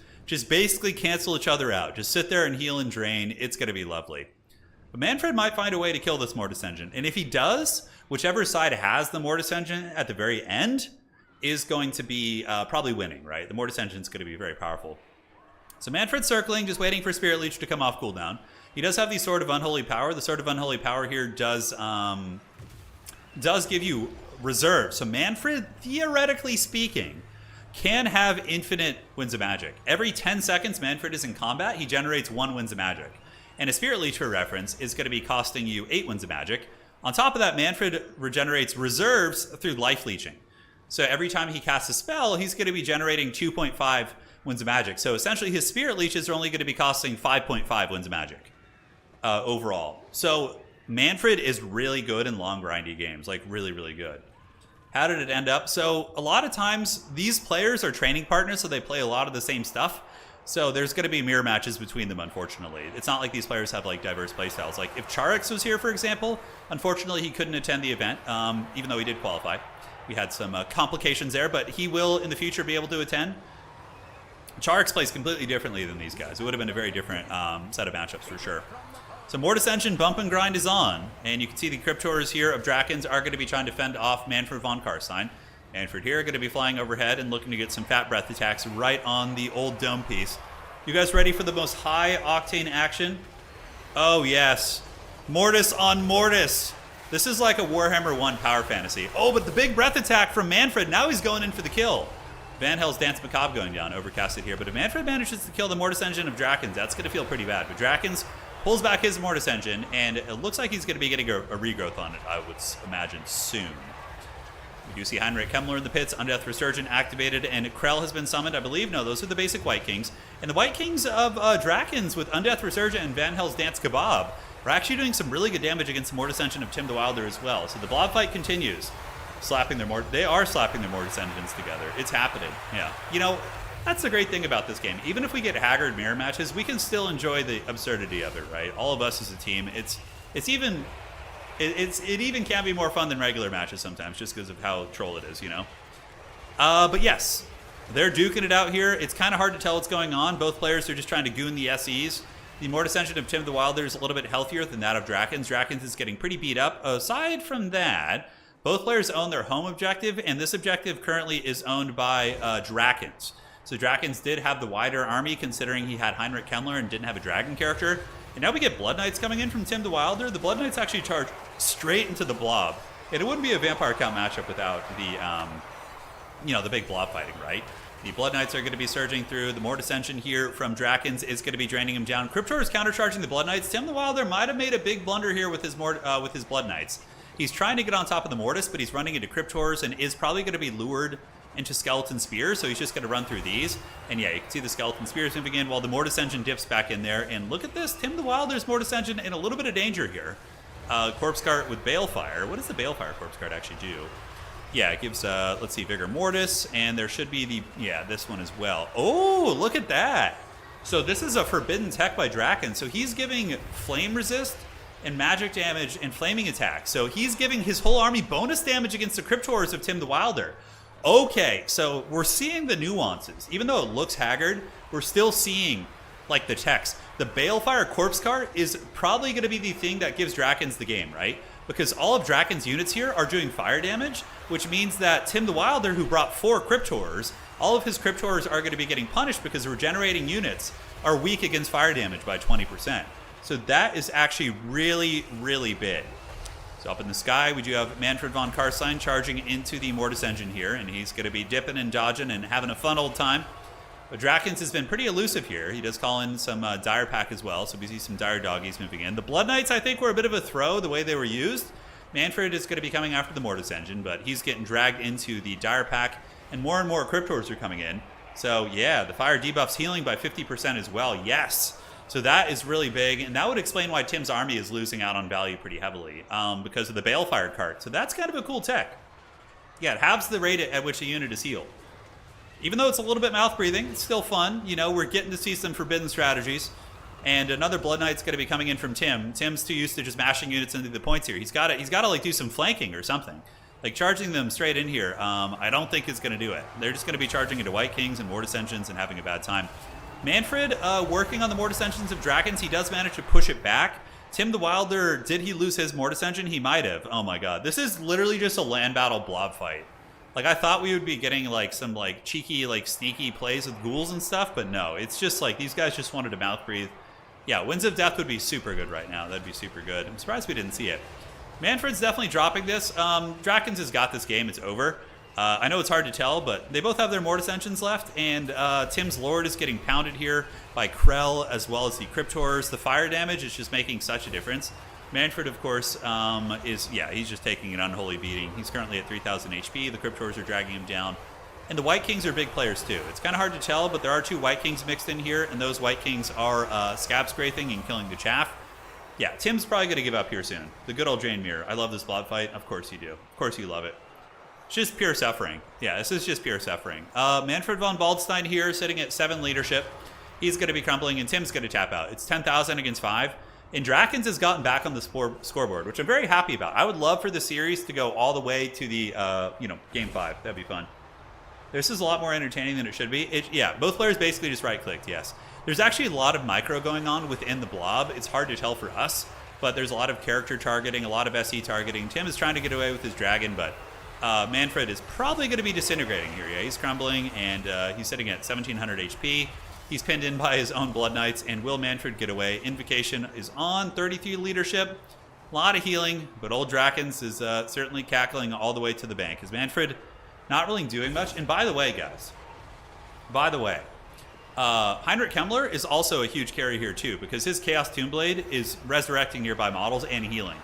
basically cancel each other out. Just sit there and heal and drain. It's going to be lovely. But Manfred might find a way to kill this Mortis Engine. And if he does, whichever side has the Mortis Engine at the very end is going to be probably winning, right? The Mortis Engine is going to be very powerful. So Manfred's circling, just waiting for Spirit Leech to come off cooldown. He does have the Sword of Unholy Power. The Sword of Unholy Power here does give you reserve. So Manfred, theoretically speaking, can have infinite Winds of Magic. Every 10 seconds Manfred is in combat, he generates 1 Winds of Magic. And a Spirit Leech, for reference, is going to be costing you 8 Winds of Magic. On top of that, Manfred regenerates reserves through life leeching. So every time he casts a spell, he's going to be generating 2.5 Winds of Magic. So essentially his Spirit Leeches are only going to be costing 5.5 Winds of Magic overall. So Manfred is really good in long grindy games, like really, really good. How did it end up? So a lot of times these players are training partners, so they play a lot of the same stuff. So there's going to be mirror matches between them, unfortunately. It's not like these players have like diverse playstyles. Like if Charix was here, for example, unfortunately he couldn't attend the event, even though he did qualify. We had some complications there, but he will in the future be able to attend. Charix plays completely differently than these guys. It would have been a very different set of matchups for sure. So Mortis Engine bump and grind is on, and you can see the Cryptors here of Drakons are going to be trying to fend off Manfred von Karstein. Manfred here going to be flying overhead and looking to get some fat breath attacks right on the old dome piece. You guys ready for the most high octane action? Oh yes, Mortis on Mortis. This is like a Warhammer 1 power fantasy. Oh, but the big breath attack from Manfred, now he's going in for the kill. Van Hell's Dance Macabre going down, overcasted here, but if Manfred manages to kill the Mortis Engine of Drakons, that's going to feel pretty bad. But Drakons pulls back his Mortis Engine, and it looks like he's going to be getting a regrowth on it, I would imagine, soon. We do see Heinrich Kemmler in the pits, Undeath Resurgent activated, and Krell has been summoned, I believe. No, those are the basic White Kings. And the White Kings of Drakons with Undeath Resurgent and Van Hell's Dance Kebab are actually doing some really good damage against the Mortis Engine of Tim the Wilder as well. So the blob fight continues. They are slapping their Mortis Engines together. It's happening, yeah. You know, that's the great thing about this game. Even if we get haggard mirror matches, we can still enjoy the absurdity of it, right? All of us as a team. It even can be more fun than regular matches sometimes, just because of how troll it is, you know. But yes, they're duking it out here. It's kind of hard to tell what's going on. Both players are just trying to goon the SEs. The Mortis Engine of Tim the Wilder is a little bit healthier than that of Drakons. Drakons is getting pretty beat up. Aside from that, both players own their home objective, and this objective currently is owned by Drakons. So Drakons did have the wider army, considering he had Heinrich Kemmler and didn't have a dragon character. And now we get Blood Knights coming in from Tim the Wilder. The Blood Knights actually charge straight into the blob. And it wouldn't be a vampire count matchup without the big blob fighting, right? The Blood Knights are going to be surging through. The Mortis Engine here from Drakons is going to be draining him down. Cryptor is countercharging the Blood Knights. Tim the Wilder might have made a big blunder here with his Blood Knights. He's trying to get on top of the Mortis, but he's running into Cryptors and is probably going to be lured into Skeleton Spears, so he's just going to run through these. And yeah, you can see the Skeleton Spears moving in while the Mortis Engine dips back in there. And look at this, Tim the Wilder's Mortis Engine in a little bit of danger here. Corpse Cart with Balefire. What does the Balefire Corpse Cart actually do? Yeah, it gives, let's see, Vigor Mortis, and there should be this one as well. Oh, look at that. So this is a Forbidden Tech by Draken. So he's giving Flame Resist and magic damage and flaming attack. So he's giving his whole army bonus damage against the Cryptors of Tim the Wilder. Okay, so we're seeing the nuances. Even though it looks haggard, we're still seeing like the text. The Balefire Corpse Cart is probably going to be the thing that gives Drakons the game, right? Because all of Drakon's units here are doing fire damage, which means that Tim the Wilder, who brought 4 Cryptors, all of his Cryptors are going to be getting punished because regenerating units are weak against fire damage by 20%. So that is actually really, really big. So up in the sky, we do have Manfred von Karstein charging into the Mortis Engine here, and he's going to be dipping and dodging and having a fun old time. But Drakons has been pretty elusive here. He does call in some Dire Pack as well, so we see some Dire Doggies moving in. The Blood Knights, I think, were a bit of a throw the way they were used. Manfred is going to be coming after the Mortis Engine, but he's getting dragged into the Dire Pack, and more Cryptors are coming in. So yeah, the fire debuffs healing by 50% as well. Yes! So that is really big, and that would explain why Tim's army is losing out on value pretty heavily because of the Balefire cart. So that's kind of a cool tech. Yeah, it halves the rate at which a unit is healed. Even though it's a little bit mouth-breathing, it's still fun. You know, we're getting to see some forbidden strategies. And another Blood Knight's going to be coming in from Tim. Tim's too used to just mashing units into the points here. He's got to like do some flanking or something. Like charging them straight in here, I don't think is going to do it. They're just going to be charging into White Kings and Mortis Engines and having a bad time. Manfred working on the Mortis Engines of Dragons. He does manage to push it back. Tim the Wilder, did he lose his Mortis Engine? He might have. Oh my god. This is literally just a land battle blob fight. Like, I thought we would be getting, like, some, like, cheeky, like, sneaky plays with ghouls and stuff, but no. It's just, like, these guys just wanted to mouth breathe. Yeah, Winds of Death would be super good right now. That'd be super good. I'm surprised we didn't see it. Manfred's definitely dropping this. Drakens has got this game. It's over. I know it's hard to tell, but they both have their Mortis Engines left, and Tim's Lord is getting pounded here by Krell as well as the Cryptors. The fire damage is just making such a difference. Manfred, of course, he's just taking an unholy beating. He's currently at 3,000 HP. The Cryptors are dragging him down. And the White Kings are big players, too. It's kind of hard to tell, but there are 2 White Kings mixed in here, and those White Kings are scab scraping and killing the chaff. Yeah, Tim's probably going to give up here soon. The good old Drain Mirror. I love this blob fight. Of course you do. Of course you love it. It's just pure suffering. Yeah, this is just pure suffering. Manfred von Waldstein here, sitting at 7 leadership. He's going to be crumbling, and Tim's going to tap out. It's 10,000 against 5. And Drakens has gotten back on the scoreboard, which I'm very happy about. I would love for the series to go all the way to the, Game 5. That'd be fun. This is a lot more entertaining than it should be. Yeah, both players basically just right-clicked, yes. There's actually a lot of micro going on within the blob. It's hard to tell for us, but there's a lot of character targeting, a lot of SE targeting. Tim is trying to get away with his dragon, but Manfred is probably going to be disintegrating here. Yeah, he's crumbling, and he's sitting at 1,700 HP. He's pinned in by his own Blood Knights, and will Manfred get away? Invocation is on, 33 leadership. A lot of healing, but old Drakens is certainly cackling all the way to the bank. Is Manfred not really doing much? And by the way, guys, Heinrich Kemmler is also a huge carry here too, because his Chaos Tombblade is resurrecting nearby models and healing.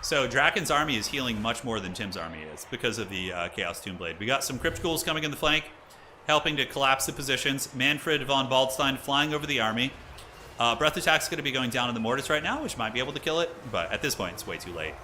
So Draken's army is healing much more than Tim's army is because of the Chaos Tombblade. We got some Crypt Ghouls coming in the flank, helping to collapse the positions. Manfred von Waldstein flying over the army. Breath Attack's going to be going down in the Mortis right now, which might be able to kill it, but at this point it's way too late.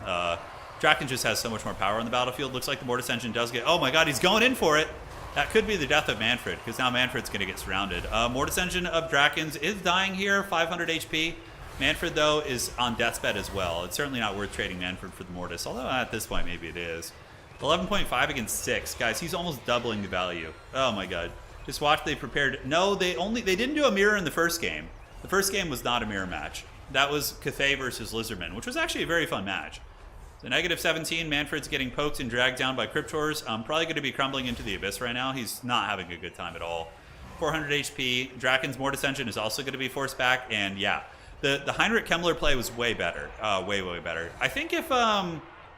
Draken just has so much more power on the battlefield. Looks like the Mortis Engine does get... Oh my god, he's going in for it! That could be the death of Manfred, because now Manfred's going to get surrounded. Mortis Engine of Drakens is dying here, 500 HP. Manfred, though, is on death's bed as well. It's certainly not worth trading Manfred for the Mortis, although at this point maybe it is. 11.5 against 6. Guys, he's almost doubling the value. Oh my god. Just watch, they prepared... No, they didn't do a mirror in the first game. The first game was not a mirror match. That was Cathay versus Lizardman, which was actually a very fun match. So negative 17, Manfred's getting poked and dragged down by Cryptors. Probably going to be crumbling into the Abyss right now. He's not having a good time at all. 400 HP. Draken's Mortis Engine is also going to be forced back. And yeah, the Heinrich Kemmler play was way better. Way better. I think if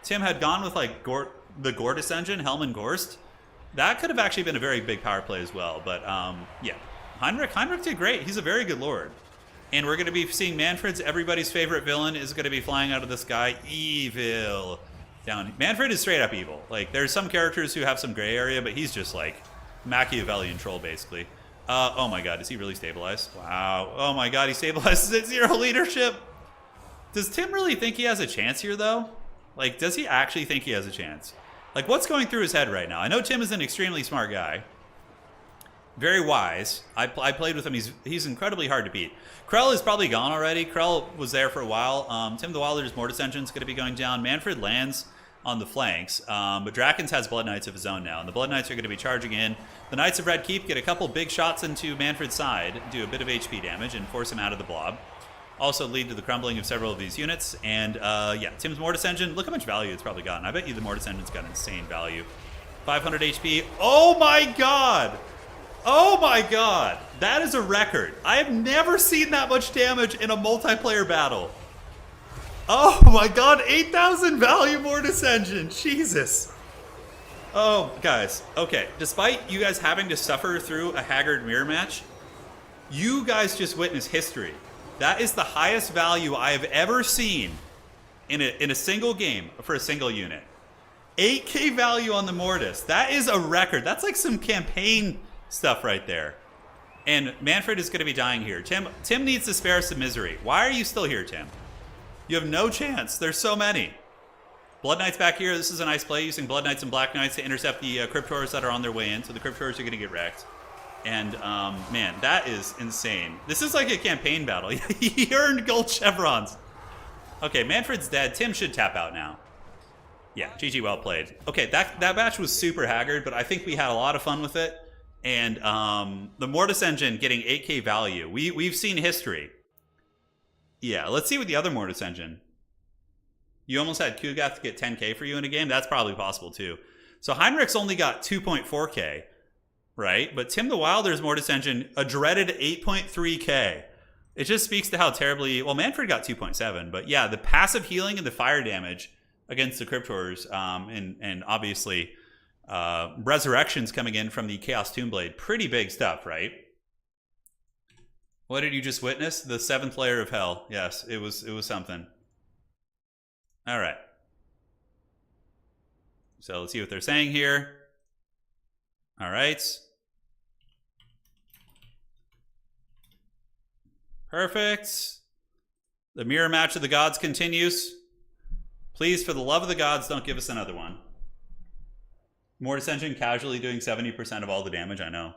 Tim had gone with like the Gortys Engine, Hellman Gorst, that could have actually been a very big power play as well. But yeah, Heinrich did great. He's a very good lord. And we're going to be seeing Manfred's everybody's favorite villain is going to be flying out of the sky. Evil. Down. Manfred is straight up evil. Like, there's some characters who have some gray area, but he's just like Machiavellian troll, basically. Oh my god, is he really stabilized? Wow. Oh my god, he stabilizes at 0 leadership. Does Tim really think he has a chance here, though? Like, does he actually think he has a chance? Like, what's going through his head right now? I know Tim is an extremely smart guy. Very wise. I played with him. He's incredibly hard to beat. Krell is probably gone already. Krell was there for a while. Tim the Wilder's Mortis Engine's going to be going down. Manfred lands on the flanks, but Drakens has Blood Knights of his own now, and the Blood Knights are going to be charging in. The Knights of Red Keep get a couple big shots into Manfred's side, do a bit of HP damage, and force him out of the blob. Also lead to the crumbling of several of these units. And yeah, Tim's Mortis Engine, look how much value it's probably gotten. I bet you the Mortis Engine's got insane value. 500 HP. Oh my god! Oh my god! That is a record. I have never seen that much damage in a multiplayer battle. Oh my god, 8,000 value Mortis Engine. Jesus. Oh, guys. Okay, despite you guys having to suffer through a Haggard mirror match, you guys just witnessed history. That is the highest value I have ever seen in a single game for a single unit. 8k value on the Mortis. That is a record. That's like some campaign stuff right there. And Manfred is going to be dying here. Tim needs to spare us some misery. Why are you still here, Tim? You have no chance. There's so many. Blood Knights back here. This is a nice play using Blood Knights and Black Knights to intercept the Cryptors that are on their way in. So the Cryptors are going to get wrecked. And, man, that is insane. This is like a campaign battle. He earned gold chevrons. Okay, Manfred's dead. Tim should tap out now. Yeah, GG, well played. Okay, that match was super haggard, but I think we had a lot of fun with it. And the Mortis engine getting 8k value. We've seen history. Yeah, let's see what the other Mortis engine. You almost had Kugath get 10k for you in a game. That's probably possible too. So Heinrich's only got 2.4k, right? But Tim the Wilder's Mortis engine, a dreaded 8.3k. It just speaks to how terribly... Well, Manfred got 2.7, but yeah, the passive healing and the fire damage against the Cryptors, and obviously resurrections coming in from the Chaos Tombblade. Pretty big stuff, right? What did you just witness? The 7th layer of hell. Yes, it was something. All right. So let's see what they're saying here. All right. Perfect. The mirror match of the gods continues. Please, for the love of the gods, don't give us another one. Mortis engine casually doing 70% of all the damage, I know.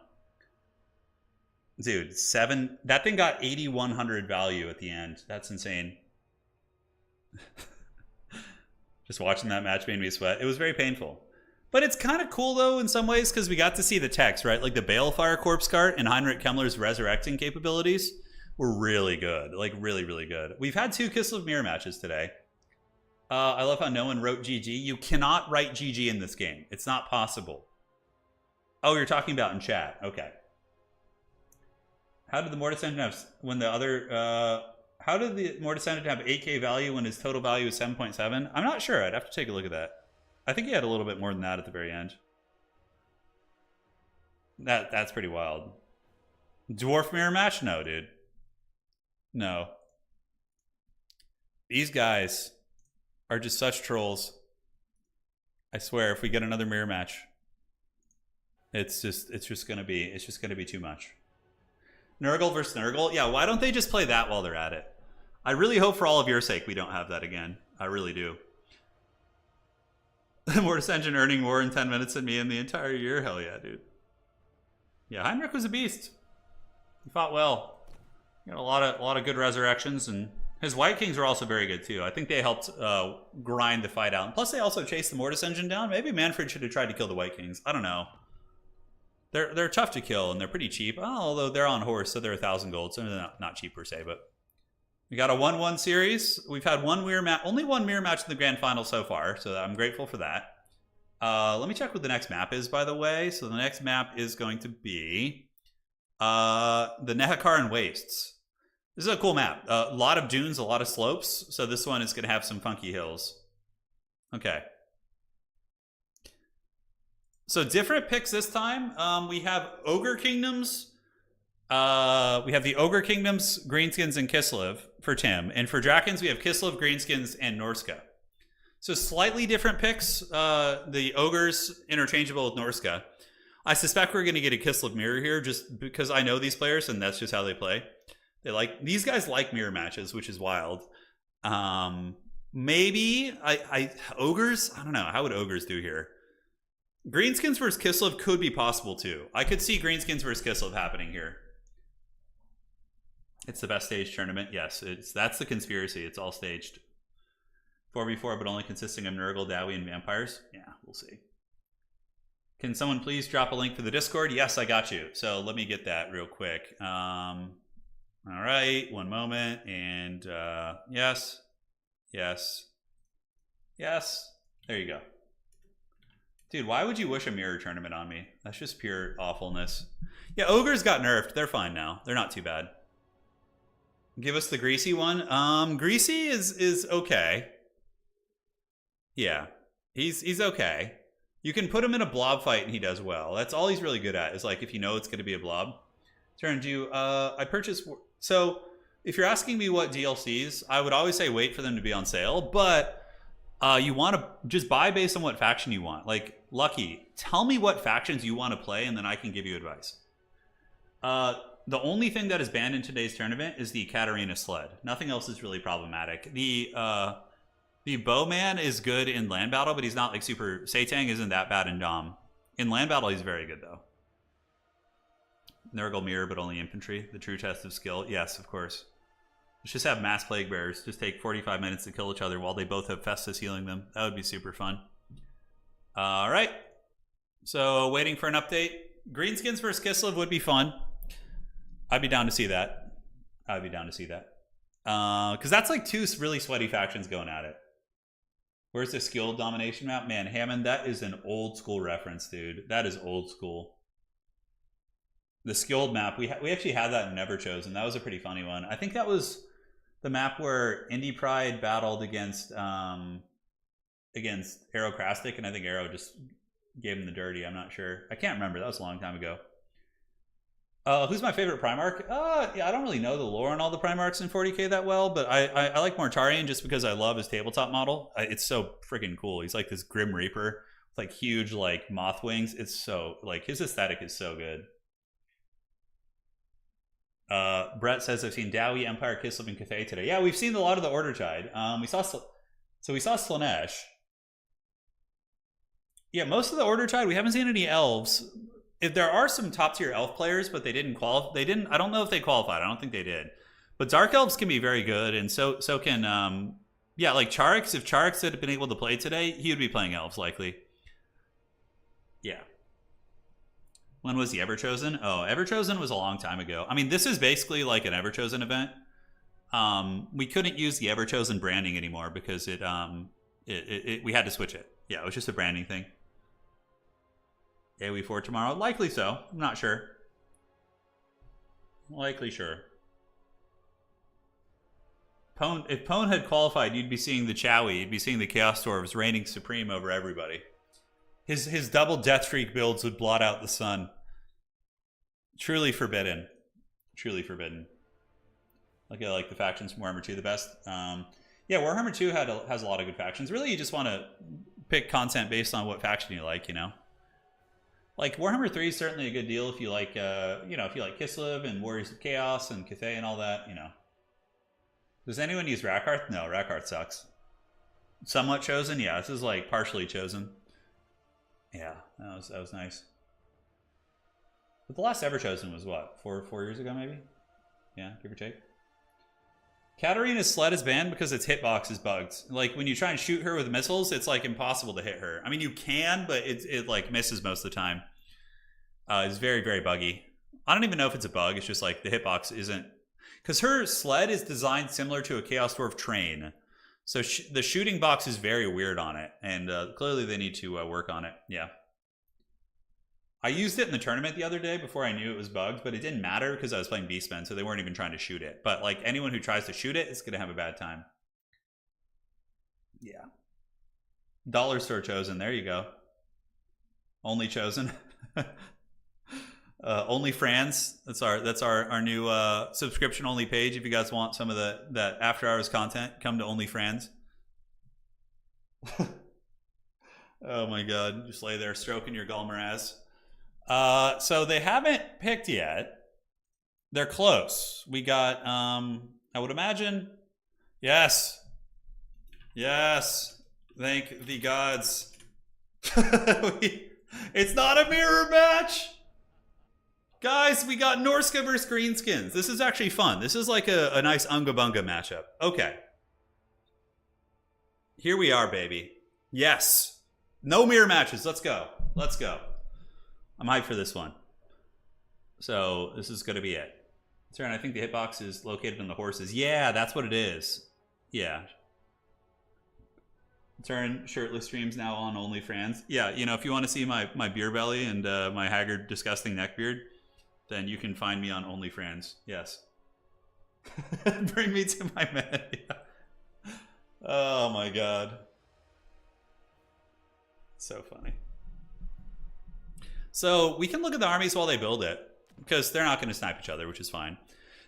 Dude, that thing got 8,100 value at the end. That's insane. Just watching that match made me sweat. It was very painful. But it's kind of cool, though, in some ways, because we got to see the text, right? Like the Balefire Corpse Cart and Heinrich Kemmler's resurrecting capabilities were really good. Like, really, really good. We've had 2 Kislev mirror matches today. I love how no one wrote GG. You cannot write GG in this game. It's not possible. Oh, you're talking about in chat. Okay. How did the Mortis engine have... When the other... how did the Mortis engine have 8k value when his total value is 7.7? I'm not sure. I'd have to take a look at that. I think he had a little bit more than that at the very end. That's pretty wild. Dwarf mirror match? No, dude. No. These guys are just such trolls. I swear, if we get another mirror match, it's just gonna be too much. Nurgle versus Nurgle? Yeah, why don't they just play that while they're at it? I really hope for all of your sake we don't have that again. I really do. Mortis engine earning more in 10 minutes than me in the entire year? Hell yeah, dude. Yeah, Heinrich was a beast. He fought well. You know, a lot of good resurrections, and his White Kings were also very good too. I think they helped grind the fight out. And plus they also chased the Mortis engine down. Maybe Manfred should have tried to kill the White Kings. I don't know. They're tough to kill, and they're pretty cheap. Oh, although they're on horse, so they're 1,000 gold, so they're not cheap per se. But we got a 1-1 series. We've had only one mirror match in the grand final so far, so I'm grateful for that. Let me check what the next map is, by the way. So the next map is going to be the Nehekaran Wastes. This is a cool map. A lot of dunes, a lot of slopes. So this one is going to have some funky hills. Okay. So different picks this time. We have Ogre Kingdoms. We have the Ogre Kingdoms, Greenskins, and Kislev for Tim. And for Drakens, we have Kislev, Greenskins, and Norska. So slightly different picks. The Ogres interchangeable with Norska. I suspect we're going to get a Kislev mirror here just because I know these players and that's just how they play. These guys like mirror matches, which is wild. Maybe Ogres? I don't know. How would Ogres do here? Greenskins versus Kislev could be possible too. I could see Greenskins versus Kislev happening here. It's the best staged tournament. Yes, that's the conspiracy. It's all staged. 4v4, but only consisting of Nurgle, Dowie, and vampires. Yeah, we'll see. Can someone please drop a link for the Discord? Yes, I got you. So let me get that real quick. All right, one moment. And yes. There you go. Dude, why would you wish a mirror tournament on me? That's just pure awfulness. Yeah, Ogres got nerfed. They're fine now. They're not too bad. Give us the Greasy one. Greasy is okay. Yeah, he's okay. You can put him in a blob fight and he does well. That's all he's really good at, is like if you know it's going to be a blob. Turn to I purchased... So if you're asking me what DLCs, I would always say wait for them to be on sale, but you want to just buy based on what faction you want. Like, Lucky, tell me what factions you want to play and then I can give you advice. The only thing that is banned in today's tournament is the Katarina sled. Nothing else is really problematic. The bowman is good in land battle, but he's not like super... Satang isn't that bad in Dom. In land battle, he's very good, though. Nurgle mirror, but only infantry. The true test of skill. Yes, of course. Let's just have mass plague bearers. Just take 45 minutes to kill each other while they both have Festus healing them. That would be super fun. All right. So, waiting for an update. Greenskins versus Kislev would be fun. I'd be down to see that. I'd be down to see that. Because that's like two really sweaty factions going at it. Where's the skill domination map? Man, Hammond, that is an old school reference, dude. That is old school. The skilled map, we actually had that in Never Chosen. That was a pretty funny one. I think that was the map where Indie Pride battled against Arrow Krastic, and I think Arrow just gave him the dirty. I'm not sure. I can't remember. That was a long time ago. Who's my favorite Primarch? Yeah, I don't really know the lore on all the Primarchs in 40k that well, but I like Mortarion just because I love his tabletop model. It's so freaking cool. He's like this Grim Reaper with like huge like moth wings. It's so like his aesthetic is so good. Brett says I've seen Dowie, Empire, Kislev, and Cathay today. Yeah, we've seen a lot of the Order Tide. We saw Slaanesh. Yeah, most of the Order Tide. We haven't seen any elves. If there are some top tier elf players, but they didn't qualify. I don't know if they qualified. I don't think they did. But dark elves can be very good, and so can yeah, like Charix. If Charix had been able to play today, he would be playing elves likely. Yeah. When was the Everchosen? Oh, Everchosen was a long time ago. I mean, this is basically like an Everchosen event. We couldn't use the Everchosen branding anymore because we had to switch it. Yeah, it was just a branding thing. AoE4 tomorrow? Likely so. I'm not sure. Likely sure. If Pone had qualified, you'd be seeing the Chowie. You'd be seeing the Chaos Dwarves reigning supreme over everybody. His double Death Streak builds would blot out the sun. Truly forbidden. Truly forbidden. Like I like the factions from Warhammer 2 the best. Yeah, Warhammer 2 has a lot of good factions. Really, you just want to pick content based on what faction you like, you know? Like Warhammer 3 is certainly a good deal if you like, if you like Kislev and Warriors of Chaos and Cathay and all that, you know. Does anyone use Rakarth? No, Rakarth sucks. Somewhat Chosen? Yeah, this is like partially Chosen. Yeah, that was nice. But the last Everchosen was what? Four years ago maybe? Yeah, give or take. Katarina's sled is banned because its hitbox is bugged. Like when you try and shoot her with missiles, it's like impossible to hit her. I mean, you can, but it like misses most of the time. It's very, very buggy. I don't even know if it's a bug. It's just like the hitbox isn't... Because her sled is designed similar to a Chaos Dwarf train. So the shooting box is very weird on it. And clearly they need to work on it. Yeah. I used it in the tournament the other day before I knew it was bugged, but it didn't matter because I was playing Beastmen, so they weren't even trying to shoot it. But like anyone who tries to shoot it is going to have a bad time. Yeah. Dollar Store Chosen. There you go. Only Chosen. Only Franz. That's our new subscription only page. If you guys want some of that after hours content, come to Only Franz. Oh my god, just lay there stroking your Gulmer ass. So they haven't picked yet. They're close. We got I would imagine. Yes. Thank the gods. It's not a mirror match. Guys, we got Norska versus Greenskins. This is actually fun. This is like a nice Unga Bunga matchup. Okay. Here we are, baby. Yes. No mirror matches. Let's go. Let's go. I'm hyped for this one. So this is going to be it. Turn, I think the hitbox is located on the horses. Yeah, that's what it is. Yeah. Turn shirtless streams now on OnlyFans. Yeah, you know, if you want to see my beer belly and my haggard, disgusting neckbeard, then you can find me on OnlyFans. Yes. Bring me to my man. Yeah. Oh my god. So funny. So we can look at the armies while they build it, because they're not going to snipe each other, which is fine.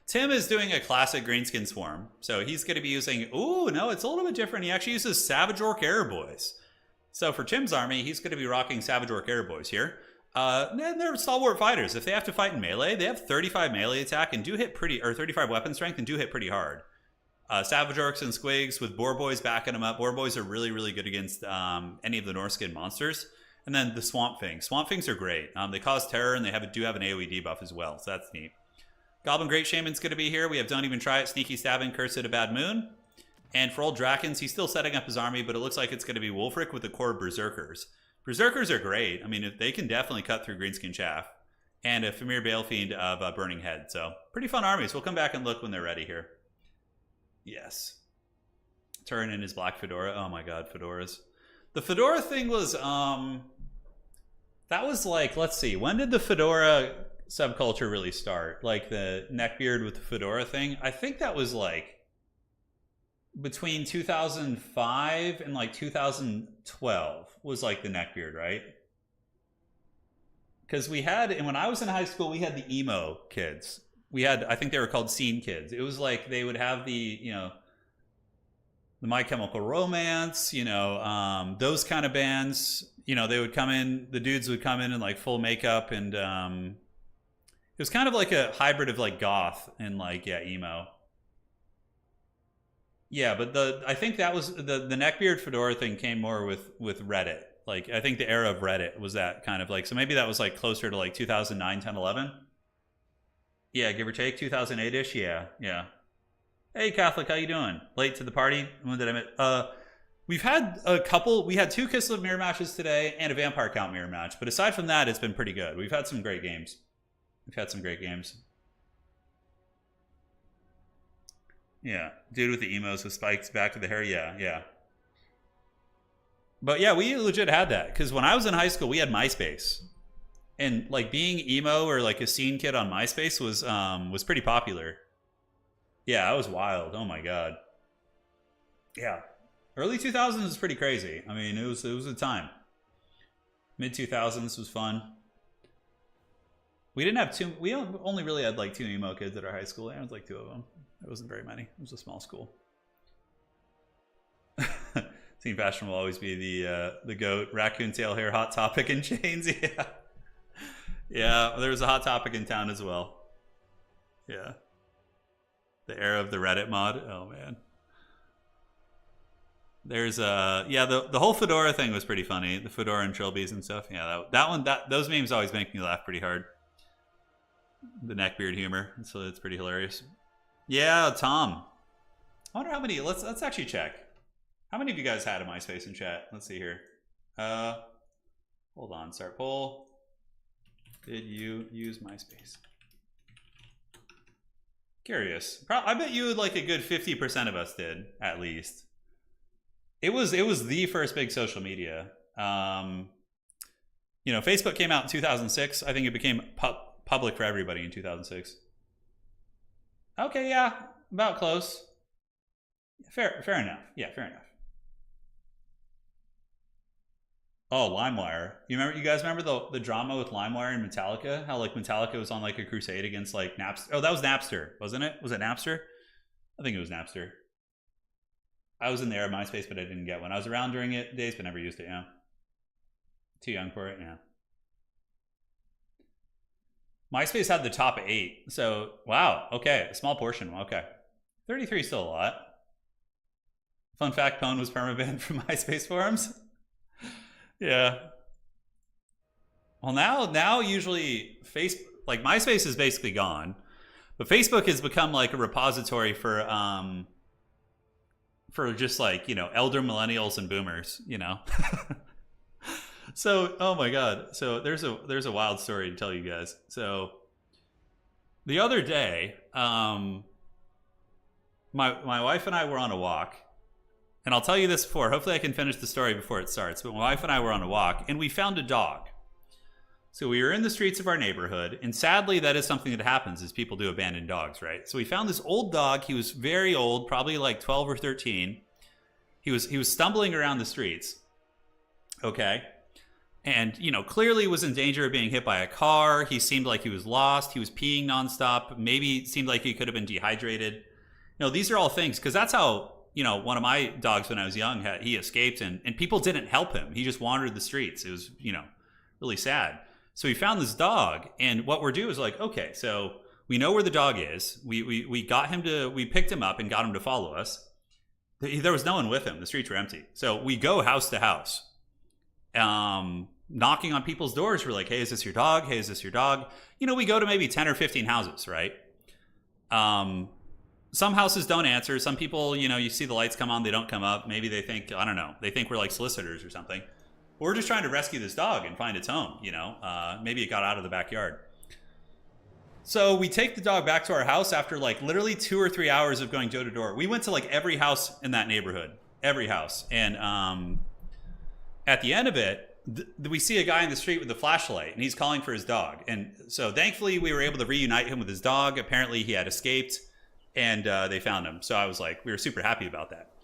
Tim is doing a classic Greenskin Swarm. So he's going to be using... Ooh, no, it's a little bit different. He actually uses Savage Orc Air Boys. So for Tim's army, he's going to be rocking Savage Orc Air Boys here. They're stalwart fighters. If they have to fight in melee, they have 35 melee attack and do hit pretty, or 35 weapon strength and do hit pretty hard. Savage Orcs and Squigs with Boar Boys backing them up. Boar Boys are really, really good against any of the Norskin monsters. And then the Swamp Things. Swamp Things are great. They cause terror and they do have an AoE debuff as well, so that's neat. Goblin Great Shaman's going to be here. We have Don't Even Try It, Sneaky Stabbing, Curse at a Bad Moon. And for old Drakens, he's still setting up his army, but it looks like it's going to be Wulfric with the core Berserkers. Berserkers are great. I mean, they can definitely cut through Greenskin Chaff. And a Famir Balefiend of Burning Head. So, pretty fun armies. We'll come back and look when they're ready here. Yes. Turin in his black fedora. Oh my god, fedoras. The fedora thing was, that was like, let's see, when did the fedora subculture really start? Like the neckbeard with the fedora thing? I think that was like between 2005 and like 2012 was like the neckbeard, right? Because we had, and when I was in high school, we had the emo kids. We had, I think they were called scene kids. It was like they would have the, you know, the My Chemical Romance, you know, those kind of bands. You know, they would come in, the dudes would come in like full makeup, and it was kind of like a hybrid of like goth and like, yeah, emo. Yeah, but I think that was the neckbeard fedora thing came more with Reddit. Like, I think the era of Reddit was that kind of like, so maybe that was like closer to like 2009, 10, 11. Yeah, give or take, 2008-ish. Yeah, yeah. Hey, Catholic, how you doing? Late to the party? When did I meet? We've had a couple. We had 2 Kislev mirror matches today and a Vampire Count mirror match. But aside from that, it's been pretty good. We've had some great games. Yeah, dude with the emos with spikes back to the hair. Yeah, yeah. But yeah, we legit had that because when I was in high school, we had MySpace. And like being emo or like a scene kid on MySpace was pretty popular. Yeah, that was wild. Oh my god. Yeah, early 2000s was pretty crazy. I mean, it was a time. Mid 2000s was fun. We didn't have two. We only really had like 2 emo kids at our high school. There was like 2 of them. It wasn't very many. It was a small school. Team Fashion will always be the GOAT. Raccoon tail hair, hot topic, and chains. Yeah. Yeah, there was a hot topic in town as well. Yeah. The era of the Reddit mod. Oh, man. There's yeah, the whole fedora thing was pretty funny. The fedora and trilbies and stuff. Yeah, those memes always make me laugh pretty hard. The neckbeard humor. So it's pretty hilarious. Yeah, Tom. I wonder how many, let's actually check. How many of you guys had a MySpace in chat? Let's see here. Hold on, start poll. Did you use MySpace? Curious. I bet you like a good 50% of us did, at least. It was the first big social media. You know, Facebook came out in 2006. I think it became public for everybody in 2006. Okay, yeah, about close. Fair enough. Yeah, fair enough. Oh, LimeWire. You guys remember the drama with LimeWire and Metallica? How like Metallica was on like a crusade against like Napster. Oh, that was Napster, wasn't it? Was it Napster? I think it was Napster. I was in the era of MySpace, but I didn't get one. I was around during it days, but never used it, yeah. Too young for it, yeah. MySpace had the top 8. So, wow, okay, a small portion, okay. 33 is still a lot. Fun fact, Pwn was permabanned from MySpace forums. Yeah. Well, now usually like MySpace is basically gone, but Facebook has become like a repository for just like, you know, elder millennials and boomers, you know. So, oh my god. So there's a wild story to tell you guys. So the other day, my wife and I were on a walk. And I'll tell you this before, hopefully I can finish the story before it starts, but my wife and I were on a walk and we found a dog. So we were in the streets of our neighborhood, and sadly that is something that happens is people do abandon dogs, right? So we found this old dog. He was very old, probably like 12 or 13. He was stumbling around the streets. Okay. And, you know, clearly was in danger of being hit by a car. He seemed like he was lost. He was peeing nonstop. Maybe seemed like he could have been dehydrated. You know, these are all things, because that's how, you know, one of my dogs when I was young, he escaped and people didn't help him. He just wandered the streets. It was, you know, really sad. So we found this dog, and what we're doing is like, okay, so we know where the dog is. We picked him up and got him to follow us. There was no one with him. The streets were empty. So we go house to house, knocking on people's doors. We're like, hey, is this your dog? Hey, is this your dog? You know, we go to maybe 10 or 15 houses, right? Some houses don't answer. Some people, you know, you see the lights come on, they don't come up. Maybe they think, I don't know, they think we're like solicitors or something. We're just trying to rescue this dog and find its home, you know. Maybe it got out of the backyard. So we take the dog back to our house after like literally 2 or 3 hours of going door to door. We went to like every house in that neighborhood, every house. And at the end of it, we see a guy in the street with a flashlight, and he's calling for his dog. And so thankfully we were able to reunite him with his dog. Apparently he had escaped, and they found him. So I was like, we were super happy about that.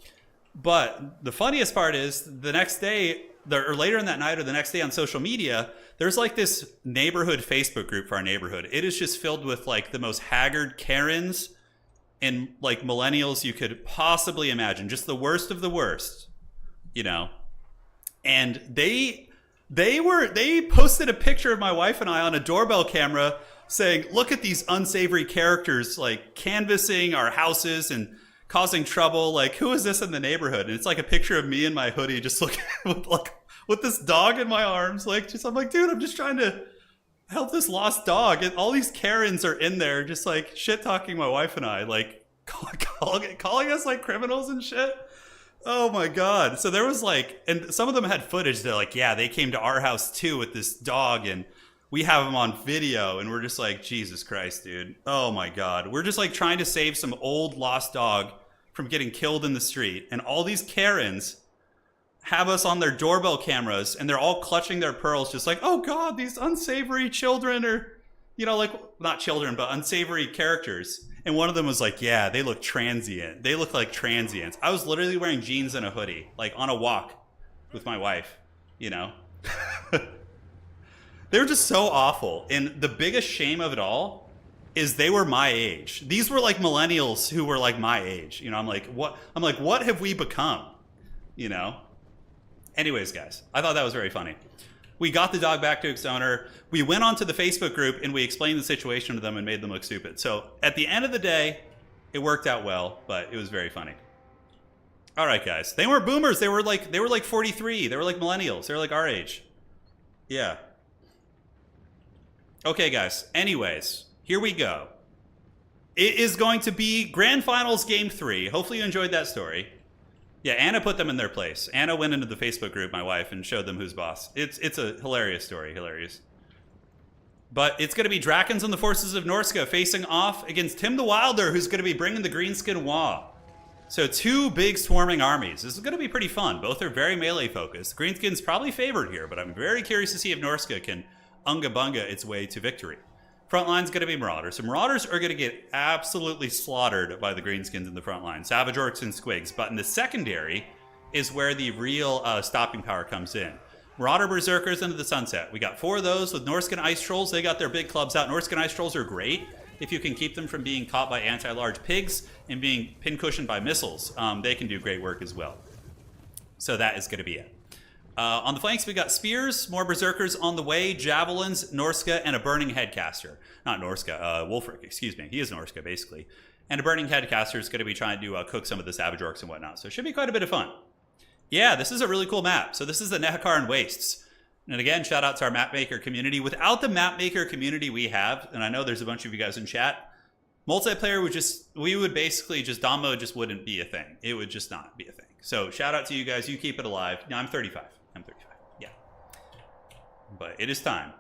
But the funniest part is the next day, or later in that night or the next day on social media, there's like this neighborhood Facebook group for our neighborhood. It is just filled with like the most haggard Karens and like millennials you could possibly imagine. Just the worst of the worst, you know. And they posted a picture of my wife and I on a doorbell camera saying, look at these unsavory characters like canvassing our houses and causing trouble. Like, who is this in the neighborhood? And it's like a picture of me in my hoodie just looking with this dog in my arms. Like, I'm like, dude, I'm just trying to help this lost dog. And all these Karens are in there just like shit talking my wife and I, like calling us like criminals and shit. Oh my God. So there was like, and some of them had footage. They're like, yeah, they came to our house too with this dog, and we have them on video. And we're just like, Jesus Christ, dude. Oh my God. We're just like trying to save some old lost dog from getting killed in the street. And all these Karens have us on their doorbell cameras, and they're all clutching their pearls, just like, oh God, these unsavory children are, you know, like not children, but unsavory characters. And one of them was like, yeah, they look transient. They look like transients. I was literally wearing jeans and a hoodie, like on a walk with my wife, you know. They were just so awful. And the biggest shame of it all is they were my age. These were like millennials who were like my age. You know, I'm like, what have we become? You know? Anyways, guys, I thought that was very funny. We got the dog back to its owner. We went onto the Facebook group and we explained the situation to them and made them look stupid. So at the end of the day, it worked out well, but it was very funny. All right, guys. They weren't boomers. They were like 43. They were like millennials. They were like our age. Yeah. Okay, guys. Anyways, here we go. It is going to be Grand Finals Game 3. Hopefully you enjoyed that story. Yeah, Anna put them in their place. Anna went into the Facebook group, my wife, and showed them who's boss. It's a hilarious story. Hilarious. But it's going to be Drakens and the forces of Norska facing off against Tim the Wilder, who's going to be bringing the Greenskin Wa. So 2 big swarming armies. This is going to be pretty fun. Both are very melee focused. Greenskin's probably favored here, but I'm very curious to see if Norska can unga bunga its way to victory. Front line's going to be Marauders. So Marauders are going to get absolutely slaughtered by the Greenskins in the front line. Savage Orcs and Squigs. But in the secondary is where the real stopping power comes in. Marauder Berserkers into the sunset. We got 4 of those with Norscan Ice Trolls. They got their big clubs out. Norscan Ice Trolls are great if you can keep them from being caught by anti-large pigs and being pincushioned by missiles. They can do great work as well. So that is going to be it. On the flanks, we got Spears, more Berserkers on the way, Javelins, Norska, and a Burning Headcaster. Not Norska, Wolfric, excuse me. He is Norska, basically. And a Burning Headcaster is going to be trying to cook some of the Savage Orcs and whatnot. So it should be quite a bit of fun. Yeah, this is a really cool map. So this is the Nehakaran Wastes. And again, shout out to our mapmaker community. Without the mapmaker community we have, and I know there's a bunch of you guys in chat, multiplayer would basically just, Dom mode just wouldn't be a thing. It would just not be a thing. So shout out to you guys. You keep it alive. No, I'm 35. Yeah. But it is time.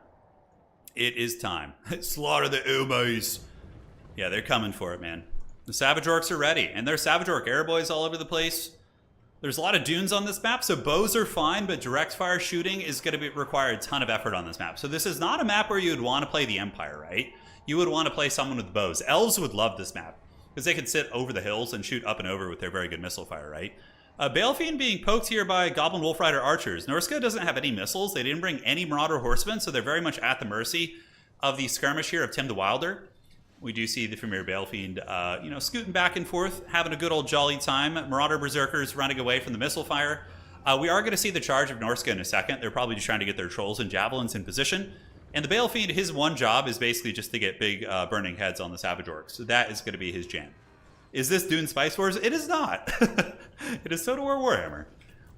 It is time. Slaughter the Ubers. Yeah, they're coming for it, man. The Savage Orcs are ready. And there's Savage Orc airboys all over the place. There's a lot of dunes on this map, so bows are fine, but direct fire shooting is going to require a ton of effort on this map. So this is not a map where you would want to play the Empire, right? You would want to play someone with bows. Elves would love this map because they could sit over the hills and shoot up and over with their very good missile fire, right? Balefiend being poked here by Goblin Wolf Rider archers. Norska doesn't have any missiles. They didn't bring any Marauder horsemen, so they're very much at the mercy of the skirmish here of Tim the Wilder. We do see the Premier Balefiend, scooting back and forth, having a good old jolly time. Marauder Berserkers running away from the missile fire. We are going to see the charge of Norska in a second. They're probably just trying to get their trolls and javelins in position. And the Bale Fiend, his one job is basically just to get big burning heads on the Savage Orcs. So that is going to be his jam. Is this Dune Spice Wars? It is not. It is Total War Warhammer.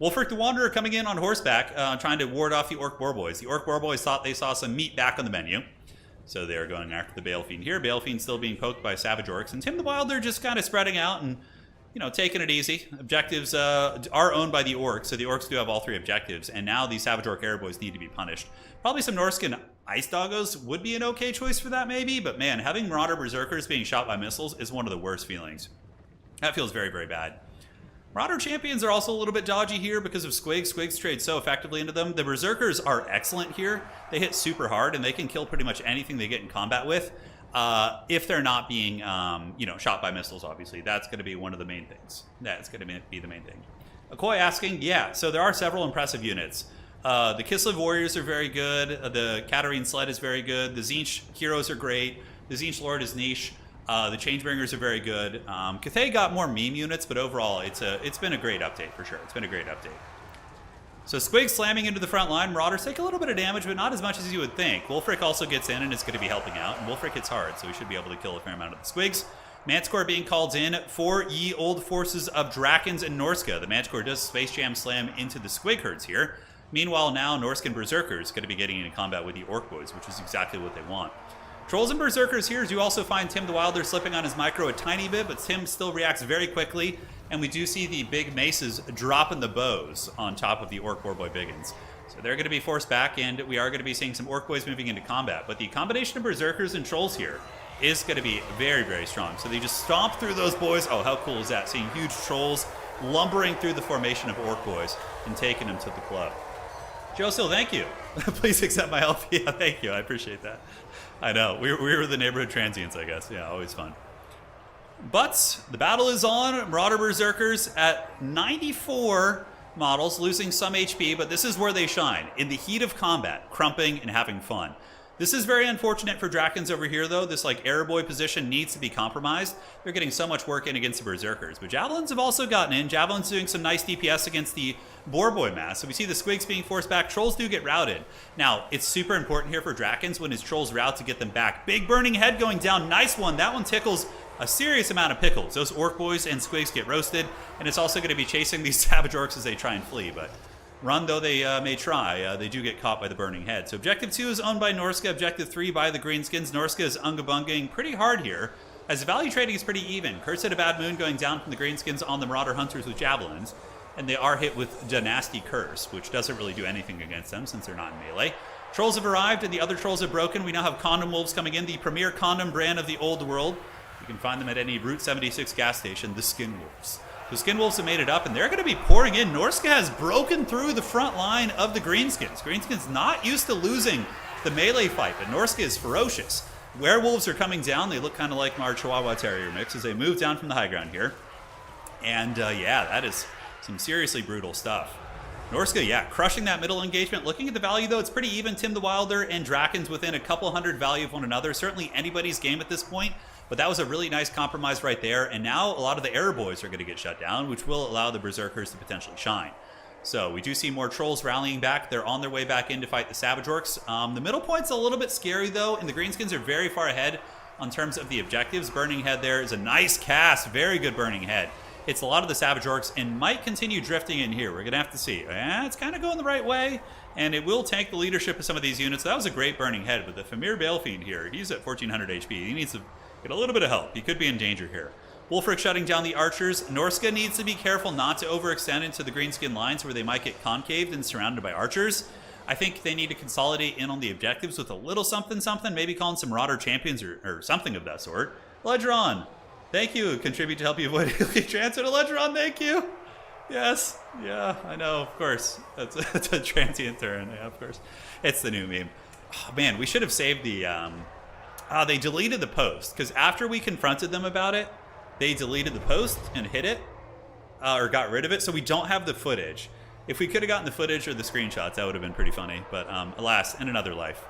Wulfric the Wanderer coming in on horseback, trying to ward off the Orc Boar Boys. The Orc Boar Boys thought they saw some meat back on the menu. So they're going after the Bale Fiend here. Bale Fiend still being poked by Savage Orcs. And Tim the Wilder just kind of spreading out and, you know, taking it easy. Objectives are owned by the Orcs, so the Orcs do have all 3 objectives. And now the Savage Orc Air Boys need to be punished. Probably some Norscan Ice Doggos would be an okay choice for that maybe. But man, having Marauder Berserkers being shot by missiles is one of the worst feelings. That feels very, very bad. Marauder Champions are also a little bit dodgy here because of Squigs. Squigs trade so effectively into them. The Berserkers are excellent here. They hit super hard, and they can kill pretty much anything they get in combat with if they're not being, you know, shot by missiles, obviously. That's going to be one of the main things. That's going to be the main thing. Akoi asking, yeah, so there are several impressive units. The Kislev Warriors are very good. The Katarine Sled is very good. The Tzeentch Heroes are great. The Tzeentch Lord is niche. The Changebringers are very good. Cathay got more meme units, but overall, it's been a great update for sure. It's been a great update. So Squig slamming into the front line. Marauders take a little bit of damage, but not as much as you would think. Wulfric also gets in and is going to be helping out. And Wulfric hits hard, so we should be able to kill a fair amount of the Squigs. Manticore being called in for ye old forces of Drakons and Norska. The Manticore does Space Jam slam into the Squig herds here. Meanwhile, now Norscan Berserkers going to be getting into combat with the Orc Boys, which is exactly what they want. Trolls and Berserkers here, as you also find Tim the Wilder slipping on his micro a tiny bit, but Tim still reacts very quickly, and we do see the big maces dropping the bows on top of the Orc Boar Boy Biggins. So they're going to be forced back, and we are going to be seeing some Orc Boys moving into combat. But the combination of Berserkers and Trolls here is going to be very, very strong. So they just stomp through those boys. Oh, how cool is that? Seeing huge Trolls lumbering through the formation of Orc Boys and taking them to the club. Joe Still, thank you. Please accept my help. Yeah, thank you. I appreciate that. I know. We were the neighborhood transients, I guess. Yeah, always fun. But the battle is on. Marauder Berserkers at 94 models, losing some HP, but this is where they shine. In the heat of combat, crumping and having fun. This is very unfortunate for Drakons over here, though. This, like, Airboy position needs to be compromised. They're getting so much work in against the Berserkers. But Javelins have also gotten in. Javelins doing some nice DPS against the Boarboy mass. So we see the Squigs being forced back. Trolls do get routed. Now, it's super important here for Drakons when his Trolls route to get them back. Big Burning Head going down. Nice one. That one tickles a serious amount of pickles. Those Orc Boys and Squigs get roasted. And it's also going to be chasing these Savage Orcs as they try and flee. But run though they may try, they do get caught by the Burning Head. So Objective 2 is owned by Norska, Objective 3 by the Greenskins. Norska is unga-bungaing pretty hard here, as the value trading is pretty even. Curse at a Bad Moon going down from the Greenskins on the Marauder Hunters with Javelins, and they are hit with Dynasty Curse, which doesn't really do anything against them since they're not in melee. Trolls have arrived, and the other Trolls have broken. We now have Condom Wolves coming in, the premier condom brand of the old world. You can find them at any Route 76 gas station, the Skin Wolves. The Skin Wolves have made it up, and they're going to be pouring in. Norska has broken through the front line of the Greenskins. Greenskins not used to losing the melee fight, but Norska is ferocious. Werewolves are coming down. They look kind of like our Chihuahua Terrier mix as they move down from the high ground here. And yeah, that is some seriously brutal stuff. Norska, yeah, crushing that middle engagement. Looking at the value, though, it's pretty even. Tim the Wilder and Drakons within a couple hundred value of one another. Certainly anybody's game at this point. But that was a really nice compromise right there. And now a lot of the Air Boys are going to get shut down, which will allow the Berserkers to potentially shine. So we do see more Trolls rallying back. They're on their way back in to fight the Savage Orcs. The middle point's a little bit scary, though, and the Greenskins are very far ahead on terms of the objectives. Burning Head there is a nice cast. Very good Burning Head. It's a lot of the Savage Orcs and might continue drifting in here. We're going to have to see. It's kind of going the right way, and it will tank the leadership of some of these units. That was a great Burning Head, but the Famir Balefiend here, he's at 1400 HP. He needs to get a little bit of help. He could be in danger here. Wulfric shutting down the archers. Norska needs to be careful not to overextend into the Greenskin lines where they might get concaved and surrounded by archers. I think they need to consolidate in on the objectives with a little something, maybe calling some Marauder Champions or something of that sort. Ledgeron, thank you. Contribute to help you avoid elite transfer to Ledgeron, thank you. Yes, yeah, I know, of course. That's a transient turn, yeah, of course. It's the new meme. Oh, man, we should have saved the... they deleted the post, because after we confronted them about it, they deleted the post and hid it, or got rid of it, so we don't have the footage. If we could have gotten the footage or the screenshots, that would have been pretty funny, but alas, in another life.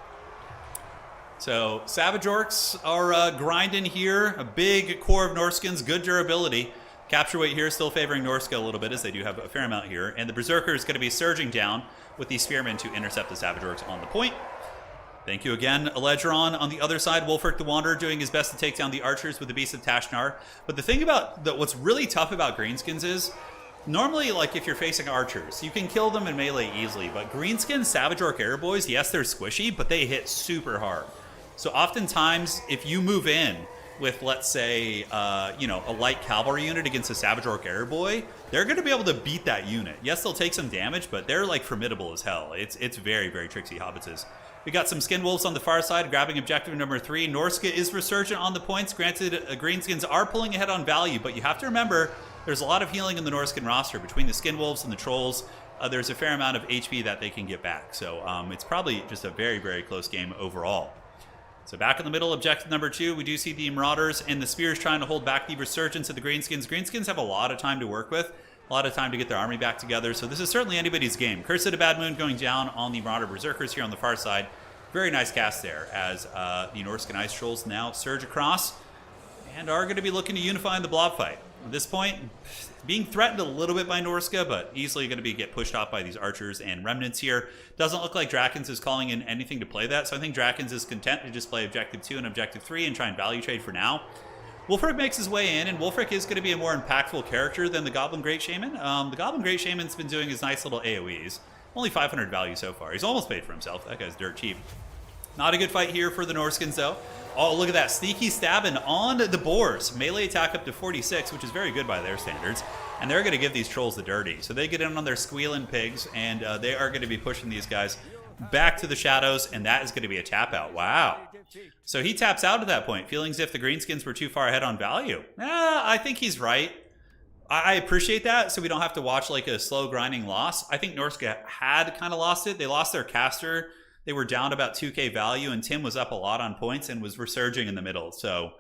So, Savage Orcs are grinding here, a big core of Norskins, good durability. Capture weight here still favoring Norska a little bit, as they do have a fair amount here, and the Berserker is going to be surging down with the Spearmen to intercept the Savage Orcs on the point. Thank you again, Eledgeron. On the other side, Wolfric the Wanderer doing his best to take down the archers with the Beast of Tashnar. But the thing about what's really tough about greenskins is, normally, like, if you're facing archers, you can kill them in melee easily. But greenskins, Savage Orc Airboys, yes, they're squishy, but they hit super hard. So oftentimes, if you move in with, let's say, a light cavalry unit against a Savage Orc Airboy, they're going to be able to beat that unit. Yes, they'll take some damage, but they're, like, formidable as hell. It's very, very tricksy hobbitses. We got some Skin Wolves on the far side, grabbing objective number 3. Norska is resurgent on the points. Granted, greenskins are pulling ahead on value, but you have to remember there's a lot of healing in the Norskin roster. Between the Skin Wolves and the Trolls, there's a fair amount of HP that they can get back. So it's probably just a very, very close game overall. So back in the middle, objective number 2, we do see the Marauders and the Spears trying to hold back the resurgence of the Greenskins. Greenskins have a lot of time to work with, a lot of time to get their army back together. So this is certainly anybody's game. Curse of the Bad Moon going down on the Marauder Berserkers here on the far side. Very nice cast there as the Norskin Ice Trolls now surge across and are going to be looking to unify in the blob fight. At this point, being threatened a little bit by Norska, but easily going to get pushed off by these archers and remnants here. Doesn't look like Drakens is calling in anything to play that, so I think Drakens is content to just play objective 2 and objective 3 and try and value trade for now. Wolfric makes his way in, and Wolfric is going to be a more impactful character than the Goblin Great Shaman. The Goblin Great Shaman's been doing his nice little AoEs. Only 500 value so far. He's almost paid for himself. That guy's dirt cheap. Not a good fight here for the Norskins, though. Oh, look at that. Sneaky stabbing on the boars. Melee attack up to 46, which is very good by their standards. And they're going to give these trolls the dirty. So they get in on their squealing pigs, and they are going to be pushing these guys back to the shadows, and that is going to be a tap out. Wow. So he taps out at that point, feeling as if the Greenskins were too far ahead on value. I think he's right. I appreciate that, so we don't have to watch like a slow grinding loss. I think Norska had kind of lost it. They lost their caster. They were down about 2k value, and Tim was up a lot on points and was resurging in the middle. So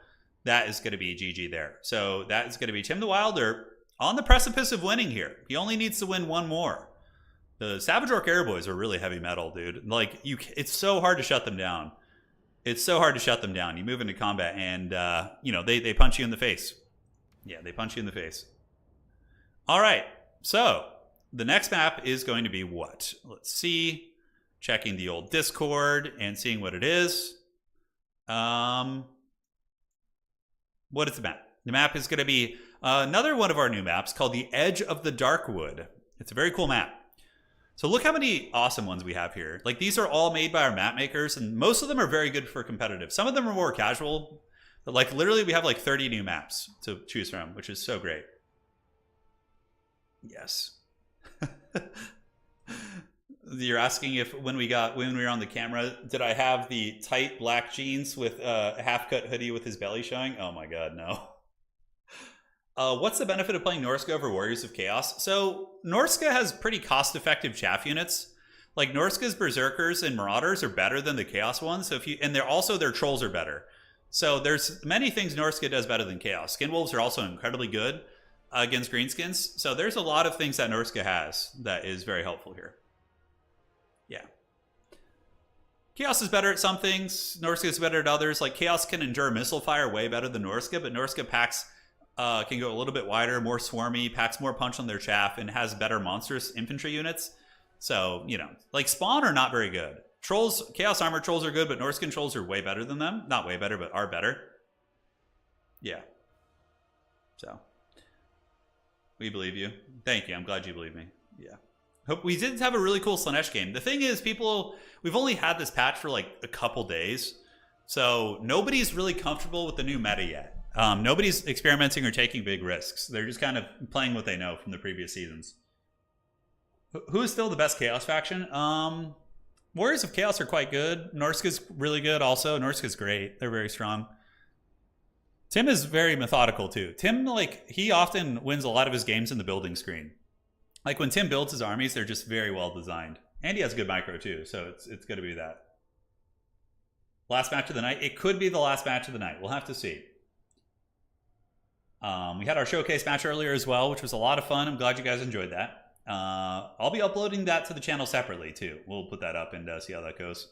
that is going to be GG there. So that is going to be Tim the Wilder on the precipice of winning here. He only needs to win one more. The Savage Orc Airboys are really heavy metal, dude. Like, it's so hard to shut them down. It's so hard to shut them down. You move into combat and, they punch you in the face. Yeah, they punch you in the face. All right, so the next map is going to be what? Let's see. Checking the old Discord and seeing what it is. What is the map? The map is going to be another one of our new maps called the Edge of the Darkwood. It's a very cool map. So look how many awesome ones we have here. Like, these are all made by our map makers, and most of them are very good for competitive. Some of them are more casual, but like literally we have like 30 new maps to choose from, which is so great. Yes. You're asking if when we were on the camera, did I have the tight black jeans with a half-cut hoodie with his belly showing? Oh my god, no. What's the benefit of playing Norska over Warriors of Chaos? So Norska has pretty cost-effective chaff units. Like, Norska's Berserkers and Marauders are better than the Chaos ones. So their Trolls are better. So there's many things Norska does better than Chaos. Skin Wolves are also incredibly good against Greenskins. So there's a lot of things that Norska has that is very helpful here. Yeah. Chaos is better at some things. Norska is better at others. Like, Chaos can endure missile fire way better than Norska, but Norska packs can go a little bit wider, more swarmy, packs more punch on their chaff, and has better monstrous infantry units. So, like, Spawn are not very good. Trolls, Chaos Armor Trolls are good, but Norskin Trolls are way better than them. Not way better, but are better. Yeah. So, we believe you. Thank you. I'm glad you believe me. Yeah. Hope we did have a really cool Slanesh game. The thing is, we've only had this patch for like a couple days, so nobody's really comfortable with the new meta yet. Nobody's experimenting or taking big risks. They're just kind of playing what they know from the previous seasons. Who is still the best Chaos faction? Warriors of Chaos are quite good. Norska's really good also. Norska's great. They're very strong. Tim is very methodical too. Tim, like, he often wins a lot of his games in the building screen. Like, when Tim builds his armies, they're just very well designed. And he has good micro too, so it's going to be that. Last match of the night? It could be the last match of the night. We'll have to see. We had our showcase match earlier as well, which was a lot of fun. I'm glad you guys enjoyed that. I'll be uploading that to the channel separately too. We'll put that up and see how that goes.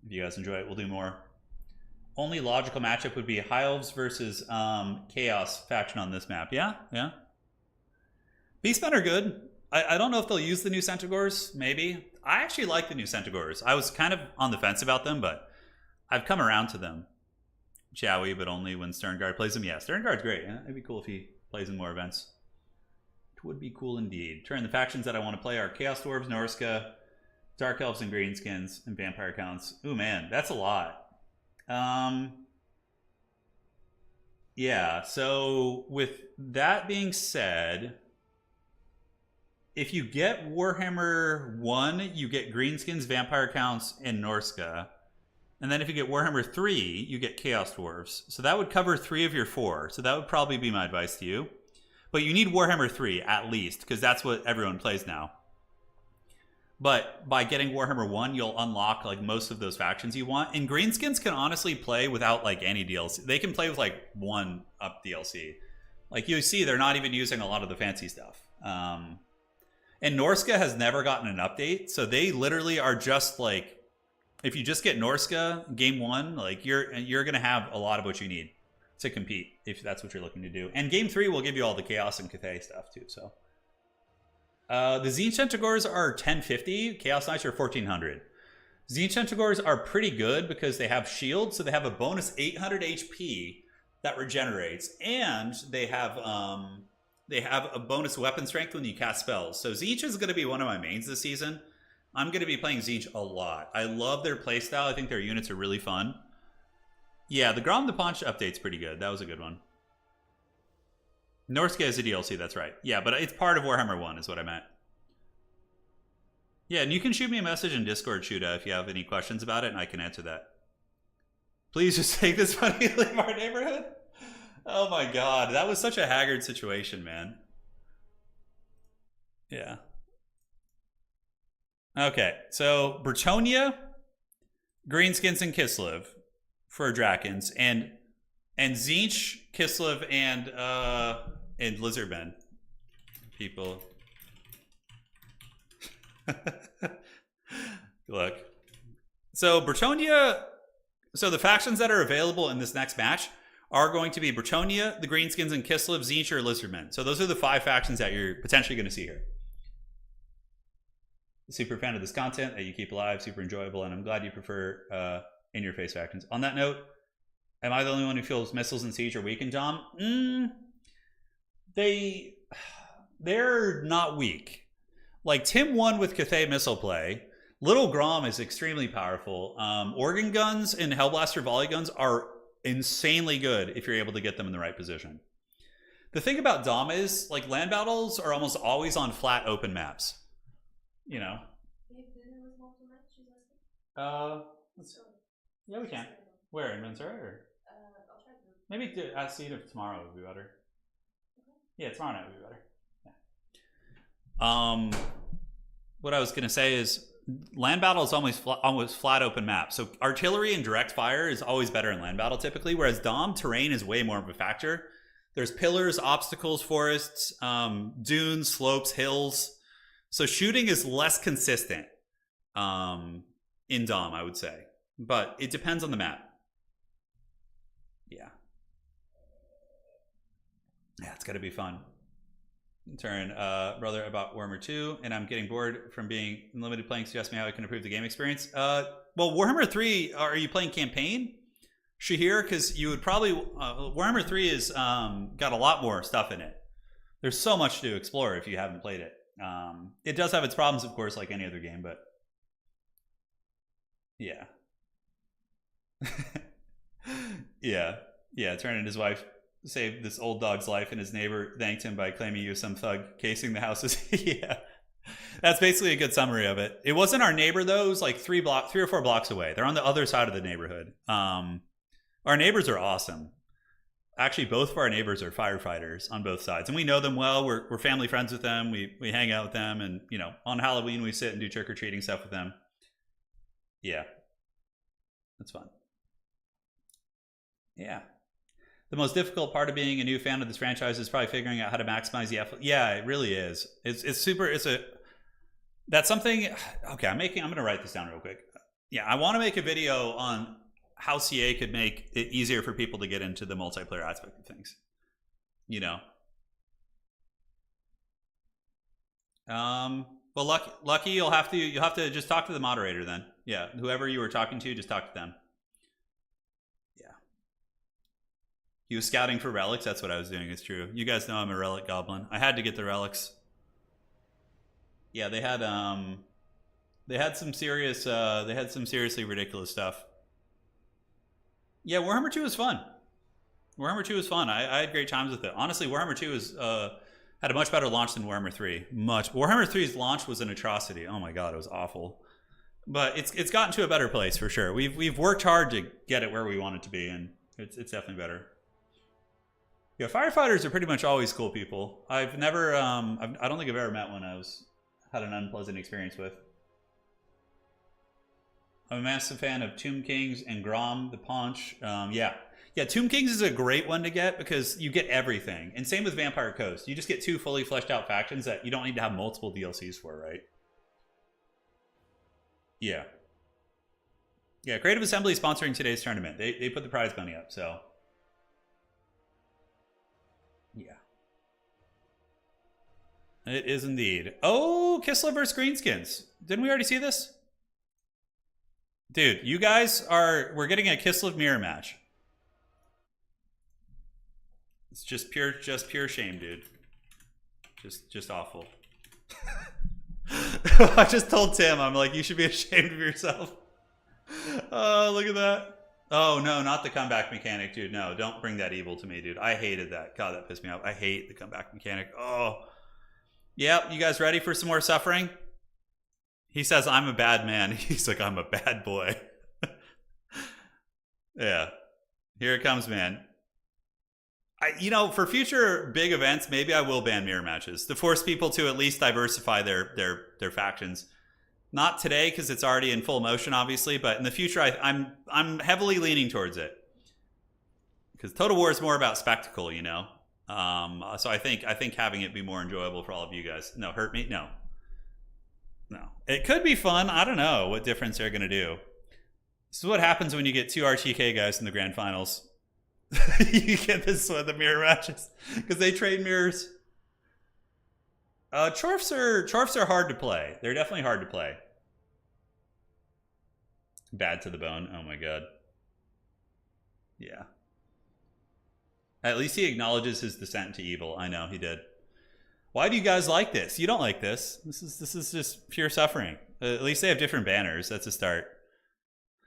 If you guys enjoy it, we'll do more. Only logical matchup would be High Elves versus Chaos faction on this map. Yeah, yeah. Beastmen are good. I don't know if they'll use the new Centaurs. Maybe. I actually like the new Centaurs. I was kind of on the fence about them, but I've come around to them. Jowie, but only when Sterngard plays them. Yeah, Sterngard's great. Yeah, it'd be cool if he plays in more events. It would be cool indeed. Turn the factions that I want to play are Chaos Dwarves, Norska, Dark Elves and Greenskins, and Vampire Counts. Ooh, man, that's a lot. Yeah, so with that being said, if you get Warhammer 1, you get Greenskins, Vampire Counts, and Norska. And then if you get Warhammer 3, you get Chaos Dwarves. So that would cover 3 of your 4. So that would probably be my advice to you. But you need Warhammer 3 at least, because that's what everyone plays now. But by getting Warhammer 1, you'll unlock like most of those factions you want. And Greenskins can honestly play without like any DLC. They can play with like 1 up DLC. Like you see, they're not even using a lot of the fancy stuff. And Norska has never gotten an update. So they literally are just like, if you just get Norska game 1, like you're gonna have a lot of what you need to compete if that's what you're looking to do. And game 3 will give you all the Chaos and Cathay stuff too. So the Tzeentch Centaurs are 1050, Chaos Knights are 1400. Tzeentch Centaurs are pretty good because they have shield, so they have a bonus 800 HP that regenerates, and they have a bonus weapon strength when you cast spells. So Tzeentch is going to be one of my mains this season. I'm going to be playing Tzeentch a lot. I love their playstyle. I think their units are really fun. Yeah, the Grom the Paunch update's pretty good. That was a good one. Norska is a DLC, that's right. Yeah, but it's part of Warhammer 1 is what I meant. Yeah, and you can shoot me a message in Discord, Shuda, if you have any questions about it, and I can answer that. Please just take this money and leave our neighborhood. Oh my god, that was such a haggard situation, man. Yeah. Okay, so Bretonnia, Greenskins, and Kislev for Drakens, and Tzeentch, Kislev, and Lizardmen. People. Look. So Bretonnia, so the factions that are available in this next match are going to be Bretonnia, the Greenskins, and Kislev, Tzeentch, or Lizardmen. So those are the 5 factions that you're potentially going to see here. Super fan of this content that you keep alive, super enjoyable, and I'm glad you prefer in-your-face factions. On that note, am I the only one who feels missiles in Siege are weak in Dom? They're not weak. Like, Tim won with Cathay missile play. Little Grom is extremely powerful. Organ guns and Hellblaster volley guns are insanely good if you're able to get them in the right position. The thing about Dom is, like, land battles are almost always on flat open maps. You know. Yeah, we can. Where, in Minnesota? Or? I'll try to. Maybe see if tomorrow would be better. Yeah, tomorrow night would be better. What I was gonna say is, land battle is almost flat open map. So artillery and direct fire is always better in land battle typically, whereas Dom terrain is way more of a factor. There's pillars, obstacles, forests, dunes, slopes, hills. So shooting is less consistent in Dom, I would say. But it depends on the map. Yeah. Yeah, it's got to be fun. Turn, brother, about Warhammer 2, and I'm getting bored from being limited playing. Suggest me how I can improve the game experience. Well, Warhammer 3, are you playing campaign, Shahir? Because you would probably... Warhammer 3 is got a lot more stuff in it. There's so much to explore if you haven't played it. It does have its problems, of course, like any other game, but... Yeah. Yeah, Turn and his wife saved this old dog's life, and his neighbor thanked him by claiming he was some thug casing the houses. Yeah, that's basically a good summary of it. It wasn't our neighbor though. It was like 3 or 4 blocks away. They're on the other side of the neighborhood. Our neighbors are awesome. Actually, both of our neighbors are firefighters on both sides, and we know them well. We're family friends with them. We hang out with them, and you know, on Halloween we sit and do trick-or-treating stuff with them. Yeah, that's fun. Yeah. The most difficult part of being a new fan of this franchise is probably figuring out how to maximize the effort. Yeah, it really is. That's something. Okay, I'm going to write this down real quick. Yeah, I want to make a video on how CA could make it easier for people to get into the multiplayer aspect of things. You know. Well, lucky, you'll have to just talk to the moderator then. Yeah, whoever you were talking to, just talk to them. Yeah. He was scouting for relics. That's what I was doing. It's true. You guys know I'm a relic goblin. I had to get the relics. Yeah, they had some seriously ridiculous stuff. Yeah, Warhammer 2 was fun. Warhammer 2 was fun. I had great times with it. Honestly, Warhammer 2 was had a much better launch than Warhammer 3. Warhammer 3's launch was an atrocity. Oh my god, it was awful. But it's gotten to a better place for sure. We've worked hard to get it where we want it to be, and it's definitely better. Yeah, firefighters are pretty much always cool people. I've never I don't think I've ever met one I had an unpleasant experience with. I'm a massive fan of Tomb Kings and Grom the Paunch. Yeah, Tomb Kings is a great one to get because you get everything. And same with Vampire Coast. You just get 2 fully fleshed out factions that you don't need to have multiple DLCs for, right? Yeah. Yeah, Creative Assembly is sponsoring today's tournament. They put the prize money up, so. Yeah. It is indeed. Oh, Kislev versus Greenskins. Didn't we already see this? Dude, you guys we're getting a Kislev mirror match. It's just pure shame, dude. Just awful. I just told Tim, I'm like, you should be ashamed of yourself. Oh, look at that. Oh, no, not the comeback mechanic, dude. No, don't bring that evil to me, dude. I hated that. God, that pissed me off. I hate the comeback mechanic. Oh. Yep, you guys ready for some more suffering? He says, I'm a bad man. He's like, I'm a bad boy. Yeah. Here it comes, man. For future big events, maybe I will ban mirror matches to force people to at least diversify their factions. Not today because it's already in full motion, obviously, but in the future, I'm heavily leaning towards it because Total War is more about spectacle, you know. So I think having it be more enjoyable for all of you guys. No, hurt me? No. It could be fun. I don't know what difference they're gonna do. This is what happens when you get 2 RTK guys in the grand finals. You get this one, the mirror matches, because they trade mirrors. Chorfs are hard to play. They're definitely hard to play. Bad to the bone. Oh my god. Yeah. At least he acknowledges his descent into evil. I know he did. Why do you guys like this? You don't like this. This is just pure suffering. At least they have different banners. That's a start.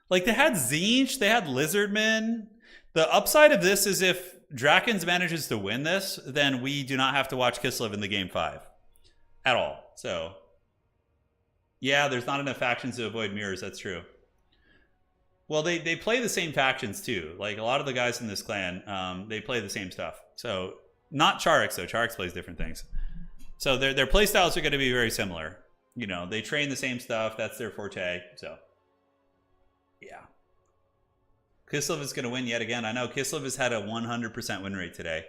Like they had Zinch, they had Lizardmen. The upside of this is if Drakens manages to win this, then we do not have to watch Kislev in the game 5 at all. So yeah, there's not enough factions to avoid mirrors. That's true. Well, they play the same factions too. Like a lot of the guys in this clan, they play the same stuff. So not Charix though. Charix plays different things. So their play styles are going to be very similar. You know, they train the same stuff. That's their forte. So yeah. Kislev is going to win yet again. I know Kislev has had a 100% win rate today.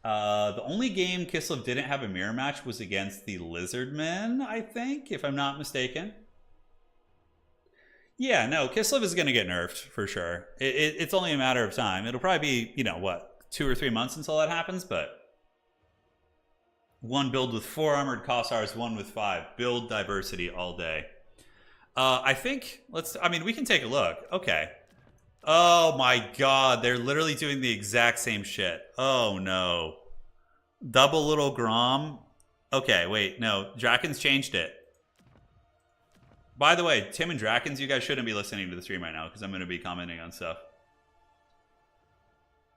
The only game Kislev didn't have a mirror match was against the Lizardmen, I think, if I'm not mistaken. Yeah, no, Kislev is going to get nerfed for sure. It's only a matter of time. It'll probably be, 2 or 3 months until that happens, but one build with 4 armored Kossars, one with 5. Build diversity all day. I think, we can take a look. Okay. Oh my god, they're literally doing the exact same shit. Oh no. Double little Grom. Okay, wait, no. Drakens changed it. By the way, Tim and Drakens, you guys shouldn't be listening to the stream right now because I'm going to be commenting on stuff.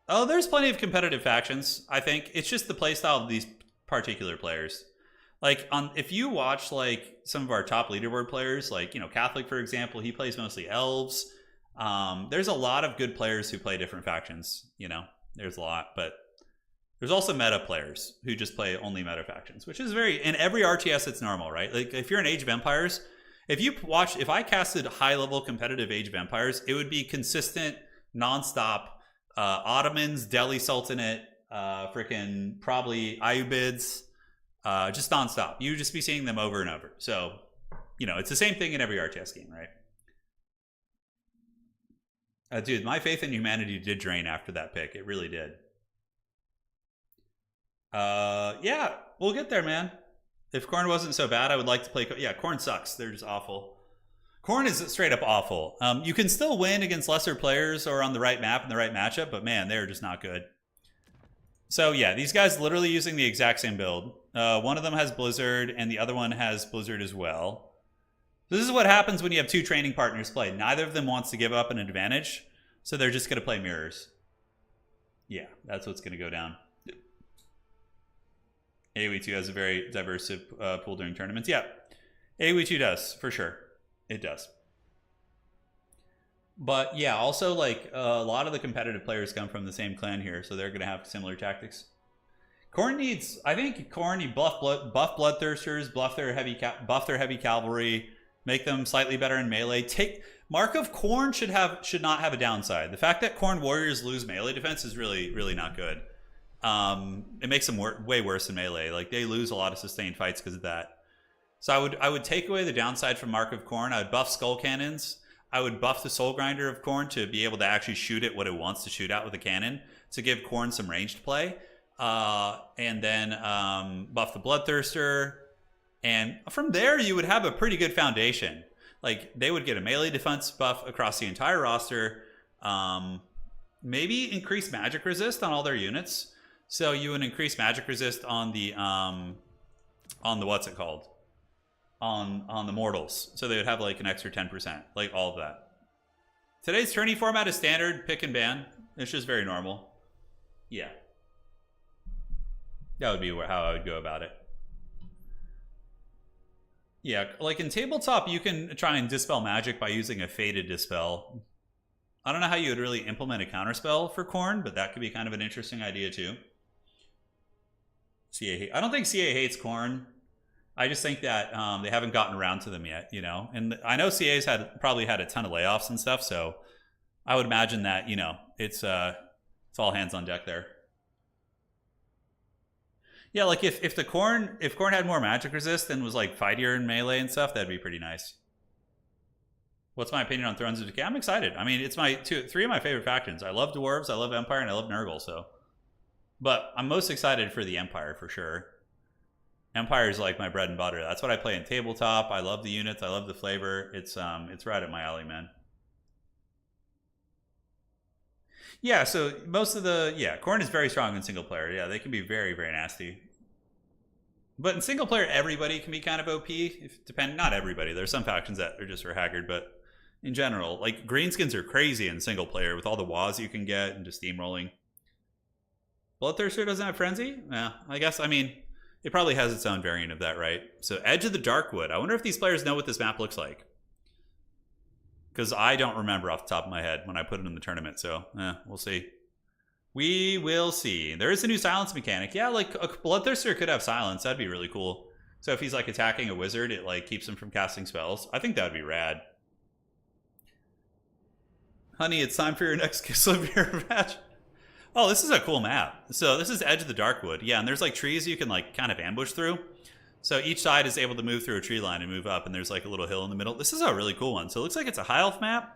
Oh, there's plenty of competitive factions, I think. It's just the playstyle of these particular players. Like, if you watch, some of our top leaderboard players, Catholic, for example, he plays mostly elves. There's a lot of good players who play different factions, there's a lot, but there's also meta players who just play only meta factions, which is in every RTS it's normal, right? Like if you're in Age of Empires, if I casted high level competitive Age of Empires, it would be consistent, nonstop, Ottomans, Delhi Sultanate, freaking probably Ayyubids, just nonstop. You would just be seeing them over and over. So, it's the same thing in every RTS game, right? Dude, my faith in humanity did drain after that pick. It really did. Yeah, we'll get there, man. If Khorne wasn't so bad, I would like to play... Yeah, Khorne sucks. They're just awful. Khorne is straight up awful. You can still win against lesser players or on the right map and the right matchup, but man, they're just not good. So yeah, these guys literally using the exact same build. One of them has Blizzard, and the other one has Blizzard as well. This is what happens when you have two training partners play. Neither of them wants to give up an advantage, so they're just going to play mirrors. Yeah, that's what's going to go down. AoE2 has a very diverse pool during tournaments. Yeah, AoE2 does, for sure. It does. But yeah, also like a lot of the competitive players come from the same clan here, so they're going to have similar tactics. Khorne needs, I think Khorne need buff Bloodthirsters, buff their heavy cavalry, make them slightly better in melee. Mark of Khorne should not have a downside. The fact that Khorne warriors lose melee defense is really not good. It makes them way worse in melee. Like they lose a lot of sustained fights because of that. So I would take away the downside from Mark of Khorne. I would buff Skull Cannons. I would buff the Soul Grinder of Khorne to be able to actually shoot at what it wants to shoot at with a cannon to give Khorne some ranged play. And then buff the Bloodthirster. And from there, you would have a pretty good foundation. Like, they would get a melee defense buff across the entire roster. Maybe increase magic resist on all their units. So you would increase magic resist on the what's it called? On the mortals. So they would have like an extra 10%. Like all of that. Today's tourney format is standard, pick and ban. It's just very normal. Yeah. That would be how I would go about it. Yeah, like in tabletop, you can try and dispel magic by using a faded dispel. I don't know how you would really implement a counterspell for Khorne, but that could be kind of an interesting idea too. I don't think CA hates Khorne. I just think that they haven't gotten around to them yet, you know? And I know CA's probably had a ton of layoffs and stuff, so I would imagine that, you know, it's all hands on deck there. Yeah, like if Khorne had more magic resist and was like fightier in melee and stuff, that'd be pretty nice. What's my opinion on Thrones of Decay? I'm excited. I mean, it's three of my favorite factions. I love Dwarves, I love Empire, and I love Nurgle, so. But I'm most excited for the Empire for sure. Empire is like my bread and butter. That's what I play in tabletop. I love the units. I love the flavor. It's right up my alley, man. Yeah, so most of Khorne is very strong in single player. Yeah, they can be very nasty. But in single player, everybody can be kind of OP. Not everybody. There's some factions that are just for haggard, but in general, like greenskins are crazy in single player with all the WAs you can get and just steamrolling. Bloodthirster doesn't have frenzy? Yeah, I guess. I mean, it probably has its own variant of that, right? So Edge of the Darkwood. I wonder if these players know what this map looks like. Because I don't remember off the top of my head when I put it in the tournament. So, we'll see. We will see. There is a new silence mechanic. Yeah, like a Bloodthirster could have silence. That'd be really cool. So if he's like attacking a wizard, it like keeps him from casting spells. I think that would be rad. Honey, it's time for your next Kiss of Your match. Oh, this is a cool map. So this is Edge of the Darkwood. Yeah, and there's like trees you can like kind of ambush through. So each side is able to move through a tree line and move up, and there's like a little hill in the middle. This is a really cool one. So it looks like it's a high elf map.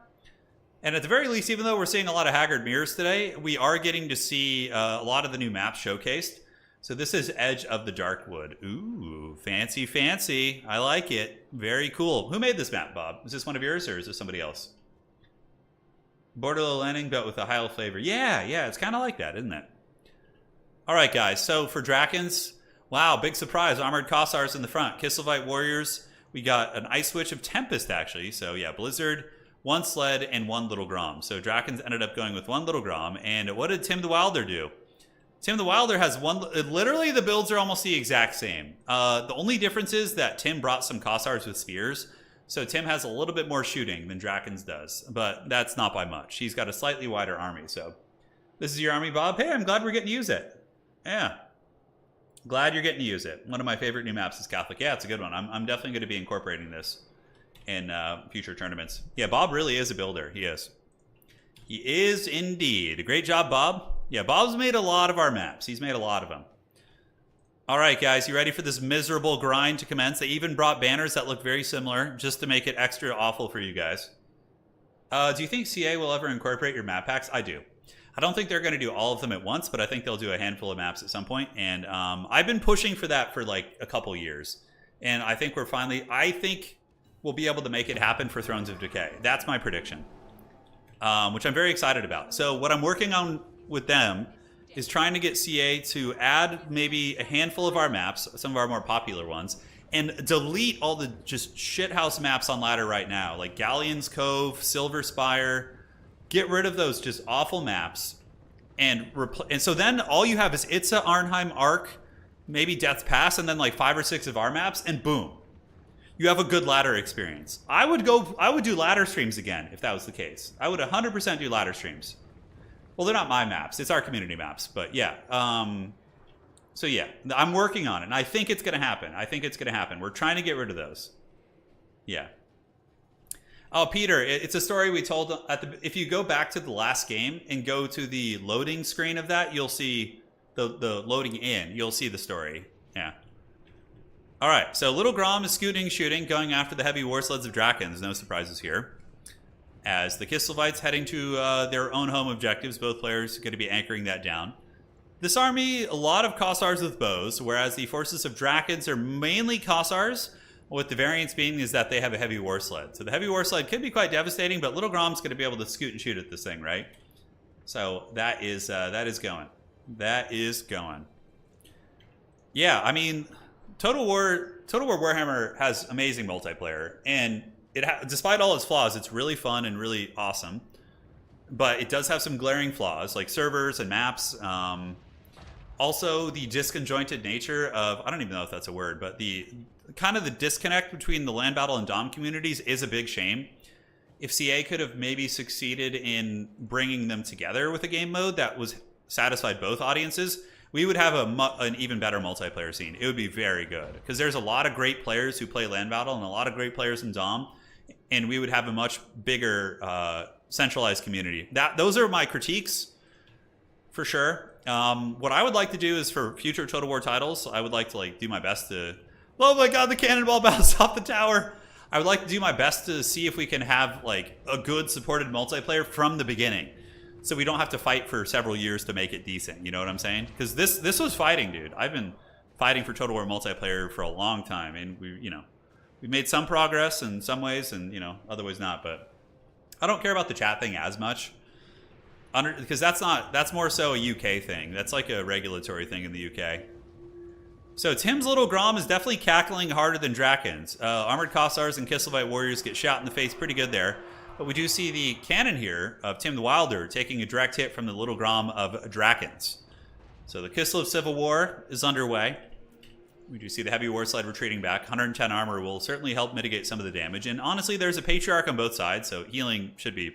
And at the very least, even though we're seeing a lot of haggard mirrors today, we are getting to see a lot of the new maps showcased. So this is Edge of the Darkwood. Ooh, fancy, fancy. I like it. Very cool. Who made this map, Bob? Is this one of yours or is this somebody else? Borderlow landing, but with a high elf flavor. Yeah, it's kind of like that, isn't it? All right, guys. So for Drakons, wow, big surprise. Armored Kossars in the front. Kisselvite Warriors. We got an Ice Witch of Tempest, actually. So yeah, Blizzard, 1 sled, and 1 little Grom. So Drakons ended up going with 1 little Grom. And what did Tim the Wilder do? Tim the Wilder has literally the builds are almost the exact same. The only difference is that Tim brought some Kossars with spears. So Tim has a little bit more shooting than Drakons does, but that's not by much. He's got a slightly wider army. So this is your army, Bob. Hey, I'm glad we're getting to use it. Yeah. Glad you're getting to use it. One of my favorite new maps is Catholic. Yeah, it's a good one. I'm definitely going to be incorporating this in future tournaments. Yeah, Bob really is a builder. He is. He is indeed. Great job, Bob. Yeah, Bob's made a lot of our maps. He's made a lot of them. All right, guys, you ready for this miserable grind to commence? They even brought banners that look very similar just to make it extra awful for you guys. Do you think CA will ever incorporate your map packs? I do. I don't think they're going to do all of them at once, but I think they'll do a handful of maps at some point. And I've been pushing for that for like a couple years. And I think I think we'll be able to make it happen for Thrones of Decay. That's my prediction, which I'm very excited about. So what I'm working on with them is trying to get CA to add maybe a handful of our maps, some of our more popular ones, and delete all the just shithouse maps on ladder right now, like Galleon's Cove, Silver Spire. Get rid of those just awful maps, and so then all you have is Itza, Arnheim, Ark, maybe Death's Pass, and then like 5 or 6 of our maps, and boom, you have a good ladder experience. I would do ladder streams again if that was the case. I would 100% do ladder streams. Well, they're not my maps. It's our community maps. But yeah. So yeah, I'm working on it. And I think it's going to happen. We're trying to get rid of those. Yeah. Oh, Peter, it's a story we told if you go back to the last game and go to the loading screen of that, you'll see the loading in. You'll see the story. Yeah. All right. So Little Grom is shooting, going after the heavy war sleds of Drakens. No surprises here. As the Kislevites heading to their own home objectives, both players are going to be anchoring that down. This army, a lot of Kossars with bows, whereas the forces of Drakens are mainly Kossars, with the variance being is that they have a heavy war sled. So the heavy war sled could be quite devastating, but Little Grom's going to be able to scoot and shoot at this thing, right? So that is going. That is going. Yeah, I mean, Total War Warhammer has amazing multiplayer, and despite all its flaws, it's really fun and really awesome. But it does have some glaring flaws, like servers and maps. Also, the disconjointed nature of, I don't even know if that's a word, but the kind of the disconnect between the land battle and Dom communities is a big shame. If CA could have maybe succeeded in bringing them together with a game mode that was satisfied both audiences, we would have an even better multiplayer scene. It would be very good, because there's a lot of great players who play land battle and a lot of great players in Dom, and we would have a much bigger centralized community. Those are my critiques, for sure. What I would like to do is, for future Total War titles, I would like to do my best to... Oh my god, the cannonball bounced off the tower! I would like to do my best to see if we can have a good supported multiplayer from the beginning, so we don't have to fight for several years to make it decent. You know what I'm saying? Because this was fighting, dude. I've been fighting for Total War multiplayer for a long time, and we made some progress in some ways, and other ways not. But I don't care about the chat thing as much, because that's more so a UK thing. That's like a regulatory thing in the UK. So Tim's Little Grom is definitely cackling harder than Drakens. Armored Kossars and Kislevites warriors get shot in the face pretty good there. But we do see the cannon here of Tim the Wilder taking a direct hit from the Little Grom of Drakens. So the Kislev Civil War is underway. We do see the heavy war sled retreating back. 110 armor will certainly help mitigate some of the damage. And honestly, there's a Patriarch on both sides, so healing should be,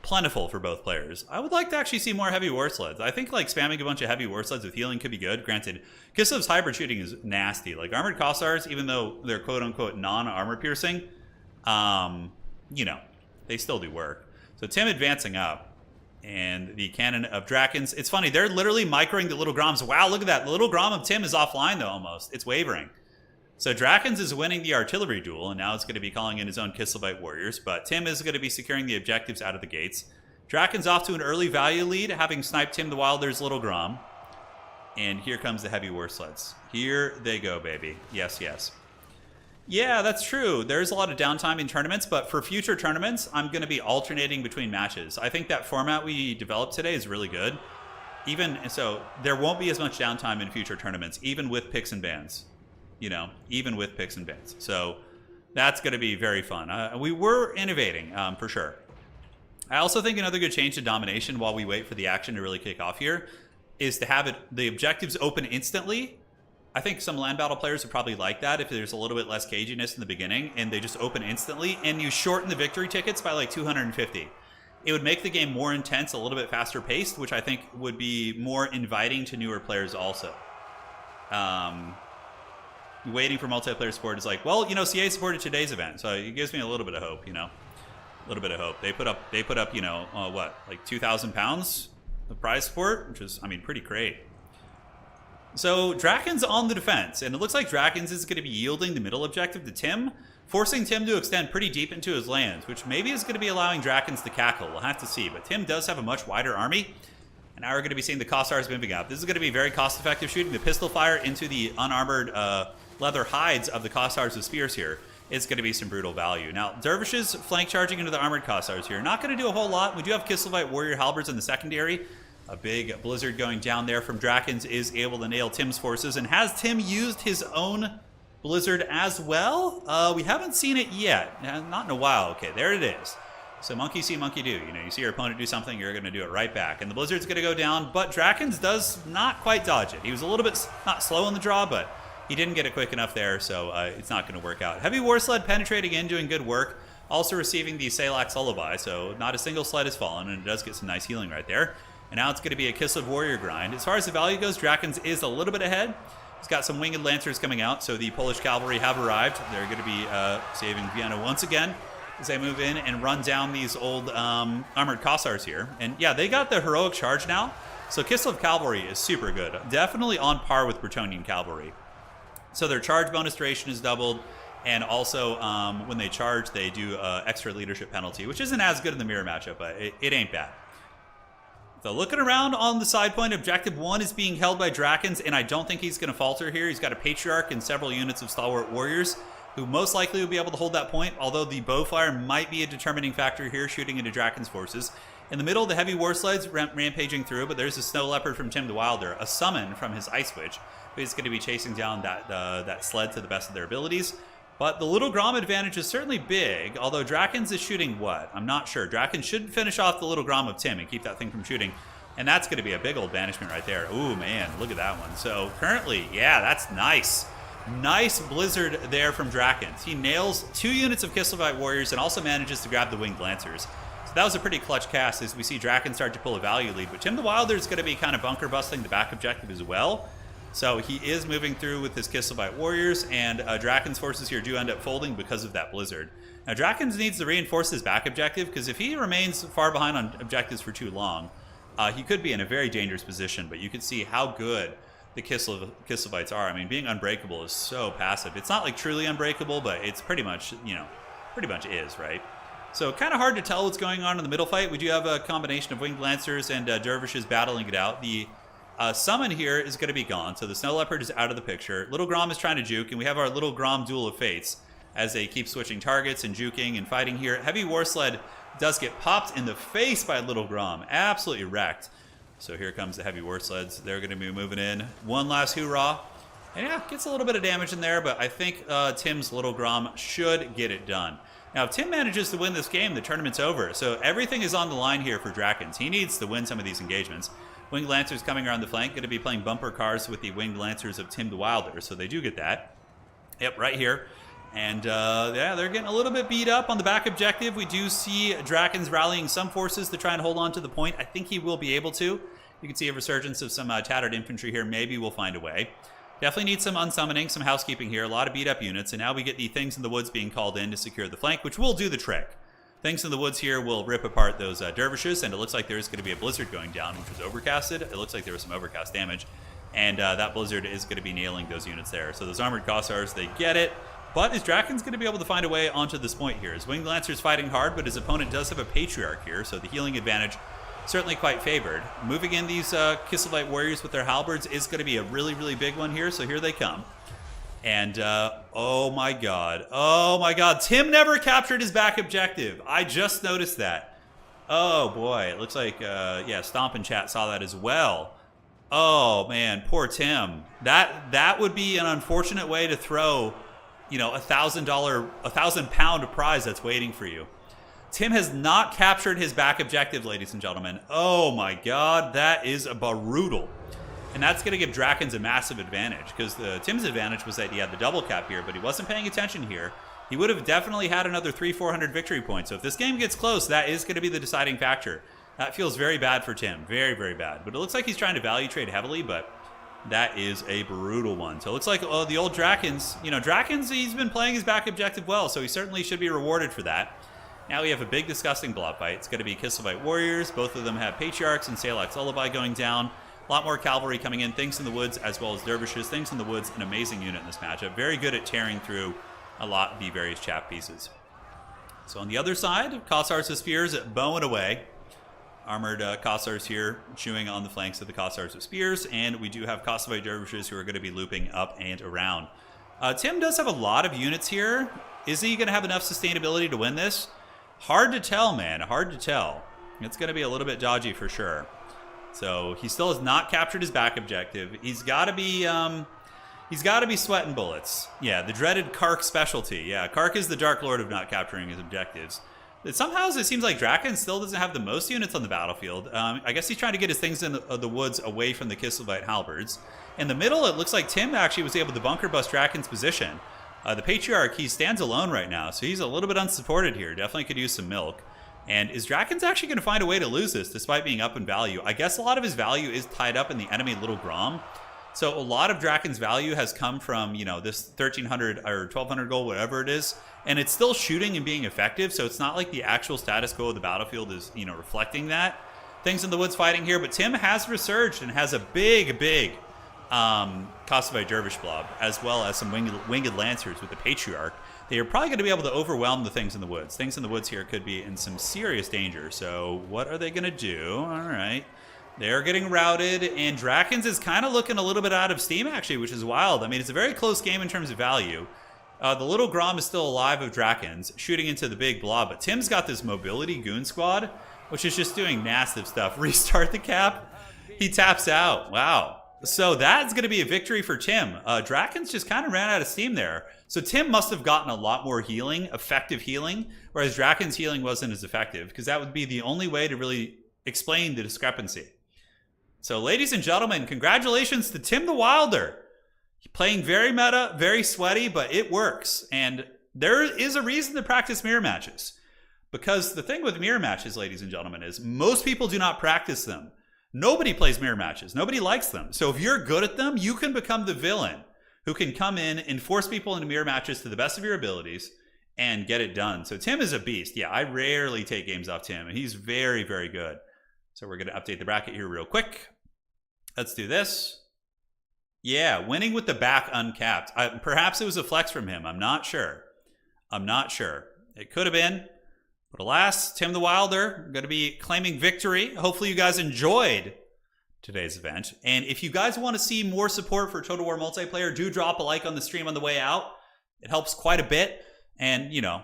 plentiful for both players. I would like to actually see more heavy war sleds. I think spamming a bunch of heavy war sleds with healing could be good. Granted, Kislev's hybrid shooting is nasty. Armored Kossars, even though they're quote-unquote non-armor piercing, they still do work. So Tim advancing up, and the cannon of Drakens. It's funny, they're literally microing the Little Groms. Wow, look at that. The Little Grom of Tim is offline, though, almost. It's wavering. So Drakens is winning the artillery duel, and now it's going to be calling in his own Kislevite warriors, but Tim is going to be securing the objectives out of the gates. Drakens off to an early value lead, having sniped Tim the Wilder's Little Grom. And here comes the heavy war sleds. Here they go, baby. Yes, yes. Yeah, that's true. There's a lot of downtime in tournaments, but for future tournaments, I'm going to be alternating between matches. I think that format we developed today is really good. So there won't be as much downtime in future tournaments, even with picks and bans. Even with picks and bans. So that's going to be very fun. We were innovating, for sure. I also think another good change to domination while we wait for the action to really kick off here is to have the objectives open instantly. I think some land battle players would probably like that if there's a little bit less caginess in the beginning and they just open instantly, and you shorten the victory tickets by 250. It would make the game more intense, a little bit faster paced, which I think would be more inviting to newer players also. Waiting for multiplayer support is CA supported today's event, so it gives me a little bit of hope, a little bit of hope. They put up, what, 2,000 pounds of prize support, which is, pretty great. So Drakens on the defense, and it looks like Drakens is going to be yielding the middle objective to Tim, forcing Tim to extend pretty deep into his lands, which maybe is going to be allowing Drakens to cackle. We'll have to see, but Tim does have a much wider army. And now we're going to be seeing the Kossars moving up. This is going to be very cost-effective shooting the pistol fire into the unarmored leather hides of the Kossars with spears here is going to be some brutal value. Now, dervishes flank charging into the armored Kossars here. Not going to do a whole lot. We do have Kislevites warrior halberds in the secondary. A big blizzard going down there from Drakons is able to nail Tim's forces. And has Tim used his own blizzard as well? We haven't seen it yet. Not in a while. Okay, there it is. So monkey see, monkey do. You know, you see your opponent do something, you're going to do it right back. And the blizzard's going to go down, but Drakons does not quite dodge it. He was a little bit not slow on the draw, but he didn't get it quick enough there, so it's not going to work out. Heavy war sled penetrating in, doing good work. Also receiving the Salak's Lullaby, so not a single sled has fallen, and it does get some nice healing right there. And now it's going to be a Kislev warrior grind. As far as the value goes, Drakons is a little bit ahead. He's got some winged lancers coming out, so the Polish cavalry have arrived. They're going to be saving Vienna once again as they move in and run down these old armored Kossars here. And yeah, they got the heroic charge now, so Kislev cavalry is super good. Definitely on par with Bretonnian cavalry. So their charge bonus duration is doubled, and also when they charge, they do extra leadership penalty, which isn't as good in the mirror matchup, but it ain't bad. So looking around on the side point, Objective 1 is being held by Drakons, and I don't think he's going to falter here. He's got a Patriarch and several units of Stalwart Warriors, who most likely will be able to hold that point, although the bowfire might be a determining factor here, shooting into Drakons' forces. In the middle, the heavy war sleds rampaging through, but there's a Snow Leopard from Tim the Wilder, a summon from his Ice Witch, who is going to be chasing down that sled to the best of their abilities. But the Little Grom advantage is certainly big, although Drakons is shooting what? I'm not sure. Drakons should finish off the Little Grom of Tim and keep that thing from shooting. And that's going to be a big old banishment right there. Ooh, man, look at that one. So currently, yeah, that's nice. Nice blizzard there from Drakons. He nails 2 units of Kislevite warriors and also manages to grab the winged lancers. So that was a pretty clutch cast as we see Drakons start to pull a value lead. But Tim the Wilder is going to be kind of bunker busting the back objective as well. So he is moving through with his Kislevite warriors, and Drakons' forces here do end up folding because of that blizzard. Now Drakons needs to reinforce his back objective, because if he remains far behind on objectives for too long, he could be in a very dangerous position. But you can see how good the Kislevites are. I mean, being unbreakable is so passive. It's not like truly unbreakable, but it's pretty much, you know, pretty much is, right? So kind of hard to tell what's going on in the middle fight. We do have a combination of winged lancers and dervishes battling it out. The summon here is going to be gone, so the Snow Leopard is out of the picture. Little Grom is trying to juke, and we have our Little Grom Duel of Fates as they keep switching targets and juking and fighting here. Heavy War Sled does get popped in the face by Little Grom. Absolutely wrecked. So here comes the Heavy War Sleds. They're going to be moving in. One last hoorah. And yeah, gets a little bit of damage in there, but I think Tim's Little Grom should get it done. Now, if Tim manages to win this game, the tournament's over. So everything is on the line here for Drakons. He needs to win some of these engagements. Winged Lancers coming around the flank, going to be playing bumper cars with the Winged Lancers of Tim the Wilder, so they do get that. Yep, right here. And yeah, they're getting a little bit beat up on the back objective. We do see Drakons rallying some forces to try and hold on to the point. I think he will be able to. You can see a resurgence of some tattered infantry here. Maybe we'll find a way. Definitely need some unsummoning, some housekeeping here. A lot of beat up units, and now we get the Things in the Woods being called in to secure the flank, which will do the trick. Things in the Woods here will rip apart those dervishes, and it looks like there's going to be a blizzard going down, which was overcasted. It looks like there was some overcast damage, and that blizzard is going to be nailing those units there. So those armored Kossars, they get it, but is Drakons going to be able to find a way onto this point here? His Winged Lancer's fighting hard, but his opponent does have a Patriarch here, so the healing advantage certainly quite favored. Moving in these Kislevite warriors with their halberds is going to be a really, really big one here, so here they come. And, oh my god, Tim never captured his back objective. I just noticed that. Oh boy, it looks like, yeah, Stomp in chat saw that as well. Oh man, poor Tim. That would be an unfortunate way to throw, you know, £1,000 prize that's waiting for you. Tim has not captured his back objective, ladies and gentlemen. Oh my god, that is brutal. And that's going to give Drakons a massive advantage, because Tim's advantage was that he had the double cap here, but he wasn't paying attention here. He would have definitely had another 300-400 victory points. So if this game gets close, that is going to be the deciding factor. That feels very bad for Tim. Very, very bad. But it looks like he's trying to value trade heavily, but that is a brutal one. So it looks like the old Drakons, you know, Drakons, he's been playing his back objective well, so he certainly should be rewarded for that. Now we have a big, disgusting blob fight. It's going to be Kislevite warriors. Both of them have Patriarchs and Salak's Lullaby going down. A lot more cavalry coming in, Things in the Woods, as well as dervishes. Things in the Woods, an amazing unit in this matchup. Very good at tearing through a lot of the various chaff pieces. So on the other side, Kossars with spears bowing away. Armored Kossars here chewing on the flanks of the Kossars with spears. And we do have Kossovite dervishes who are going to be looping up and around. Tim does have a lot of units here. Is he going to have enough sustainability to win this? Hard to tell, man. Hard to tell. It's going to be a little bit dodgy for sure. So he still has not captured his back objective. He's got to be sweating bullets. Yeah, the dreaded Kark specialty. Yeah, Kark is the Dark Lord of not capturing his objectives. But somehow it seems like Draken still doesn't have the most units on the battlefield. I guess he's trying to get his things in the woods away from the Kislevites halberds. In the middle, it looks like Tim actually was able to bunker bust Draken's position. The Patriarch, he stands alone right now, so he's a little bit unsupported here. Definitely could use some milk. And is Draken's actually going to find a way to lose this, despite being up in value? I guess a lot of his value is tied up in the enemy Little Grom. So a lot of Draken's value has come from, you know, this 1,300 or 1,200 gold, whatever it is. And it's still shooting and being effective, so it's not like the actual status quo of the battlefield is, you know, reflecting that. Things in the woods fighting here, but Tim has resurged and has a big Kosovo Dervish blob, as well as some winged lancers with the Patriarch. They are probably going to be able to overwhelm the things in the woods. Things in the woods here could be in some serious danger. So what are they going to do? All right. They're getting routed, and Draken's is kind of looking a little bit out of steam, actually, which is wild. I mean, it's a very close game in terms of value. The little Grom is still alive of Draken's, shooting into the big blob, but Tim's got this mobility goon squad, which is just doing massive stuff. Restart the cap. He taps out. Wow. So that's going to be a victory for Tim. Draken's just kind of ran out of steam there. So Tim must have gotten a lot more healing, effective healing, whereas Draken's healing wasn't as effective, because that would be the only way to really explain the discrepancy. So ladies and gentlemen, congratulations to Tim the Wilder. Playing very meta, very sweaty, but it works. And there is a reason to practice mirror matches. Because the thing with mirror matches, ladies and gentlemen, is most people do not practice them. Nobody plays mirror matches. Nobody likes them. So if you're good at them, you can become the villain who can come in and force people into mirror matches to the best of your abilities and get it done. So Tim is a beast. Yeah, I rarely take games off Tim, and he's very, very good. So we're going to update the bracket here real quick. Let's do this. Yeah, winning with the back uncapped. Perhaps it was a flex from him. I'm not sure. It could have been. But alas, Tim the Wilder going to be claiming victory. Hopefully you guys enjoyed today's event. And if you guys want to see more support for Total War multiplayer, do drop a like on the stream on the way out. It helps quite a bit. And, you know,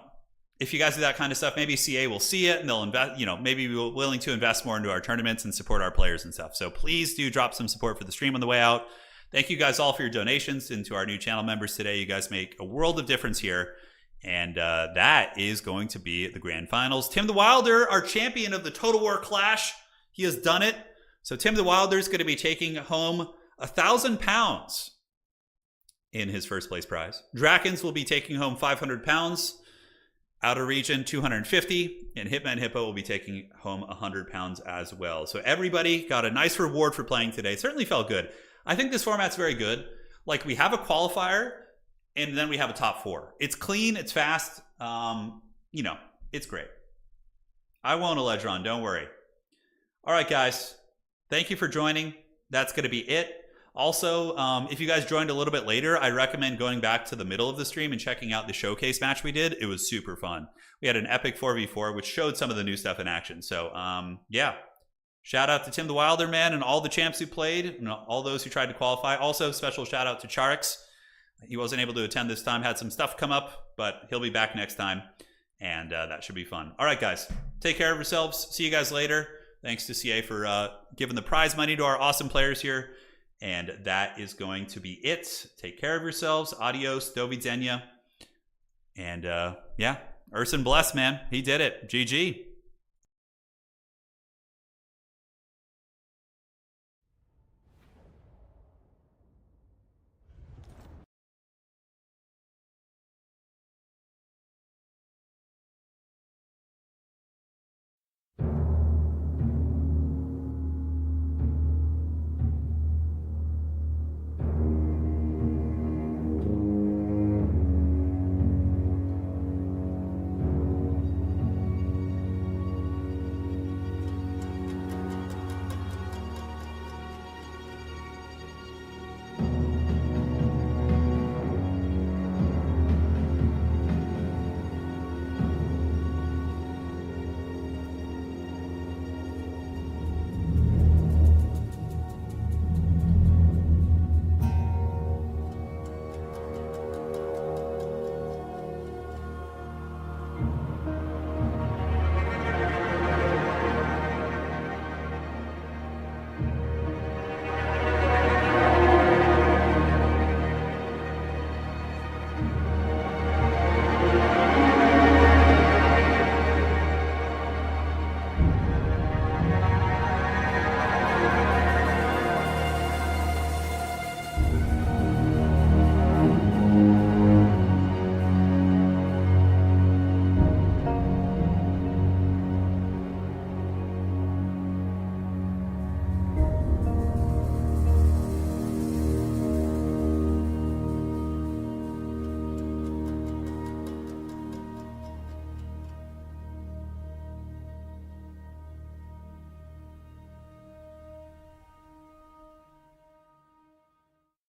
if you guys do that kind of stuff, maybe CA will see it and they'll invest, you know, maybe be willing to invest more into our tournaments and support our players and stuff. So please do drop some support for the stream on the way out. Thank you guys all for your donations and to our new channel members today. You guys make a world of difference here. And that is going to be the grand finals. Tim the Wilder, our champion of the Total War Clash. He has done it. So Tim the Wilder is going to be taking home £1,000 in his first place prize. Drakens will be taking home £500. Outer region, 250, and Hitman Hippo will be taking home £100 as well. So everybody got a nice reward for playing today. It certainly felt good. I think this format's very good. Like, we have a qualifier, and then we have a top four. It's clean, it's fast, you know, it's great. I won't Eledron, don't worry. All right, guys, thank you for joining. That's going to be it. Also, if you guys joined a little bit later, I recommend going back to the middle of the stream and checking out the showcase match we did. It was super fun. We had an epic 4v4, which showed some of the new stuff in action. So, yeah. Shout out to Tim the Wilder, man, and all the champs who played, and all those who tried to qualify. Also, special shout out to Charix. He wasn't able to attend this time, had some stuff come up, but he'll be back next time, and that should be fun. All right, guys, take care of yourselves. See you guys later. Thanks to CA for giving the prize money to our awesome players here. And that is going to be it. Take care of yourselves. Adios. Do widzenia. And yeah, Urson bless, man. He did it. GG.